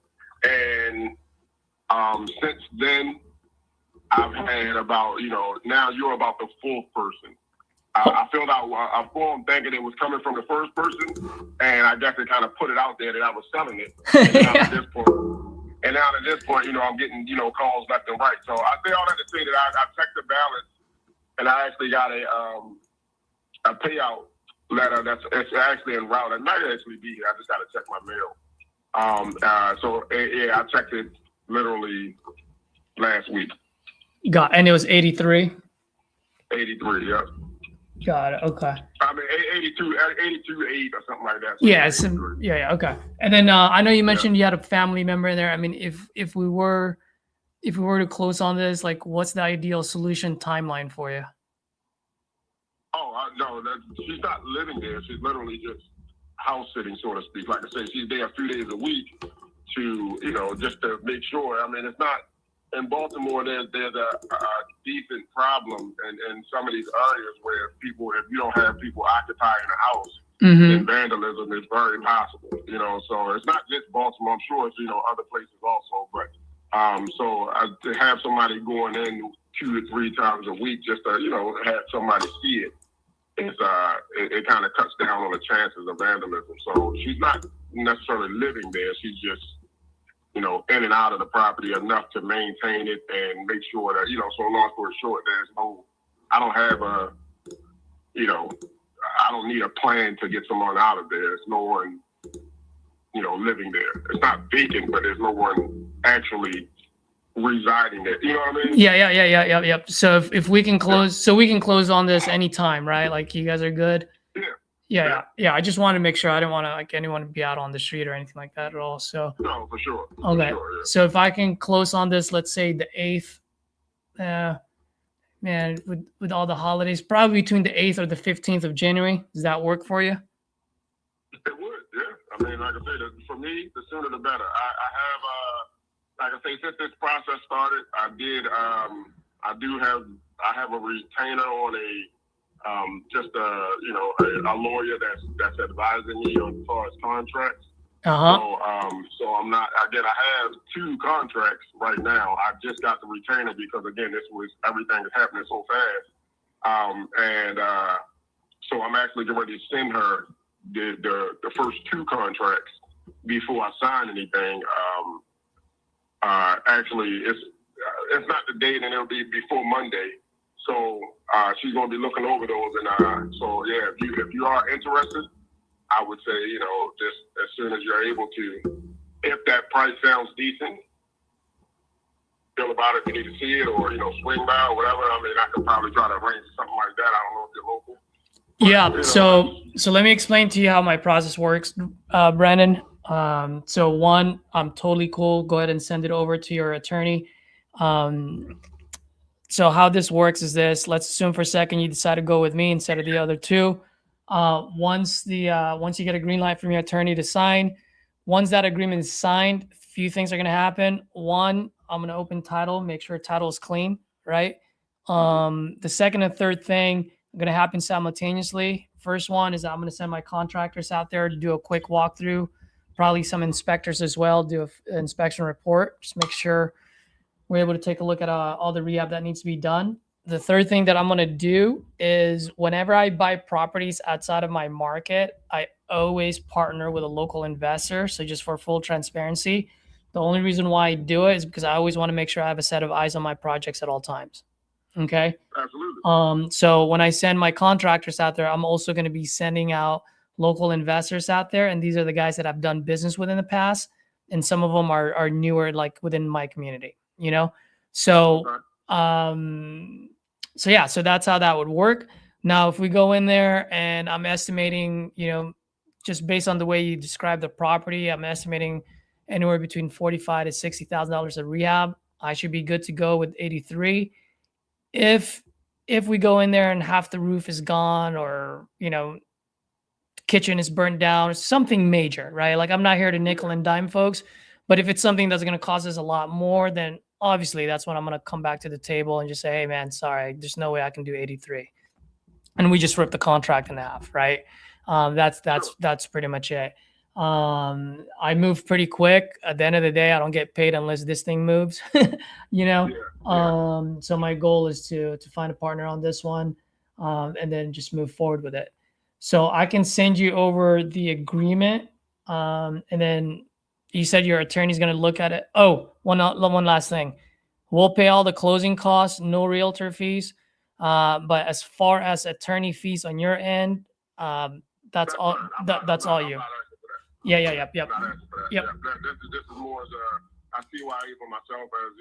And since then, I've had about, now you're about the fourth person. I filled out a form thinking it was coming from the first person, and I guess they kind of put it out there that I was selling it. And now at this point, I'm getting, calls left and right. So I say all that to say that I checked the balance, and I actually got a payout letter it's actually en route. It might actually be here. I just got to check my mail. I checked it literally last week. And it was 83? 83, yeah. Got it. Okay. I mean, 82.8 or something like that. So yeah. Okay. And then I know you mentioned you had a family member in there. I mean, if we were to close on this, like, what's the ideal solution timeline for you? Oh, no, she's not living there. She's literally just house sitting, so to speak. Like I say, she's there a few days a week to, just to make sure. I mean, it's not. In Baltimore, there's a decent problem in some of these areas where if you don't have people occupying a house, then vandalism is very possible. So it's not just Baltimore. I'm sure it's other places also. But to have somebody going in 2 to 3 times a week just to have somebody see it, it kind of cuts down on the chances of vandalism. So she's not necessarily living there. She's just in and out of the property enough to maintain it and make sure that, so long story short, I don't need a plan to get someone out of there. There's no one, living there. It's not vacant, but there's no one actually residing there. You know what I mean? Yeah. So if we can close, we can close on this anytime, right? Like, you guys are good? Yeah. I just want to make sure. I didn't want to anyone to be out on the street or anything like that at all. So no, for sure. Okay. For sure, yeah. So if I can close on this, let's say the 8th, man, with all the holidays, probably between the 8th or the 15th of January. Does that work for you? It would, yeah. I mean, like I said, for me, the sooner the better. I have since this process started, I have a retainer on a lawyer that's advising me on as far as contracts. So I'm not. Again, I have 2 contracts right now. I just got the retainer because everything is happening so fast. So I'm actually getting ready to send her the first 2 contracts before I sign anything. Actually, it's not the date, and it'll be before Monday. So she's going to be looking over those, and so yeah, if you are interested, I would say, just as soon as you're able to, if that price sounds decent, feel about it if you need to see it, or, swing by or whatever. I mean, I could probably try to arrange something like that. I don't know if you're local. Yeah. So let me explain to you how my process works, Brandon. So one, I'm totally cool. Go ahead and send it over to your attorney. So how this works is this. Let's assume for a second you decide to go with me instead of the other two. Once you get a green light from your attorney to sign, once that agreement is signed, a few things are going to happen. One, I'm going to open title, make sure title is clean, right? The second and third thing are going to happen simultaneously. First one is I'm going to send my contractors out there to do a quick walkthrough, probably some inspectors as well, do an inspection report, just make sure we're able to take a look at all the rehab that needs to be done. The third thing that I'm going to do is whenever I buy properties outside of my market, I always partner with a local investor. So just for full transparency, the only reason why I do it is because I always want to make sure I have a set of eyes on my projects at all times. Okay. Absolutely. So when I send my contractors out there, I'm also going to be sending out local investors out there. And these are the guys that I've done business with in the past. And some of them are newer, like within my community, So, so that's how that would work. Now, if we go in there and I'm estimating, just based on the way you describe the property, I'm estimating anywhere between $45,000 to $60,000 of rehab. I should be good to go with 83. If we go in there and half the roof is gone, or kitchen is burnt down, something major, right? Like, I'm not here to nickel and dime folks, but if it's something that's going to cost us a lot more, then obviously that's when I'm going to come back to the table and just say, hey man, sorry, there's no way I can do 83. And we just rip the contract in half, right? That's pretty much it. I move pretty quick. At the end of the day, I don't get paid unless this thing moves, So my goal is to find a partner on this one, and then just move forward with it. So I can send you over the agreement. And then you said your attorney's going to look at it. Oh, one last thing. We'll pay all the closing costs, no realtor fees. But as far as attorney fees on your end, that's all. That's all you. Yep. This is more as I see why for myself as I've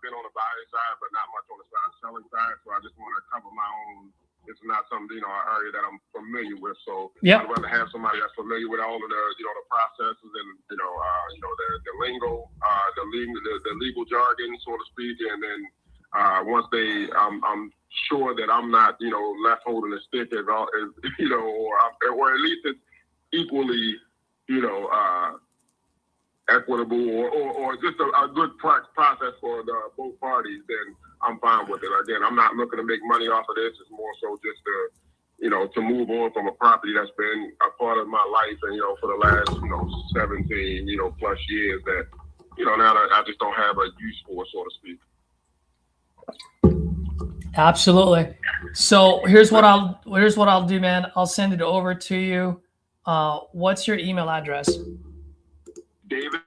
been on the buying side, but not much on the selling side. So I just want to cover my own. It's not something an area that I'm familiar with. So I'd rather have somebody that's familiar with all of the the processes and the lingo, the legal jargon, so to speak, and then once I'm sure that I'm not left holding a stick or at least it's equally equitable or just a good process for both parties, then I'm fine with it. Again, I'm not looking to make money off of this. It's more so just to move on from a property that's been a part of my life and for the last 17 plus years that now that I just don't have a use for, so to speak. Absolutely. So here's what I'll do, man. I'll send it over to you. What's your email address? David.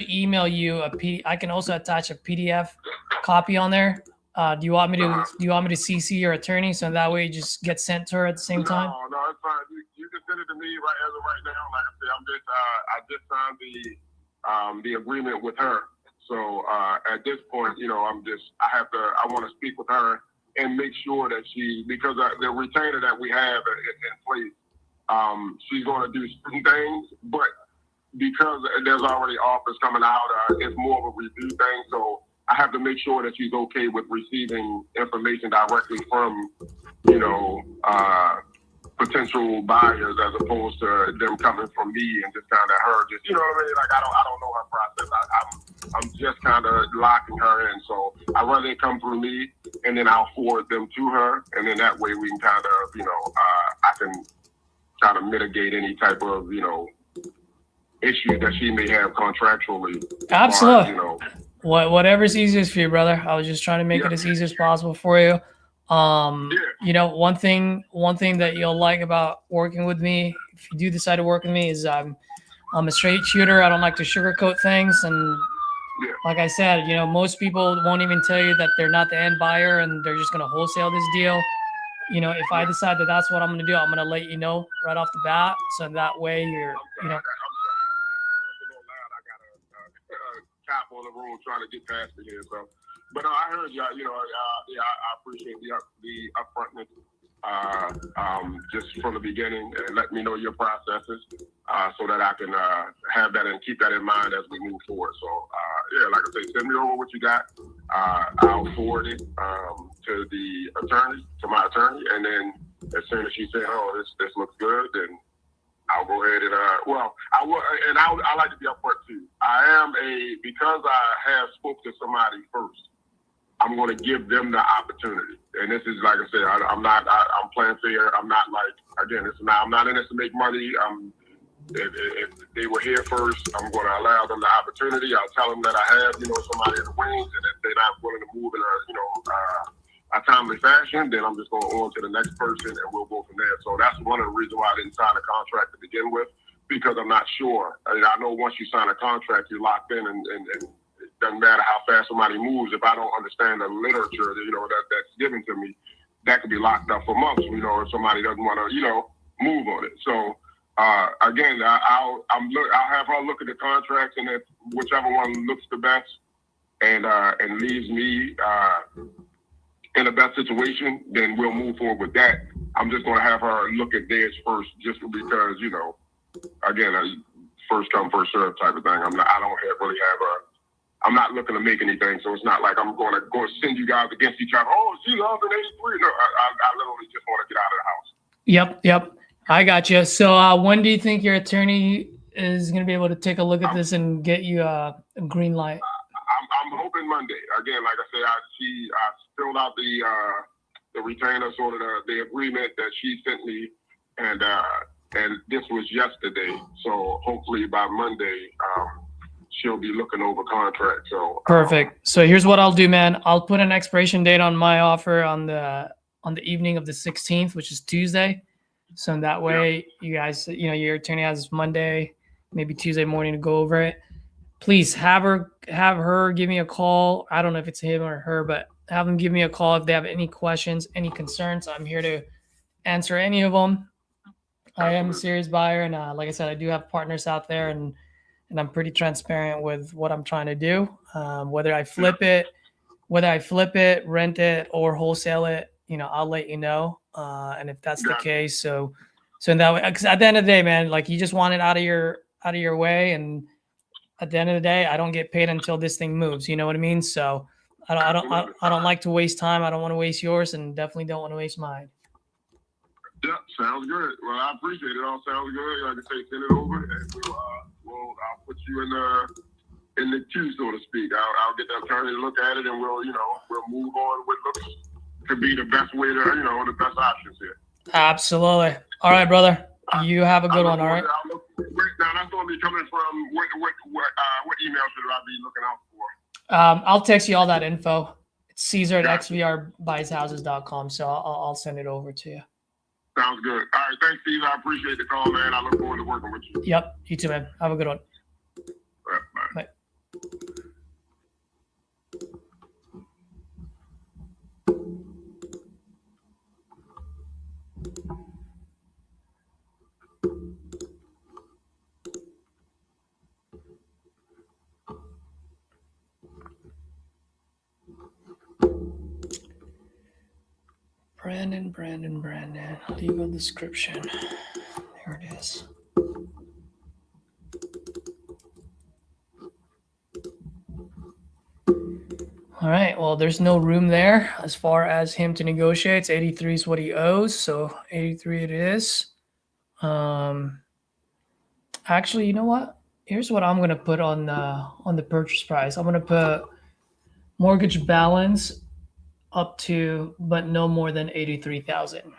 Email you I can also attach a PDF copy on there. Do you want me to CC your attorney so that way it just gets sent to her at the same time? No, it's fine. You can send it to me right now. Like I said, I just signed the agreement with her. So at this point, I want to speak with her and make sure that because the retainer that we have in place, she's going to do certain things, but because there's already offers coming out, it's more of a review thing. So I have to make sure that she's okay with receiving information directly from, potential buyers as opposed to them coming from me and just kind of her. Just Like I don't know her process. I'm just kind of locking her in. So I'd rather it come through me and then I'll forward them to her, and then that way we can kind of I kind of mitigate any type of, issues that she may have contractually. Absolutely. You know, Whatever's easiest for you, brother. I was just trying to make it as easy as possible for you. One thing that you'll like about working with me, if you do decide to work with me, is I'm a straight shooter. I don't like to sugarcoat things. And like I said, most people won't even tell you that they're not the end buyer and they're just going to wholesale this deal. If I decide that that's what I'm going to do, I'm going to let you know right off the bat. So that way you're, cap on the road trying to get past it here. So, but I heard you. I appreciate the upfrontness. Just from the beginning, and let me know your processes, so that I can have that and keep that in mind as we move forward. So, like I say, send me over what you got. I'll forward it to my attorney, and then as soon as she says, "Oh, this looks good," then I'll go ahead and I like to be upfront too. Because I have spoke to somebody first, I'm going to give them the opportunity. And this is, like I said, I'm playing fair. I'm not I'm not in this to make money. If they were here first, I'm going to allow them the opportunity. I'll tell them that I have, somebody in the wings, and if they're not willing to move in a timely fashion, then I'm just going on to the next person, and we'll go from there. So that's one of the reasons why I didn't sign a contract to begin with, because I'm not sure. I know once you sign a contract, you're locked in, and it doesn't matter how fast somebody moves. If I don't understand the literature, that's given to me, that could be locked up for months. If somebody doesn't want to, move on it. So again, I'll have her look at the contracts, and if whichever one looks the best and leaves me in the best situation, then we'll move forward with that. I'm just going to have her look at theirs first, just because, again, first come, first serve type of thing. I'm not looking to make anything, so it's not like I'm going to go send you guys against each other. Oh, she loves an 83. No, I literally just want to get out of the house. Yep. I got you. So when do you think your attorney is going to be able to take a look at this and get you a green light? I'm hoping Monday. Again, like I said, I filled out the retainer, sort of the agreement that she sent me, and this was yesterday. So hopefully by Monday, she'll be looking over contract. So perfect. So here's what I'll do, man. I'll put an expiration date on my offer on the evening of the 16th, which is Tuesday. So in that way, you guys, your attorney has Monday, maybe Tuesday morning to go over it. Please have her give me a call. I don't know if it's him or her, but have them give me a call if they have any questions, any concerns. I'm here to answer any of them. I am a serious buyer, and like I said, I do have partners out there, and I'm pretty transparent with what I'm trying to do. Whether I flip it, rent it, or wholesale it, I'll let you know. And if that's the case, so in that way, because at the end of the day, man, like, you just want it out of your way, and at the end of the day, I don't get paid until this thing moves. You know what I mean? So I don't like to waste time. I don't want to waste yours, and definitely don't want to waste mine. Yeah, sounds good. Well, I appreciate it. All sounds good. Like I say, send it over, and I'll put you in the queue, so to speak. I'll get the attorney to look at it, and we'll move on with looks to be the best way to, the best options here. Absolutely. All right, brother. You have a good one. All right. Now that's going to be coming from what email should I be looking out for? I'll text you all that info. It's Caesar at xvrbuysHouses.com. So I'll send it over to you. Sounds good. All right. Thanks, Steve. I appreciate the call, man. I look forward to working with you. Yep. You too, man. Have a good one. All right, bye. Brandon. Legal description. There it is. All right. Well, there's no room there as far as him to negotiate. It's 83 is what he owes, so 83 it is. Actually, you know what? Here's what I'm gonna put on the purchase price. I'm gonna put mortgage balance up to, but no more than 83,000.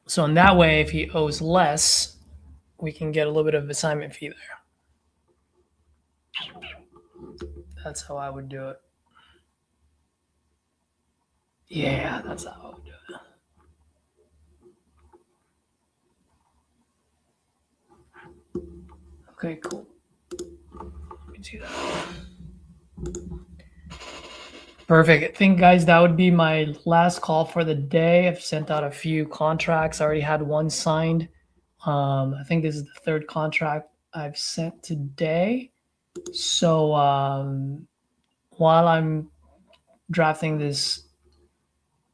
So in that way, if he owes less, we can get a little bit of assignment fee there. That's how I would do it. Yeah, that's how I would do it. Okay, cool. Let me do that. Perfect. I think, guys, that would be my last call for the day. I've sent out a few contracts. I already had one signed. I think this is the third contract I've sent today. So while I'm drafting this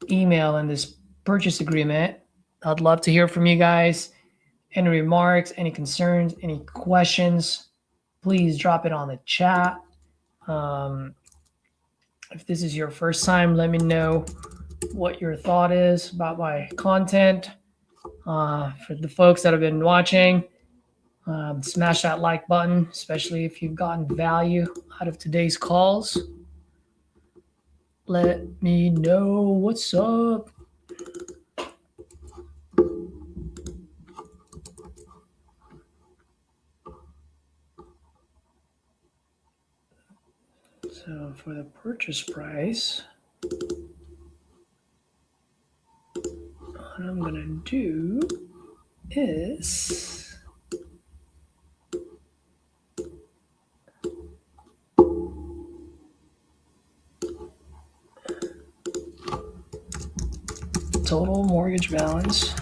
email and this purchase agreement, I'd love to hear from you guys. Any remarks, any concerns, any questions, please drop it on the chat. If this is your first time, let me know what your thought is about my content. For the folks that have been watching, smash that like button, especially if you've gotten value out of today's calls. Let me know what's up. So for the purchase price, what I'm going to do is total mortgage balance,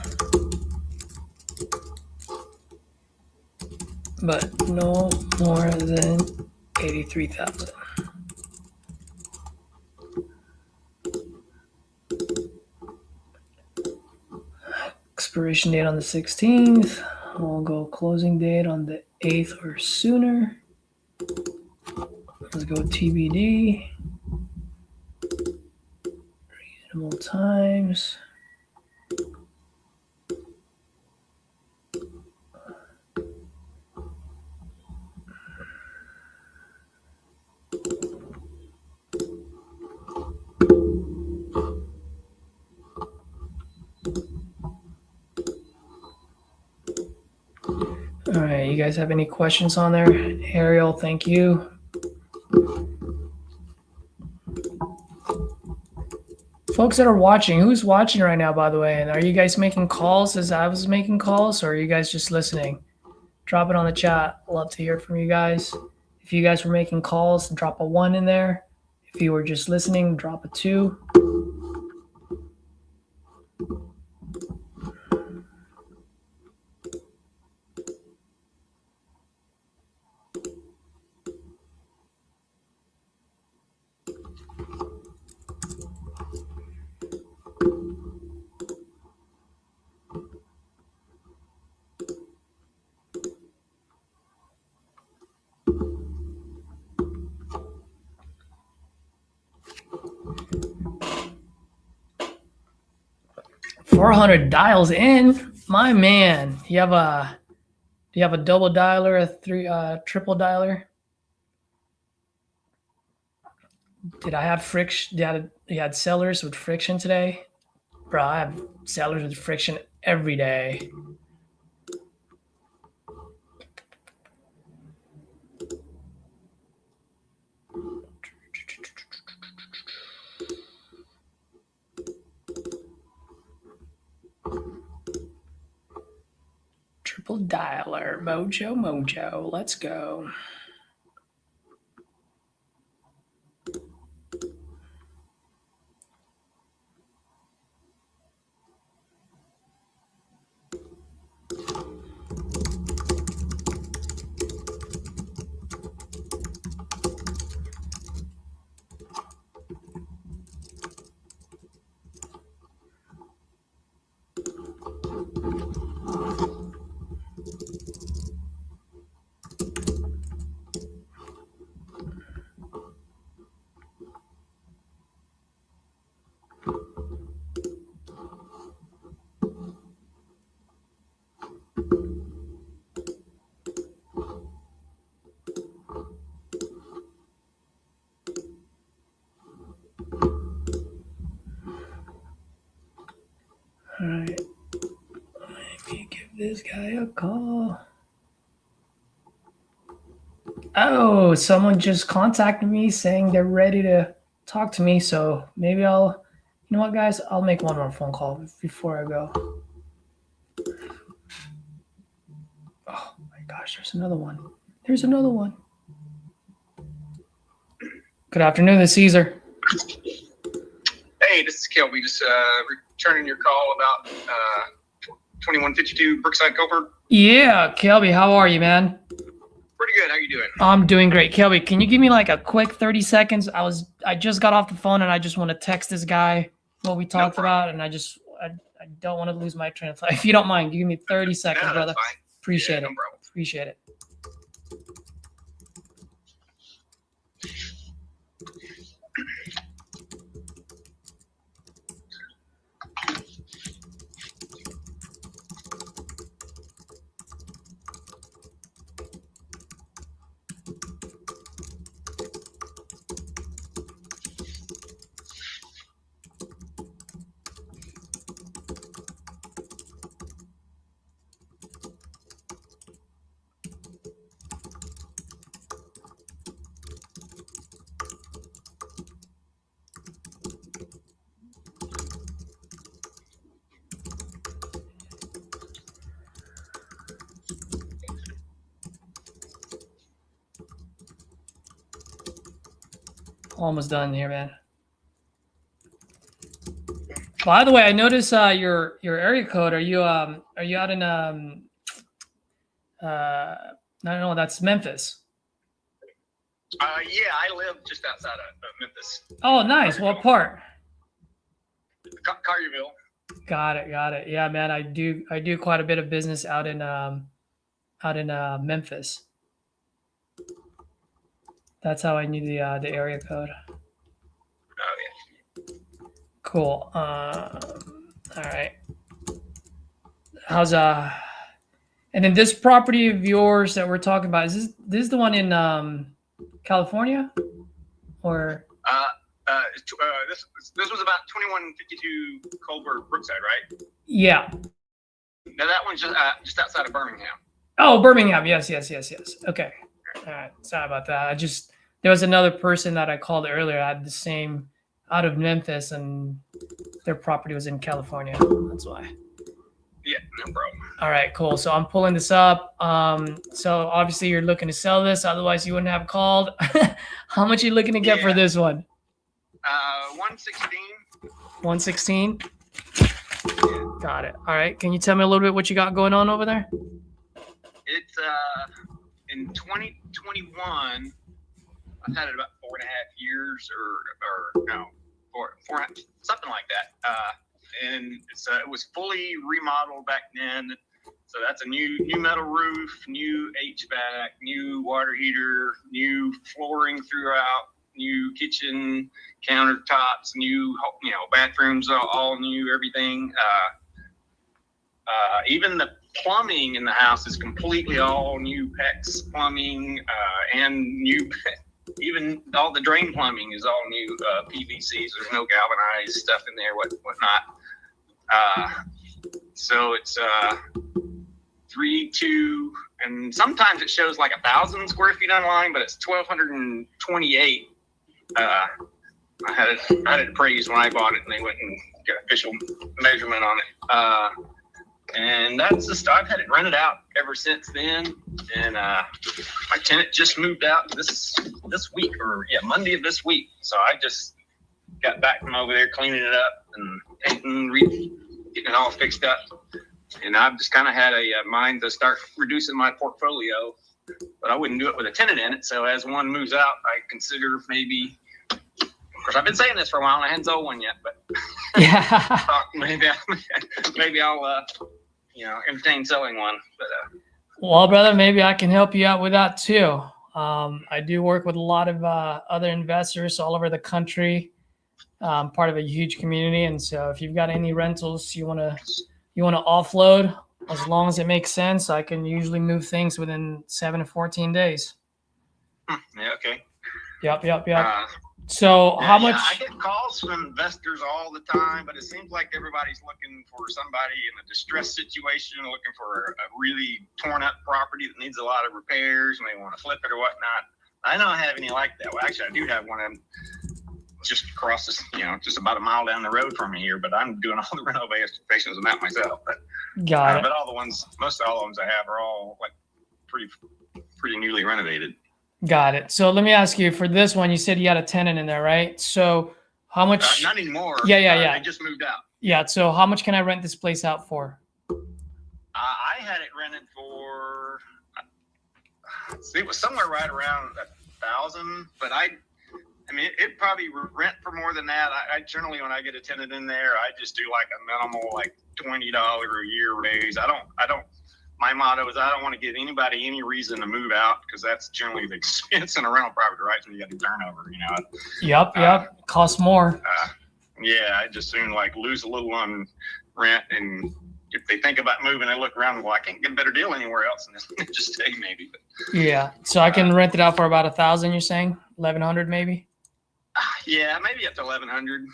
but no more than $83,000. Expiration date on the 16th. We'll go closing date on the 8th or sooner. Let's go TBD. Reasonable times. All right, you guys have any questions on there? Ariel, thank you. Folks that are watching, who's watching right now, by the way? And are you guys making calls as I was making calls, or are you guys just listening? Drop it on the chat. I'd love to hear from you guys. If you guys were making calls, drop a 1 in there. If you were just listening, drop a 2. $400 dials in, my man. Do you have a double dialer, a triple dialer? Did I have friction? You had sellers with friction today? Bro, I have sellers with friction every day. Triple dialer, mojo, let's go. this guy a call. Oh, someone just contacted me saying they're ready to talk to me. So maybe I'll, you know what, guys? I'll make one more phone call before I go. Oh my gosh, there's another one. There's another one. Good afternoon, this is Caesar. Hey, this is Kelby. Just returning your call about 2152 Brookside Covert. Yeah, Kelby, how are you, man? Pretty good. How you doing? I'm doing great. Kelby, can you give me like a quick 30 seconds? I just got off the phone and I just want to text this guy what we talked about, and I don't want to lose my train of thought. If you don't mind, give me 30 seconds, brother. Fine. Appreciate No it. problem. Appreciate it. Almost done here, man. By the way, I noticed your area code. Are you out in no, that's Memphis. Yeah, I live just outside of Memphis. Oh, nice. What part? Collierville. Got it. Yeah, man, I do quite a bit of business out in Memphis. That's how I knew the area code. Oh yeah. Cool. All right. How's and then this property of yours that we're talking about, is this the one in California, or? This was about 2152 Colbert Brookside, right? Yeah. Now that one's just outside of Birmingham. Oh, Birmingham. Yes. Okay. All right. Sorry about that. There was another person that I called earlier. I had the same out of Memphis, and their property was in California. That's why. Yeah, no problem. All right, cool. So I'm pulling this up. So obviously you're looking to sell this, otherwise you wouldn't have called. How much are you looking to get for this one? 116. 116. Got it. All right. Can you tell me a little bit what you got going on over there? It's in 2021. I've had it about 4.5 years, or no, four, something like that. And it was fully remodeled back then. So that's a new metal roof, new HVAC, new water heater, new flooring throughout, new kitchen countertops, new bathrooms, all new, everything. Even the plumbing in the house is completely all new PEX plumbing, and new. Even all the drain plumbing is all new PVCs. There's no galvanized stuff in there, whatnot. So it's 3.2, and sometimes it shows like 1,000 square feet online, but it's 1,228. I had it appraised when I bought it, and they went and got official measurement on it. And that's just, I've had it rented out ever since then. And my tenant just moved out this week, Monday of this week. So I just got back from over there cleaning it up and painting, getting it all fixed up. And I've just kind of had a mind to start reducing my portfolio, but I wouldn't do it with a tenant in it. So as one moves out, I consider maybe, of course, I've been saying this for a while and I hadn't sold one yet, but yeah, maybe I'll entertain selling one. But well, brother, maybe I can help you out with that too. I do work with a lot of other investors all over the country. Part of a huge community, and so if you've got any rentals you want to offload, as long as it makes sense, I can usually move things within 7 to 14 days. Yeah, okay. Yep. So how Yeah, much? I get calls from investors all the time, but it seems like everybody's looking for somebody in a distressed situation, looking for a really torn up property that needs a lot of repairs, and they want to flip it or whatnot. I don't have any like that. Well, actually, I do have one of them just across this, just about a mile down the road from me here, but I'm doing all the renovations on that myself. But, Got it. But most all the ones I have are all like pretty newly renovated. Got it. So let me ask you, for this one, you said you had a tenant in there, right? So how much? Not anymore. Yeah. They just moved out. Yeah. So how much can I rent this place out for? I had it rented for, it was somewhere right around 1,000, but it probably rent for more than that. I generally, when I get a tenant in there, I just do like a minimal, like $20 a year raise. My motto is I don't want to give anybody any reason to move out, because that's generally the expense in a rental property, right? So you got to turnover, Yep. Costs more. Yeah, I just soon like lose a little on rent, and if they think about moving, they look around and go, I can't get a better deal anywhere else, and just stay maybe. But, Yeah. So I can rent it out for about 1,000. You're saying 1,100 maybe? yeah, maybe up to 1,100.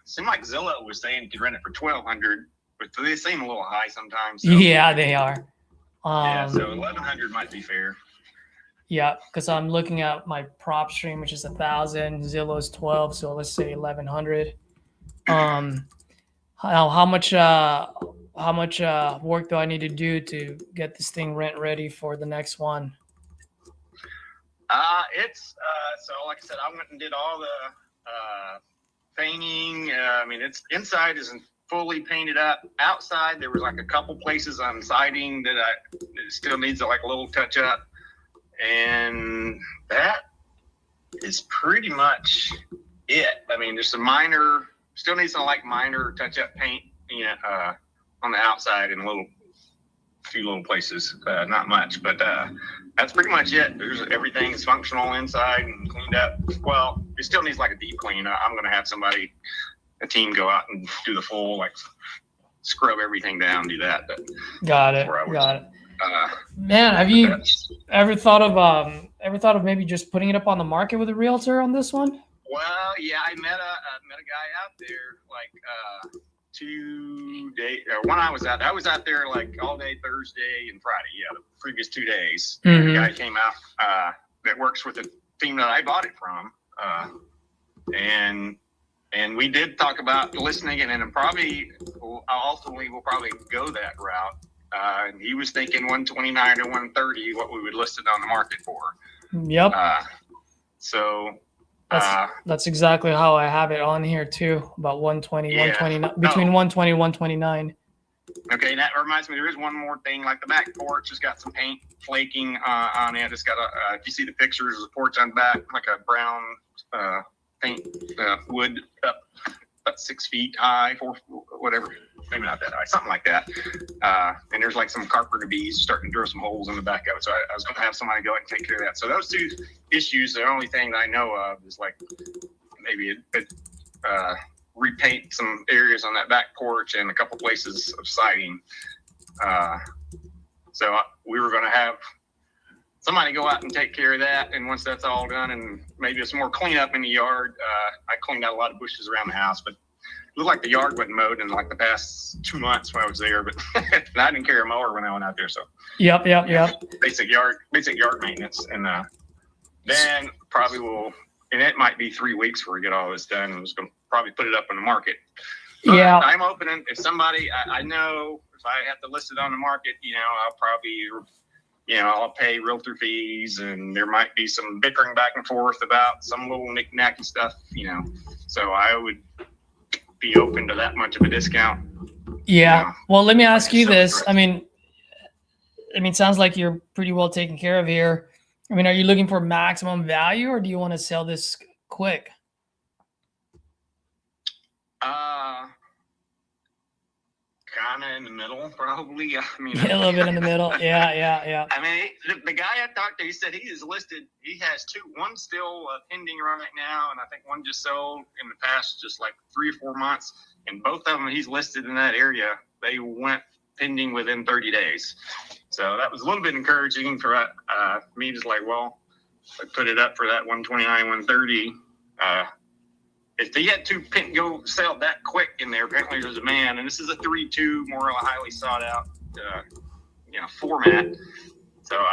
Seemed like Zillow was saying you could rent it for 1,200, but they seem a little high sometimes. So. Yeah, they are. So 1,100 might be fair. Yeah, because I'm looking at my prop stream, which is 1,000. Zillow's 12, so let's say 1,100. How much work do I need to do to get this thing rent ready for the next one? It's so like I said, I went and did all the painting. It's inside isn't fully painted up. Outside, there was like a couple places on siding that it still needs like a little touch up, and that is pretty much it. There's some still needs some like minor touch up paint, on the outside in a few little places. Not much, but that's pretty much it. Everything's functional inside and cleaned up. Well, it still needs like a deep clean. I'm going to have a team go out and do the full, like, scrub everything down, do that. But Got it. Man, have you ever thought of maybe just putting it up on the market with a realtor on this one? Well, yeah, I met a guy out there like 2 days. When I was out there like all day Thursday and Friday. Yeah, the previous 2 days. Mm-hmm. The guy came out that works with the team that I bought it from, and we did talk about listing it, and ultimately we'll probably go that route. And he was thinking 129 to 130, what we would list it on the market for. Yep. So that's exactly how I have it on here too. About 120, 129, between 120 and 129. Okay, that reminds me, there is one more thing. Like the back porch has got some paint flaking on it. It's got if you see the pictures of the porch on the back, like a brown paint wood up about 6 feet high, whatever, maybe not that high, something like that. And there's like some carpenter bees starting to drill some holes in the back of it. So I was going to have somebody go and take care of that. So those two issues, the only thing that I know of is like maybe repaint some areas on that back porch and a couple places of siding. So we were going to have somebody go out and take care of that. And once that's all done, and maybe some more cleanup in the yard, I cleaned out a lot of bushes around the house, but it looked like the yard wasn't mowed in like the past 2 months when I was there, but I didn't carry a mower when I went out there. So Yep. basic yard maintenance. And then probably and it might be 3 weeks before we get all this done. I was going to probably put it up on the market. But yeah. I'm opening, if somebody, I know if I have to list it on the market, I'll probably, I'll pay realtor fees, and there might be some bickering back and forth about some little knick-knacky stuff, So I would be open to that much of a discount. Yeah. Well, let me ask you this. It sounds like you're pretty well taken care of here. Are you looking for maximum value, or do you want to sell this quick? Kind of in the middle, probably. A little bit in the middle. Yeah. The guy I talked to, he said he is listed. He has two. One's still pending right now, and I think one just sold in the past, just like 3 or 4 months. And both of them, he's listed in that area. They went pending within 30 days. So that was a little bit encouraging for me. Just like, well, I put it up for that 129, 130. if they had to go sell that quick in there, apparently there's a man, and this is a 3-2, more highly sought out, format. So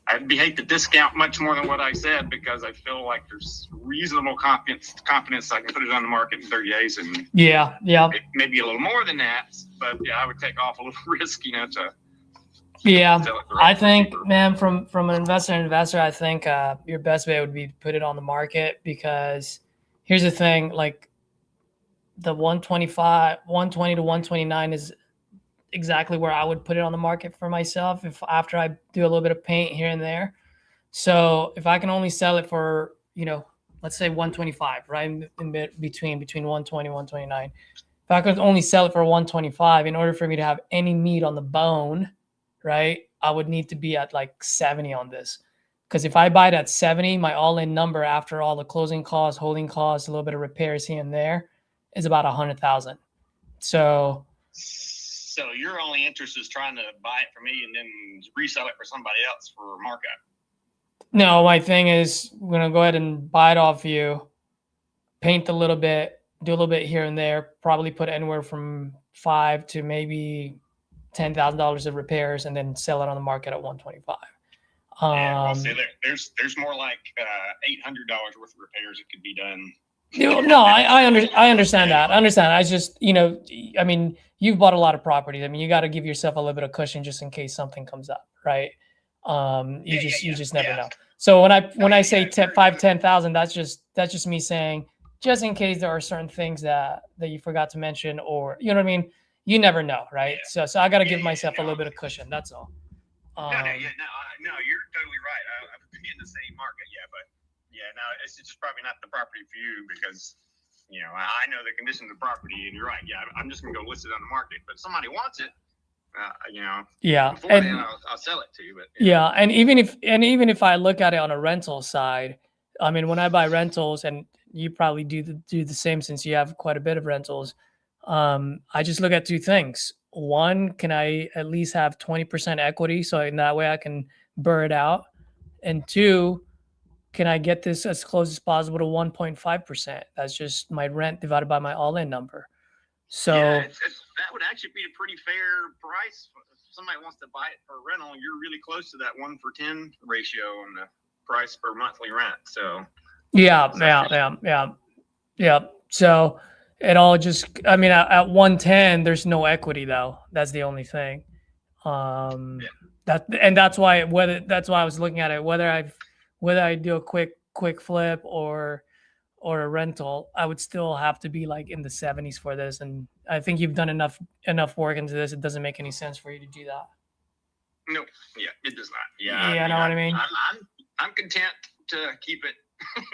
I'd hate to discount much more than what I said, because I feel like there's reasonable confidence I can put it on the market in 30 days, and Yeah. maybe a little more than that. But yeah, I would take off a little risk, to. Yeah, sell it I direct. think, man, from an investor, I think your best way would be to put it on the market, because here's the thing, like the 120 to 129 is exactly where I would put it on the market for myself if after I do a little bit of paint here and there. So if I can only sell it for, let's say 125, right in between 120 129. If I could only sell it for 125, in order for me to have any meat on the bone, right, I would need to be at like 70 on this. Because if I buy it at 70, my all-in number after all the closing costs, holding costs, a little bit of repairs here and there is about 100,000. So your only interest is trying to buy it for me and then resell it for somebody else for markup. no, my thing is we're going to go ahead and buy it off you, paint a little bit, do a little bit here and there, probably put anywhere from $5,000 to maybe $10,000 of repairs, and then sell it on the market at 125. I'll say there's more like $800 worth of repairs that could be done. No, I understand that. I just, I mean, you've bought a lot of properties. I mean, you got to give yourself a little bit of cushion just in case something comes up, right? You just never know. So when I say 10,000, that's just me saying, just in case there are certain things that you forgot to mention, or you know what I mean. You never know, right? So I got to give myself a little bit of cushion. That's all. No, you're totally right. I would be in the same market, but it's just probably not the property for you, because I know the condition of the property, and you're right. Yeah, I'm just gonna go list it on the market. But if somebody wants it, Yeah, before and then I'll sell it to you. But yeah, and even if I look at it on a rental side, I mean, when I buy rentals, and you probably do the same since you have quite a bit of rentals, I just look at two things. One, can I at least have 20% equity, so in that way I can burr it out? And two, can I get this as close as possible to 1.5%? That's just my rent divided by my all-in number. So that would actually be a pretty fair price. If somebody wants to buy it for a rental, you're really close to that 1-for-10 ratio on the price per monthly rent. So yeah. So it all just, I mean, at 110, there's no equity though. That's the only thing. That's why I was looking at it, whether I do a quick flip or a rental, I would still have to be like in the 70s for this. And I think you've done enough work into this. It doesn't make any sense for you to do that. No, it does not. Yeah, know what I mean? I'm content to keep it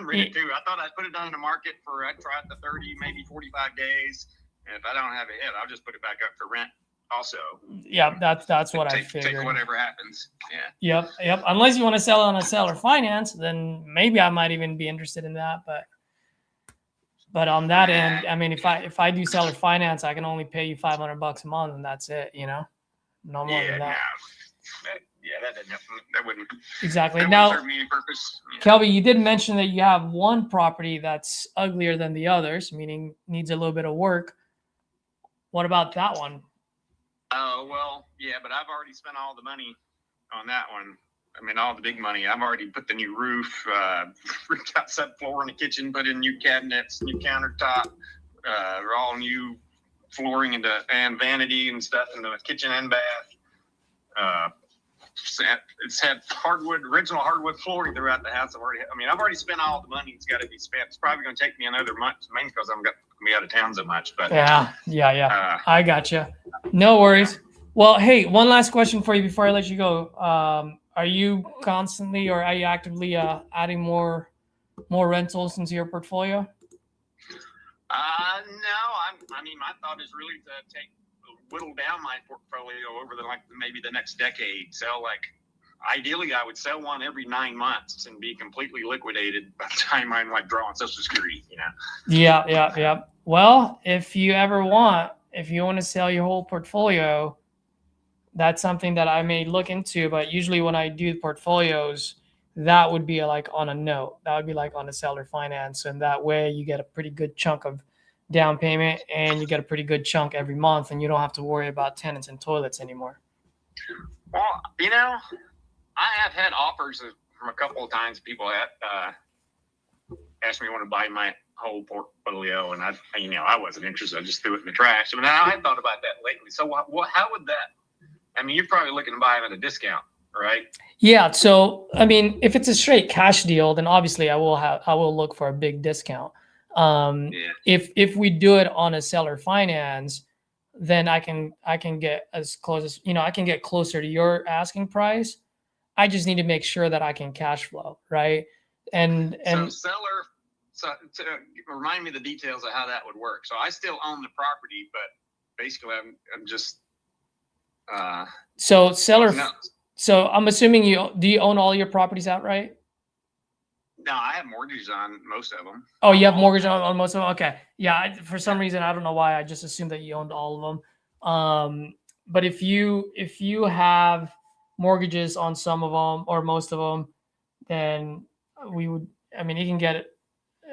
ready too. I thought I'd put it on the market I'd try it the 30, maybe 45 days. And if I don't have a hit, I'll just put it back up for rent also. Yeah, that's what I figured. Take whatever happens. Yeah. Yep. Unless you want to sell it on a seller finance, then maybe I might even be interested in that. But on that end, I mean, if I do seller finance, I can only pay you $500 a month, and that's it. No more than that. That wouldn't exactly. That now, wouldn't serve me any purpose. Kelby, you did mention that you have one property that's uglier than the others, meaning needs a little bit of work. What about that one? But I've already spent all the money on that one. I mean, all the big money. I've already put the new roof, ripped out subfloor in the kitchen, put in new cabinets, new countertop, all new flooring and vanity and stuff in the kitchen and bath. It's had original hardwood flooring throughout the house. I've already spent all the money. It's got to be spent. It's probably going to take me another month, mainly because I'm going to be out of town so much. But yeah. I gotcha. No worries. Well, hey, one last question for you before I let you go. Are you constantly, or are you actively adding more rentals into your portfolio? No. My thought is really to whittle down my portfolio over maybe the next decade. So ideally I would sell one every 9 months and be completely liquidated by the time I'm drawing Social Security, Yeah. Well, if you want to sell your whole portfolio, that's something that I may look into. But usually when I do portfolios, that would be like on a note. That would be like on a seller finance. And that way you get a pretty good chunk of down payment and you get a pretty good chunk every month and you don't have to worry about tenants and toilets anymore. Well, you know, I have had offers from a couple of times. People have asked me to want to buy my whole portfolio, and I wasn't interested. I just threw it in the trash. But now I had thought about that lately. So how would that? I mean, you're probably looking to buy them at a discount, right? Yeah. So, I mean, if it's a straight cash deal, then obviously I will look for a big discount. If we do it on a seller finance, then I can get as close as, I can get closer to your asking price. I just need to make sure that I can cash flow, right? And so seller, to remind me the details of how that would work. So I still own the property, but basically I'm just so seller. No. So I'm assuming do you own all your properties outright? No, I have mortgages on most of them. Oh, you have mortgage on most of them? Okay. Yeah. For some reason, I don't know why. I just assumed that you owned all of them. But if you have mortgages on some of them or most of them, then you can get it.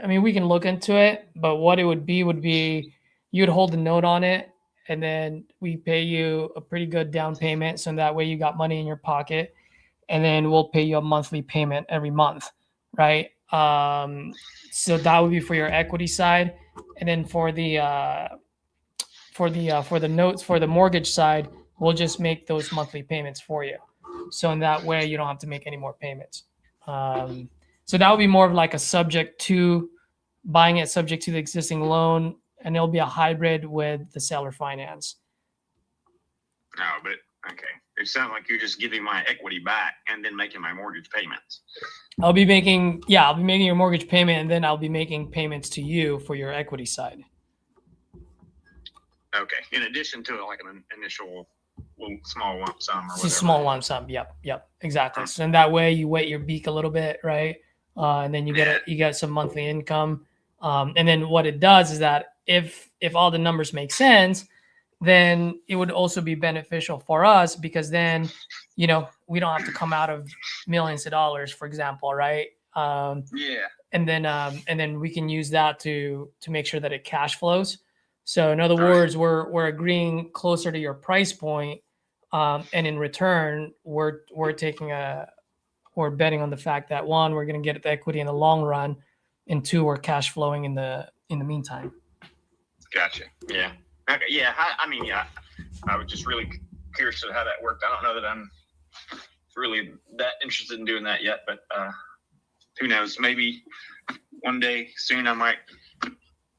I mean, we can look into it, but what it would be you'd hold a note on it and then we pay you a pretty good down payment. So that way you got money in your pocket and then we'll pay you a monthly payment every month. Right. So that would be for your equity side. And then for the notes, for the mortgage side, we'll just make those monthly payments for you. So in that way, you don't have to make any more payments. So that would be more of like a subject to buying it subject to the existing loan. And it'll be a hybrid with the seller finance. No, but okay. It sounds like you're just giving my equity back and then making my mortgage payments. I'll be making your mortgage payment and then I'll be making payments to you for your equity side. Okay. In addition to like an initial little small lump sum or whatever. It's a small lump sum. Yep. Exactly. So in that way you wet your beak a little bit, right? And then you get some monthly income. And then what it does is that if all the numbers make sense, then it would also be beneficial for us because then, we don't have to come out of millions of dollars, for example, right? And then we can use that to make sure that it cash flows. So in other words, we're agreeing closer to your price point, and in return, we're betting on the fact that one, we're going to get the equity in the long run, and two, we're cash flowing in the meantime. Gotcha. Yeah. Okay, yeah, I was just really curious to how that worked. I don't know that I'm really that interested in doing that yet, but who knows? Maybe one day soon I might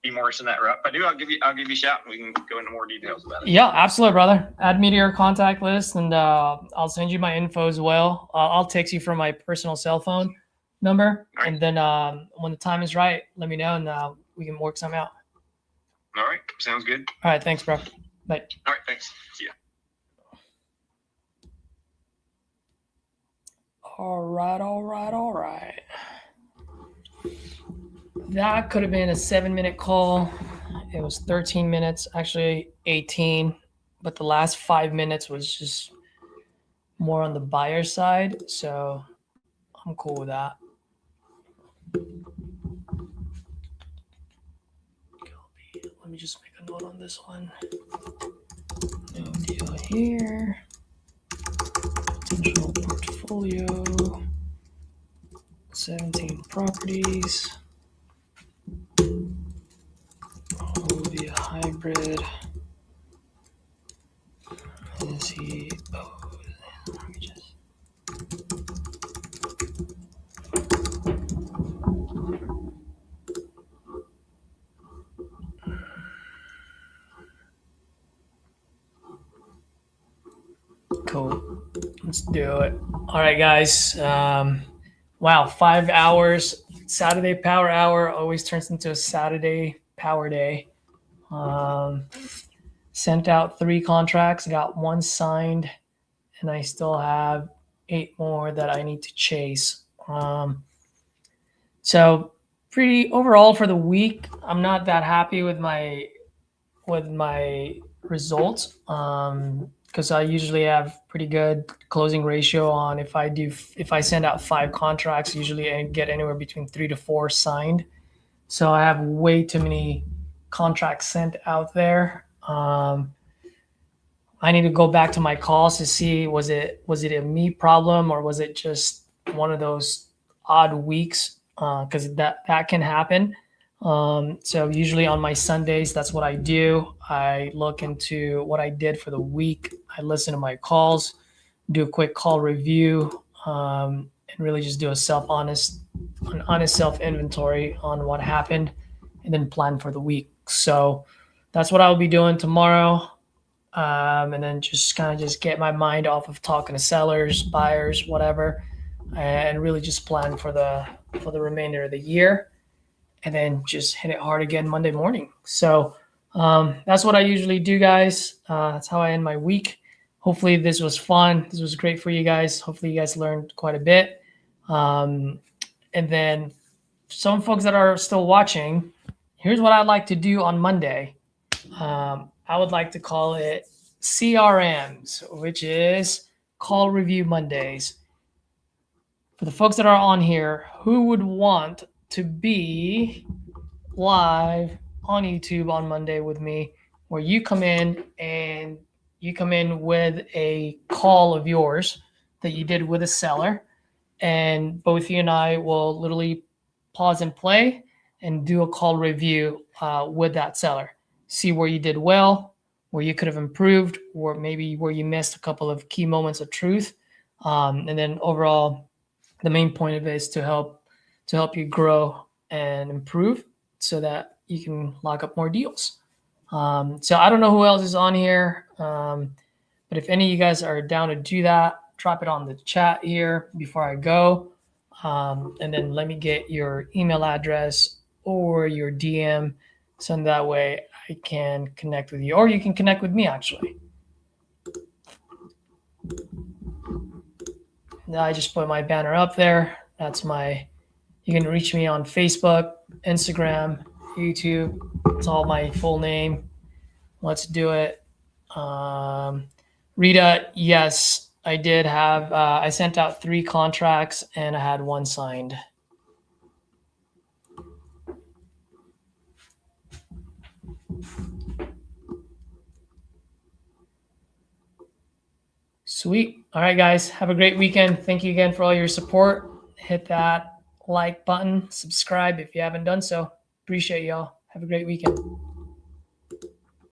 be more in that route. If I do, I'll give you a shout and we can go into more details about it. Yeah, absolutely, brother. Add me to your contact list and I'll send you my info as well. I'll text you from my personal cell phone number, and then when the time is right, let me know and we can work something out. All right. Sounds good. All right. Thanks, bro. Bye. All right. Thanks. See ya. All right. That could have been a 7-minute call. It was 13 minutes, actually 18, but the last 5 minutes was just more on the buyer side. So I'm cool with that. Let me just make a note on this one. No deal here. Potential portfolio. 17 properties. Will be a hybrid. Is he? Let me just. Cool. Let's do it. All right, guys. Wow, 5 hours. Saturday Power Hour always turns into a Saturday Power Day. Sent out 3 contracts, got 1 signed, and I still have 8 more that I need to chase. So pretty overall for the week, I'm not that happy with my results. because I usually have pretty good closing ratio on if I send out 5 contracts, usually I get anywhere between 3 to 4 signed. So I have way too many contracts sent out there. I need to go back to my calls to see was it a me problem or was it just one of those odd weeks, because that can happen. So usually on my Sundays, that's what I do. I look into what I did for the week. I listen to my calls, do a quick call review, and really just do an honest self inventory on what happened, and then plan for the week. So that's what I'll be doing tomorrow. And then just kind of get my mind off of talking to sellers, buyers, whatever, and really just plan for the remainder of the year, and then just hit it hard again Monday morning. So that's what I usually do, guys. That's how I end my week. Hopefully this was fun. This was great for you guys. Hopefully you guys learned quite a bit. And then some folks that are still watching, here's what I'd like to do on Monday. I would like to call it CRMs, which is Call Review Mondays. For the folks that are on here, who would want to be live on YouTube on Monday with me, where you come in with a call of yours that you did with a seller, and both you and I will literally pause and play and do a call review with that seller. See where you did well, where you could have improved, or maybe where you missed a couple of key moments of truth. And then overall, the main point of it is to help you grow and improve so that you can lock up more deals. So I don't know who else is on here, but if any of you guys are down to do that, drop it on the chat here before I go. And then let me get your email address or your DM, so that way I can connect with you, or you can connect with me actually. Now I just put my banner up there. You can reach me on Facebook, Instagram, YouTube. It's all my full name. Let's do it. Rita, yes, I did have, I sent out 3 contracts and I had 1 signed. Sweet. All right, guys. Have a great weekend. Thank you again for all your support. Hit that like button, subscribe if you haven't done so. Appreciate y'all. Have a great weekend.